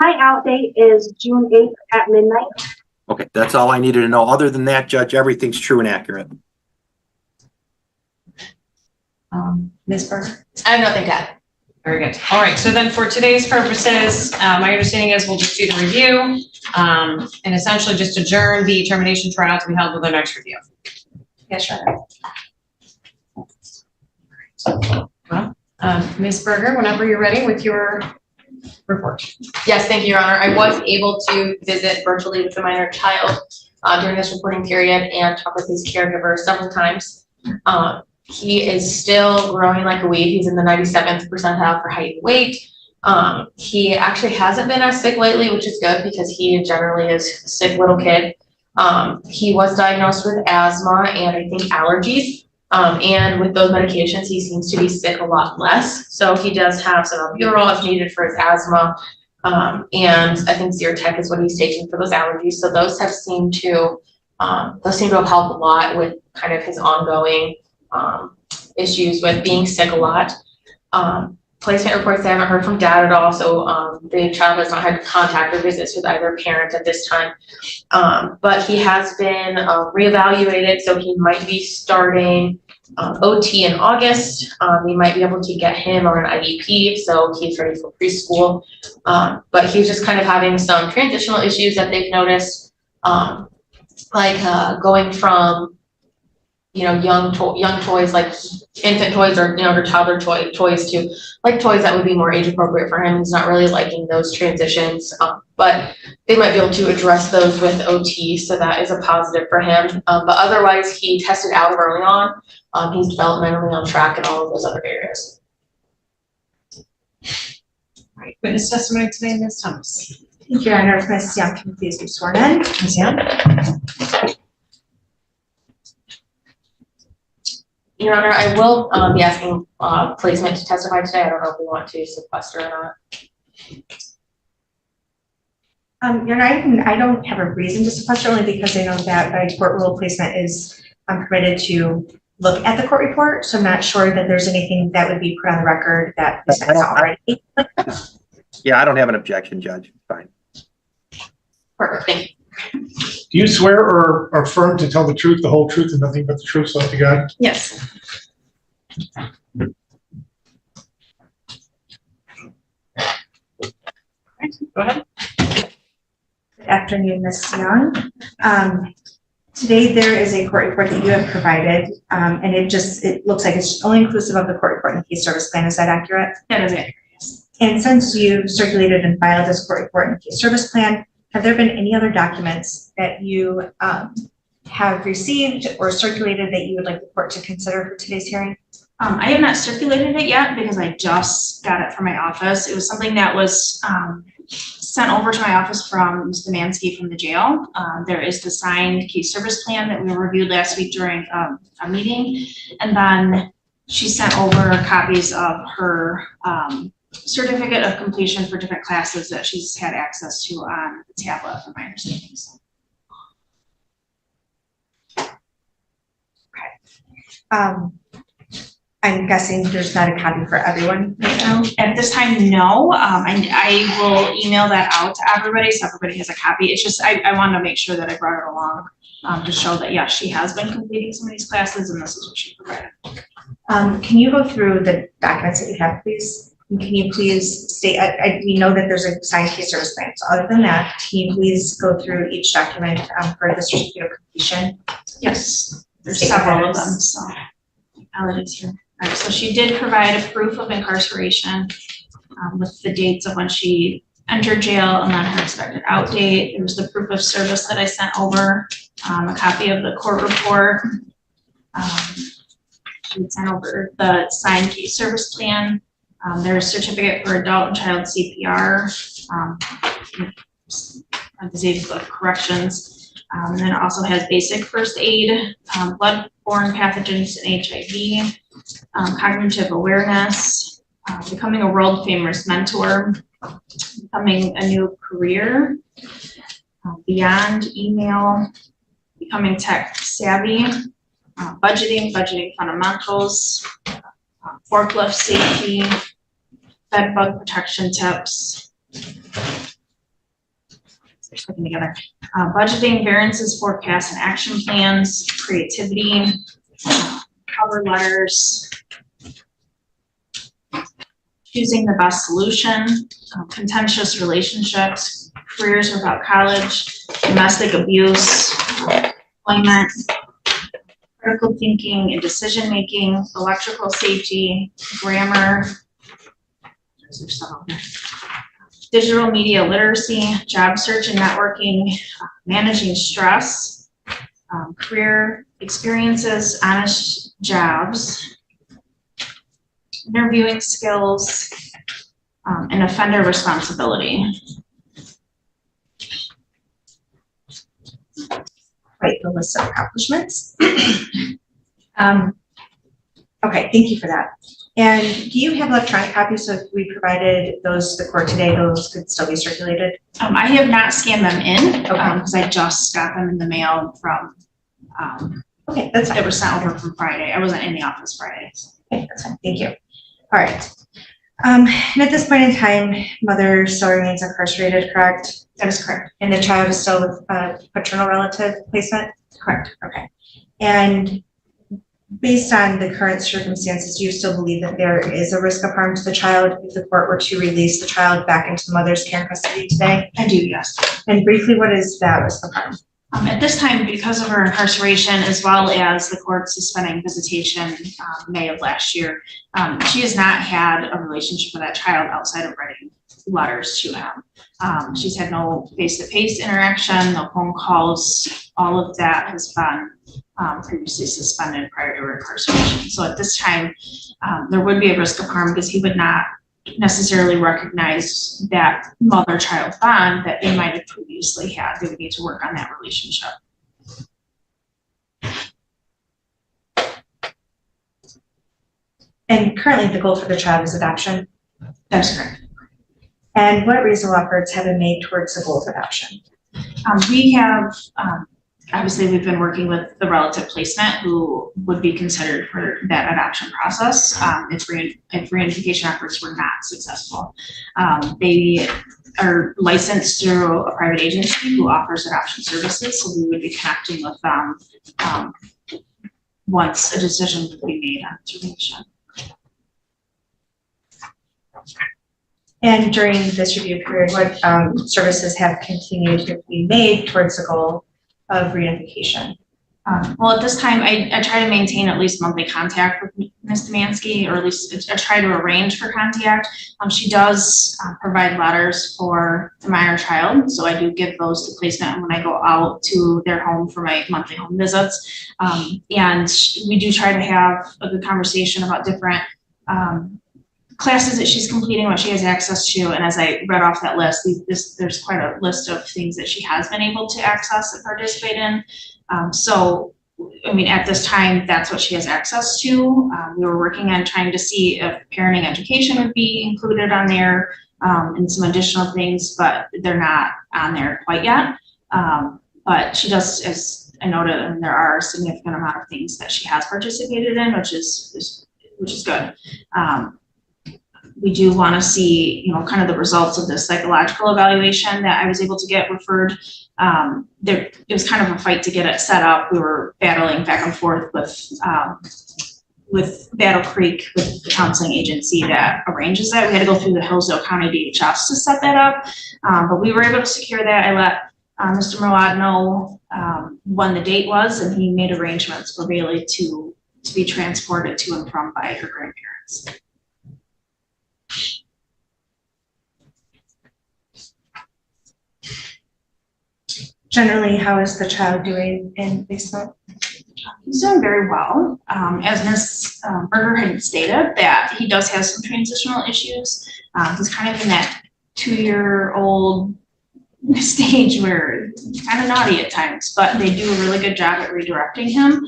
My out date is June 8th at midnight. Okay, that's all I needed to know. Other than that, Judge, everything's true and accurate. Ms. Berger? I have nothing to add. Very good. All right, so then for today's purposes, my understanding is we'll just do the review and essentially just adjourn the termination trial to be held with our next review. Yes, sure. Ms. Berger, whenever you're ready with your report. Yes, thank you, Your Honor. I was able to visit virtually with the minor child during this reporting period and talk with his caregiver several times. He is still growing like a weed. He's in the 97th percentile for height and weight. He actually hasn't been as sick lately, which is good because he generally is a sick little kid. He was diagnosed with asthma and I think allergies. And with those medications, he seems to be sick a lot less. So he does have some albuterol if needed for his asthma. And I think Zyrtec is what he's taking for those allergies. So those seem to have helped a lot with kind of his ongoing issues with being sick a lot. Placement reports, I haven't heard from dad at all. So the child has not had contact or visits with either parent at this time. But he has been reevaluated. So he might be starting OT in August. We might be able to get him on an IEP. So he's ready for preschool. But he's just kind of having some transitional issues that they've noticed. Like going from young toys like infant toys or or toddler toys to like toys that would be more age appropriate for him. He's not really liking those transitions, but they might be able to address those with OT, so that is a positive for him. But otherwise, he tested out early on. He's developmentally on track in all of those other areas. All right, witness testimony today, Ms. Thomas. Thank you, Your Honor. If Ms. Young can please be sworn in. Ms. Young. Your Honor, I will be asking placement to testify today. I don't know if we want to sequester or not. Your Honor, I don't have a reason to sequester only because I know that by court rule placement is permitted to look at the court report. So I'm not sure that there's anything that would be put on the record that placement is already. Yeah, I don't have an objection, Judge. Fine. Perfect, thank you. Do you swear or affirm to tell the truth, the whole truth, and nothing but the truth, so help you God? Yes. Go ahead. Good afternoon, Ms. Young. Today there is a court report that you have provided, and it looks like it's only inclusive of the court report and the case service plan. Is that accurate? That is accurate. And since you circulated and filed this court report and case service plan, have there been any other documents that you have received or circulated that you would like the court to consider for today's hearing? I have not circulated it yet because I just got it from my office. It was something that was sent over to my office from Ms. Demansky from the jail. There is the signed case service plan that we reviewed last week during a meeting. And then she sent over copies of her certificate of completion for different classes that she's had access to on the tablet, from my understanding. So. Okay. I'm guessing there's not a copy for everyone right now? At this time, no. I will email that out to everybody so everybody has a copy. It's just I wanted to make sure that I brought it along to show that, yes, she has been completing some of these classes and this is what she provided. Can you go through the documents that you have, please? And can you please state, we know that there's a signed case service plan. So other than that, can you please go through each document for the certificate of completion? Yes, there's several of them, so I'll let it here. All right, so she did provide a proof of incarceration with the dates of when she entered jail and then her expected out date. There was the proof of service that I sent over, a copy of the court report. She sent over the signed case service plan. There's certificate for adult and child CPR, disease of corrections. And then it also has basic first aid, blood-borne pathogens and HIV, cognitive awareness, becoming a world famous mentor, becoming a new career, beyond email, becoming tech savvy, budgeting fundamentals, forklift safety, bed bug protection tips. They're sticking together. Budgeting, variances, forecasts, and action plans, creativity, cover letters, choosing the best solution, contentious relationships, careers without college, domestic abuse, employment, critical thinking and decision making, electrical safety, grammar, digital media literacy, job search and networking, managing stress, career experiences, honest jobs, interviewing skills, and offender responsibility. Quite the list of accomplishments. Okay, thank you for that. And do you have electronic copies? So if we provided those to the court today, those could still be circulated? I have not scanned them in because I just got them in the mail from, okay, that's fine. They were sent over from Friday. I wasn't in the office Friday. Okay, that's fine. Thank you. All right. And at this point in time, mother still remains incarcerated, correct? That is correct. And the child is still with paternal relative placement? Correct. Okay. And based on the current circumstances, do you still believe that there is a risk of harm to the child if the court were to release the child back into the mother's care and custody today? I do, yes. And briefly, what is that risk of harm? At this time, because of her incarceration, as well as the court suspending visitation May of last year, she has not had a relationship with that child outside of writing letters to him. She's had no face-to-face interaction, no phone calls. All of that has been previously suspended prior to her incarceration. So at this time, there would be a risk of harm because he would not necessarily recognize that mother-child bond that they might have previously had. They would need to work on that relationship. And currently the goal for the child is adoption? That's correct. And what reasonable efforts have been made towards the goal of adoption? We have, obviously we've been working with the relative placement who would be considered for that adoption process if reunification efforts were not successful. They are licensed through a private agency who offers adoption services, so we would be connecting with them once a decision would be made on termination. And during this review period, what services have continued to be made towards the goal of reunification? Well, at this time, I try to maintain at least monthly contact with Ms. Demansky, or at least I try to arrange for contact. She does provide letters for the minor child, so I do give those to placement when I go out to their home for my monthly home visits. And we do try to have a good conversation about different classes that she's completing, what she has access to, and as I read off that list, there's quite a list of things that she has been able to access and participate in. So, I mean, at this time, that's what she has access to. We were working on trying to see if parenting education would be included on there and some additional things, but they're not on there quite yet. But she does, as I noted, and there are a significant amount of things that she has participated in, which is good. We do want to see, kind of the results of the psychological evaluation that I was able to get referred. It was kind of a fight to get it set up. We were battling back and forth with Battle Creek, with the counseling agency that arranges that. We had to go through the Hillsdale County DHS to set that up, but we were able to secure that. I let Mr. Merlot know when the date was, and he made arrangements for Bailey to be transported to and from by her grandparents. Generally, how is the child doing in basement? He's doing very well. As Ms. Berger had stated, that he does have some transitional issues. He's kind of in that 2-year-old stage where he's kind of naughty at times, but they do a really good job at redirecting him.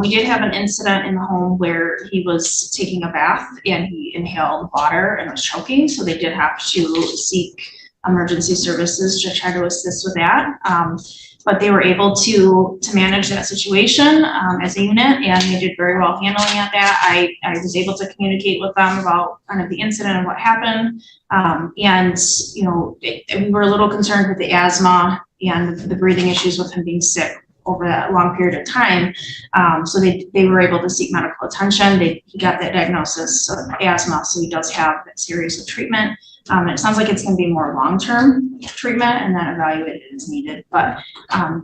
We did have an incident in the home where he was taking a bath and he inhaled water and was choking, so they did have to seek emergency services to try to assist with that. But they were able to manage that situation as a unit, and they did very well handling at that. I was able to communicate with them about kind of the incident and what happened. And, you know, we were a little concerned with the asthma and the breathing issues with him being sick over that long period of time. So they were able to seek medical attention. He got that diagnosis of asthma, so he does have that series of treatment. It sounds like it's going to be more long-term treatment and then evaluated as needed. But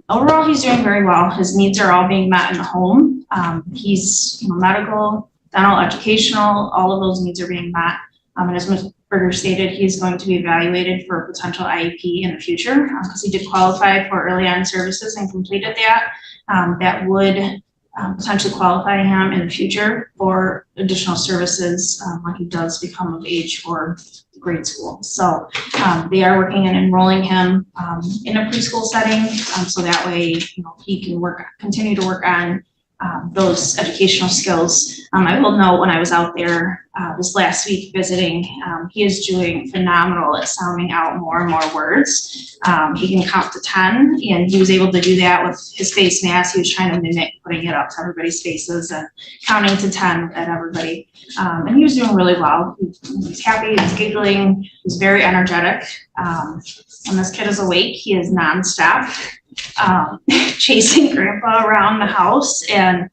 overall, he's doing very well. His needs are all being met in the home. He's medical, dental, educational, all of those needs are being met. And as Ms. Berger stated, he's going to be evaluated for potential IEP in the future because he did qualify for early on services and completed that. That would potentially qualify him in the future for additional services when he does become of age for grade school. So they are working on enrolling him in a preschool setting, so that way he can continue to work on those educational skills. I will note when I was out there this last week visiting, he is doing phenomenal at sounding out more and more words. He can count to 10, and he was able to do that with his face mask. He was trying to mimic putting it up to everybody's faces and counting to 10 at everybody. And he was doing really well. He's happy, he's giggling, he's very energetic. When this kid is awake, he is nonstop. Chasing grandpa around the house, and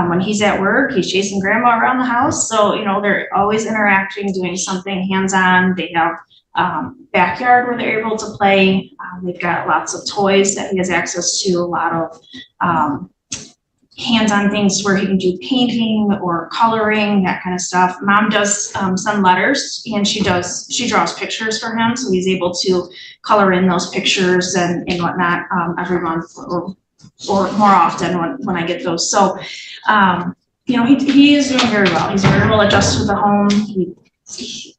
when he's at work, he's chasing grandma around the house. So they're always interacting, doing something hands-on. They have backyard where they're able to play. They've got lots of toys that he has access to, a lot of hands-on things where he can do painting or coloring, that kind of stuff. Mom does send letters, and she draws pictures for him, so he's able to color in those pictures and whatnot every month or more often when I get those. So he is doing very well. He's very well adjusted to the home. He's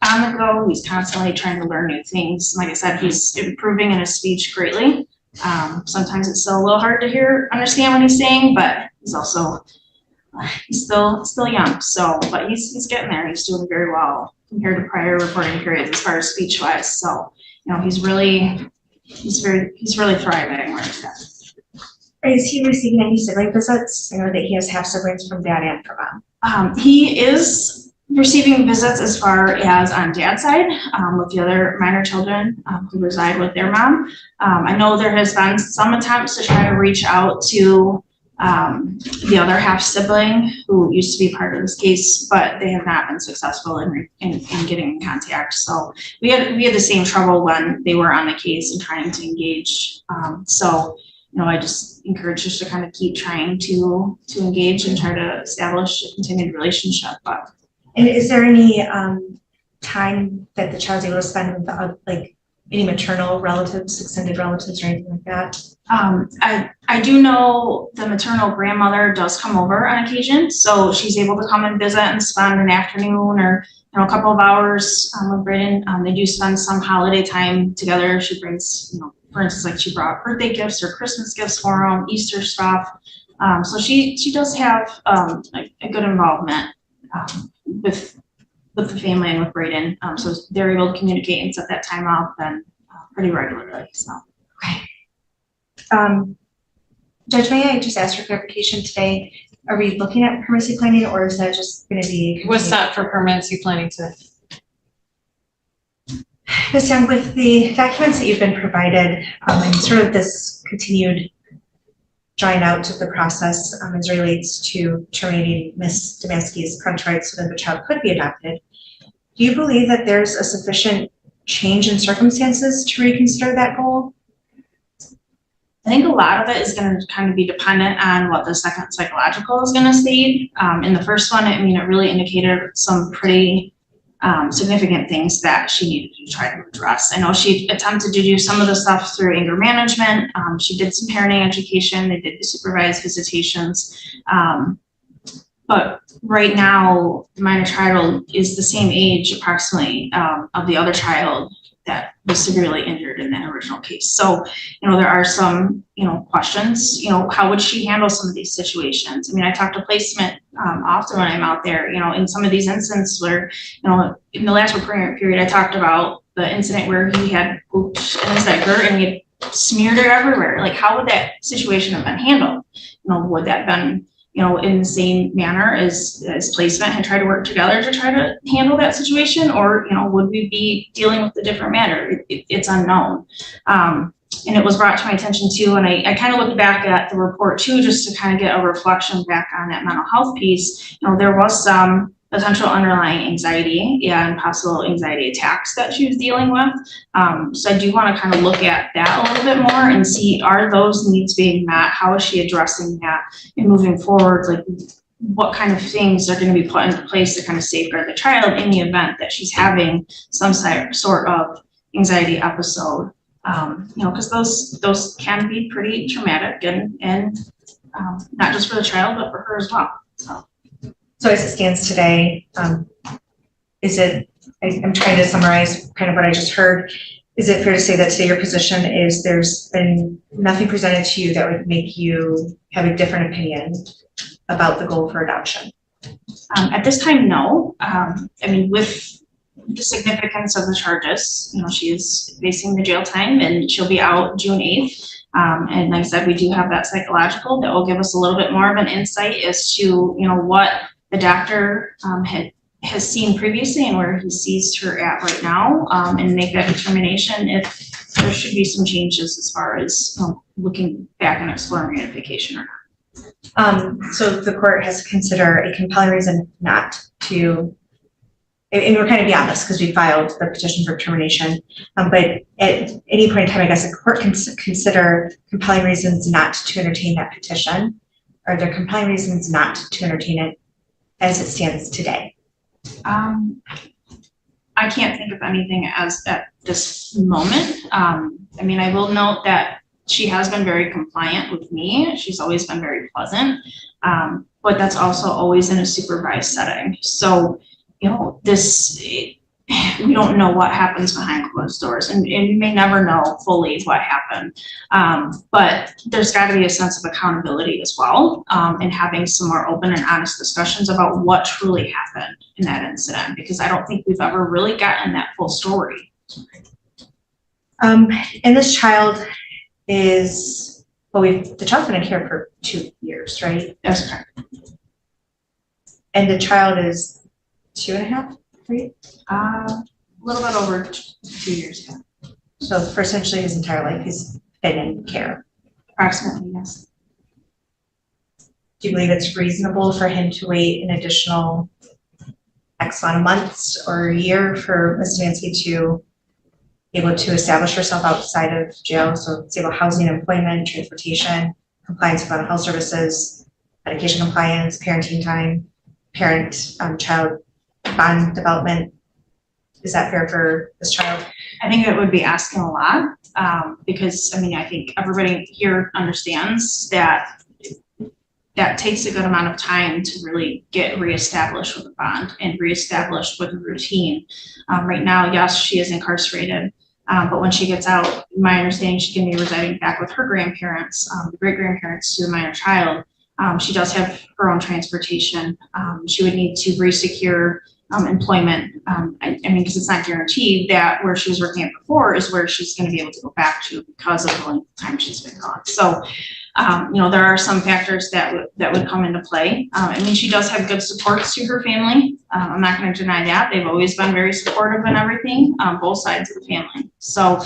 on the go. He's constantly trying to learn new things. Like I said, he's improving in his speech greatly. Sometimes it's still a little hard to understand what he's saying, but he's also he's still young. So, but he's getting there. He's doing very well compared to prior reporting periods as far as speech wise. So, he's really thriving right now. Is he receiving any sibling visits? I know that he has half siblings from dad and from mom. He is receiving visits as far as on dad's side with the other minor children who reside with their mom. I know there has been some attempts to try to reach out to the other half sibling who used to be part of this case, but they have not been successful in getting in contact. So we had the same trouble when they were on the case and trying to engage. I just encourage us to kind of keep trying to engage and try to establish a continued relationship. And is there any time that the child's able to spend with any maternal relatives, extended relatives, or anything like that? I do know the maternal grandmother does come over on occasion, so she's able to come and visit and spend an afternoon or a couple of hours with Brayden. They do spend some holiday time together. She brings, for instance, like she brought birthday gifts or Christmas gifts for him, Easter stuff. So she does have a good involvement with the family and with Brayden. So they're able to communicate and set that time up and pretty regularly. So. Okay. Judge, may I just ask for clarification today? Are we looking at permanency planning, or is that just going to be? What's that for permanency planning today? Ms. Young, with the documents that you've been provided and sort of this continued drawing out of the process as relates to terminating Ms. Demansky's parental rights so that the child could be adopted, do you believe that there's a sufficient change in circumstances to reconsider that goal? I think a lot of it is going to kind of be dependent on what the second psychological is going to state. In the first one, it really indicated some pretty significant things that she needed to try to address. I know she attempted to do some of the stuff through anger management. She did some parenting education. They did the supervised visitations. But right now, the minor child is the same age approximately of the other child that was severely injured in that original case. So, there are some, questions, how would she handle some of these situations? I mean, I talk to placement often when I'm out there, in some of these instances where, in the last reporting period, I talked about the incident where he had pooped in his diaper and he had smeared it everywhere. Like, how would that situation have been handled? Would that have been in the same manner as placement had tried to work together to try to handle that situation? Or, would we be dealing with a different matter? It's unknown. And it was brought to my attention too, and I kind of looked back at the report too, just to kind of get a reflection back on that mental health piece. There was some potential underlying anxiety and possible anxiety attacks that she was dealing with. So I do want to kind of look at that a little bit more and see, are those needs being met? How is she addressing that and moving forward? Like, what kind of things are going to be put into place to kind of safeguard the child in the event that she's having some sort of anxiety episode? Because those can be pretty traumatic and not just for the child, but for her as well. So as it stands today, I'm trying to summarize kind of what I just heard. Is it fair to say that today your position is there's been nothing presented to you that would make you have a different opinion about the goal for adoption? At this time, no. With the significance of the charges, she is facing the jail time and she'll be out June 8th. And like I said, we do have that psychological that will give us a little bit more of an insight as to, what the doctor has seen previously and where he sees her at right now, and make that determination if there should be some changes as far as looking back and exploring reunification or not. So the court has to consider a compelling reason not to, and we're kind of beyond this because we filed the petition for termination, but at any point in time, I guess the court can consider compelling reasons not to entertain that petition. Are there compelling reasons not to entertain it as it stands today? I can't think of anything as at this moment. I will note that she has been very compliant with me. She's always been very pleasant, but that's also always in a supervised setting. So, we don't know what happens behind closed doors, and we may never know fully what happened. But there's got to be a sense of accountability as well, and having some more open and honest discussions about what truly happened in that incident, because I don't think we've ever really gotten that full story. And this child is, the child's been in care for 2 years, right? That's correct. And the child is 2.5, 3? A little bit over 2 years ago. So for essentially his entire life, he's been in care. Approximately, yes. Do you believe it's reasonable for him to wait an additional X amount of months or a year for Ms. Nancy to be able to establish herself outside of jail? So stable housing, employment, transportation, compliance with mental health services, medication compliance, parenting time, child bond development. Is that fair for this child? I think it would be asking a lot, because I think everybody here understands that takes a good amount of time to really get reestablished with a bond and reestablished with a routine. Right now, yes, she is incarcerated, but when she gets out, my understanding, she can be residing back with her grandparents, the great grandparents to the minor child. She does have her own transportation. She would need to re-secure employment. Because it's not guaranteed that where she was working at before is where she's going to be able to go back to because of the length of time she's been gone. So, there are some factors that would come into play. She does have good supports to her family. I'm not going to deny that. They've always been very supportive in everything, both sides of the family. So,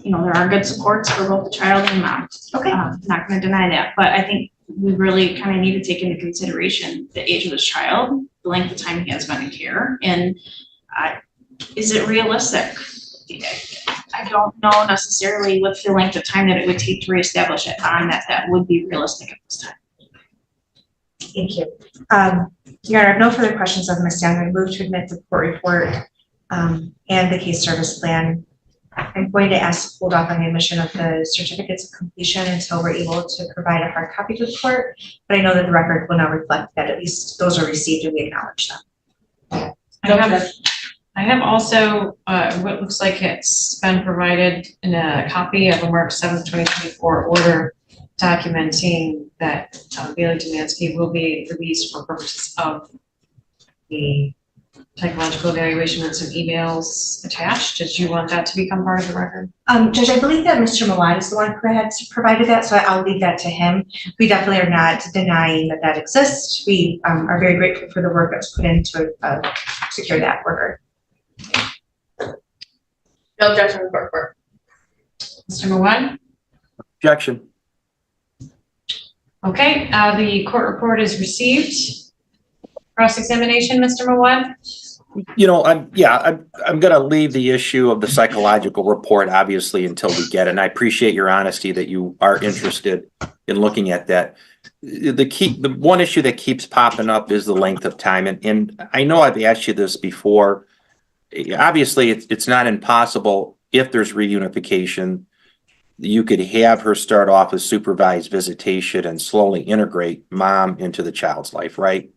there are good supports for both the child and mom. Okay. Not going to deny that, but I think we really kind of need to take into consideration the age of this child, the length of time he has been in care, and is it realistic? I don't know necessarily with the length of time that it would take to reestablish it on that would be realistic at this time. Thank you. Your Honor, I have no further questions of Ms. Young. I move to admit the court report and the case service plan. I'm going to ask to hold off on the admission of the certificates of completion until we're able to provide a hard copy to the court. But I know that the record will now reflect that at least those are received and we acknowledge them. I have also, what looks like it's been provided in a copy of a March 7th, 2024 order documenting that Bailey Demansky will be released for purposes of the psychological evaluation and some emails attached. Did you want that to become part of the record? Judge, I believe that Mr. Malad is the one who had provided that, so I'll leave that to him. We definitely are not denying that that exists. We are very grateful for the work that's put in to secure that order. No objection to the court report. Mr. Mawad? Objection. Okay, the court report is received. Cross-examination, Mr. Mawad? You know, I'm gonna leave the issue of the psychological report obviously until we get it. And I appreciate your honesty that you are interested in looking at that. The one issue that keeps popping up is the length of time. And I know I've asked you this before. Obviously, it's not impossible if there's reunification. You could have her start off with supervised visitation and slowly integrate mom into the child's life, right?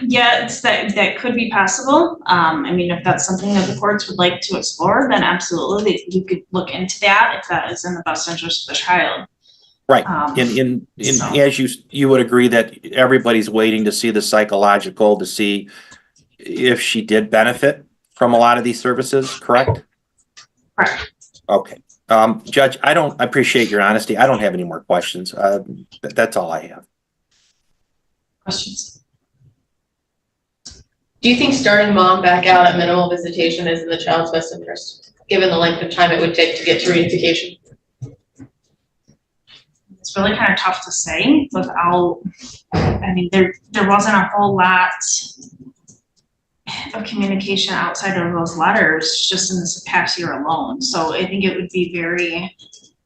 Yeah, that could be possible. I mean, if that's something that the courts would like to explore, then absolutely, you could look into that if that is in the best interest of the child. Right. As you would agree that everybody's waiting to see the psychological to see if she did benefit from a lot of these services, correct? Correct. Okay. Judge, I appreciate your honesty. I don't have any more questions. That's all I have. Questions? Do you think starting mom back out at minimal visitation is in the child's best interest, given the length of time it would take to get to reunification? It's really kind of tough to say without, I mean, there wasn't a whole lot of communication outside of those letters just in this past year alone. So I think it would be very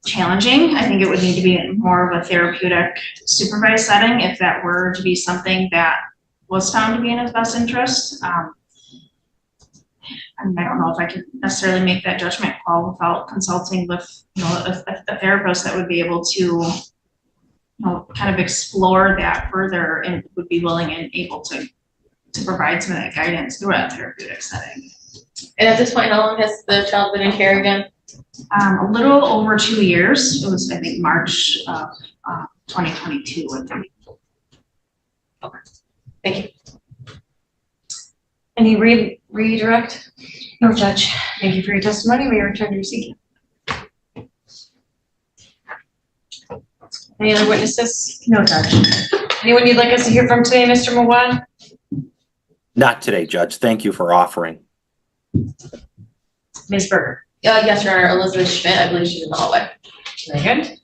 challenging. I think it would need to be more of a therapeutic supervised setting if that were to be something that was found to be in his best interest. I mean, I don't know if I could necessarily make that judgment call without consulting with, a therapist that would be able to, kind of explore that further and would be willing and able to provide some of that guidance through a therapeutic setting. And at this point, how long has the child been in care again? A little over 2 years. It was, I think, March of 2022 with them. Okay. Thank you. Any redirect? No, Judge. Thank you for your testimony. We return to your seat. Any other witnesses? No, Judge. Anyone you'd like us to hear from today, Mr. Mawad? Not today, Judge. Thank you for offering. Ms. Berger? Yes, Your Honor. Elizabeth Schmidt, I believe she's in the hallway. Very good.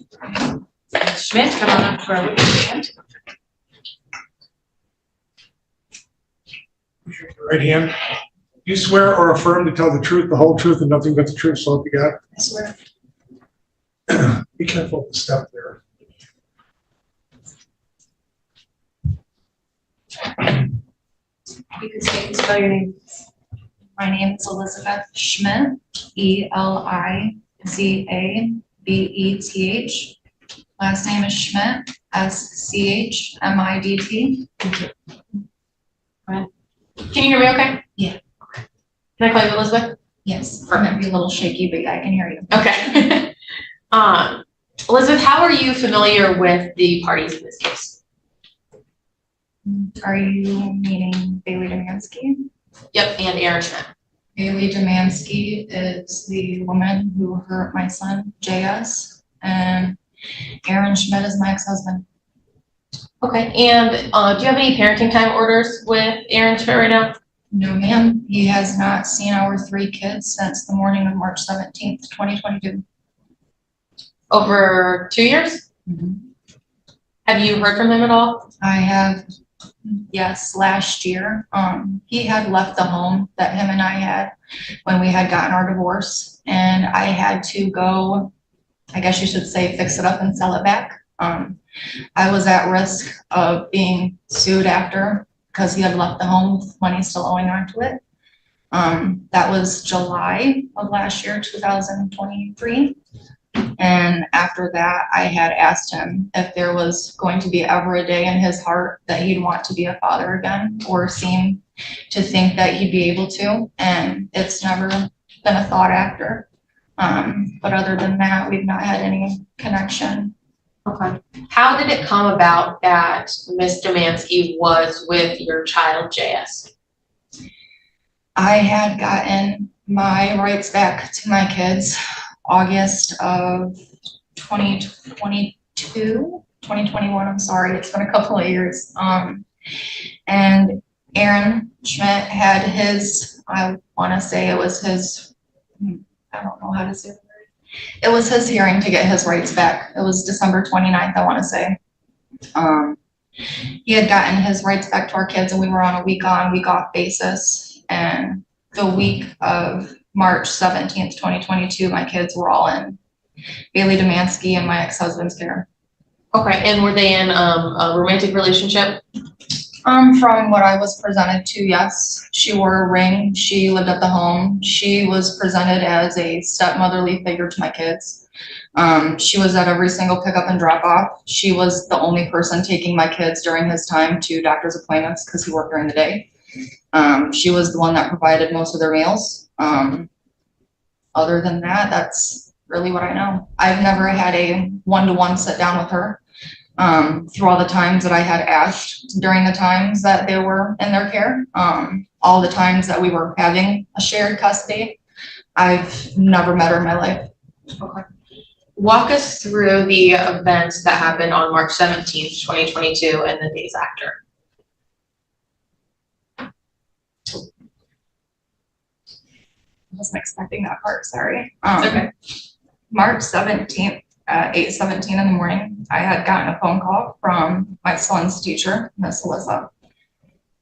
Ms. Schmidt, come on up for our witness stand. Right hand. You swear or affirm to tell the truth, the whole truth, and nothing but the truth, so help you God? I swear. Be careful of the step there. You can say and spell your name. My name is Elizabeth Schmidt, Elizabeth. Last name is Schmidt, Schmidt. Thank you. Can you hear me okay? Yeah. Can I call you Elizabeth? Yes, I might be a little shaky, but I can hear you. Okay. Elizabeth, how are you familiar with the parties in this case? Are you meaning Bailey Demansky? Yep, and Aaron Schmidt. Bailey Demansky is the woman who hurt my son, JS, and Aaron Schmidt is my ex-husband. Okay, and do you have any parenting time orders with Aaron Schmidt right now? No, ma'am. He has not seen our 3 kids since the morning of March 17th, 2022. Over 2 years? Mm-hmm. Have you heard from him at all? I have, yes, last year. He had left the home that him and I had when we had gotten our divorce, and I had to go, I guess you should say, fix it up and sell it back. I was at risk of being sued after because he had left the home with money still owing onto it. That was July of last year, 2023. And after that, I had asked him if there was going to be ever a day in his heart that he'd want to be a father again or seem to think that he'd be able to. And it's never been a thought after. But other than that, we've not had any connection. Okay. How did it come about that Ms. Domansky was with your child, JS? I had gotten my rights back to my kids August of 2021, I'm sorry, it's been a couple of years. And Aaron Schmidt had his, I wanna say it was his, I don't know how to say it. It was his hearing to get his rights back. It was December 29th, I wanna say. He had gotten his rights back to our kids and we were on a week on, week off basis. And the week of March 17th, 2022, my kids were all in Bailey Domansky and my ex-husband's care. Okay, and were they in a romantic relationship? From what I was presented to, yes. She wore a ring. She lived at the home. She was presented as a stepmotherly figure to my kids. She was at every single pickup and drop off. She was the only person taking my kids during his time to doctor's appointments because he worked during the day. She was the one that provided most of their meals. Other than that, that's really what I know. I've never had a one-to-one sit down with her. Through all the times that I had asked during the times that they were in their care, all the times that we were having a shared custody, I've never met her in my life. Okay. Walk us through the events that happened on March 17th, 2022 and the days after. I wasn't expecting that part, sorry. Okay. March 17th at 8:17 in the morning, I had gotten a phone call from my son's teacher, Miss Alyssa.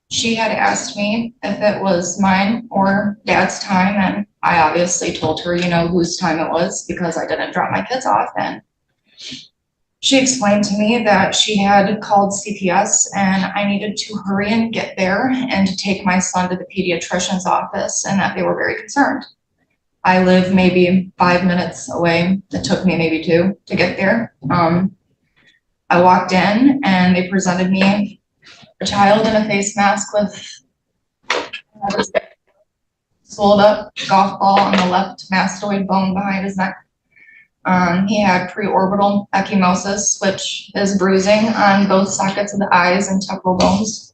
She had asked me if it was mine or dad's time, and I obviously told her, you know, whose time it was because I didn't drop my kids off. And she explained to me that she had called CPS and I needed to hurry and get there and to take my son to the pediatrician's office and that they were very concerned. I live maybe 5 minutes away. It took me maybe 2 to get there. I walked in and they presented me a child in a face mask with a swelled up golf ball on the left mastoid bone behind his neck. He had preorbital ecchymosis, which is bruising on both sockets of the eyes and temporal bones.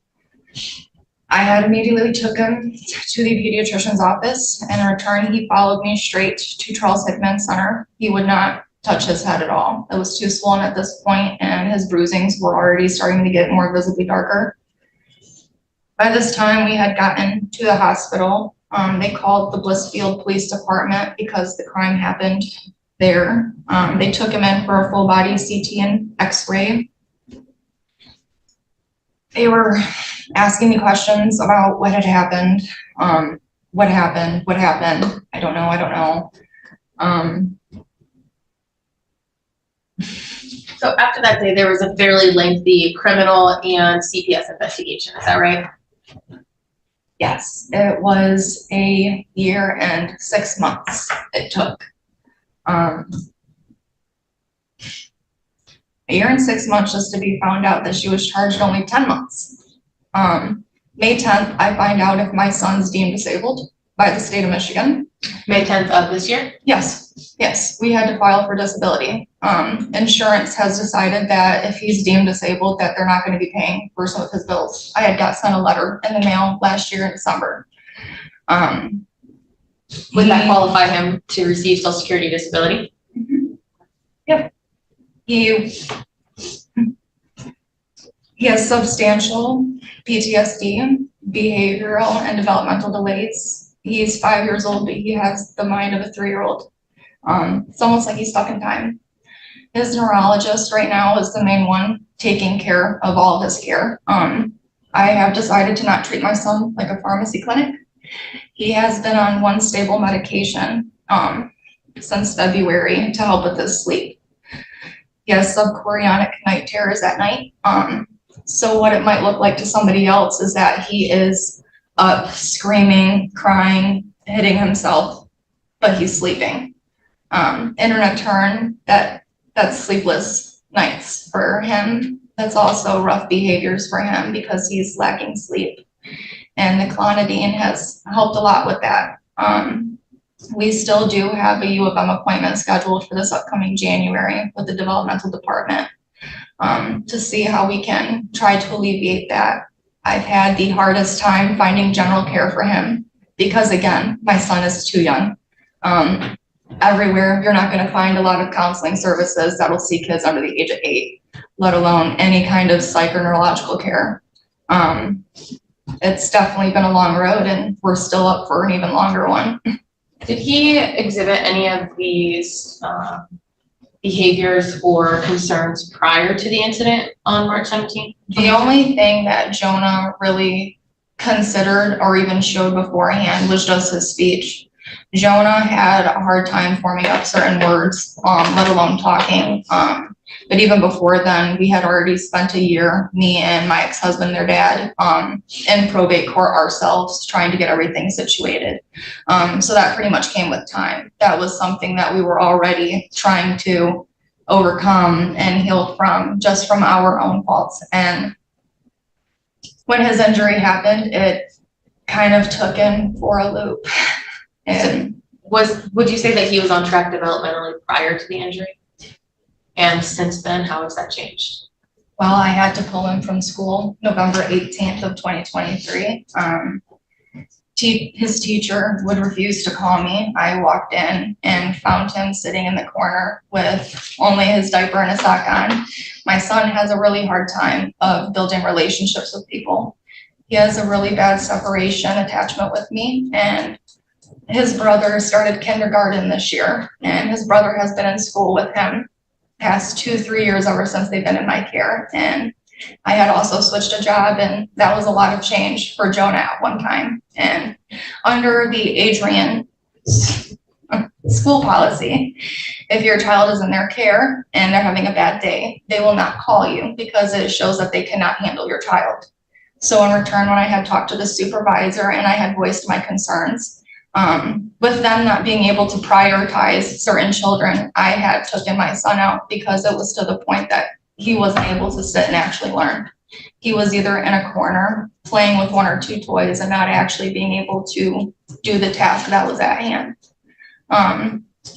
I had immediately took him to the pediatrician's office, and in return, he followed me straight to Charles Hickman Center. He would not touch his head at all. It was too swollen at this point, and his bruisings were already starting to get more visibly darker. By this time, we had gotten to the hospital. They called the Blissfield Police Department because the crime happened there. They took him in for a full body CT and X-ray. They were asking me questions about what had happened. What happened? I don't know. So after that day, there was a fairly lengthy criminal and CPS investigation, is that right? Yes, it was a year and 6 months it took. A year and 6 months just to be found out that she was charged only 10 months. May 10th, I find out if my son's deemed disabled by the state of Michigan. May 10th of this year? Yes, we had to file for disability. Insurance has decided that if he's deemed disabled, that they're not going to be paying for some of his bills. I had got sent a letter in the mail last year in December. Would that qualify him to receive Social Security disability? Yep. He has substantial PTSD, behavioral and developmental delays. He's 5 years old, but he has the mind of a 3-year-old. It's almost like he's stuck in time. His neurologist right now is the main one taking care of all of his care. I have decided to not treat my son like a pharmacy clinic. He has been on one stable medication since February to help with his sleep. He has subchorionic night terrors at night. So what it might look like to somebody else is that he is up screaming, crying, hitting himself, but he's sleeping. In a nocturne, that's sleepless nights for him. That's also rough behaviors for him because he's lacking sleep. And the clonidine has helped a lot with that. We still do have a U of M appointment scheduled for this upcoming January with the developmental department to see how we can try to alleviate that. I've had the hardest time finding general care for him because, again, my son is too young. Everywhere, you're not going to find a lot of counseling services that'll see kids under the age of 8, let alone any kind of psych or neurological care. It's definitely been a long road, and we're still up for an even longer one. Did he exhibit any of these behaviors or concerns prior to the incident on March 17th? The only thing that Jonah really considered or even showed beforehand was just his speech. Jonah had a hard time forming up certain words, let alone talking. But even before then, we had already spent a year, me and my ex-husband, their dad, in probate court ourselves, trying to get everything situated. So that pretty much came with time. That was something that we were already trying to overcome and heal from, just from our own faults. And when his injury happened, it kind of took him for a loop. And would you say that he was on track developmentally prior to the injury? And since then, how has that changed? Well, I had to pull him from school November 18th of 2023. His teacher would refuse to call me. I walked in and found him sitting in the corner with only his diaper and a sock on. My son has a really hard time of building relationships with people. He has a really bad separation attachment with me, and his brother started kindergarten this year, and his brother has been in school with him past 2-3 years ever since they've been in my care. And I had also switched a job, and that was a lot of change for Jonah at one time. And under the Adrian school policy, if your child is in their care and they're having a bad day, they will not call you because it shows that they cannot handle your child. So in return, when I had talked to the supervisor and I had voiced my concerns, with them not being able to prioritize certain children, I had taken my son out because it was to the point that he wasn't able to sit and actually learn. He was either in a corner playing with 1 or 2 toys and not actually being able to do the task that was at hand.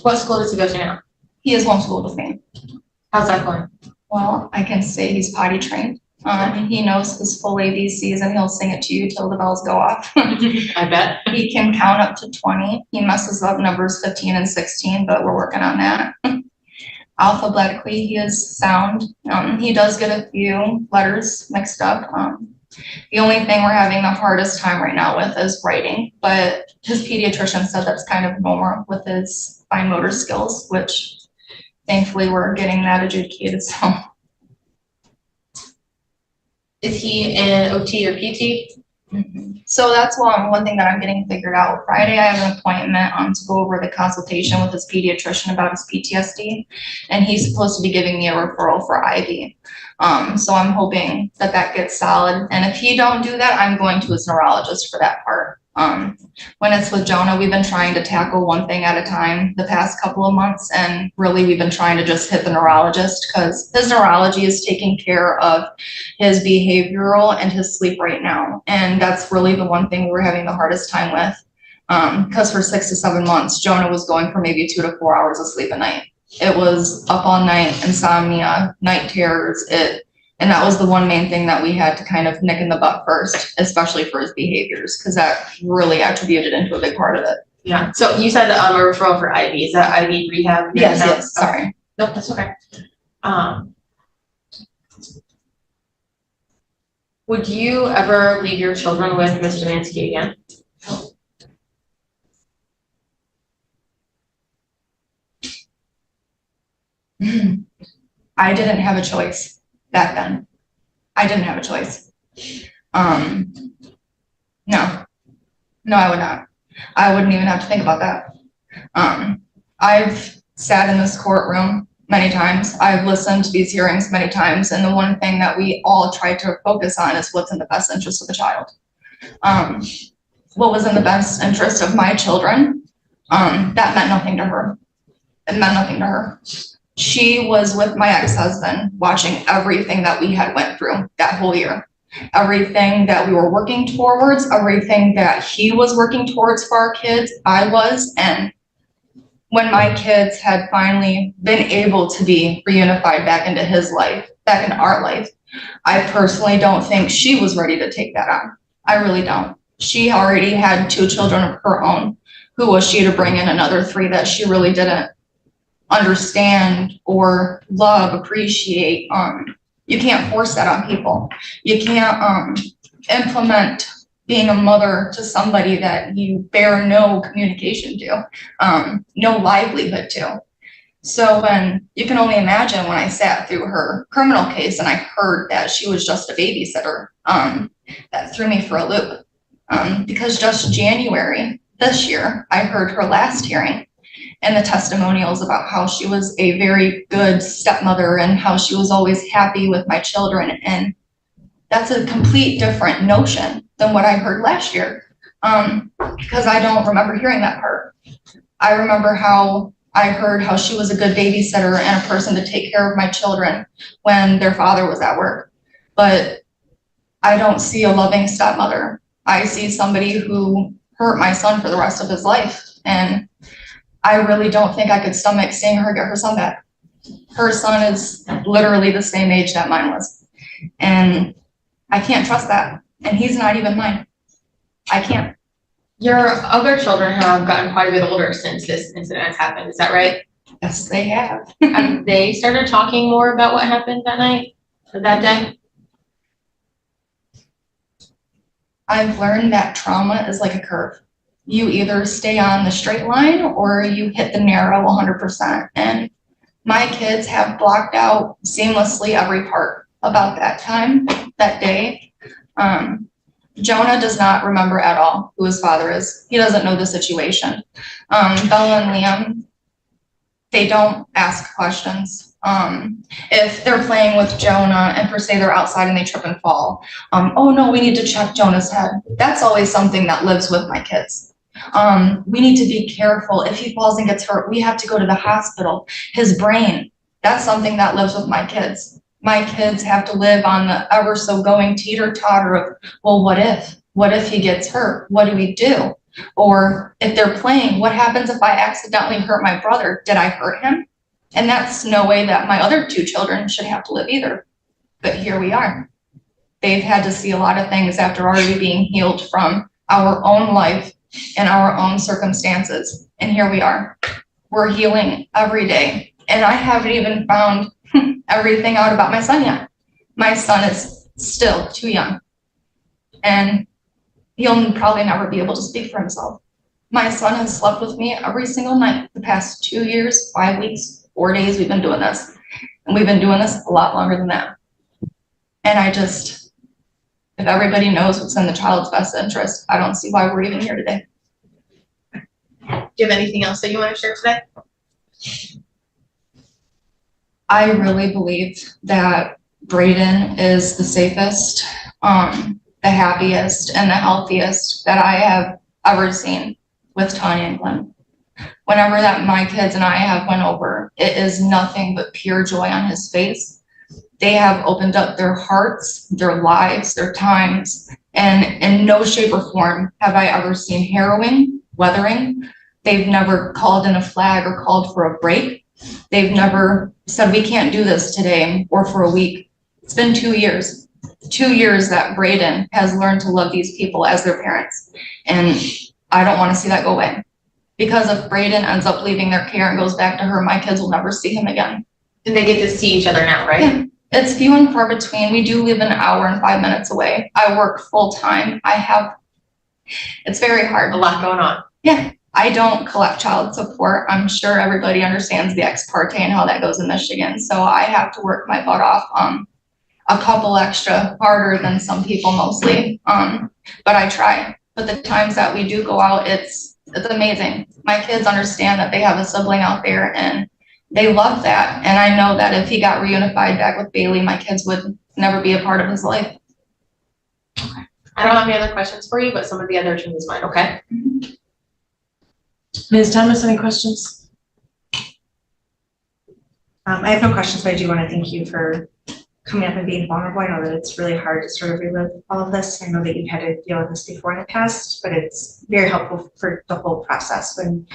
What school does he go to now? He is homeschooled with me. How's that going? Well, I can say he's potty trained. He knows his full ABCs and he'll sing it to you till the bells go off. I bet. He can count up to 20. He messes up numbers 15 and 16, but we're working on that. Alphabetically, he is sound. He does get a few letters mixed up. The only thing we're having the hardest time right now with is writing, but his pediatrician said that's kind of normal with his fine motor skills, which thankfully we're getting that adjudicated, so. Is he in OT or PT? So that's one thing that I'm getting figured out. Friday, I have an appointment to go over the consultation with his pediatrician about his PTSD, and he's supposed to be giving me a referral for IV. So I'm hoping that that gets solid. And if he don't do that, I'm going to his neurologist for that part. When it's with Jonah, we've been trying to tackle one thing at a time the past couple of months, and really we've been trying to just hit the neurologist because his neurology is taking care of his behavioral and his sleep right now. And that's really the one thing we're having the hardest time with. Because for 6 to 7 months, Jonah was going for maybe 2 to 4 hours of sleep a night. It was up all night, insomnia, night terrors, and that was the one main thing that we had to kind of nick in the butt first, especially for his behaviors, because that really attributed into a big part of it. Yeah. So you said a referral for IV. Is that IV rehab? Yes, sorry. Nope, that's okay. Would you ever leave your children with Mr. Mansky again? I didn't have a choice back then. I didn't have a choice. No, I would not. I wouldn't even have to think about that. I've sat in this courtroom many times. I've listened to these hearings many times, and the one thing that we all try to focus on is what's in the best interest of the child. What was in the best interest of my children, that meant nothing to her. It meant nothing to her. She was with my ex-husband watching everything that we had went through that whole year. Everything that we were working towards, everything that he was working towards for our kids, I was. And when my kids had finally been able to be reunified back into his life, back into our life, I personally don't think she was ready to take that on. I really don't. She already had 2 children of her own. Who was she to bring in another 3 that she really didn't understand or love, appreciate? You can't force that on people. You can't implement being a mother to somebody that you bear no communication to, no livelihood to. So when you can only imagine when I sat through her criminal case and I heard that she was just a babysitter, that threw me for a loop. Because just January this year, I heard her last hearing and the testimonials about how she was a very good stepmother and how she was always happy with my children. And that's a complete different notion than what I heard last year, because I don't remember hearing that part. I remember how I heard how she was a good babysitter and a person to take care of my children when their father was at work. But I don't see a loving stepmother. I see somebody who hurt my son for the rest of his life. And I really don't think I could stomach seeing her get her son back. Her son is literally the same age that mine was. And I can't trust that. And he's not even mine. I can't. Your other children have gotten quite a bit older since this incident has happened, is that right? Yes, they have. Have they started talking more about what happened that night or that day? I've learned that trauma is like a curve. You either stay on the straight line or you hit the narrow 100%. And my kids have blocked out seamlessly every part about that time, that day. Jonah does not remember at all who his father is. He doesn't know the situation. Bella and Liam, they don't ask questions. If they're playing with Jonah and per se they're outside and they trip and fall, oh no, we need to check Jonah's head. That's always something that lives with my kids. We need to be careful. If he falls and gets hurt, we have to go to the hospital. His brain, that's something that lives with my kids. My kids have to live on the ever so going teeter-totter of, well, what if? What if he gets hurt? What do we do? Or if they're playing, what happens if I accidentally hurt my brother? Did I hurt him? And that's no way that my other 2 children should have to live either. But here we are. They've had to see a lot of things after already being healed from our own life and our own circumstances. And here we are. We're healing every day. And I haven't even found everything out about my son yet. My son is still too young. And he'll probably never be able to speak for himself. My son has slept with me every single night the past 2 years, 5 weeks, 4 days we've been doing this. And we've been doing this a lot longer than that. And if everybody knows what's in the child's best interest, I don't see why we're even here today. Do you have anything else that you want to share today? I really believe that Braden is the safest, the happiest, and the healthiest that I have ever seen with Tanya and Glenn. Whenever that my kids and I have went over, it is nothing but pure joy on his face. They have opened up their hearts, their lives, their times, and in no shape or form have I ever seen harrowing, weathering. They've never called in a flag or called for a break. They've never said, we can't do this today or for a week. It's been 2 years. 2 years that Braden has learned to love these people as their parents. And I don't want to see that go away. Because if Braden ends up leaving their care and goes back to her, my kids will never see him again. And they get to see each other now, right? Yeah. It's few and far between. We do live an hour and 5 minutes away. I work full time. It's very hard. A lot going on. Yeah. I don't collect child support. I'm sure everybody understands the ex parte and how that goes in Michigan. So I have to work my butt off a couple extra harder than some people mostly. But I try. But the times that we do go out, it's amazing. My kids understand that they have a sibling out there and they love that. And I know that if he got reunified back with Bailey, my kids would never be a part of his life. I don't have any other questions for you, but some of the other attorneys might, okay? Ms. Thomas, any questions? I have no questions, but I do want to thank you for coming up and being vulnerable. I know that it's really hard to sort of relive all of this. I know that you've had to deal with this before in the past, but it's very helpful for the whole process when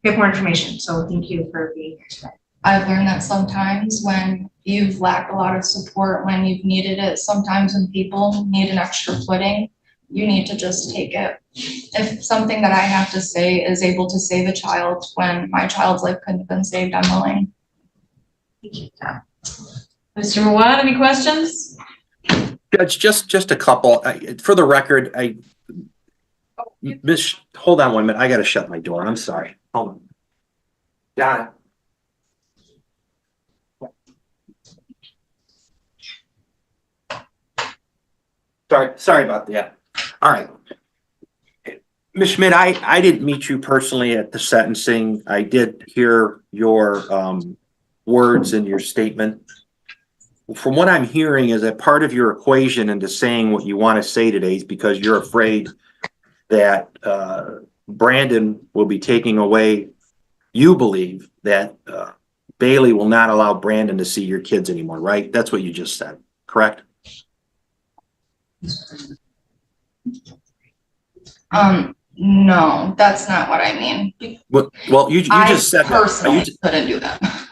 you have more information. So thank you for being here today. I've learned that sometimes when you've lacked a lot of support, when you've needed it, sometimes when people need an extra footing, you need to just take it. If something that I have to say is able to save a child when my child's life couldn't have been saved, I'm willing. Thank you. Mr. Mawad, any questions? Judge, just a couple. For the record, hold on 1 minute. I got to shut my door. I'm sorry. Hold on. Donna. Sorry about that. All right. Ms. Schmidt, I didn't meet you personally at the sentencing. I did hear your words in your statement. From what I'm hearing is that part of your equation into saying what you want to say today is because you're afraid that Brandon will be taking away, you believe that Bailey will not allow Brandon to see your kids anymore, right? That's what you just said, correct? No, that's not what I mean. Well, you just said I personally that. couldn't do that.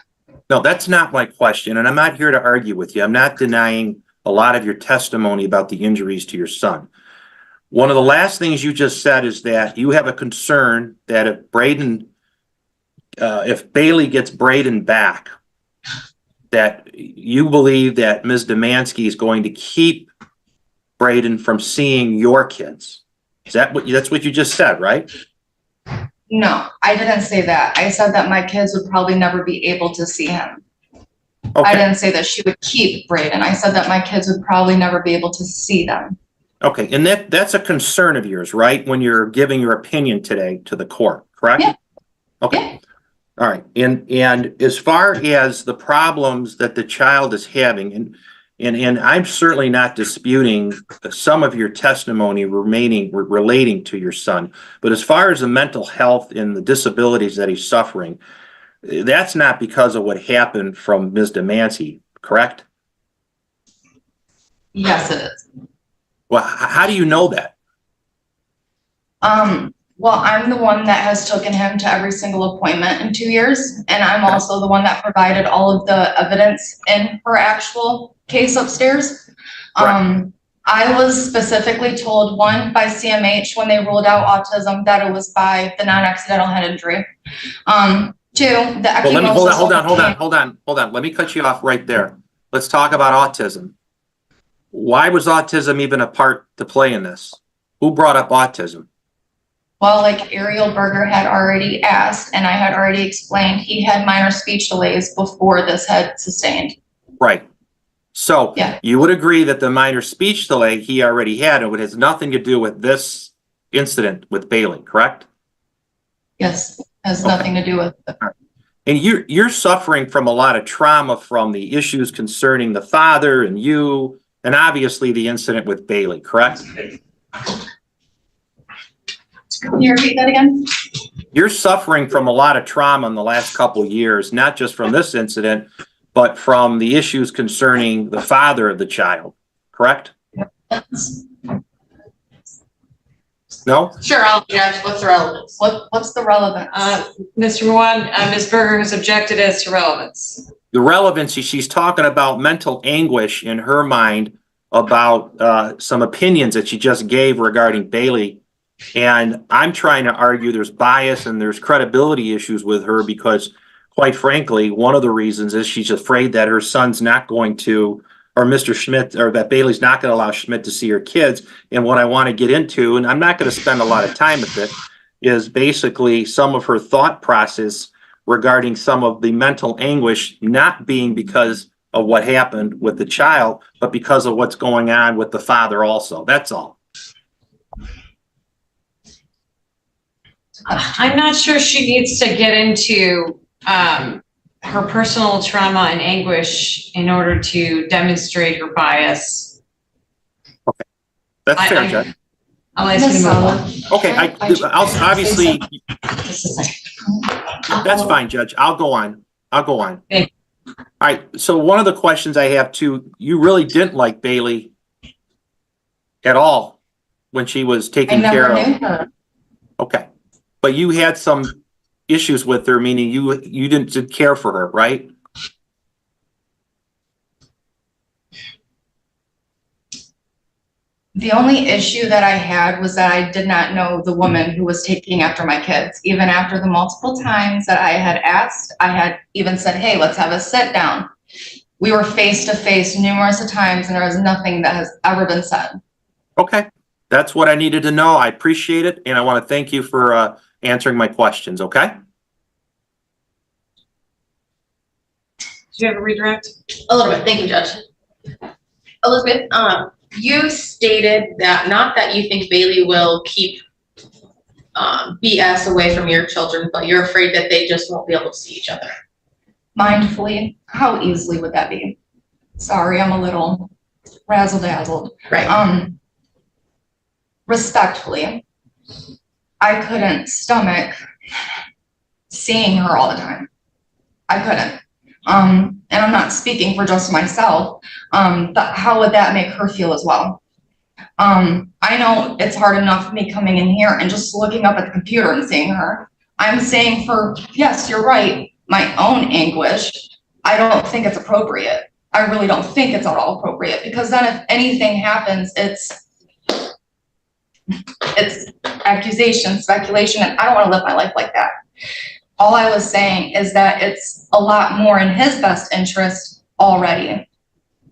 No, that's not my question, and I'm not here to argue with you. I'm not denying a lot of your testimony about the injuries to your son. One of the last things you just said is that you have a concern that if Bailey gets Braden back, that you believe that Ms. Demansky is going to keep Braden from seeing your kids. That's what you just said, right? No, I didn't say that. I said that my kids would probably never be able to see him. I Okay, didn't say that she would keep Braden. I said that my kids would probably never be able to see them. okay, and that's a concern of yours, right? When you're giving your opinion today to the court, correct? Yeah. Okay. All right, and as far as the problems that the child is having, and I'm certainly not disputing some of your testimony relating to your son, but as far as the mental health and the disabilities that he's suffering, that's not because of what happened from Ms. Demansky, correct? Yes, it is. Well, how do you know that? Well, I'm the one that has taken him to every single appointment in 2 years, and I'm also the one that provided all of the evidence in her actual case upstairs. I was specifically told, one, by CMH when they ruled out autism, that it was by the non-accidental head injury. Two, the Well, let me hold echypnosis. on. Let me cut you off right there. Let's talk about autism. Why was autism even a part to play in this? Who brought up autism? Well, like Ariel Berger had already asked, and I had already explained, he had minor speech delays before this had sustained. Right. So Yeah. you would agree that the minor speech delay he already had, and it has nothing to do with this incident with Bailey, correct? Yes, has nothing to do with it. And you're suffering from a lot of trauma from the issues concerning the father and you, and obviously the incident with Bailey, correct? Can you repeat that again? You're suffering from a lot of trauma in the last couple of years, not just from this incident, but from the issues concerning the father of the child, correct? No? Sure, I'll judge. What's the relevance? What's the relevance? Mr. Mawad, Ms. Berger has objected as to relevance. The relevancy, she's talking about mental anguish in her mind about some opinions that she just gave regarding Bailey. And I'm trying to argue there's bias and there's credibility issues with her because, quite frankly, one of the reasons is she's afraid that her son's not going to, or Mr. Schmidt, or that Bailey's not going to allow Schmidt to see her kids. And what I want to get into, and I'm not going to spend a lot of time with it, is basically some of her thought process regarding some of the mental anguish, not being because of what happened with the child, but because of what's going on with the father also. That's all. I'm not sure she needs to get into her personal trauma and anguish in order to demonstrate her bias. That's fair, I- Judge. I'll ask you to move on. Okay, I'll obviously, Just a second. that's fine, Judge. I'll go on. Thank All right, so one of the questions I have too, you really didn't like Bailey at all when she was I taken care never of. knew her. Okay, but you had some issues with her, meaning you didn't care for her, right? The only issue that I had was that I did not know the woman who was taking after my kids. Even after the multiple times that I had asked, I had even said, hey, let's have a sit down. We were face to face numerous of times and there was nothing that has ever been said. Okay, that's what I needed to know. I appreciate it, and I want to thank you for answering my questions, okay? Do you have a redirect? A little bit, thank you, Judge. Elizabeth, you stated that, not that you think Bailey will keep BS away from your children, but you're afraid that they just won't be able to see each other. Mindfully, how easily would that be? Sorry, I'm a little razzle-dazzled. Right. Respectfully, I couldn't stomach seeing her all the time. I couldn't. And I'm not speaking for just myself, but how would that make her feel as well? I know it's hard enough for me coming in here and just looking up at the computer and seeing her. I'm saying for, yes, you're right, my own anguish, I don't think it's appropriate. I really don't think it's at all appropriate, because then if anything happens, it's accusation, speculation, and I don't want to live my life like that. All I was saying is that it's a lot more in his best interest already.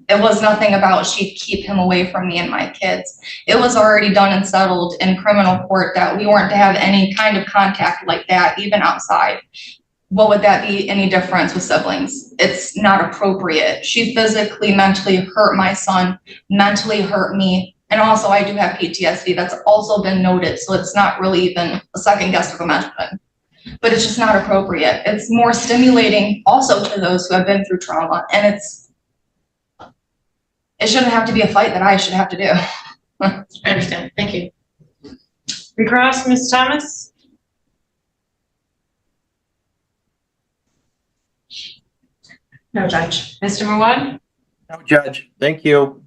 It was nothing about she'd keep him away from me and my kids. It was already done and settled in criminal court that we weren't to have any kind of contact like that, even outside. What would that be any difference with siblings? It's not appropriate. She physically, mentally hurt my son, mentally hurt me. And also I do have PTSD that's also been noted. So it's not really even a second guess of a mention. But it's just not appropriate. It's more stimulating also to those who have been through trauma. And it shouldn't have to be a fight that I should have to do. I understand, thank you. Recross, Ms. Thomas? No, Judge. Mr. Mawad? No, Judge, thank you.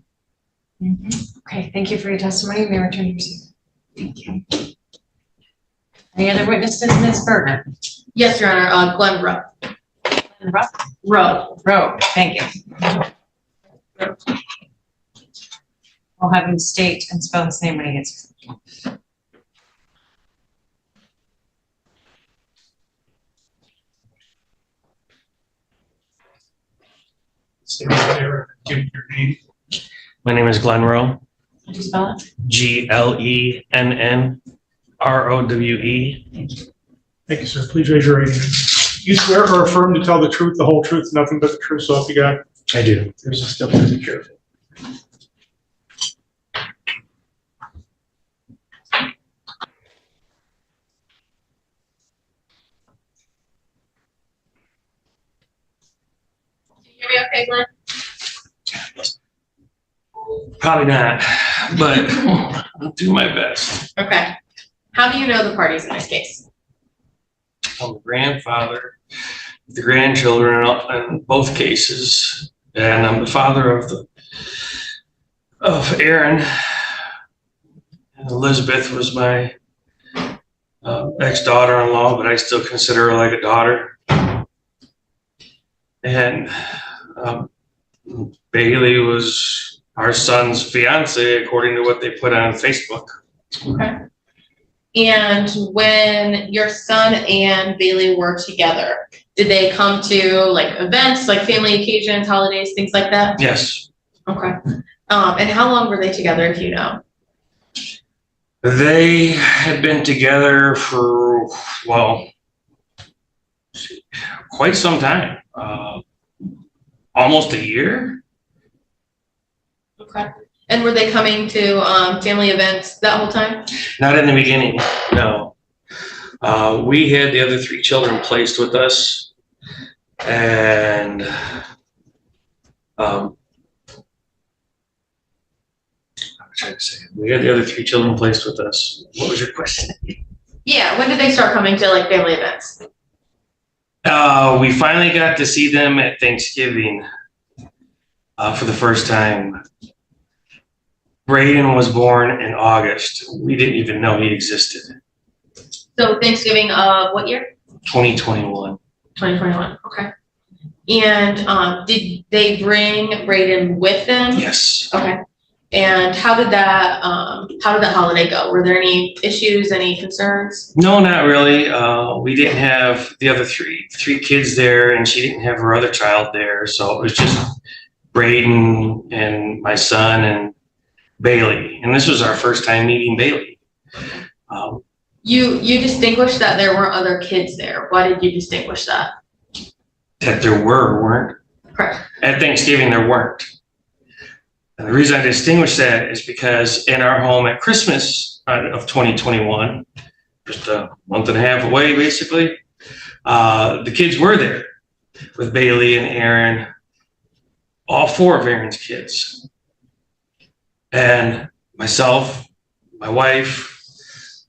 Okay, thank you for your testimony. You may return to your seat. Thank you. Any other witnesses, Ms. Berger? Yes, Your Honor, Glenn Rowe, thank you. I'll have him state and spell his name when he gets here. Stay right there, give me your name. My name is Glenn Rowe, Could you spell it? GLENNROWE. Thank you, sir. Please raise your right hand. You swear or affirm to tell the truth, the whole truth, nothing but the truth, so help you God? I do. There's a step there, be careful. Can you hear me okay, Glenn? Probably not, but I'll do my best. Okay. How do you know the parties in this case? I'm the grandfather, the grandchildren in both cases, and I'm the father of Aaron. And Elizabeth was my ex-daughter-in-law, but I still consider her like a daughter. And Bailey was our son's fiance, according to what they put on Facebook. Okay. And when your son and Bailey were together, did they come to like events, like family occasions, holidays, things like that? Yes. Okay. And how long were they together, if you know? They had been together for, well, quite some time, almost a year. Okay. And were they coming to family events that whole time? Not in the beginning, no. We had the other 3 children placed with us, And, I'm trying to say, we had the other 3 children placed with us. What was your question? Yeah, when did they start coming to like family events? We finally got to see them at Thanksgiving for the first time. Braden was born in August. We didn't even know he existed. So Thanksgiving of what year? 2021. 2021, okay. And did they bring Braden with them? Yes. Okay. And how did that holiday go? Were there any issues, any concerns? No, not really. We didn't have the other three kids there, and she didn't have her other child there. So it was just Braden and my son and Bailey. And this was our first time meeting Bailey. You distinguished that there weren't other kids there. Why did you distinguish that? That there weren't. Correct. At Thanksgiving, there weren't. And the reason I distinguish that is because in our home at Christmas of 2021, just a month and a half away, basically, the kids were there with Bailey and Aaron, all 4 of Aaron's kids. And myself, my wife's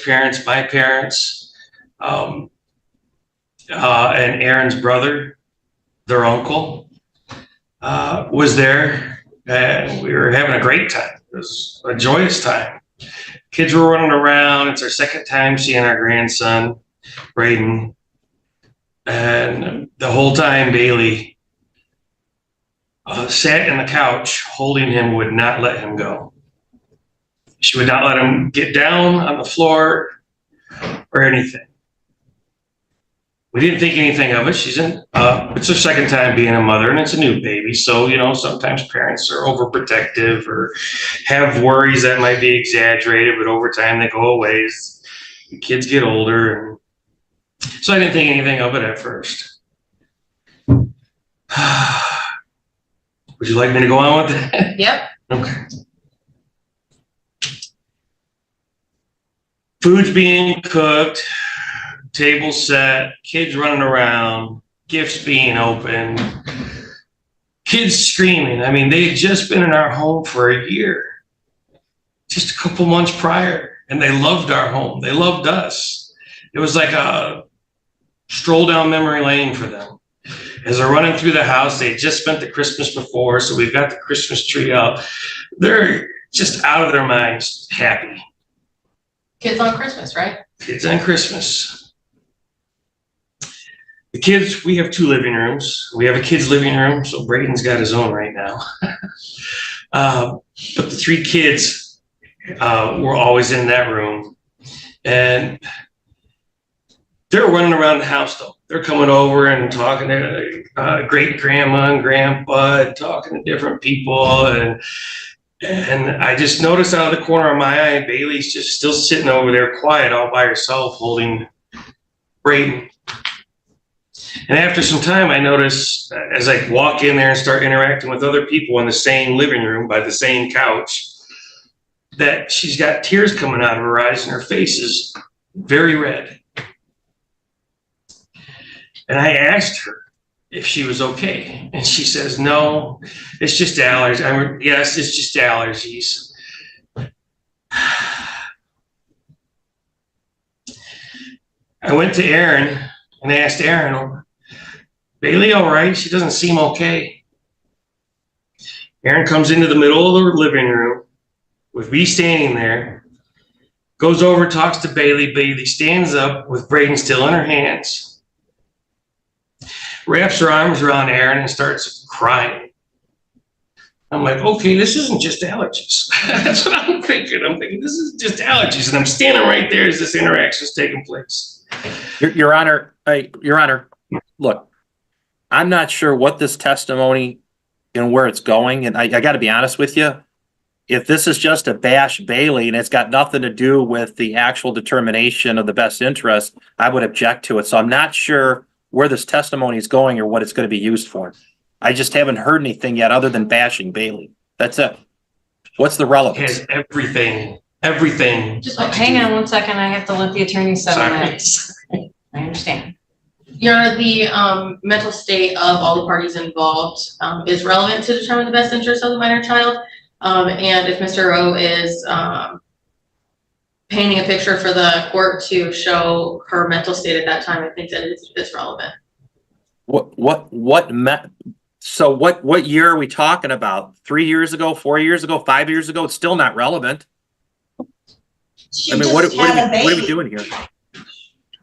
parents, my parents, and Aaron's brother, their uncle, was there, and we were having a great time. It was a joyous time. Kids were running around. It's our second time seeing our grandson, Braden. And the whole time Bailey sat in the couch holding him, would not let him go. She would not let him get down on the floor or anything. We didn't think anything of it. It's her second time being a mother, and it's a new baby. So, sometimes parents are overprotective or have worries that might be exaggerated, but over time they go away as the kids get older. And so I didn't think anything of it at first. Would you like me to go on with that? Yep. Okay. Food's being cooked, table set, kids running around, gifts being opened, kids screaming. I mean, they had just been in our home for a year, just a couple months prior, and they loved our home. They loved us. It was like a stroll down memory lane for them. As they're running through the house, they had just spent the Christmas before, so we've got the Christmas tree up. They're just out of their minds happy. Kids on Christmas, right? Kids on Christmas. The kids, we have 2 living rooms. We have a kid's living room, so Braden's got his own right now. But the 3 kids were always in that room. And they're running around the house, though. They're coming over and talking to great grandma and grandpa, and talking to different people. And I just noticed out of the corner of my eye, Bailey's just still sitting over there quiet all by herself holding Braden. And after some time, I notice as I walk in there and start interacting with other people in the same living room by the same couch, that she's got tears coming out of her eyes and her face is very red. And I asked her if she was okay. And she says, no, it's just allergies. Yes, it's just allergies. I went to Aaron and asked Aaron, Bailey all right? She doesn't seem okay. Aaron comes into the middle of the living room with me standing there, goes over, talks to Bailey. Bailey stands up with Braden still in her hands, wraps her arms around Aaron and starts crying. I'm like, okay, this isn't just allergies. That's what I'm thinking. I'm thinking this is just allergies. And I'm standing right there as this interaction is taking place. Your Honor, look, I'm not sure what this testimony and where it's going. And I got to be honest with you. If this is just a bash Bailey and it's got nothing to do with the actual determination of the best interest, I would object to it. So I'm not sure where this testimony is going or what it's going to be used for. I just haven't heard anything yet other than bashing Bailey. That's it. What's the relevance? It has everything. Just hang on one second. I have to let the attorney settle that. I understand. Your Honor, the mental state of all the parties involved is relevant to determine the best interest of the minor child. And if Mr. O is painting a picture for the court to show her mental state at that time, I think that it's relevant. So what year are we talking about? 3 years ago, 4 years ago, 5 years ago? It's still not relevant. She I mean, just had a what are we baby. doing here?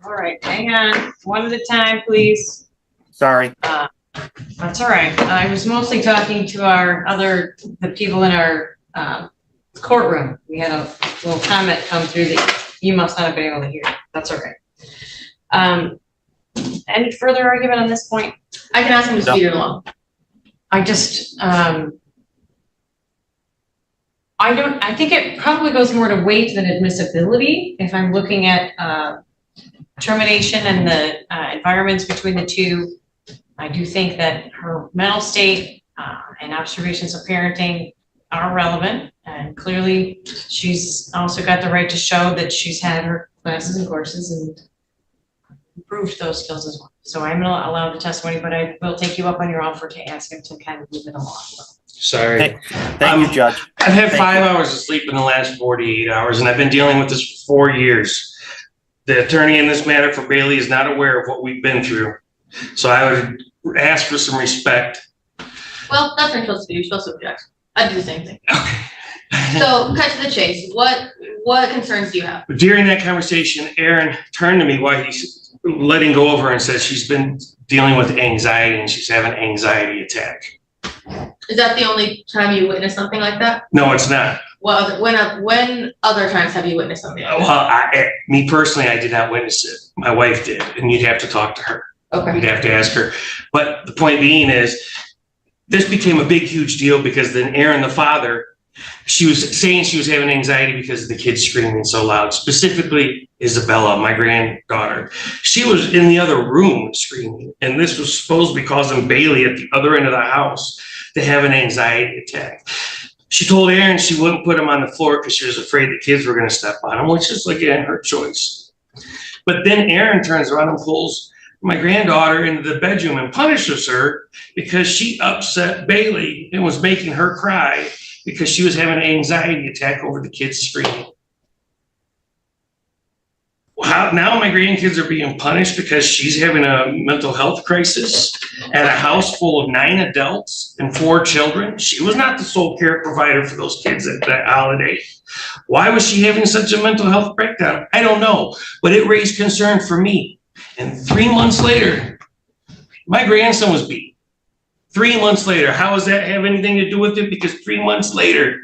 All right, hang on, one at a time, please. Sorry. That's all right. I was mostly talking to the people in our courtroom. We had a little comment come through that you must not have been able to hear. That's all right. Any further argument on this point? I can ask him to speed it along. I just, I think it probably goes more to weight than admissibility. If I'm looking at termination and the environments between the two, I do think that her mental state and observations of parenting are relevant. And clearly, she's also got the right to show that she's had her classes and courses and improved those skills as well. So I'm gonna allow the testimony, but I will take you up on your offer to ask him to kind of move it along. Sorry. Thank you, Judge. I've had 5 hours of sleep in the last 48 hours, and I've been dealing with this for 4 years. The attorney in this matter for Bailey is not aware of what we've been through. So I would ask for some respect. Well, that's what you're supposed to do. You're supposed to object. I'd do the same thing. So cut to the chase. What concerns do you have? During that conversation, Aaron turned to me while he's letting go of her and said she's been dealing with anxiety and she's having an anxiety attack. Is that the only time you witnessed something like that? No, it's not. Well, when other times have you witnessed something like that? Well, me personally, I did not witness it. My wife did, and you'd have to talk to her. Okay. You'd have to ask her. But the point being is, this became a big, huge deal because then Aaron, the father, she was saying she was having anxiety because of the kids screaming so loud, specifically Isabella, my granddaughter. She was in the other room screaming, and this was supposed to be causing Bailey at the other end of the house to have an anxiety attack. She told Aaron she wouldn't put him on the floor because she was afraid the kids were going to step on him, which is, again, her choice. But then Aaron turns around and pulls my granddaughter into the bedroom and punishes her because she upset Bailey and was making her cry because she was having an anxiety attack over the kids screaming. How, now my grandkids are being punished because she's having a mental health crisis at a house full of 9 adults and 4 children. She was not the sole care provider for those kids at that holiday. Why was she having such a mental health breakdown? I don't know, but it raised concern for me. And 3 months later, my grandson was beat. 3 months later, how does that have anything to do with it? Because 3 months later,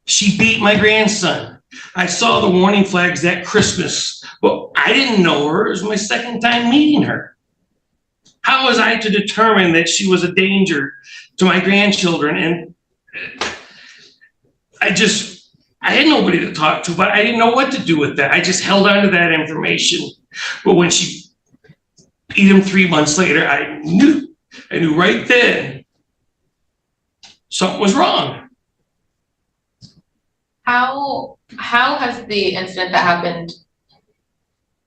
she beat my grandson. I saw the warning flags that Christmas, but I didn't know her. It was my second time meeting her. How was I to determine that she was a danger to my grandchildren? And I had nobody to talk to, but I didn't know what to do with that. I just held on to that information. But when she beat him 3 months later, I knew right then something was wrong. How has the incident that happened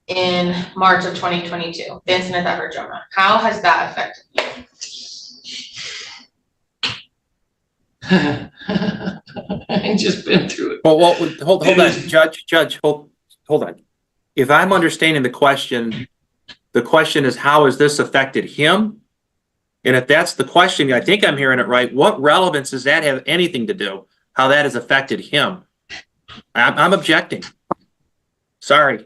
in March of 2022, the incident that hurt Jonah, how has that affected you? I've just been through it. Well, hold on, Judge, hold on. If I'm understanding the question is how has this affected him? And if that's the question, I think I'm hearing it right. What relevance does that have anything to do? How that has affected him? I'm objecting. Sorry.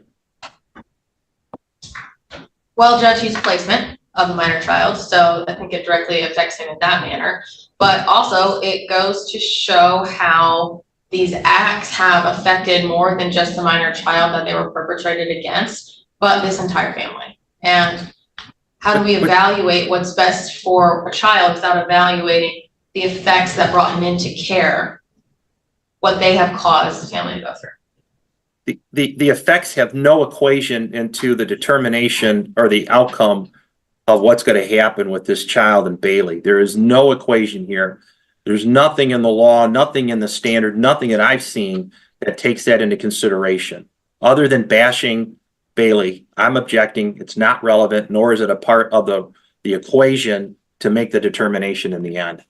Well, Judge, he's placement of a minor child, so I think it directly affects him in that manner. But also, it goes to show how these acts have affected more than just the minor child that they were perpetrated against, but this entire family. And how do we evaluate what's best for a child without evaluating the effects that brought him into care, what they have caused the family to go through? The effects have no equation into the determination or the outcome of what's going to happen with this child and Bailey. There is no equation here. There's nothing in the law, nothing in the standard, nothing that I've seen that takes that into consideration, other than bashing Bailey, I'm objecting. It's not relevant, nor is it a part of the equation to make the determination in the end.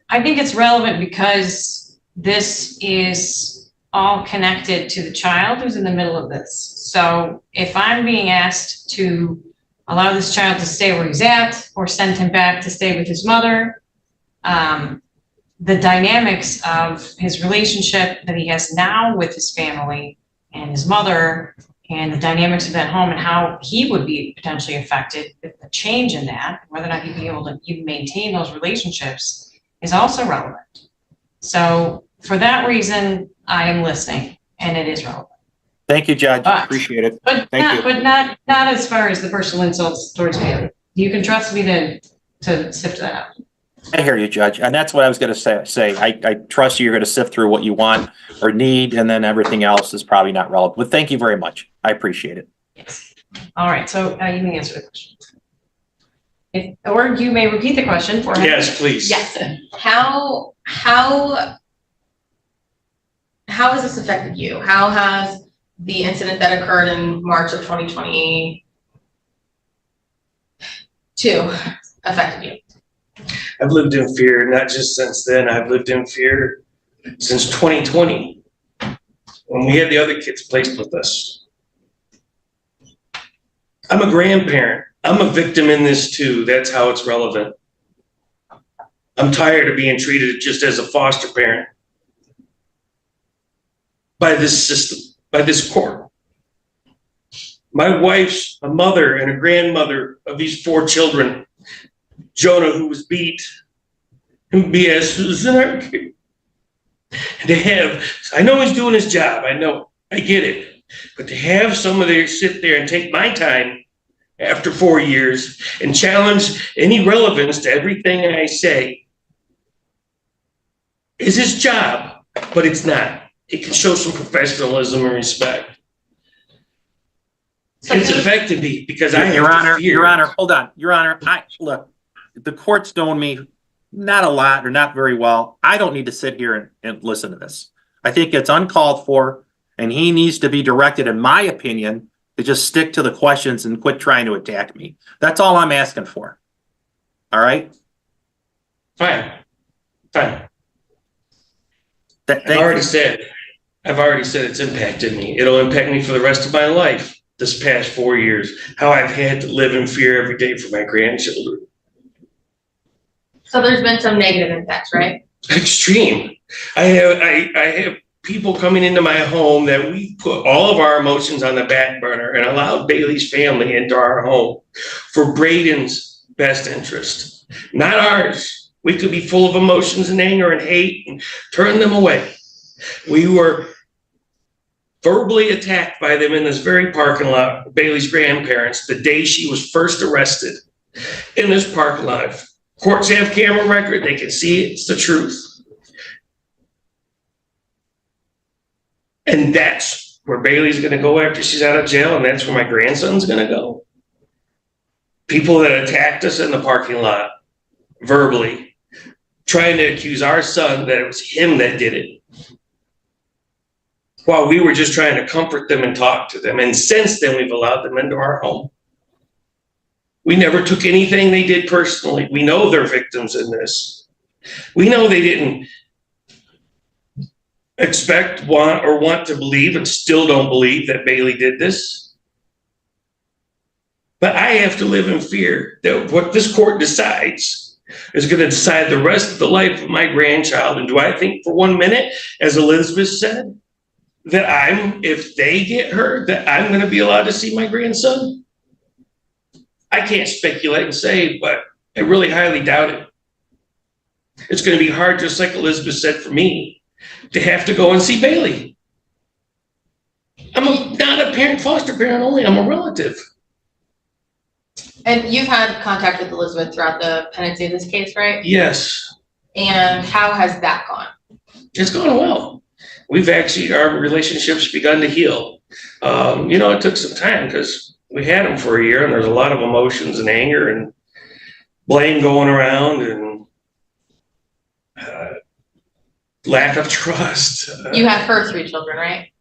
I think it's relevant because this is all connected to the child who's in the middle of this. So if I'm being asked to allow this child to stay where he's at or send him back to stay with his mother, the dynamics of his relationship that he has now with his family and his mother and the dynamics of that home and how he would be potentially affected with a change in that, whether or not he'd be able to even maintain those relationships is also relevant. So for that reason, I am listening and it is relevant. Thank you, Judge. But- Appreciate it. But Thank you. not as far as the personal insults towards me. You can trust me to sift that out. I hear you, Judge. And that's what I was going to say. I trust you're going to sift through what you want or need, and then everything else is probably not relevant. But thank you very much. I appreciate it. Yes. All right, so you may answer the question. Or you may repeat the question for him. Yes, please. Yes. How has this affected you? How has the incident that occurred in March of 2022 affected you? I've lived in fear, not just since then. I've lived in fear since 2020 when we had the other kids placed with us. I'm a grandparent. I'm a victim in this too. That's how it's relevant. I'm tired of being treated just as a foster parent by this system, by this court. My wife's a mother and a grandmother of these 4 children. Jonah, who was beat, and BS, who's in our kid. To have, I know he's doing his job. I know, I get it. But to have somebody sit there and take my time after 4 years and challenge any relevance to everything I say is his job, but it's not. It can show some professionalism and respect. It's affected me because I have Your Honor, fear. Your Honor, hold on. Your Honor, look, the court's known me not a lot or not very well. I don't need to sit here and listen to this. I think it's uncalled for, and he needs to be directed, in my opinion, to just stick to the questions and quit trying to attack me. That's all I'm asking for. All right? Fine. Thank I've you. already said it's impacted me. It'll impact me for the rest of my life. This past 4 years, how I've had to live in fear every day for my grandchildren. So there's been some negative impacts, right? Extreme. I have people coming into my home that we put all of our emotions on the back burner and allowed Bailey's family into our home for Braden's best interest, not ours. We could be full of emotions and anger and hate and turn them away. We were verbally attacked by them in this very parking lot, Bailey's grandparents, the day she was first arrested in this parking lot. Courts have camera record, they can see it, it's the truth. And that's where Bailey's gonna go after she's out of jail, and that's where my grandson's gonna go. People that attacked us in the parking lot, verbally, trying to accuse our son that it was him that did it. While we were just trying to comfort them and talk to them. And since then, we've allowed them into our home. We never took anything they did personally. We know they're victims in this. We know they didn't expect, want to believe, and still don't believe that Bailey did this. But I have to live in fear that what this court decides is going to decide the rest of the life of my grandchild. And do I think for 1 minute, as Elizabeth said, that if they get hurt, that I'm going to be allowed to see my grandson? I can't speculate and say, but I really highly doubt it. It's going to be hard, just like Elizabeth said, for me to have to go and see Bailey. I'm not a parent, foster parent only, I'm a relative. And you've had contact with Elizabeth throughout the pendency of this case, right? Yes, And how has that gone? it's gone well. Our relationship's begun to heal. It took some time because we had him for a year and there's a lot of emotions and anger and blame going around and lack of trust. You have her 3 children, right?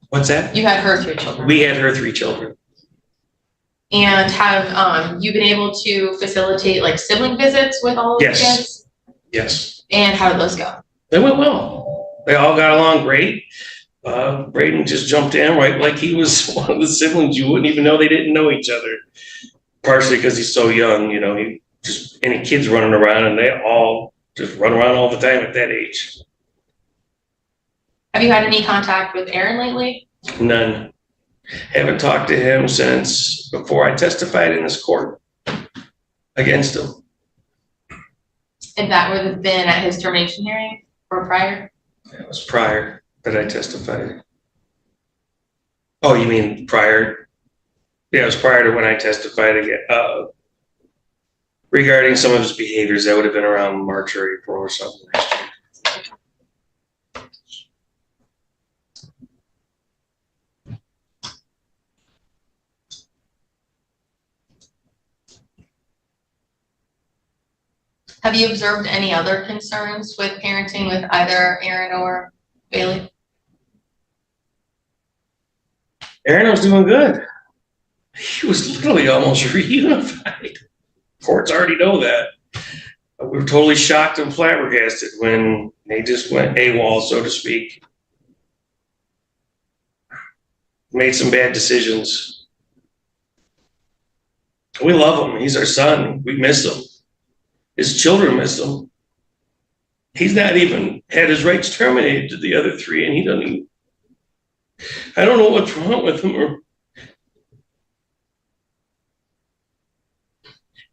What's that? You had her 3 children. We had her 3 children. And have you been able to facilitate like sibling visits with all of the Yes. kids? Yes. And how did those go? They went well. They all got along great. Braden just jumped in right like he was one of the siblings. You wouldn't even know they didn't know each other. Partially because he's so young, you know, he just any kids running around and they all just run around all the time at that age. Have you had any contact with Aaron lately? None. Haven't talked to him since before I testified in this court against him. And that would have been at his termination hearing or prior? That was prior that I testified. Oh, you mean prior? Yeah, it was prior to when I testified again, regarding some of his behaviors. That would have been around March or April or something last year. Have you observed any other concerns with parenting with either Aaron or Bailey? Aaron was doing good. He was literally almost reunified. Courts already know that. We were totally shocked and flabbergasted when they just went AWOL, so to speak. Made some bad decisions. We love him. He's our son. We miss him. His children miss him. He's not even had his rights terminated to the other 3, and he doesn't even. I don't know what's wrong with him. Or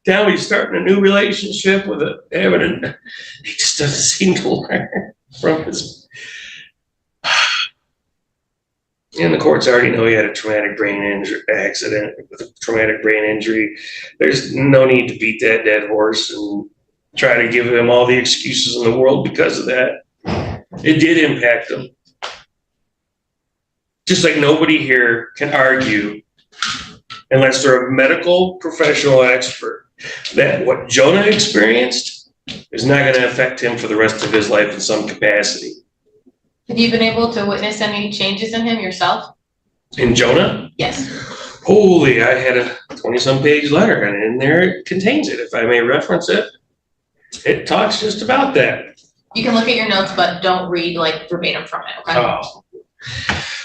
now he's starting a new relationship with he just doesn't seem to learn from his. And the courts already know he had a traumatic brain injury accident with a traumatic brain injury. There's no need to beat that dead horse and try to give him all the excuses in the world because of that. It did impact him. Just like nobody here can argue, unless they're a medical professional expert, that what Jonah experienced is not going to affect him for the rest of his life in some capacity. Have you been able to witness any changes in him yourself? In Jonah? Yes. Holy, I had a 20-some page letter, and in there it contains it. If I may reference it, it talks just about that. You can look at your notes, but don't read like verbatim from it, okay? Oh,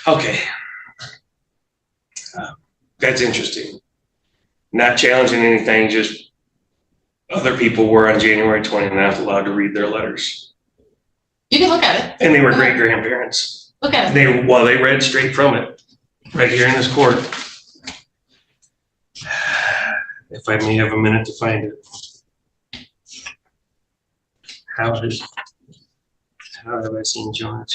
okay. That's interesting. Not challenging anything, just other people were on January 20th not allowed to read their letters. You can look at it. And they were great grandparents. Look at it. They read straight from it, right here in this court. If I may have a minute to find it. How have I seen Jonah?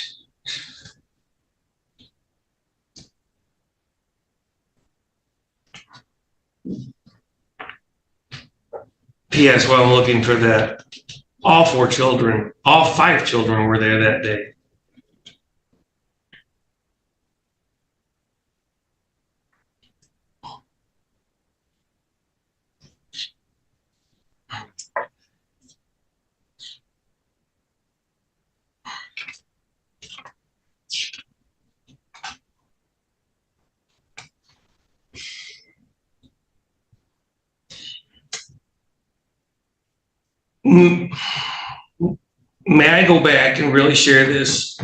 P.S. While I'm looking for that, all 5 children were there that day. May I go back and really share this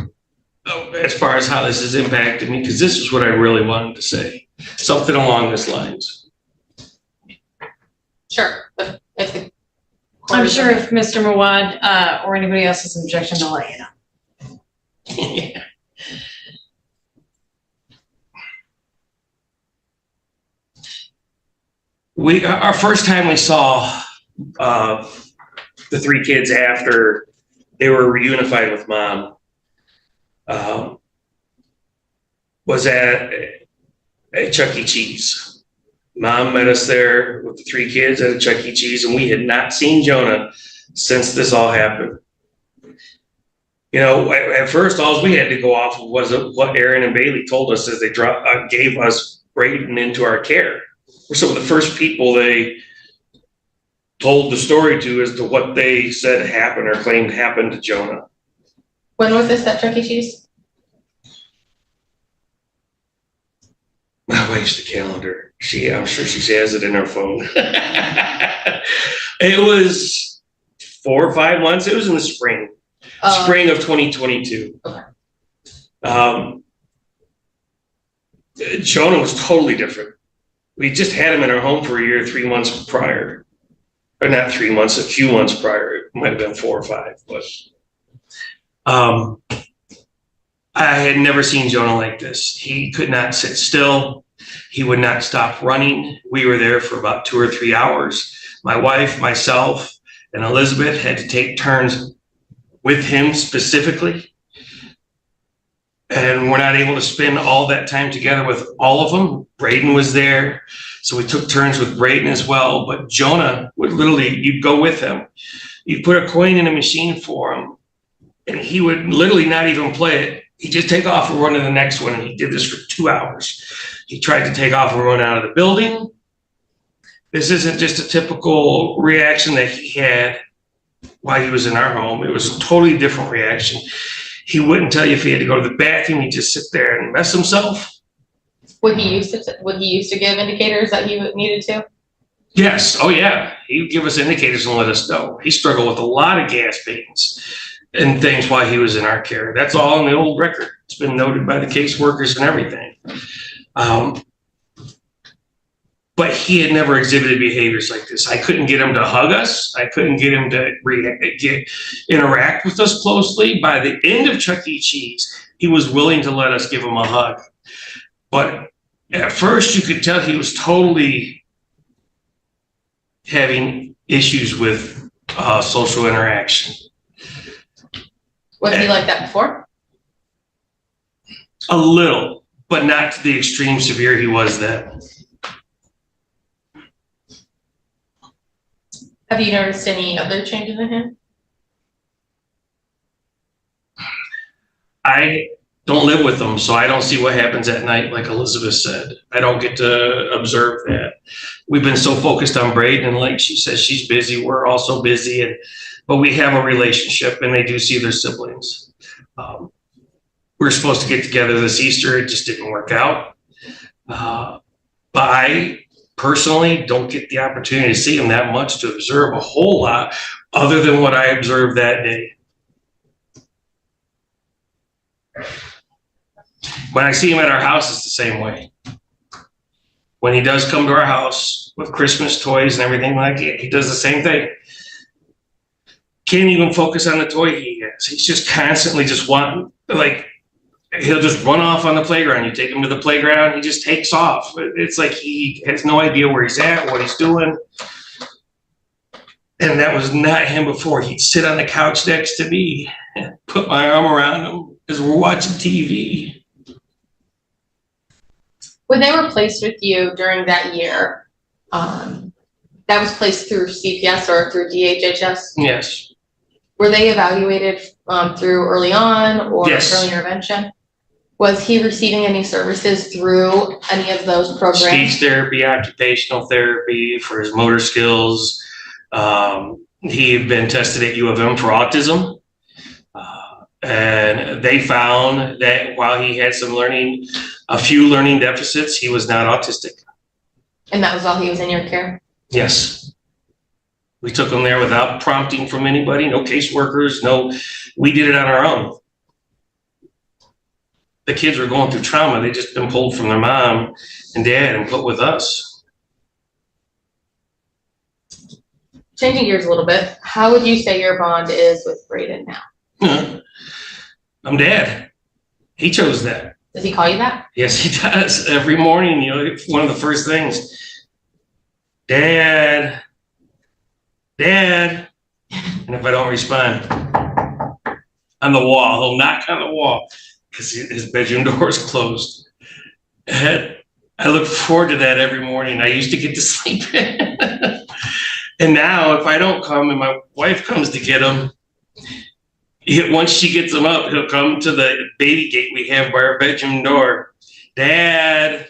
as far as how this has impacted me? Because this is what I really wanted to say. Something along these lines. Sure. If the I'm sure if Mr. Mawad or anybody else has an objection, they'll let you know. Yeah. Our first time we saw the 3 kids after they were reunified with mom was at Chuck E. Cheese. Mom met us there with the 3 kids at a Chuck E. Cheese, and we had not seen Jonah since this all happened. You know, at first, all we had to go off of was what Aaron and Bailey told us as they gave us Braden into our care. We're some of the first people they told the story to as to what they said happened or claimed happened to Jonah. When was this at Chuck E. Cheese? wife's the calendar. I'm sure she has it in her phone. It was 4 or 5 months. It was in the spring of 2022. Okay. Jonah was totally different. We just had him in our home for a year, 3 months prior. Or not 3 months, a few months prior. It might have been 4 or 5, but I had never seen Jonah like this. He could not sit still. He would not stop running. We were there for about 2 or 3 hours. My wife, myself, and Elizabeth had to take turns with him specifically. And we're not able to spend all that time together with all of them. Braden was there, so we took turns with Braden as well. But Jonah would literally, you'd go with him. You'd put a coin in a machine for him, and he would literally not even play it. He'd just take off and run to the next one, and he did this for 2 hours. He tried to take off and run out of the building. This isn't just a typical reaction that he had while he was in our home. It was a totally different reaction. He wouldn't tell you if he had to go to the bathroom. He'd just sit there and mess himself. Would he used to give indicators that he needed to? Yes. Oh, yeah. He would give us indicators and let us know. He struggled with a lot of gas pains and things while he was in our care. That's all in the old record. It's been noted by the caseworkers and everything. But he had never exhibited behaviors like this. I couldn't get him to hug us. I couldn't get him to interact with us closely. By the end of Chuck E. Cheese, he was willing to let us give him a hug. But at first, you could tell he was totally having issues with social interaction. Was he like that before? A little, but not to the extreme severe he was then. Have you noticed any other changes in him? I don't live with them, so I don't see what happens at night, like Elizabeth said. I don't get to observe that. We've been so focused on Braden, and like she says, she's busy. We're also busy, but we have a relationship, and they do see their siblings. We were supposed to get together this Easter. It just didn't work out. But I personally don't get the opportunity to see him that much to observe a whole lot other than what I observed that day. When I see him at our house, it's the same way. When he does come to our house with Christmas toys and everything like it, he does the same thing. Can't even focus on the toy he has. He's just constantly just wanting, like, he'll just run off on the playground. You take him to the playground, he just takes off. It's like he has no idea where he's at, what he's doing. And that was not him before. He'd sit on the couch next to me, put my arm around him as we're watching TV. When they were placed with you during that year, that was placed through CPS or through DHHS? Yes. Were they evaluated through early on or Yes. early intervention? Was he receiving any services through any of those programs? Speech therapy, occupational therapy for his motor skills. He had been tested at U of M for autism. And they found that while he had a few learning deficits, he was not autistic. And that was while he was in your care? Yes. We took him there without prompting from anybody, no caseworkers, we did it on our own. The kids were going through trauma. They just been pulled from their mom and dad and put with us. Changing gears a little bit, how would you say your bond is with Braden now? I'm dad. He chose that. Does he call you that? Yes, he does. Every morning, one of the first things, Dad. And if I don't respond, on the wall, he'll knock on the wall because his bedroom door is closed. And I look forward to that every morning. I used to get to sleep in. And now if I don't come and my wife comes to get him, once she gets him up, he'll come to the baby gate we have by our bedroom door. Dad,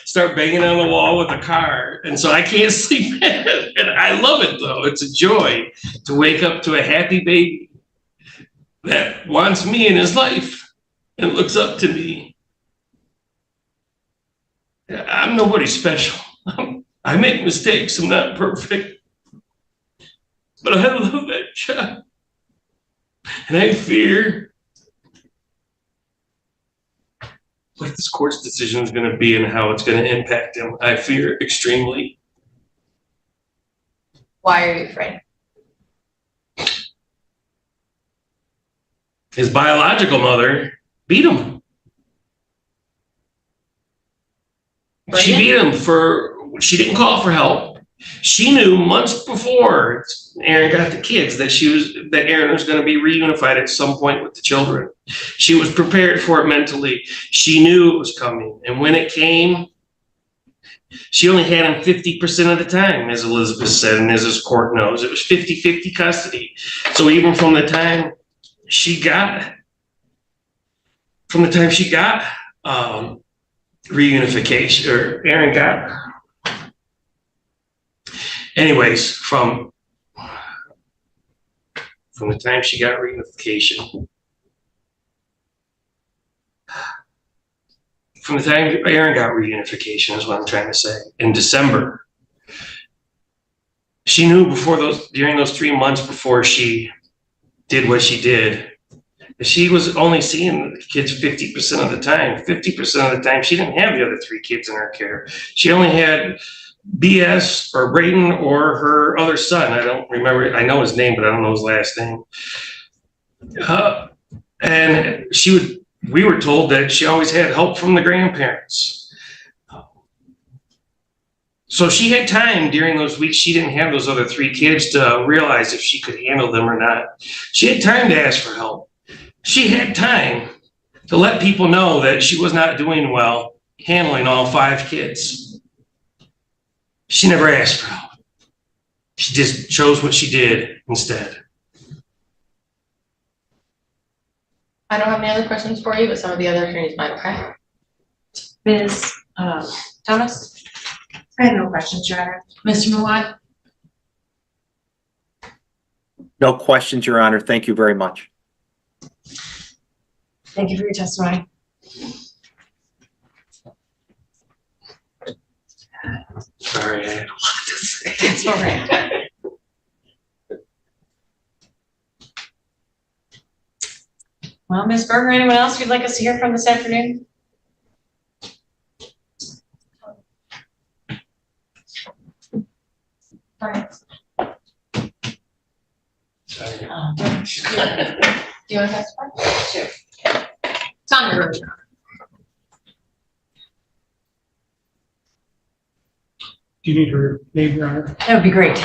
start banging on the wall with a car. And so I can't sleep. And I love it though. It's a joy to wake up to a happy baby that wants me in his life and looks up to me. nobody's special. I make mistakes. I'm not perfect. But I love that child. And I fear what this court's decision is going to be and how it's going to impact him. I fear extremely. Why are you afraid? His biological mother beat him. She beat him she didn't call for help. She knew months before Aaron got the kids that Aaron was going to be reunified at some point with the children. She was prepared for it mentally. She knew it was coming. And when it came, she only had him 50% of the time, as Elizabeth said, and as this court knows. It was 50-50 custody. So even from the time she got reunification, or Aaron got, anyways, from the time she got reunification, from the time Aaron got reunification is what I'm trying to say, in December, she knew during those 3 months before she did what she did, she was only seeing the kids 50% of the time. 50% of the time, she didn't have the other 3 kids in her care. She only had BS or Braden or her other son. I don't remember. I know his name, but I don't know his last name. And we were told that she always had help from the grandparents. So she had time during those weeks. She didn't have those other 3 kids to realize if she could handle them or not. She had time to ask for help. She had time to let people know that she was not doing well handling all 5 kids. She never asked for help. She just chose what she did instead. I don't have any other questions for you, but some of the other attorneys might, okay? Ms. Thomas? I have no questions, Your Honor. Mr. Mawad? No questions, Your Honor. Thank you very much. Thank you for your testimony. Sorry, I had a lot to say. It's all right. Well, Ms. Berger, anyone else you'd like us to hear from this afternoon? Sorry. Do you want to testify? Sure. It's on your road. Do you need her name, Your Honor? That would be great.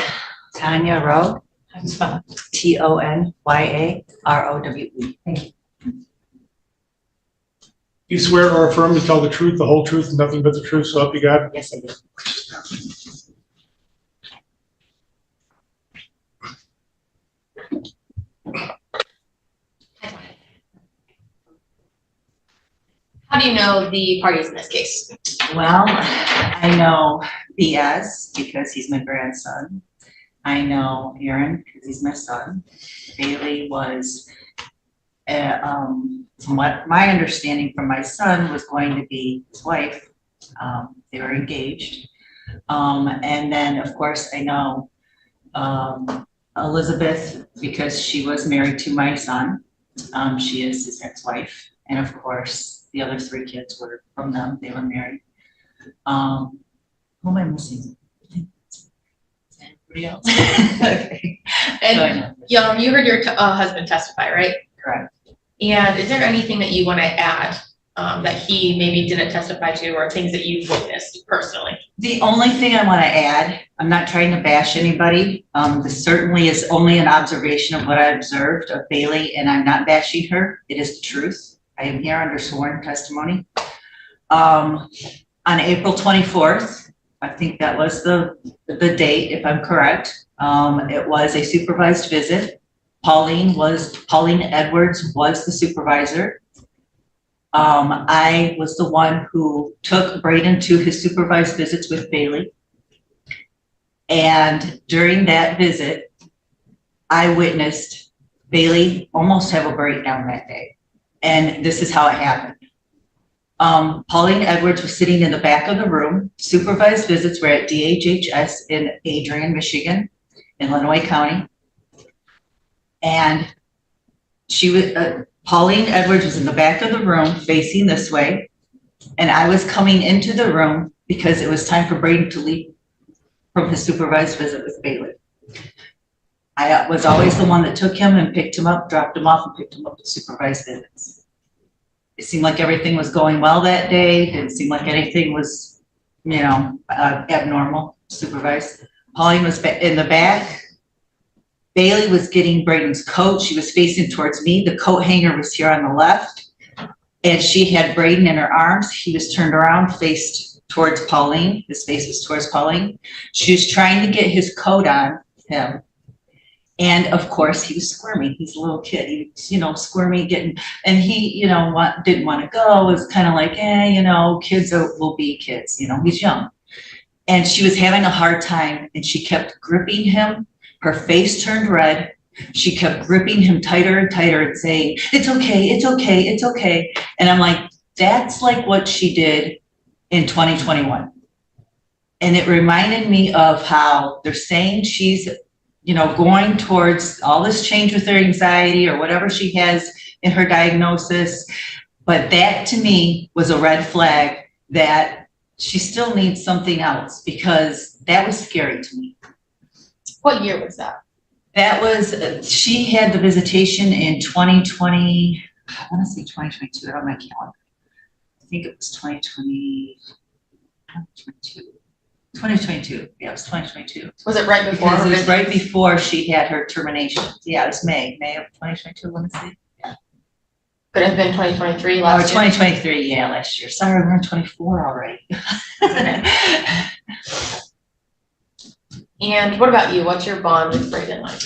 Tanya Rowe. How do you spell it? TONYAROWE. Thank you. You swear or affirm to tell the truth, the whole truth, and nothing but the truth, so help you God? Yes, I do. How do you know the parties in this case? Well, I know BS because he's my grandson. I know Aaron because he's my son. Bailey was, from what my understanding from my son, was going to be his wife. They were engaged. And then, of course, I know Elizabeth because she was married to my son. She is his ex-wife. And of course, the other 3 kids were from them. They were married. Who am I missing? Anybody else? Okay. And you heard your husband testify, right? Correct. And is there anything that you want to add that he maybe didn't testify to, or things that you've witnessed personally? The only thing I want to add, I'm not trying to bash anybody. This certainly is only an observation of what I observed of Bailey, and I'm not bashing her. It is the truth. I am here under sworn testimony. On April 24th, I think that was the date, if I'm correct. It was a supervised visit. Pauline Edwards was the supervisor. I was the one who took Braden to his supervised visits with Bailey. And during that visit, I witnessed Bailey almost have a breakdown that day. And this is how it happened. Pauline Edwards was sitting in the back of the room. Supervised visits were at DHHS in Adrian, Michigan, in Illinois County. And she was, Pauline Edwards was in the back of the room facing this way. And I was coming into the room because it was time for Braden to leave from his supervised visit with Bailey. I was always the one that took him and picked him up, dropped him off, and picked him up at supervised visits. It seemed like everything was going well that day. Didn't seem like anything was, abnormal, supervised. Pauline was in the back. Bailey was getting Braden's coat. She was facing towards me. The coat hanger was here on the left. And she had Braden in her arms. He was turned around, faced towards Pauline. His face was towards Pauline. She was trying to get his coat on him. And of course, he was squirming. He's a little kid. He was, squirming, and he, didn't want to go. It was kind of like, kids will be kids. He's young. And she was having a hard time, and she kept gripping him. Her face turned red. She kept gripping him tighter and tighter and saying, "It's okay, it's okay, it's okay." And I'm like, that's like what she did in 2021. And it reminded me of how they're saying she's going towards all this change with her anxiety or whatever she has in her diagnosis. But that to me was a red flag that she still needs something else, because that was scary to me. What year was that? That was, she had the visitation in 2020, I want to say 2022, on my calendar. I think it was 2022. Yeah, it was 2022. Was it right before? Because it was right before she had her termination. Yeah, it was May of 2022, let me see. Yeah. Could have been 2023 Or last year. 2023, yeah, last year. Sorry, we're in 24 already. And what about you? What's your bond with Braden like?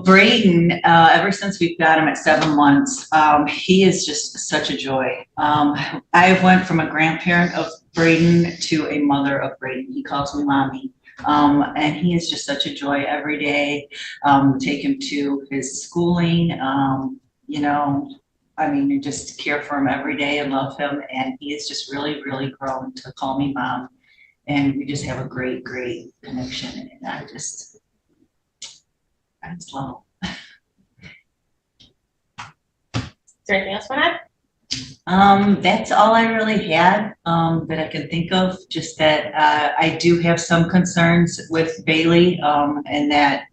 Braden, ever since we've got him at 7 months, he is just such a joy. I went from a grandparent of Braden to a mother of Braden. He calls me mommy. And he is just such a joy every day. Take him to his schooling, you just care for him every day and love him. And he is just really, really grown to call me mom. And we just have a great, great connection. And I just love him. Is there anything else you want to add? That's all I really had that I can think of. Just that I do have some concerns with Bailey and that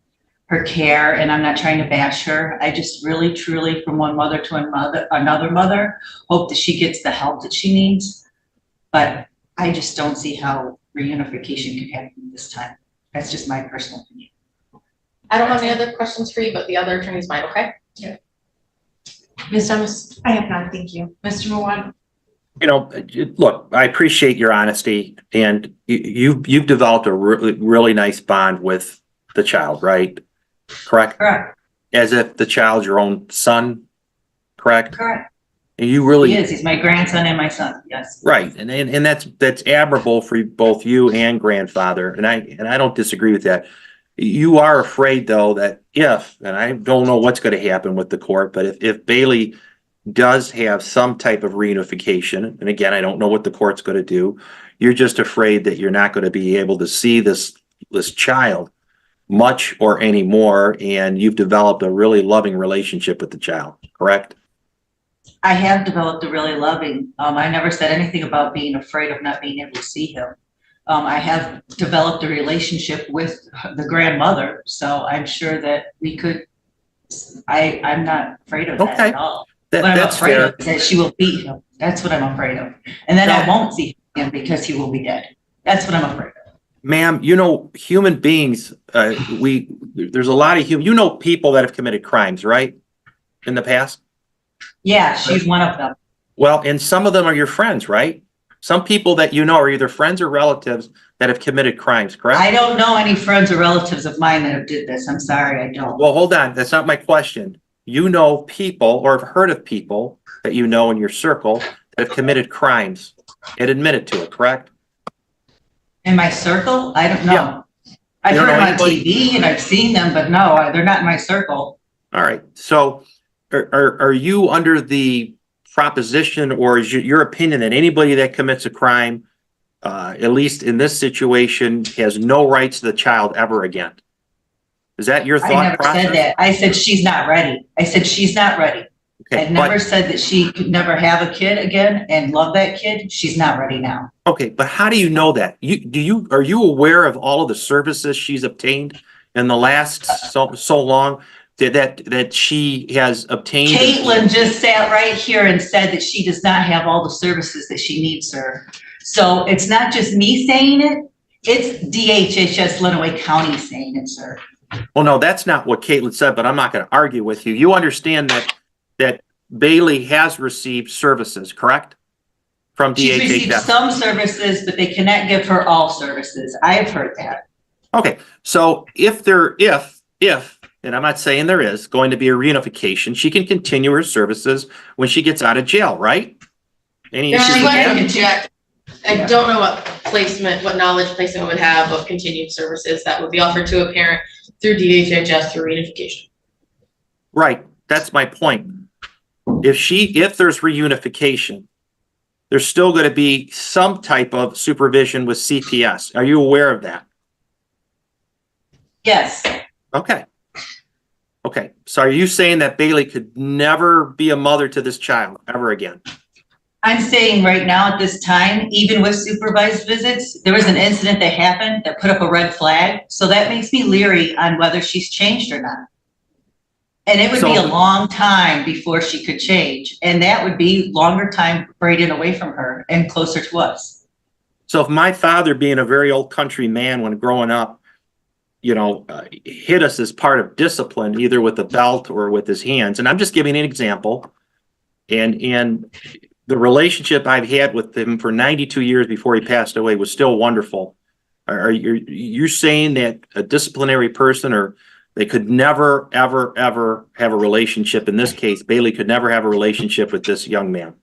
her care, and I'm not trying to bash her. I just really, truly, from one mother to another mother, hope that she gets the help that she needs. But I just don't see how reunification can happen this time. That's just my personal opinion. I don't have any other questions for you, but the other attorneys might, okay? Yeah. Ms. Thomas? I have none, thank you. Mr. Mowan? Look, I appreciate your honesty, and you've developed a really nice bond with the child, right? Correct? Correct. As if the child's your own son, correct? Correct. And you really. He is. He's my grandson and my son. Yes. Right, and that's admirable for both you and grandfather, and I don't disagree with that. You are afraid though that and I don't know what's going to happen with the court, but if Bailey does have some type of reunification, and again, I don't know what the court's going to do, you're just afraid that you're not going to be able to see this child much or anymore, and you've developed a really loving relationship with the child, correct? I have developed a really loving, I never said anything about being afraid of not being able to see him. I have developed a relationship with the grandmother, so I'm sure that we could, I'm not afraid of that at all. What I'm afraid of is that she will beat him. That's what I'm afraid of. And then I won't see him because he will be dead. That's what I'm afraid of. Ma'am, human beings, there's a lot of people that have committed crimes, right? In the past? Yeah, she's one of them. Well, and some of them are your friends, right? Some people that are either friends or relatives that have committed crimes, correct? I don't know any friends or relatives of mine that have did this. I'm sorry, I don't. Well, hold on. That's not my question. You know people or have heard of people that you know in your circle that have committed crimes and admitted to it, correct? In my circle? I don't know. Yeah. I've You don't heard know them on anybody? TV and I've seen them, but no, they're not in my circle. All right. So are you under the proposition, or is your opinion that anybody that commits a crime, at least in this situation, has no rights to the child ever again? Is that your I thought never process? said that. I said she's not ready. I said she's not ready. Okay, I never said that she could never have a kid again and love that kid. She's not ready now. Okay, but how do you know that? Are you aware of all of the services she's obtained in the last so long that she has obtained? Caitlin just sat right here and said that she does not have all the services that she needs, sir. So it's not just me saying it, it's DHHS Lenawee County saying it, sir. Well, no, that's not what Caitlin said, but I'm not going to argue with you. You understand that Bailey has received services, correct? From She's received DHHS. some services, but they cannot give her all services. I have heard that. Okay, so if, and I'm not saying there is going to be a reunification, she can continue her services when she gets out of jail, right? Any Your issues Honor, with if I can that? interject, I don't know what knowledge placement would have of continued services that would be offered to a parent through DHHS through reunification. Right, that's my point. If there's reunification, there's still going to be some type of supervision with CPS. Are you aware of that? Yes. Okay. Okay, so are you saying that Bailey could never be a mother to this child ever again? I'm saying right now at this time, even with supervised visits, there was an incident that happened that put up a red flag. So that makes me leery on whether she's changed or not. And it would be a long time before she could change. And that would be longer time braided away from her and closer to us. So if my father, being a very old country man when growing up, hit us as part of discipline, either with a belt or with his hands, and I'm just giving an example, and the relationship I've had with him for 92 years before he passed away was still wonderful. Are you saying that a disciplinary person, or they could never, ever, ever have a relationship? In this case, Bailey could never have a relationship with this young man,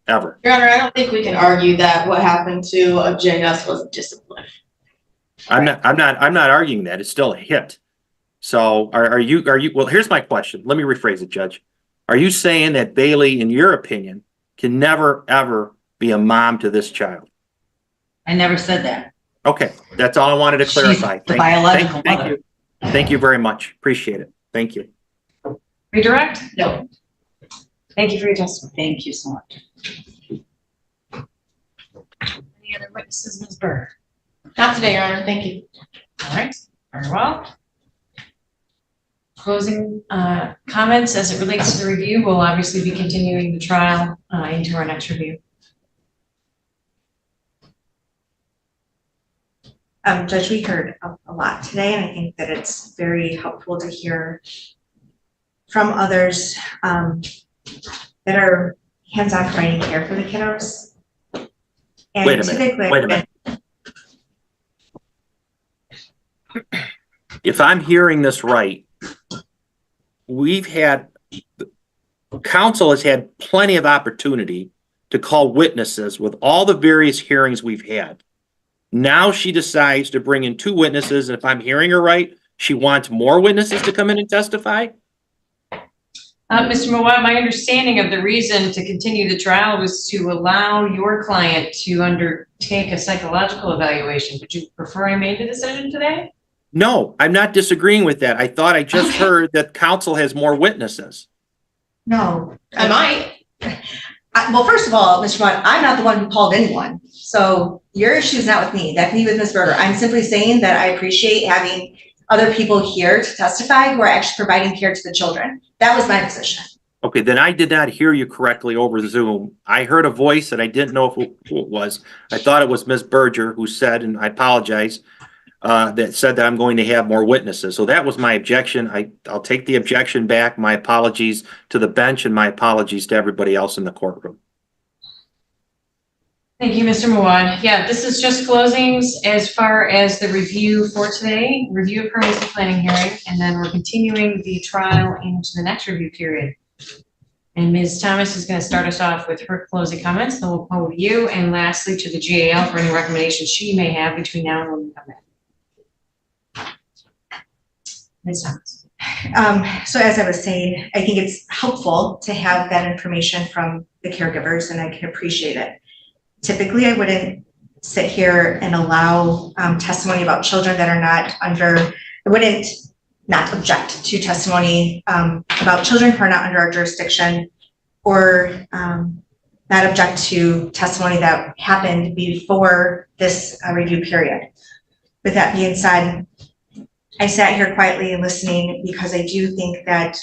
ever. Your Honor, I don't think we can argue that what happened to JS was discipline. I'm not arguing that. It's still a hit. So are you, well, here's my question. Let me rephrase it, Judge. Are you saying that Bailey, in your opinion, can never, ever be a mom to this child? I never said that. Okay, that's all I wanted to clarify. She's the biological mother. you. Thank you very much. Appreciate it. Thank you. Redirect? No. Thank you for your testimony. Thank you so much. Any other witnesses, Ms. Berger? Not today, Your Honor. Thank you. All right, very well. Closing comments as it relates to the review, we'll obviously be continuing the trial into our next review. Judge, we heard a lot today, and I think that it's very helpful to hear from others that are hands-on providing care for the kiddos. And Wait a typically- minute. Wait a minute. If I'm hearing this right, council has had plenty of opportunity to call witnesses with all the various hearings we've had. Now she decides to bring in 2 witnesses, and if I'm hearing her right, she wants more witnesses to come in and testify? Mr. Mawad, my understanding of the reason to continue the trial was to allow your client to undertake a psychological evaluation. Would you prefer I made the decision today? No, I'm not disagreeing with that. I thought I just heard that council has more witnesses. No. I might. Well, first of all, Mr. Vaughn, I'm not the one who called anyone. So your issue is not with me. That can be with Ms. Berger. I'm simply saying that I appreciate having other people here to testify who are actually providing care to the children. That was my position. Okay, then I did not hear you correctly over Zoom. I heard a voice and I didn't know who it was. I thought it was Ms. Berger who said, and I apologize, that said that I'm going to have more witnesses. So that was my objection. I'll take the objection back. My apologies to the bench and my apologies to everybody else in the courtroom. Thank you, Mr. Mawad. Yeah, this is just closings as far as the review for today, review of permanency planning hearing, and then we're continuing the trial into the next review period. And Ms. Thomas is going to start us off with her closing comments, then we'll go to you, and lastly to the GAL for any recommendations she may have between now and when we come back. Ms. Thomas. So as I was saying, I think it's helpful to have that information from the caregivers, and I can appreciate it. Typically, I wouldn't sit here and allow testimony about children that are not under, I wouldn't not object to testimony about children who are not under our jurisdiction, or not object to testimony that happened before this review period. With that being said, I sat here quietly listening because I do think that,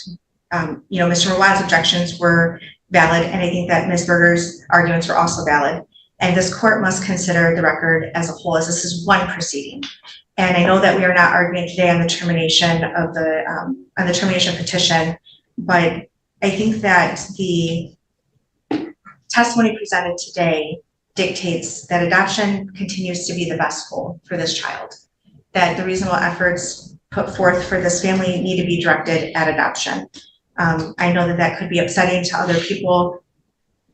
Mr. Mawad's objections were valid, and I think that Ms. Berger's arguments were also valid. And this court must consider the record as a whole, as this is one proceeding. And I know that we are not arguing today on the termination of on the termination petition, but I think that the testimony presented today dictates that adoption continues to be the best goal for this child, that the reasonable efforts put forth for this family need to be directed at adoption. I know that that could be upsetting to other people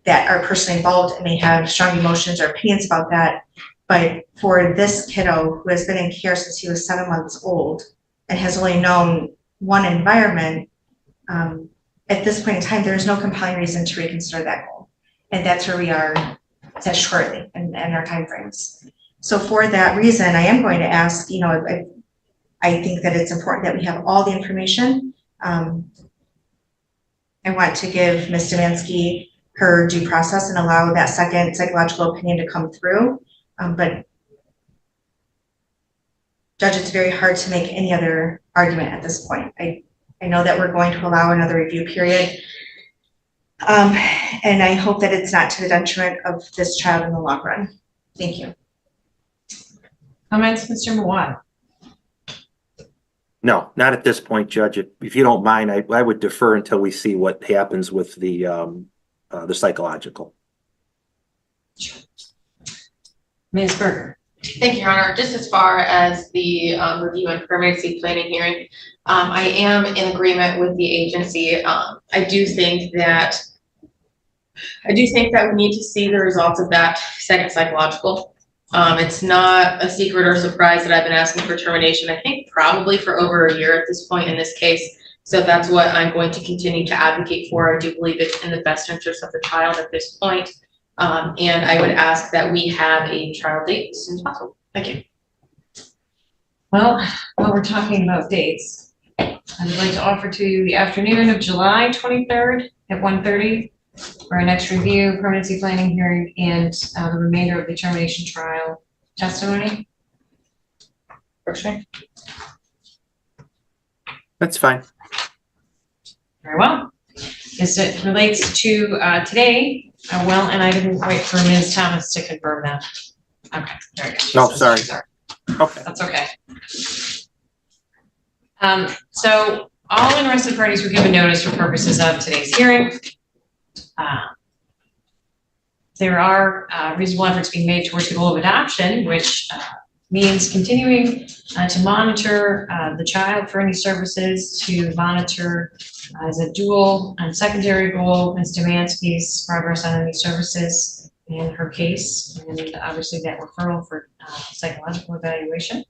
that are personally involved and may have strong emotions or opinions about that. But for this kiddo who has been in care since he was 7 months old and has only known one environment, at this point in time, there is no compelling reason to reconsider that goal. And that's where we are statutorily in our timeframes. So for that reason, I am going to ask, I think that it's important that we have all the information. I want to give Ms. Demansky her due process and allow that second psychological opinion to come through. But Judge, it's very hard to make any other argument at this point. I know that we're going to allow another review period. And I hope that it's not to the detriment of this child in the long run. Thank you. Comments, Mr. Mawad? No, not at this point, Judge. If you don't mind, I would defer until we see what happens with the psychological. Ms. Berger? Thank you, Your Honor. Just as far as the review and permanency planning hearing, I am in agreement with the agency. I do think that we need to see the results of that second psychological. It's not a secret or surprise that I've been asking for termination, I think probably for over a year at this point in this case. So that's what I'm going to continue to advocate for. I do believe it's in the best interest of the child at this point. And I would ask that we have a trial date as soon as possible. Thank you. Well, while we're talking about dates, I would like to offer to you the afternoon of July 23rd at 1:30 for our next review, permanency planning hearing, and the remainder of the termination trial testimony. Works for me? That's fine. Very well. As it relates to today, and I didn't wait for Ms. Thomas to confirm that. Okay, there we go. No, sorry. Okay. That's okay. So all interested parties were given notice for purposes of today's hearing. There are reasonable efforts being made towards the goal of adoption, which means continuing to monitor the child for any services, to monitor as a dual and secondary goal Ms. Demansky's progress on any services in her case, and obviously that referral for psychological evaluation.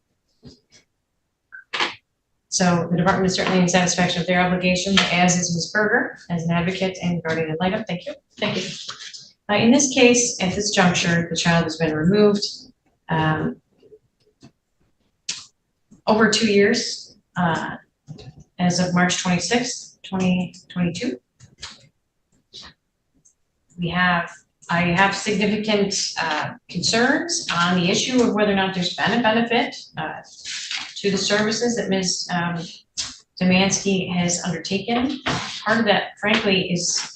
So the department is certainly in satisfaction of their obligations, as is Ms. Berger as an advocate and guardian ad litem. Thank you. Thank you. In this case, at this juncture, the child has been removed over 2 years as of March 26th, 2022. I have significant concerns on the issue of whether or not there's been a benefit to the services that Ms. Demansky has undertaken. Part of that, frankly, is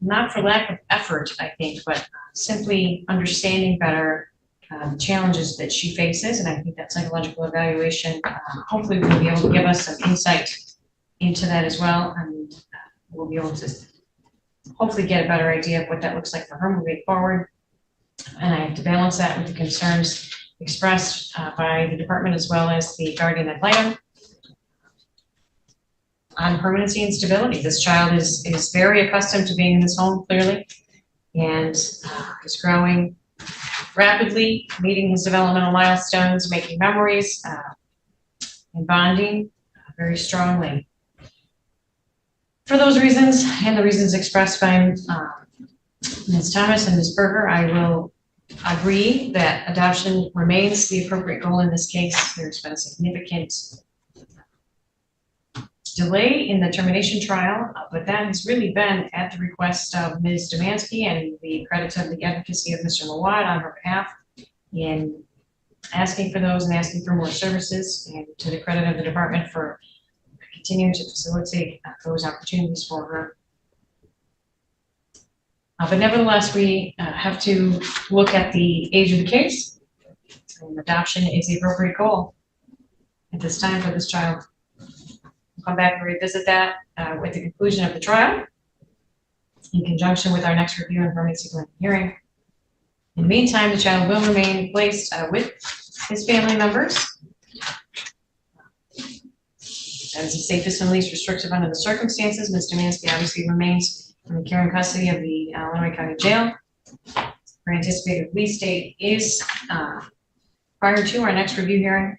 not for lack of effort, I think, but simply understanding better the challenges that she faces. And I think that psychological evaluation hopefully will be able to give us some insight into that as well. And we'll be able to hopefully get a better idea of what that looks like for her moving forward. And I have to balance that with the concerns expressed by the department as well as the guardian ad litem on permanency and stability. This child is very accustomed to being in this home, clearly, and is growing rapidly, meeting his developmental milestones, making memories, and bonding. very strongly. For those reasons and the reasons expressed by Ms. Thomas and Ms. Berger, I will agree that adoption remains the appropriate goal in this case. There's been a significant delay in the termination trial, but that has really been at the request of Ms. Demansky and the credit of the advocacy of Mr. Mawad on her behalf in asking for those and asking for more services, and to the credit of the department for continuing to facilitate those opportunities for her. But nevertheless, we have to look at the age of the case, and adoption is the appropriate goal at this time for this child. We'll come back and revisit that with the conclusion of the trial in conjunction with our next review and permanency planning hearing. In the meantime, the child will remain placed with his family members as the safest and least restrictive under the circumstances. Ms. Demansky obviously remains in the care and custody of the Illinois County Jail. Her anticipated release date is prior to our next review hearing.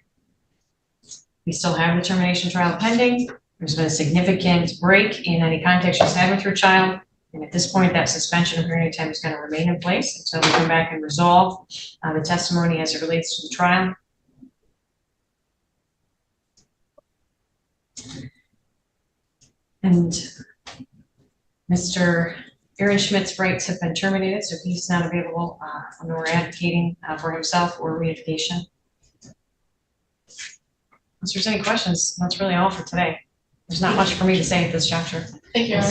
We still have the termination trial pending. There's been a significant break in any contact she's had with her child. And at this point, that suspension of parenting time is going to remain in place until we come back and resolve the testimony as it relates to the trial. And Mr. Aaron Schmidt's rights have been terminated, so he's not available when we're advocating for himself or reunification. Unless there's any questions, that's really all for today. There's not much for me to say at this juncture. Thank you.